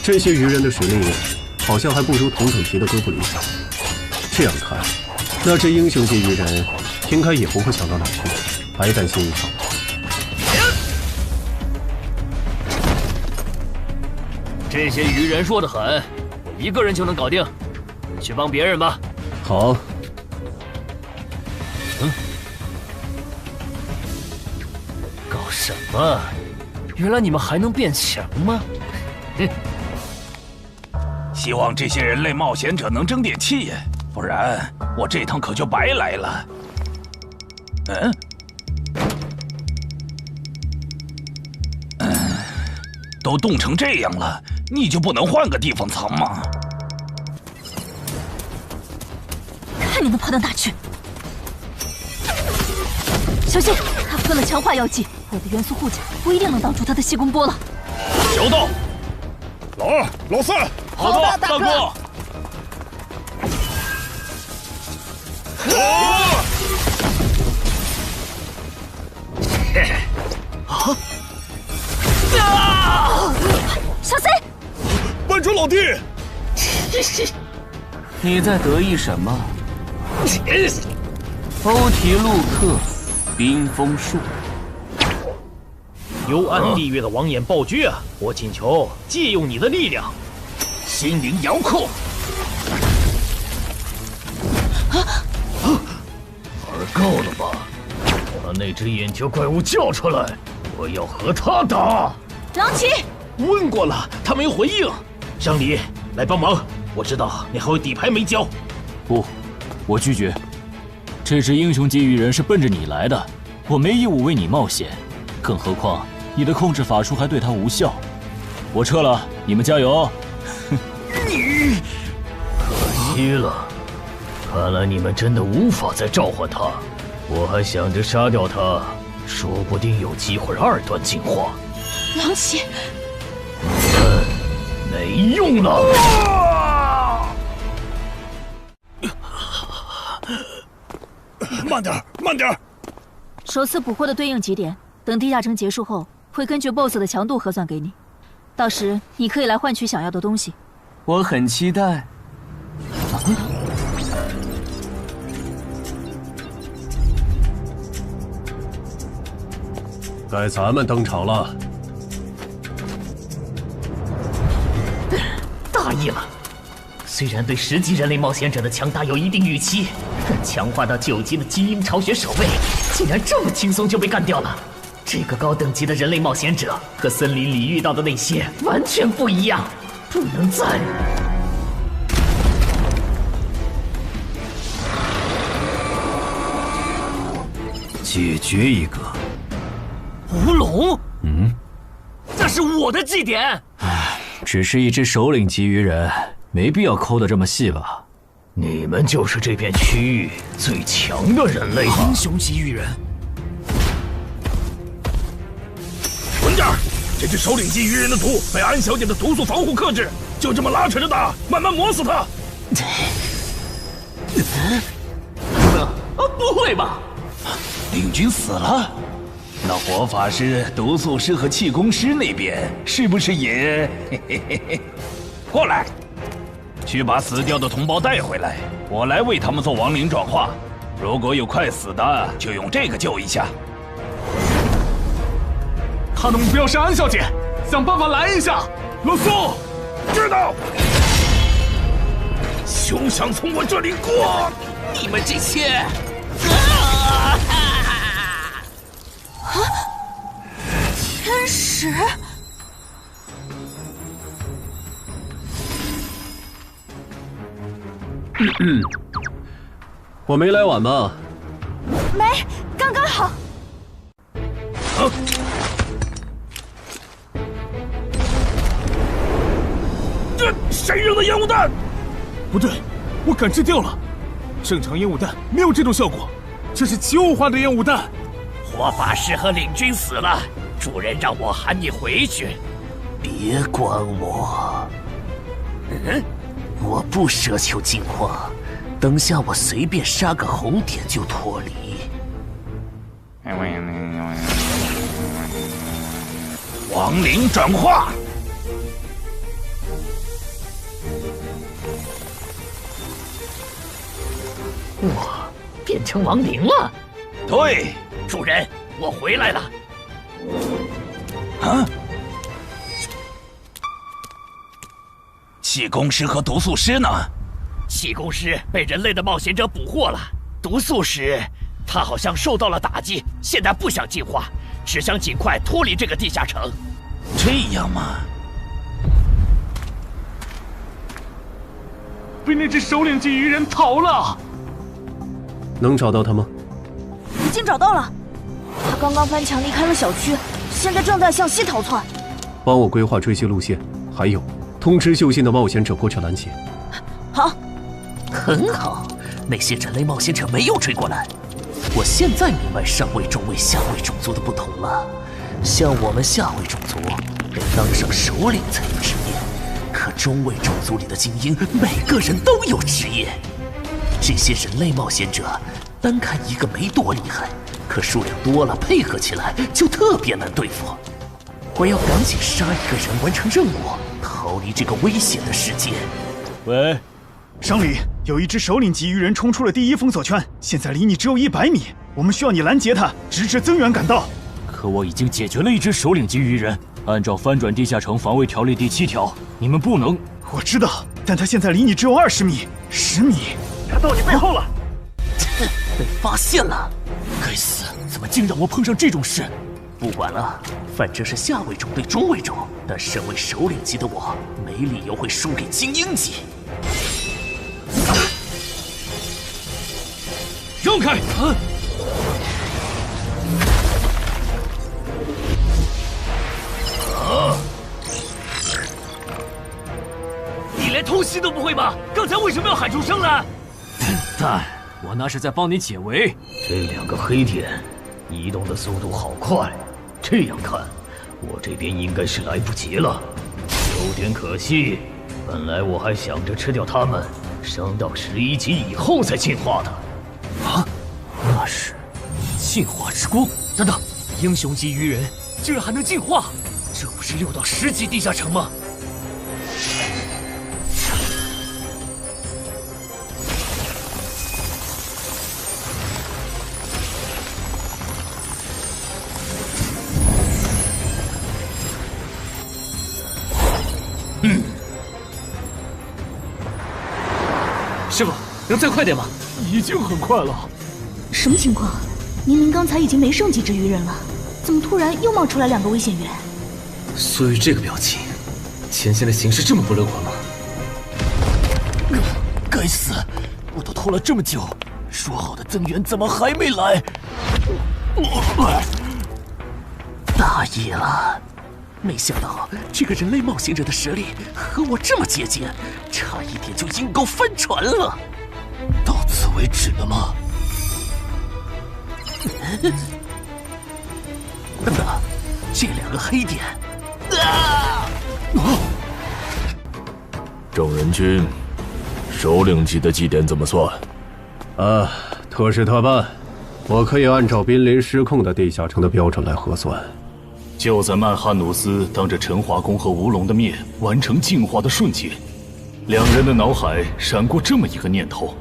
这些鱼人的实力好像还不如同等级的哥布林强。这样看，那这英雄级鱼人应该也不会强到哪去，白担心一场。这些鱼人弱得很，我一个人就能搞定，去帮别人吧。好。搞什么？原来你们还能变强吗？希望这些人类冒险者能争点气，不然我这趟可就白来了。都冻成这样了，你就不能换个地方藏吗？看你能跑到哪去！小心，他吞了强化药剂，我的元素护甲不一定能挡住他的细弓波了。小道，老二、老三，好的，大哥。小心！班主老弟，你在得意什么？欧提路克，冰封术。幽暗地狱的王眼暴君啊！我请求借用你的力量，心灵遥控。玩够了吧？把那只眼球怪物叫出来，我要和他打。狼骑，问过了，他没回应。香里，来帮忙！我知道你还有底牌没交。不，我拒绝。这只英雄级鱼人是奔着你来的，我没义务为你冒险。更何况你的控制法术还对他无效。我撤了，你们加油！你，可惜了，看来你们真的无法再召唤他。我还想着杀掉他，说不定有机会2段进化。狼骑，没用了。慢点，慢点！首次捕获的对应级点，等地下城结束后，会根据 BOSS 的强度核算给你。到时你可以来换取想要的东西。我很期待。该咱们登场了。大意了。虽然对10级人类冒险者的强大有一定预期，但强化到9级的基因巢穴守卫，竟然这么轻松就被干掉了。这个高等级的人类冒险者和森林里遇到的那些完全不一样，不能再……解决一个。吴龙，嗯，那是我的祭典。只是一只首领级鱼人，没必要抠得这么细吧？你们就是这片区域最强的人类吧？英雄级鱼人。稳点儿！这只首领级鱼人的毒被安小姐的毒素防护克制，就这么拉扯着打，慢慢磨死他。不会吧？领军死了？那火法师、毒素师和气功师那边是不是也？过来，去把死掉的同胞带回来，我来为他们做亡灵转化。如果有快死的，就用这个救一下。他的目标是安小姐，想办法拦一下。罗素，知道。休想从我这里过！你们这些……天使，我没来晚吧？没，刚刚好。这谁扔的烟雾弹？不对，我感知掉了。正常烟雾弹没有这种效果，这是奇物化的烟雾弹。火法师和领军死了，主人让我喊你回去。别管我。我不奢求进化，等下我随便杀个红点就脱离。亡灵转化。我变成亡灵了。对，主人，我回来了。啊！气功师和毒素师呢？气功师被人类的冒险者捕获了，毒素师他好像受到了打击，现在不想进化，只想尽快脱离这个地下城。这样吗？被那只首领级鱼人逃了。能找到他吗？已经找到了，他刚刚翻墙离开了小区，现在正在向西逃窜。帮我规划追击路线，还有通知秀信的冒险者过去拦截。好，很好，那些人类冒险者没有追过来。我现在明白上位、中位、下位种族的不同了。像我们下位种族被当上首领才有职业，可中位种族里的精英每个人都有职业。这些人类冒险者单看一个没多厉害，可数量多了，配合起来就特别难对付。我要赶紧杀一个人，完成任务，逃离这个危险的世界。喂，上里有一只首领级鱼人冲出了第一封锁圈，现在离你只有100米，我们需要你拦截他，直至增援赶到。可我已经解决了一只首领级鱼人，按照翻转地下城防卫条例第7条，你们不能。我知道，但他现在离你只有20米、10米，他到你背后了。被发现了！该死，怎么竟让我碰上这种事？不管了，反正是下位种对中位种，但身为首领级的我，没理由会输给精英级。让开！你连偷袭都不会吗？刚才为什么要喊出声来？但我那是在帮你解围。这2个黑点移动的速度好快，这样看，我这边应该是来不及了，有点可惜。本来我还想着吃掉他们，升到11级以后再进化的。啊，那是进化之光！等等，英雄级鱼人居然还能进化，这不是6到10级地下城吗？师傅，能再快点吗？已经很快了。什么情况？明明刚才已经没剩几只鱼人了，怎么突然又冒出来2个危险源？所以这个表情，前线的形势这么不乐观吗？该死，我都拖了这么久，说好的增援怎么还没来？大意了，没想到这个人类冒险者的实力和我这么接近，差一点就阴沟翻船了。到此为止了吗？等等，这2个黑点，正人君，首领级的祭典怎么算？特事特办，我可以按照濒临失控的地下城的标准来核算。就在曼哈努斯当着陈华宫和吴龙的面完成净化的瞬间，两人的脑海闪过这么一个念头：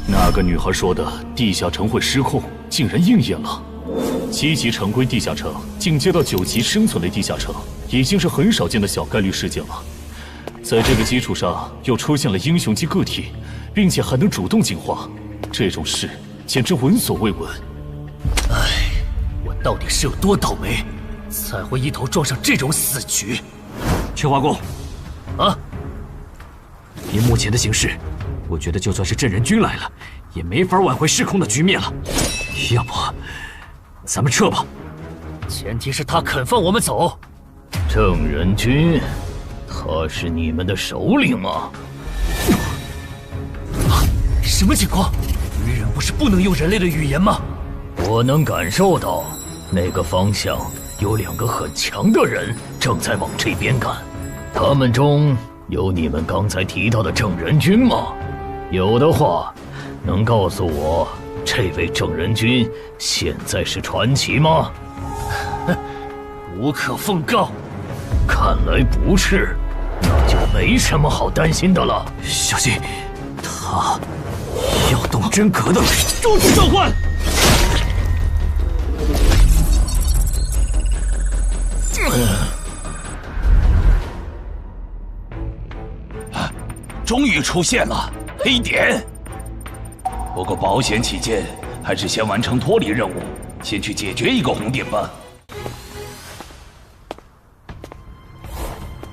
那个女孩说的地下城会失控，竟然应验了。7级常规地下城进阶到9级生存类地下城，已经是很少见的小概率事件了。在这个基础上，又出现了英雄级个体，并且还能主动进化，这种事简直闻所未闻。唉，我到底是有多倒霉，才会一头撞上这种死局？陈华宫，啊！以目前的形势，我觉得就算是镇人军来了，也没法挽回失控的局面了。要不，咱们撤吧。前提是他肯放我们走。郑人君，他是你们的首领吗？什么情况？鱼人不是不能用人类的语言吗？我能感受到那个方向有2个很强的人正在往这边赶。他们中有你们刚才提到的郑人君吗？有的话，能告诉我这位郑人君现在是传奇吗？无可奉告。看来不是，那就没什么好担心的了。小心，他要动真格的中途召唤。终于出现了黑点，不过保险起见，还是先完成脱离任务，先去解决一个红点吧。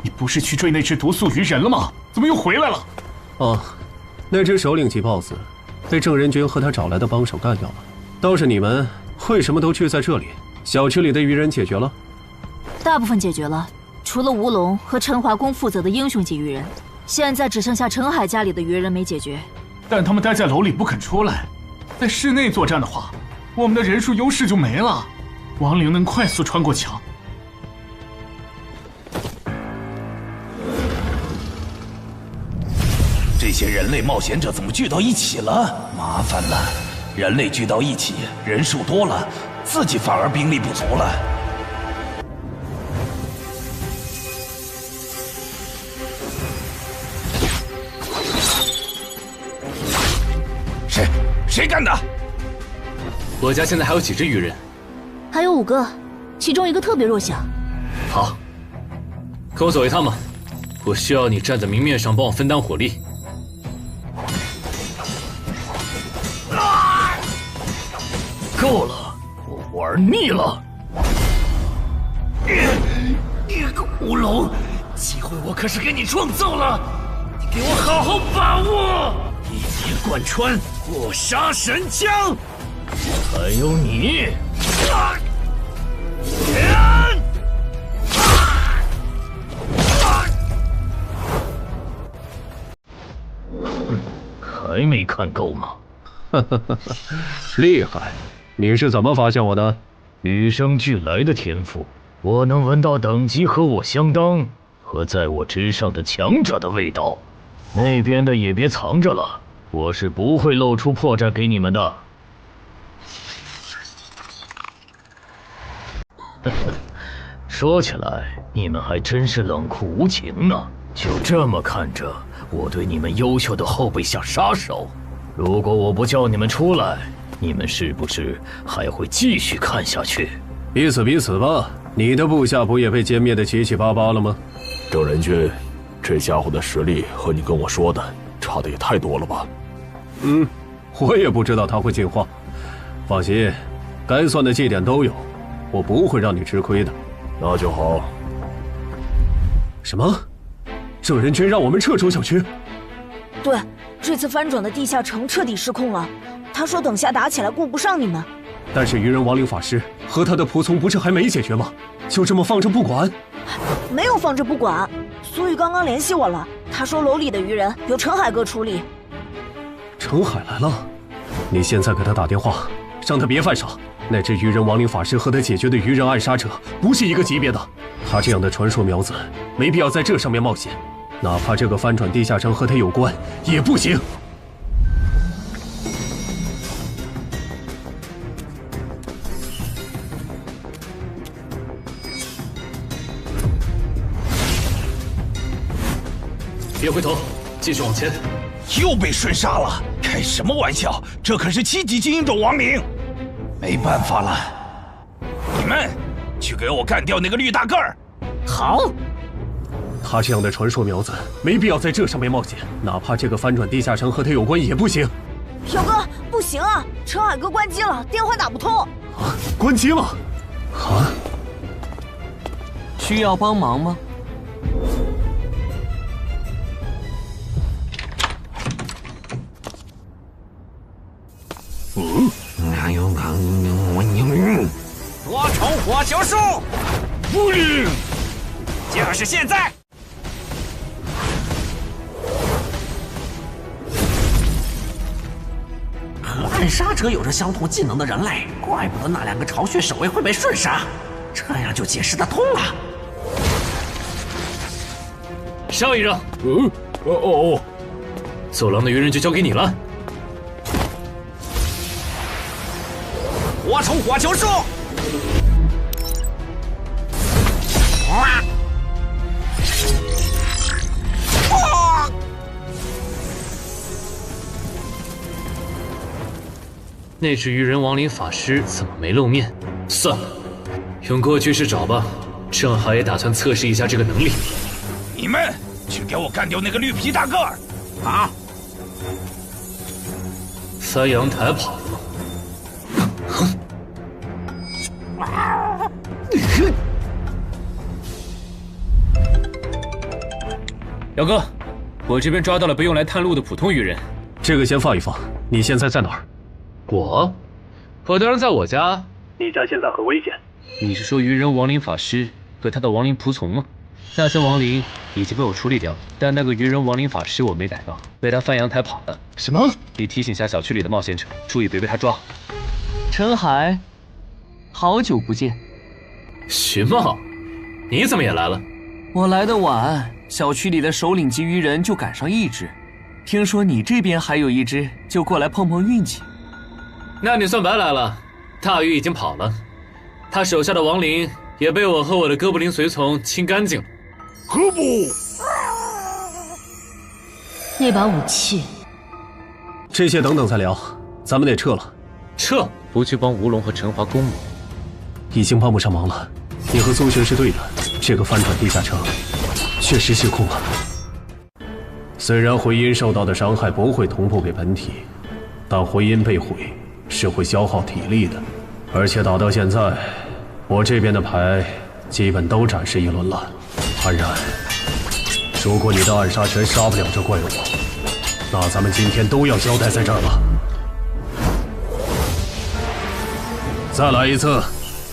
你不是去追那只毒素鱼人了吗？怎么又回来了？哦，那只首领级 BOSS 被郑人君和他找来的帮手干掉了。倒是你们为什么都聚在这里？小区里的鱼人解决了？大部分解决了，除了吴龙和陈华宫负责的英雄级鱼人，现在只剩下陈海家里的鱼人没解决。但他们待在楼里不肯出来，在室内作战的话，我们的人数优势就没了。亡灵能快速穿过墙。这些人类冒险者怎么聚到一起了？麻烦了，人类聚到一起，人数多了，自己反而兵力不足了。谁干的？我家现在还有几只鱼人？还有5个，其中1个特别弱小。好，跟我走一趟吧。我需要你站在明面上帮我分担火力。够了，我玩腻了。你个乌龙，机会我可是给你创造了，你给我好好把握！一击贯穿，过杀神枪。还有你！还没看够吗？厉害！你是怎么发现我的？与生俱来的天赋，我能闻到等级和我相当和在我之上的强者的味道。那边的也别藏着了，我是不会露出破绽给你们的。说起来，你们还真是冷酷无情呢，就这么看着我对你们优秀的后辈下杀手。如果我不叫你们出来，你们是不是还会继续看下去？彼此彼此吧，你的部下不也被歼灭的七七八八了吗？郑人君，这家伙的实力和你跟我说的差的也太多了吧？我也不知道他会进化。放心，该算的祭典都有，我不会让你吃亏的。那就好。什么？郑人君让我们撤出小区？对，这次翻转的地下城彻底失控了。他说等下打起来顾不上你们。但是鱼人亡灵法师和他的仆从不是还没解决吗？就这么放着不管？没有放着不管，苏玉刚刚联系我了，他说楼里的鱼人由陈海哥处理。陈海来了，你现在给他打电话，让他别犯傻。那只鱼人亡灵法师和他解决的鱼人暗杀者不是一个级别的，他这样的传说苗子没必要在这上面冒险，哪怕这个翻转地下城和他有关也不行。别回头，继续往前。又被瞬杀了，开什么玩笑？这可是7级精英种亡灵，没办法了。你们去给我干掉那个绿大个儿。好。他这样的传说苗子没必要在这上面冒险，哪怕这个翻转地下城和他有关也不行。小哥，不行啊，陈海哥关机了，电话打不通。啊，关机了？啊？需要帮忙吗？多重火球术，不灵，就是现在！和暗杀者有着相同技能的人类，怪不得那2个巢穴守卫会被瞬杀，这样就解释得通了。上一让。走廊的鱼人就交给你了。多重火球术！那只鱼人亡灵法师怎么没露面？算了，用过去式找吧，正好也打算测试一下这个能力。你们去给我干掉那个绿皮大个儿！啊！翻阳台跑了。姚哥，我这边抓到了不用来探路的普通鱼人。这个先放一放。你现在在哪儿？我当然在我家。你家现在很危险。你是说鱼人亡灵法师和他的亡灵仆从吗？那些亡灵已经被我处理掉，但那个鱼人亡灵法师我没逮到，被他翻阳台跑了。什么？你提醒下小区里的冒险者，注意别被他抓。陈海，好久不见。徐茂，你怎么也来了？我来的晚，小区里的首领级鱼人就赶上1只，听说你这边还有1只，就过来碰碰运气。那你算白来了，大鱼已经跑了，他手下的亡灵也被我和我的哥布林随从清干净了。何不？那把武器，这些等等再聊，咱们得撤了。撤？不去帮吴龙和陈华公吗？已经帮不上忙了。你和苏璇是对的，这个翻转地下城确实失控了。虽然回音受到的伤害不会同步给本体，但回音被毁是会消耗体力的，而且打到现在，我这边的牌基本都展示一轮了。安然，如果你的暗杀拳杀不了这怪物，那咱们今天都要交代在这儿了。再来一次，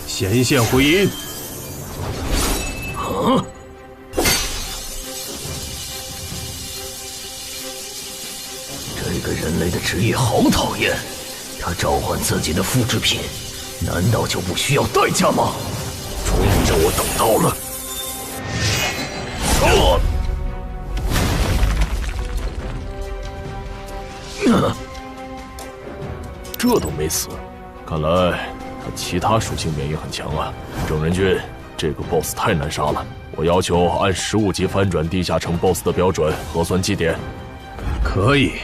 显现回音。啊！这个人类的职业好讨厌，他召唤自己的复制品，难道就不需要代价吗？终于让我等到了。这都没死，看来他其他属性免疫很强啊！郑仁君，这个 BOSS 太难杀了，我要求按15级翻转地下城 BOSS 的标准核算绩点。可以。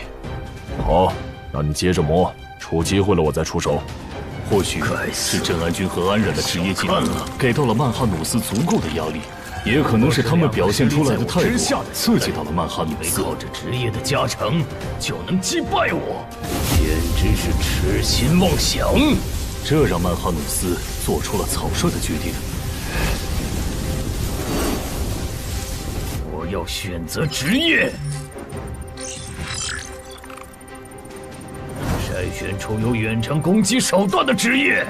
好，那你接着磨，出机会了我再出手。或许是镇安君和安忍的职业技能给到了曼哈努斯足够的压力，也可能是他们表现出来的态度刺激到了曼哈努斯。靠着职业的加成就能击败我，简直是痴心妄想。这让曼哈努斯做出了草率的决定。我要选择职业。该选出有远程攻击手段的职业。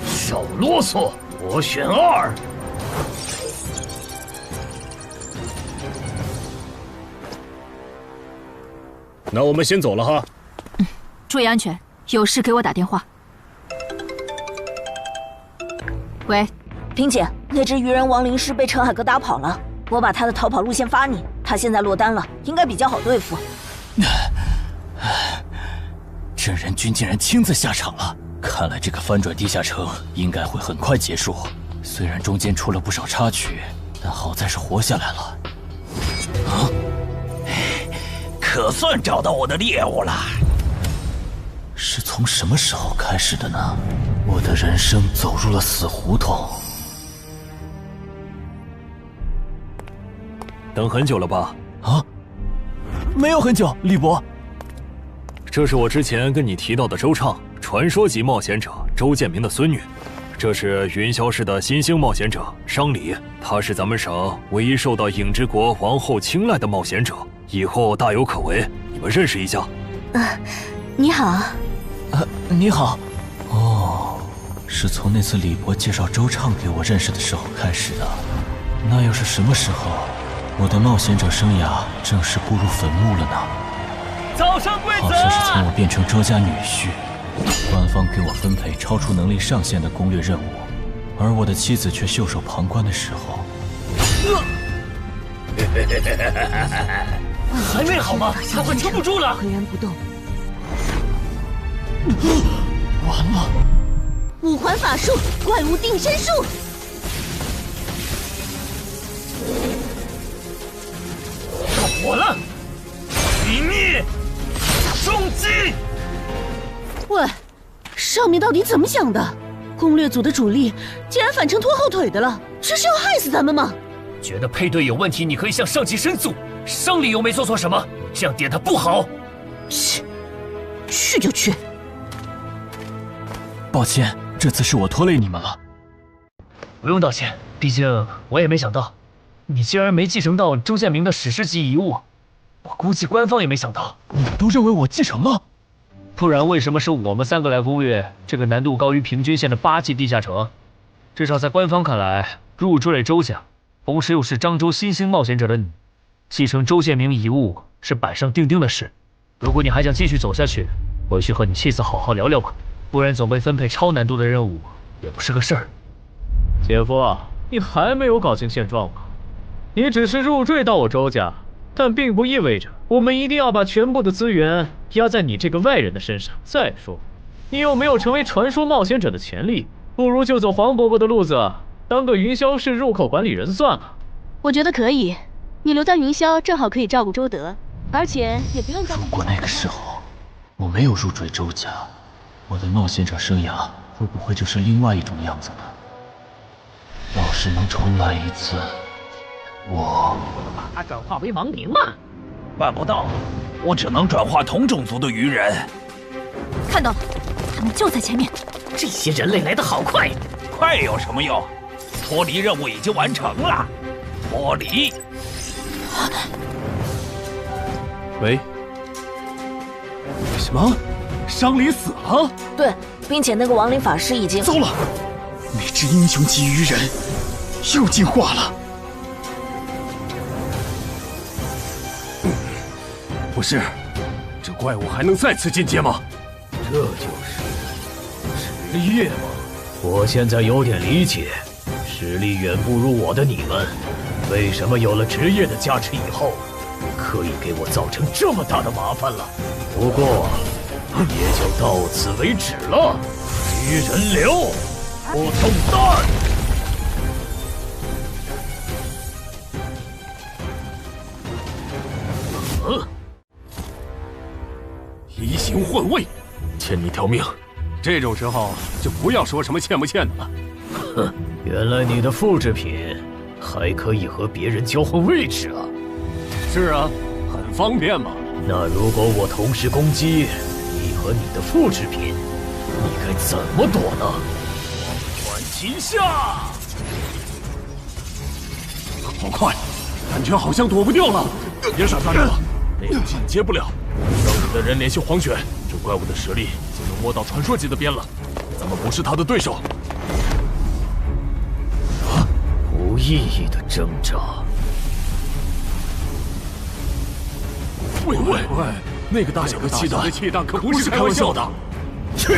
少啰嗦，我选2。那我们先走了哈。注意安全，有事给我打电话。喂，萍姐，那只鱼人亡灵师被陈海哥打跑了，我把他的逃跑路线发你，他现在落单了，应该比较好对付。镇人君竟然亲自下场了，看来这个翻转地下城应该会很快结束。虽然中间出了不少插曲，但好在是活下来了。啊！可算找到我的猎物了。是从什么时候开始的呢？我的人生走入了死胡同。等很久了吧？啊，没有很久，李伯。这是我之前跟你提到的周畅，传说级冒险者周建明的孙女。这是云霄市的新兴冒险者商礼，她是咱们省唯一受到影之国王后青睐的冒险者，以后大有可为。你们认识一下。你好。你好。哦，是从那次李伯介绍周畅给我认识的时候开始的。那又是什么时候，我的冒险者生涯正式步入坟墓了呢？早生贵子！好像是从我变成周家女婿，官方给我分配超出能力上限的攻略任务，而我的妻子却袖手旁观的时候。还没好吗？他快撑不住了！岿然不动。完了！五环法术，怪物定身术。要火了！殇灭！重击！喂，上面到底怎么想的？攻略组的主力竟然反成拖后腿的了，这是要害死咱们吗？觉得配对有问题，你可以向上级申诉。商礼又没做错什么，这样点他不好。去就去。抱歉，这次是我拖累你们了。不用道歉，毕竟我也没想到，你竟然没继承到周建明的史诗级遗物。我估计官方也没想到。你们都认为我继承了？不然为什么是我们3个来攻略这个难度高于平均线的8级地下城？至少在官方看来，入赘周家，同时又是漳州新兴冒险者的你，继承周建明遗物是板上钉钉的事。如果你还想继续走下去，回去和你妻子好好聊聊吧，不然总被分配超难度的任务也不是个事儿。姐夫，你还没有搞清现状吗？你只是入赘到我周家，但并不意味着我们一定要把全部的资源压在你这个外人的身上。再说，你又没有成为传说冒险者的潜力，不如就走黄伯伯的路子，当个云霄市入口管理人算了。我觉得可以，你留在云霄正好可以照顾周德，而且也不用再。如果那个时候我没有入赘周家，我的冒险者生涯会不会就是另外一种样子呢？要是能重来一次，我把他转化为亡灵吗？办不到，我只能转化同种族的鱼人。看到了，他们就在前面。这些人类来得好快！快有什么用？脱离任务已经完成了。脱离。喂？什么？商礼死了？对，并且那个亡灵法师已经……糟了！那只英雄级鱼人又进化了。不是，这怪物还能再次进阶吗？这就是职业吗？我现在有点理解，实力远不如我的你们，为什么有了职业的加持以后，可以给我造成这么大的麻烦了。不过，也就到此为止了。鱼人流，不动弹！移形换位，欠你条命。这种时候就不要说什么欠不欠的了。哼，原来你的复制品还可以和别人交换位置啊！是啊，很方便嘛。那如果我同时攻击你和你的复制品，你该怎么躲呢？万转齐下！好快，感觉好像躲不掉了。别傻站着了，那个紧接不了。让你的人联系黄泉，这怪物的实力已经能摸到传说级的边了，咱们不是他的对手。无意义的挣扎。喂，那个大小的气弹可不是开玩笑的。去！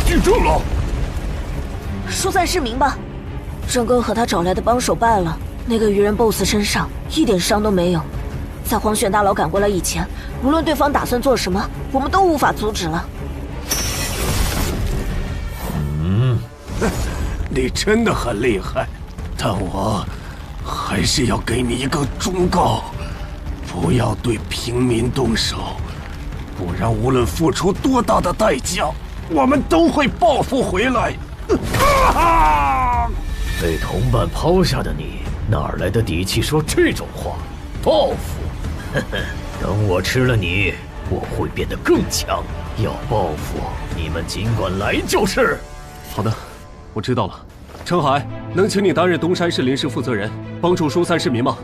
记住了，疏散市民吧。郑哥和他找来的帮手败了，那个鱼人 BOSS 身上一点伤都没有。在黄玄大佬赶过来以前，无论对方打算做什么，我们都无法阻止了。你真的很厉害，但我还是要给你一个忠告：不要对平民动手，不然无论付出多大的代价，我们都会报复回来。被同伴抛下的你，哪来的底气说这种话？报复？呵呵，等我吃了你，我会变得更强。要报复，你们尽管来就是。好的，我知道了。陈海，能请你担任东山市临时负责人，帮助疏散市民吗？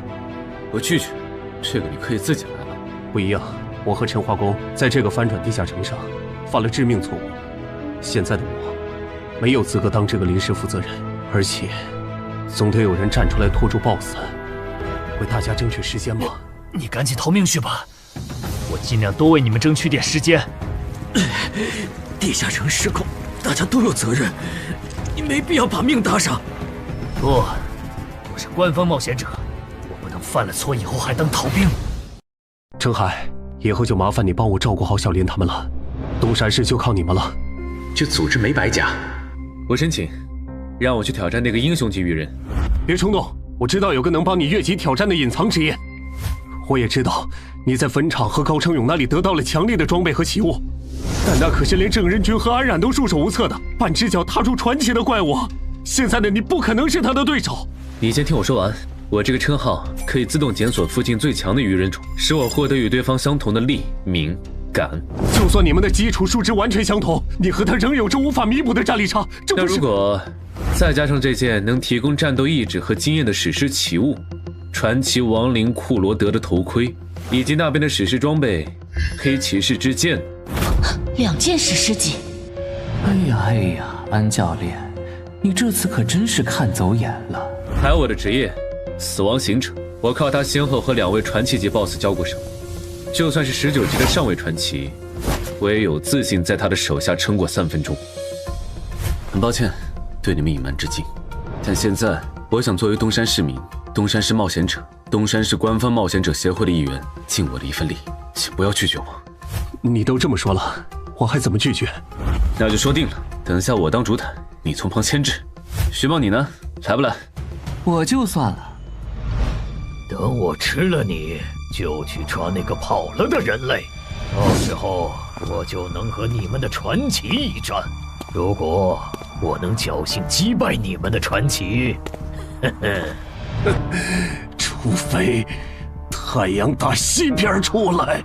我拒绝，这个你可以自己来了。不一样，我和陈化工在这个翻转地下城上犯了致命错误，现在的我没有资格当这个临时负责人，而且总得有人站出来拖住 BOSS， 为大家争取时间吧。你赶紧逃命去吧，我尽量多为你们争取点时间。地下城失控，大家都有责任，你没必要把命搭上。不，我是官方冒险者，我不能犯了错以后还当逃兵。陈海，以后就麻烦你帮我照顾好小林他们了，东山市就靠你们了。这组织没白加，我申请，让我去挑战那个英雄级鱼人。别冲动，我知道有个能帮你越级挑战的隐藏职业。我也知道你在坟场和高成勇那里得到了强烈的装备和奇物，但那可是连郑仁君和安冉都束手无策的，半只脚踏出传奇的怪物。现在的你不可能是他的对手。你先听我说完，我这个称号可以自动检索附近最强的鱼人种，使我获得与对方相同的力、敏、感。就算你们的基础数值完全相同，你和他仍有着无法弥补的战力差。这不是……如果再加上这件能提供战斗意志和经验的史诗奇物——传奇亡灵库罗德的头盔，以及那边的史诗装备——黑骑士之剑，2件史诗级。哎呀，安教练，你这次可真是看走眼了。还有我的职业——死亡行者，我靠他先后和2位传奇级 BOSS 交过手，就算是19级的上位传奇，我也有自信在他的手下撑过3分钟。很抱歉对你们隐瞒至今，但现在我想作为东山市民、东山市冒险者、东山市官方冒险者协会的一员，尽我的一份力，请不要拒绝我。你都这么说了，我还怎么拒绝？那就说定了，等下我当主坦，你从旁牵制。徐茂，你呢？来不来？我就算了。等我吃了你，就去抓那个跑了的人类，到时候我就能和你们的传奇一战。如果我能侥幸击败你们的传奇，呵呵，除非太阳打西边出来。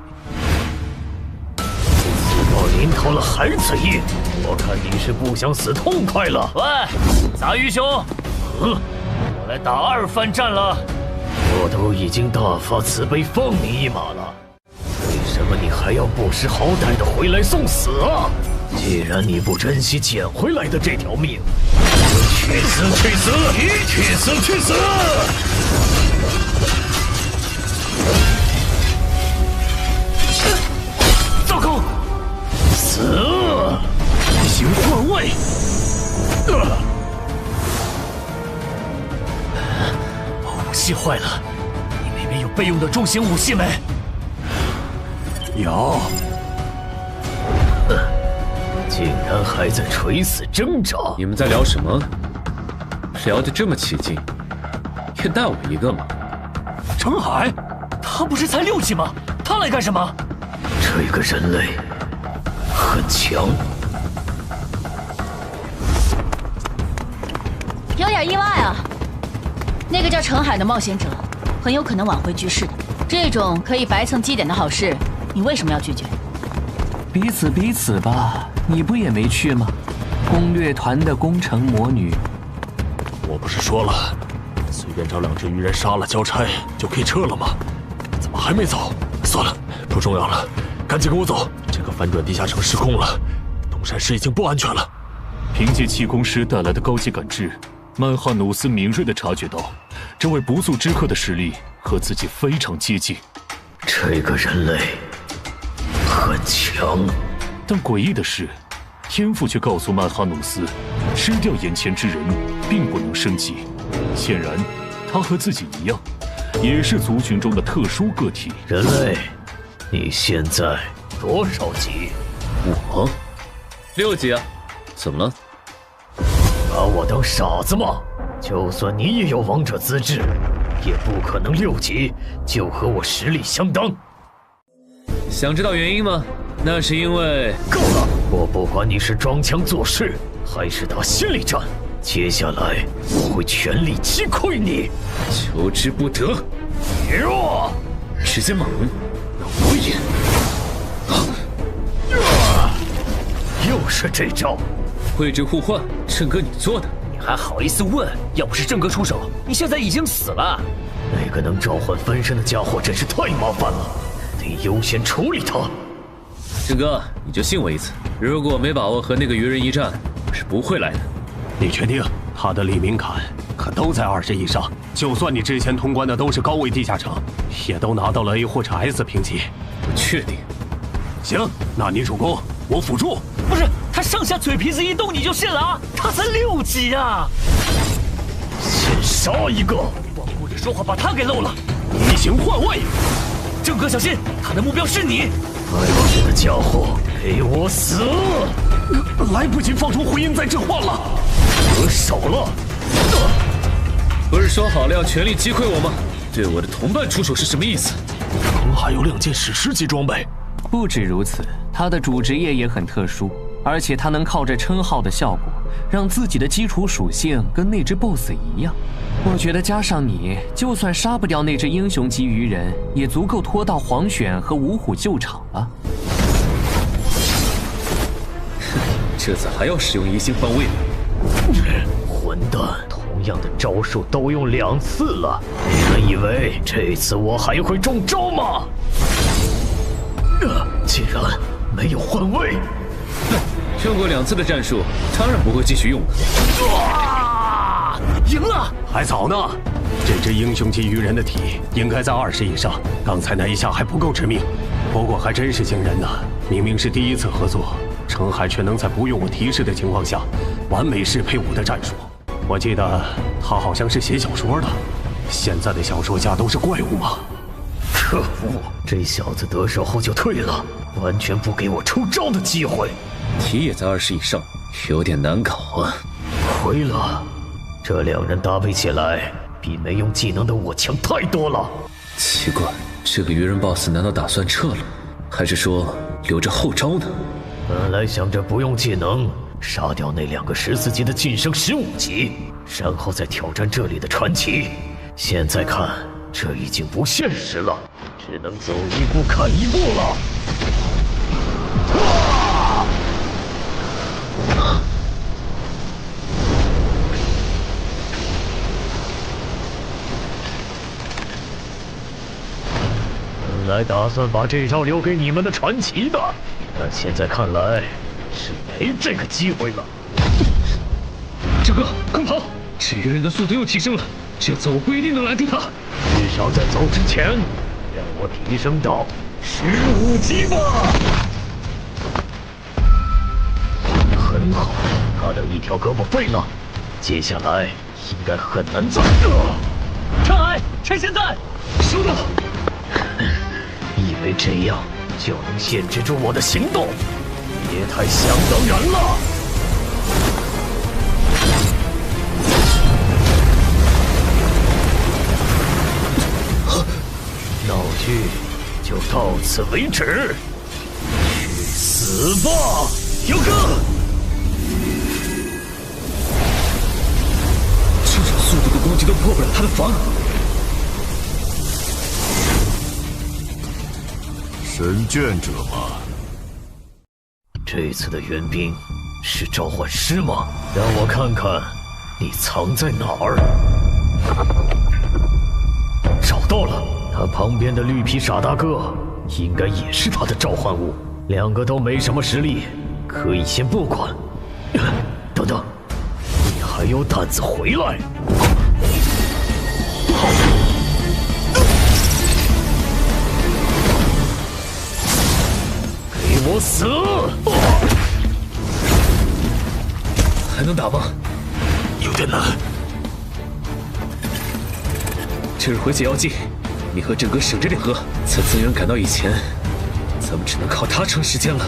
到临头了还嘴硬，我看你是不想死痛快了。喂，杂鱼兄，我来打2番战了。我都已经大发慈悲放你一马了，为什么你还要不识好歹的回来送死啊？既然你不珍惜捡回来的这条命，去死去死，去死去死！糟糕！死！行换位！武器坏了，你那边有备用的重型武器没？有。竟然还在垂死挣扎！你们在聊什么？聊得这么起劲，也带我一个嘛！程海，他不是才6级吗？他来干什么？这个人类很强。有点意外啊！那个叫程海的冒险者，很有可能挽回局势的。这种可以白蹭基点的好事，你为什么要拒绝？彼此彼此吧。你不也没去吗？攻略团的攻城魔女。我不是说了，随便找2只鱼人杀了交差就可以撤了吗？怎么还没走？算了，不重要了，赶紧跟我走。这个翻转地下城失控了，东山市已经不安全了。凭借气功师带来的高级感知，曼哈努斯敏锐地察觉到，这位不速之客的实力和自己非常接近。这个人类很强，但诡异的是，天赋却告诉曼哈努斯，吃掉眼前之人并不能升级。显然，他和自己一样，也是族群中的特殊个体。人类，你现在多少级？我6级啊，怎么了？把我当傻子吗？就算你也有王者资质，也不可能6级就和我实力相当。想知道原因吗？那是因为……够了！我不管你是装腔作势，还是打心理战，接下来我会全力击溃你。求之不得！直接猛，让我也……又是这招！位置互换，郑哥你做的，你还好意思问？要不是郑哥出手，你现在已经死了。那个能召唤分身的家伙真是太麻烦了，得优先处理他。郑哥，你就信我一次，如果没把握和那个鱼人一战，我是不会来的。你确定？他的黎明坎可都在20以上，就算你之前通关的都是高位地下城，也都拿到了 A 或者 S 评级。我确定。行，那你主攻，我辅助。不是，他上下嘴皮子一动你就信了啊？他才6级啊！先杀一个！光顾着说话把他给漏了。移形换位！郑哥小心，他的目标是你。该死的家伙，给我死！来不及放出回音再置换了，得手了。不是说好了要全力击溃我吗？对我的同伴出手是什么意思？还有2件史诗级装备。不止如此，他的主职业也很特殊，而且他能靠着称号的效果，让自己的基础属性跟那只 BOSS 一样。我觉得加上你，就算杀不掉那只英雄级鱼人，也足够拖到黄选和五虎救场了。这次还要使用移形换位？混蛋！同样的招数都用2次了，你们以为这次我还会中招吗？竟然没有换位！用过2次的战术，当然不会继续用了。赢了！还早呢。这只英雄级鱼人的体应该在20以上，刚才那一下还不够致命。不过还真是惊人呢，明明是第1次合作，程海却能在不用我提示的情况下，完美适配我的战术。我记得他好像是写小说的，现在的小说家都是怪物吗？可恶！这小子得手后就退了，完全不给我出招的机会。体也在20以上，有点难搞啊。亏了，这2人搭配起来比没用技能的我强太多了。奇怪，这个鱼人 BOSS 难道打算撤了，还是说留着后招呢？本来想着不用技能杀掉那2个14级的晋升15级，然后再挑战这里的传奇。现在看，这已经不现实了，只能走一步看一步了。本来打算把这招留给你们的传奇的，但现在看来是没这个机会了。郑哥，快跑！这鱼人的速度又提升了，这次我不一定能拦住他。至少在走之前，让我提升到15级吧。很好，他的一条胳膊废了，接下来应该很难再。陈海，趁现在！收到。以为这样就能限制住我的行动？别太想当然了。闹剧就到此为止，去死吧，游哥！这种速度的攻击都破不了他的防。神眷者吗？这次的援兵是召唤师吗？让我看看你藏在哪儿。找到了，他旁边的绿皮傻大个应该也是他的召唤物。两个都没什么实力，可以先不管。等等，你还有胆子回来？给我死！还能打吗？有点难。这是回解药剂，你和郑哥省着点喝。此资源赶到以前，咱们只能靠它撑时间了。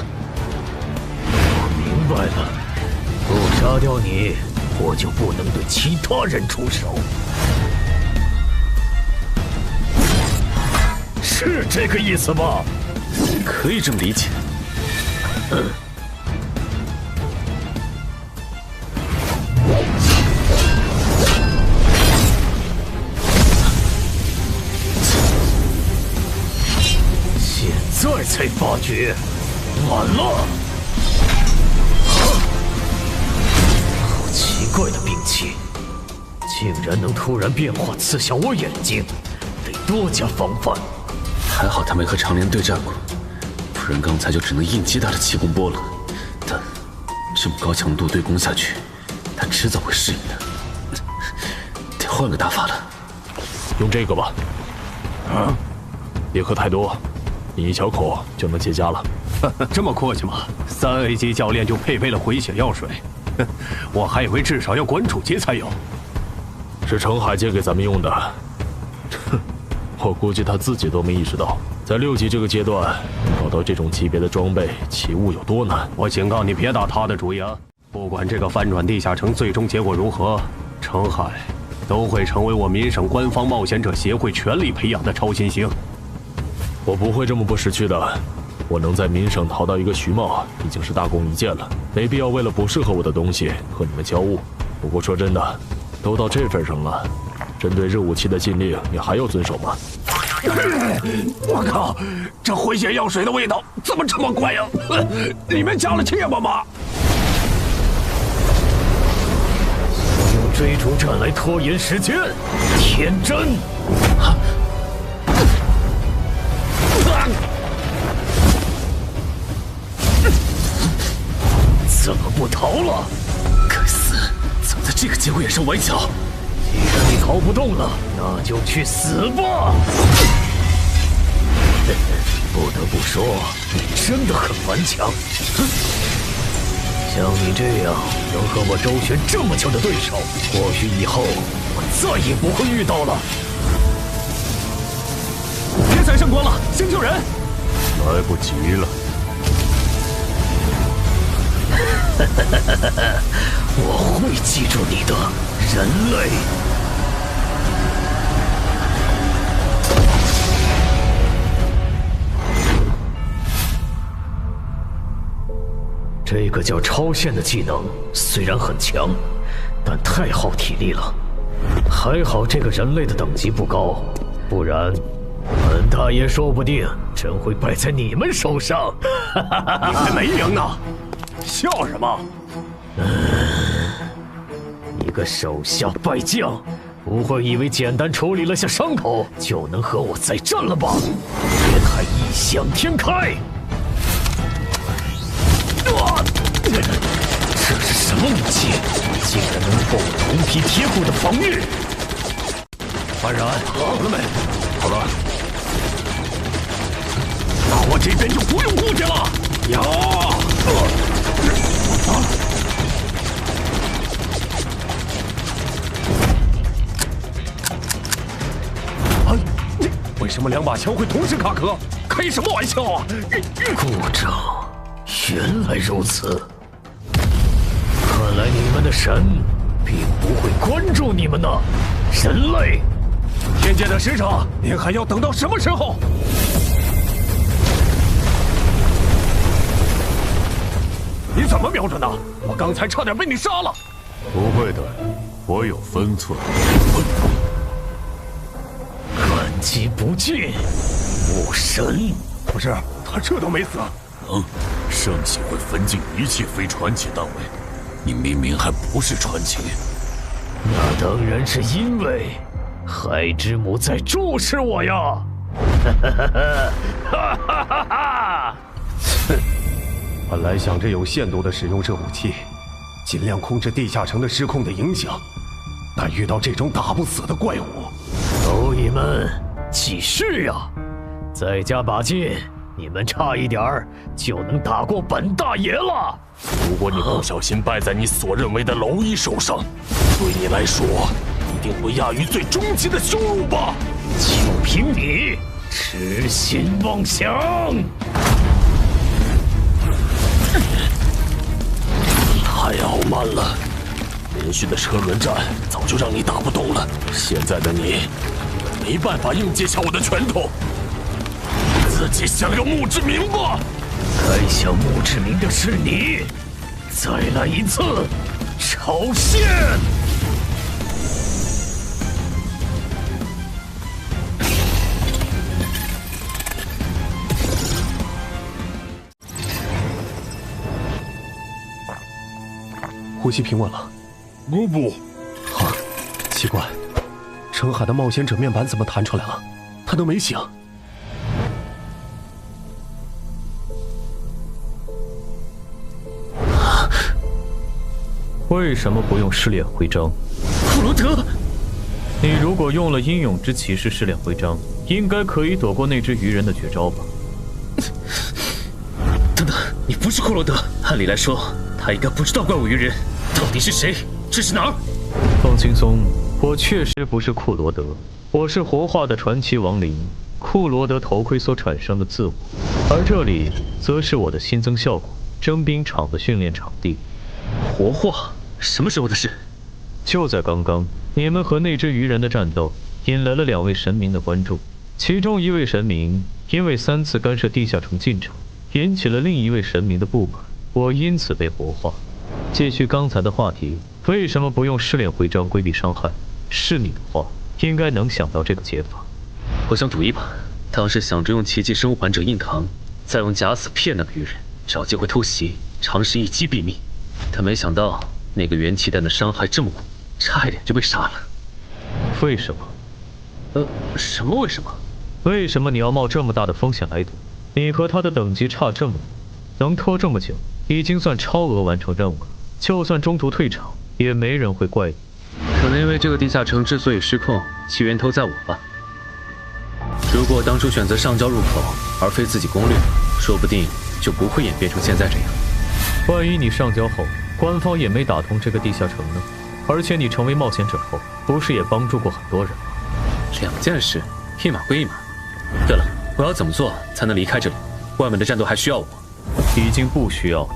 我明白了，不杀掉你，我就不能对其他人出手。是这个意思吧？可以这么理解。现在才发觉，晚了。好奇怪的兵器，竟然能突然变化刺向我眼睛，得多加防范。还好他没和长莲对战过，不然刚才就只能硬击他的气功波了。但这么高强度对攻下去，他迟早会适应的。得换个打法了。用这个吧。啊，别喝太多，你一小口就能结痂了。这么阔气吗？3A 级教练就配备了回血药水，我还以为至少要馆主级才有。是程海借给咱们用的。我估计他自己都没意识到，在6级这个阶段搞到这种级别的装备起物有多难。我警告你别打他的主意啊！不管这个翻转地下城最终结果如何，程海都会成为我民省官方冒险者协会全力培养的超新星。我不会这么不识趣的。我能在民省淘到一个徐茂，已经是大功一件了，没必要为了不适合我的东西和你们交恶。不过说真的，都到这份上了，针对热武器的禁令，你还要遵守吗？我靠，这回血药水的味道怎么这么怪呀？里面加了芥末吗？用追逐战来拖延时间，天真！怎么不逃了？该死，怎么在这个节骨眼上崴脚？既然你逃不动了，那就去死吧！不得不说，你真的很顽强。像你这样能和我周旋这么久的对手，或许以后我再也不会遇到了。别再圣光了，先救人！来不及了。我会记住你的，人类。这个叫超限的技能虽然很强，但太耗体力了。还好这个人类的等级不高，不然本大爷说不定真会败在你们手上。你还没赢呢，笑什么？一个手下败将，不会以为简单处理了下伤口就能和我再战了吧？别太异想天开！这是什么武器？竟然能破我铜皮铁骨的防御！安然，好了没？好了，那我这边就不用顾忌了。呀！为什么2把枪会同时卡壳？开什么玩笑啊！故障，原来如此。看来你们的神并不会关注你们呢，人类。天界的使者，您还要等到什么时候？你怎么瞄准的？我刚才差点被你杀了。不会的，我有分寸。感激不尽，武神。不是，他这都没死，能，圣系会分尽一切非传奇单位。你明明还不是传奇。那当然是因为海之母在注视我呀！哈哈哈哈！哼，本来想着有限度的使用这武器，尽量控制地下城的失控的影响，但遇到这种打不死的怪物，蝼蚁们起势呀！再加把劲，你们差一点儿就能打过本大爷了。如果你不小心败在你所认为的蝼蚁手上，对你来说一定会亚于最终极的羞辱吧？就凭你痴心妄想！太傲慢了，连续的车轮战早就让你打不动了。现在的你没办法硬接下我的拳头，自己享有墓志铭吧。该享墓志铭的是你！再来一次超限！呼吸平稳了。不，奇怪，澄海的冒险者面板怎么弹出来了？他都没醒。为什么不用试炼徽章？库罗德，你如果用了英勇之骑士试炼徽章，应该可以躲过那只鱼人的绝招吧？等等，你不是库罗德，按理来说他应该不知道怪物鱼人到底是谁，这是哪儿？放轻松，我确实不是库罗德，我是活化的传奇亡灵库罗德头盔所产生的自我，而这里则是我的新增效果征兵场的训练场地。活化？什么时候的事？就在刚刚，你们和那只鱼人的战斗引来了2位神明的关注，其中一位神明因为3次干涉地下城进程，引起了另一位神明的不满，我因此被活化。继续刚才的话题，为什么不用试炼徽章规避伤害？是你的话，应该能想到这个解法。我想赌一把，当时想着用奇迹生还者硬扛，再用假死骗那个鱼人，找机会偷袭，尝试一击毙命。但没想到那个元气弹的伤害这么猛，差一点就被杀了。为什么？什么为什么？为什么你要冒这么大的风险来赌？你和他的等级差这么多，能拖这么久，已经算超额完成任务了。就算中途退场，也没人会怪你。可能因为这个地下城之所以失控，其源头在我吧。如果我当初选择上交入口，而非自己攻略，说不定就不会演变成现在这样。万一你上交后，官方也没打通这个地下城呢？而且你成为冒险者后，不是也帮助过很多人吗？2件事，一码归一码。对了，我要怎么做才能离开这里？外面的战斗还需要我？已经不需要了。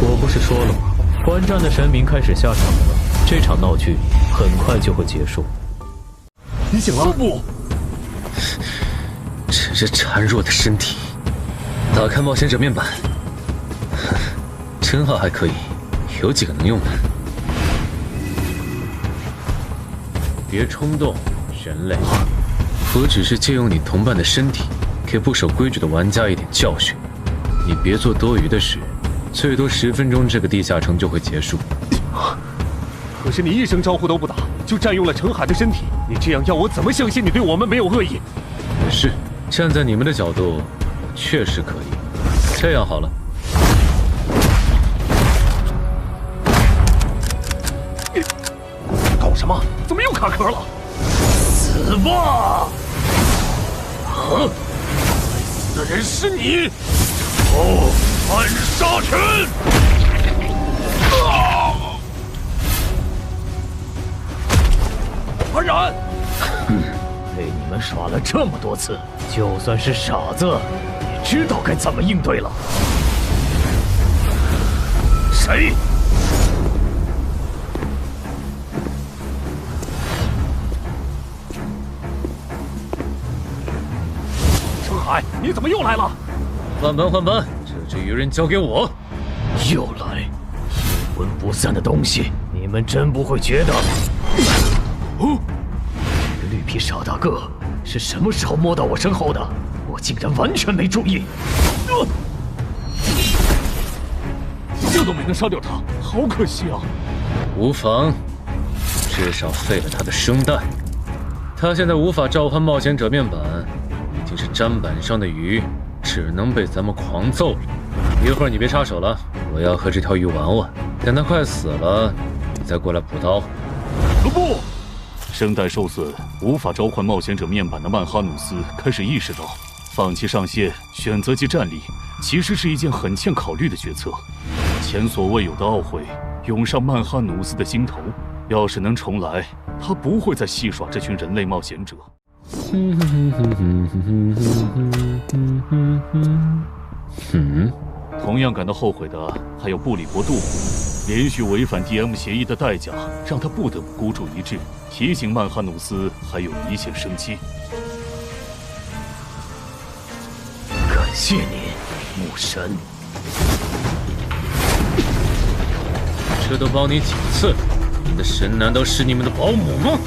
我不是说了吗？观战的神明开始下场了，这场闹剧很快就会结束。你醒了？不，真是孱弱的身体。打开冒险者面板。称号还可以，有几个能用的。别冲动，人类。我只是借用你同伴的身体，给不守规矩的玩家一点教训。你别做多余的事，最多10分钟，这个地下城就会结束。可是你一声招呼都不打，就占用了澄海的身体，你这样要我怎么相信你对我们没有恶意？也是，站在你们的角度，确实可以。这样好了。搞什么？怎么又卡壳了？死吧！该死的人是你！暗杀拳！传染！被你们耍了这么多次，就算是傻子，也知道该怎么应对了。谁？澄海，你怎么又来了？换班换班，这只鱼人交给我。又来，阴魂不散的东西，你们真不会觉得？哦，这个绿皮傻大个是什么时候摸到我身后的？我竟然完全没注意。个都没能杀掉他，好可惜啊！无妨，至少废了他的声带。他现在无法召唤冒险者面板，已经是砧板上的鱼，只能被咱们狂揍了。一会儿你别插手了，我要和这条鱼玩玩。等它快死了，你再过来补刀。不，声带受损，无法召唤冒险者面板的曼哈努斯开始意识到，放弃上线，选择其战力，其实是一件很欠考虑的决策。前所未有的懊悔涌上曼哈努斯的心头，要是能重来，他不会再戏耍这群人类冒险者。同样感到后悔的还有布里伯杜姆，连续违反 DM 协议的代价让他不得不孤注一掷，提醒曼哈努斯还有一线生机。感谢你，牧神。这都帮你几次了，你的神难道是你们的保姆吗？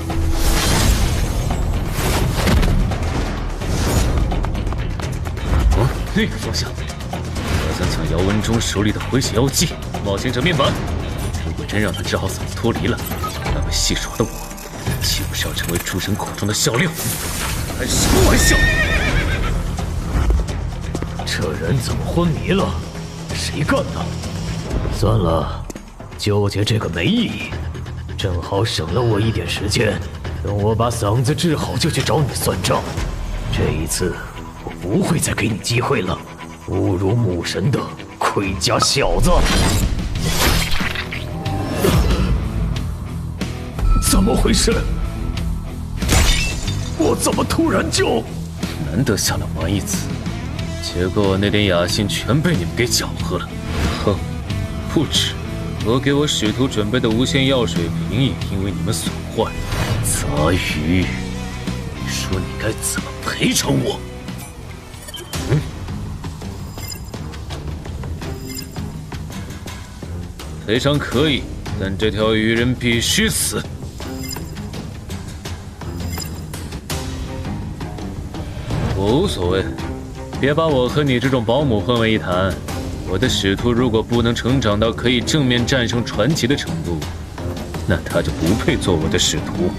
那个方向，我想抢姚文忠手里的回血药剂冒险者面板。如果真让他治好嗓子脱离了，那么戏耍的我，岂不是要成为诸神口中的笑料？开什么玩笑！这人怎么昏迷了？谁干的？算了，纠结这个没意义，正好省了我一点时间。等我把嗓子治好，就去找你算账。这一次，我不会再给你机会了。侮辱母神的盔甲小子！怎么回事？我怎么突然就……难得下了玩一次，结果那点雅兴全被你们给搅和了。哼，不止，我给我使徒准备的无限药水瓶也因为你们损坏。杂鱼，你说你该怎么赔偿我？赔偿可以，但这条鱼人必须死。我无所谓，别把我和你这种保姆混为一谈。我的使徒如果不能成长到可以正面战胜传奇的程度，那他就不配做我的使徒。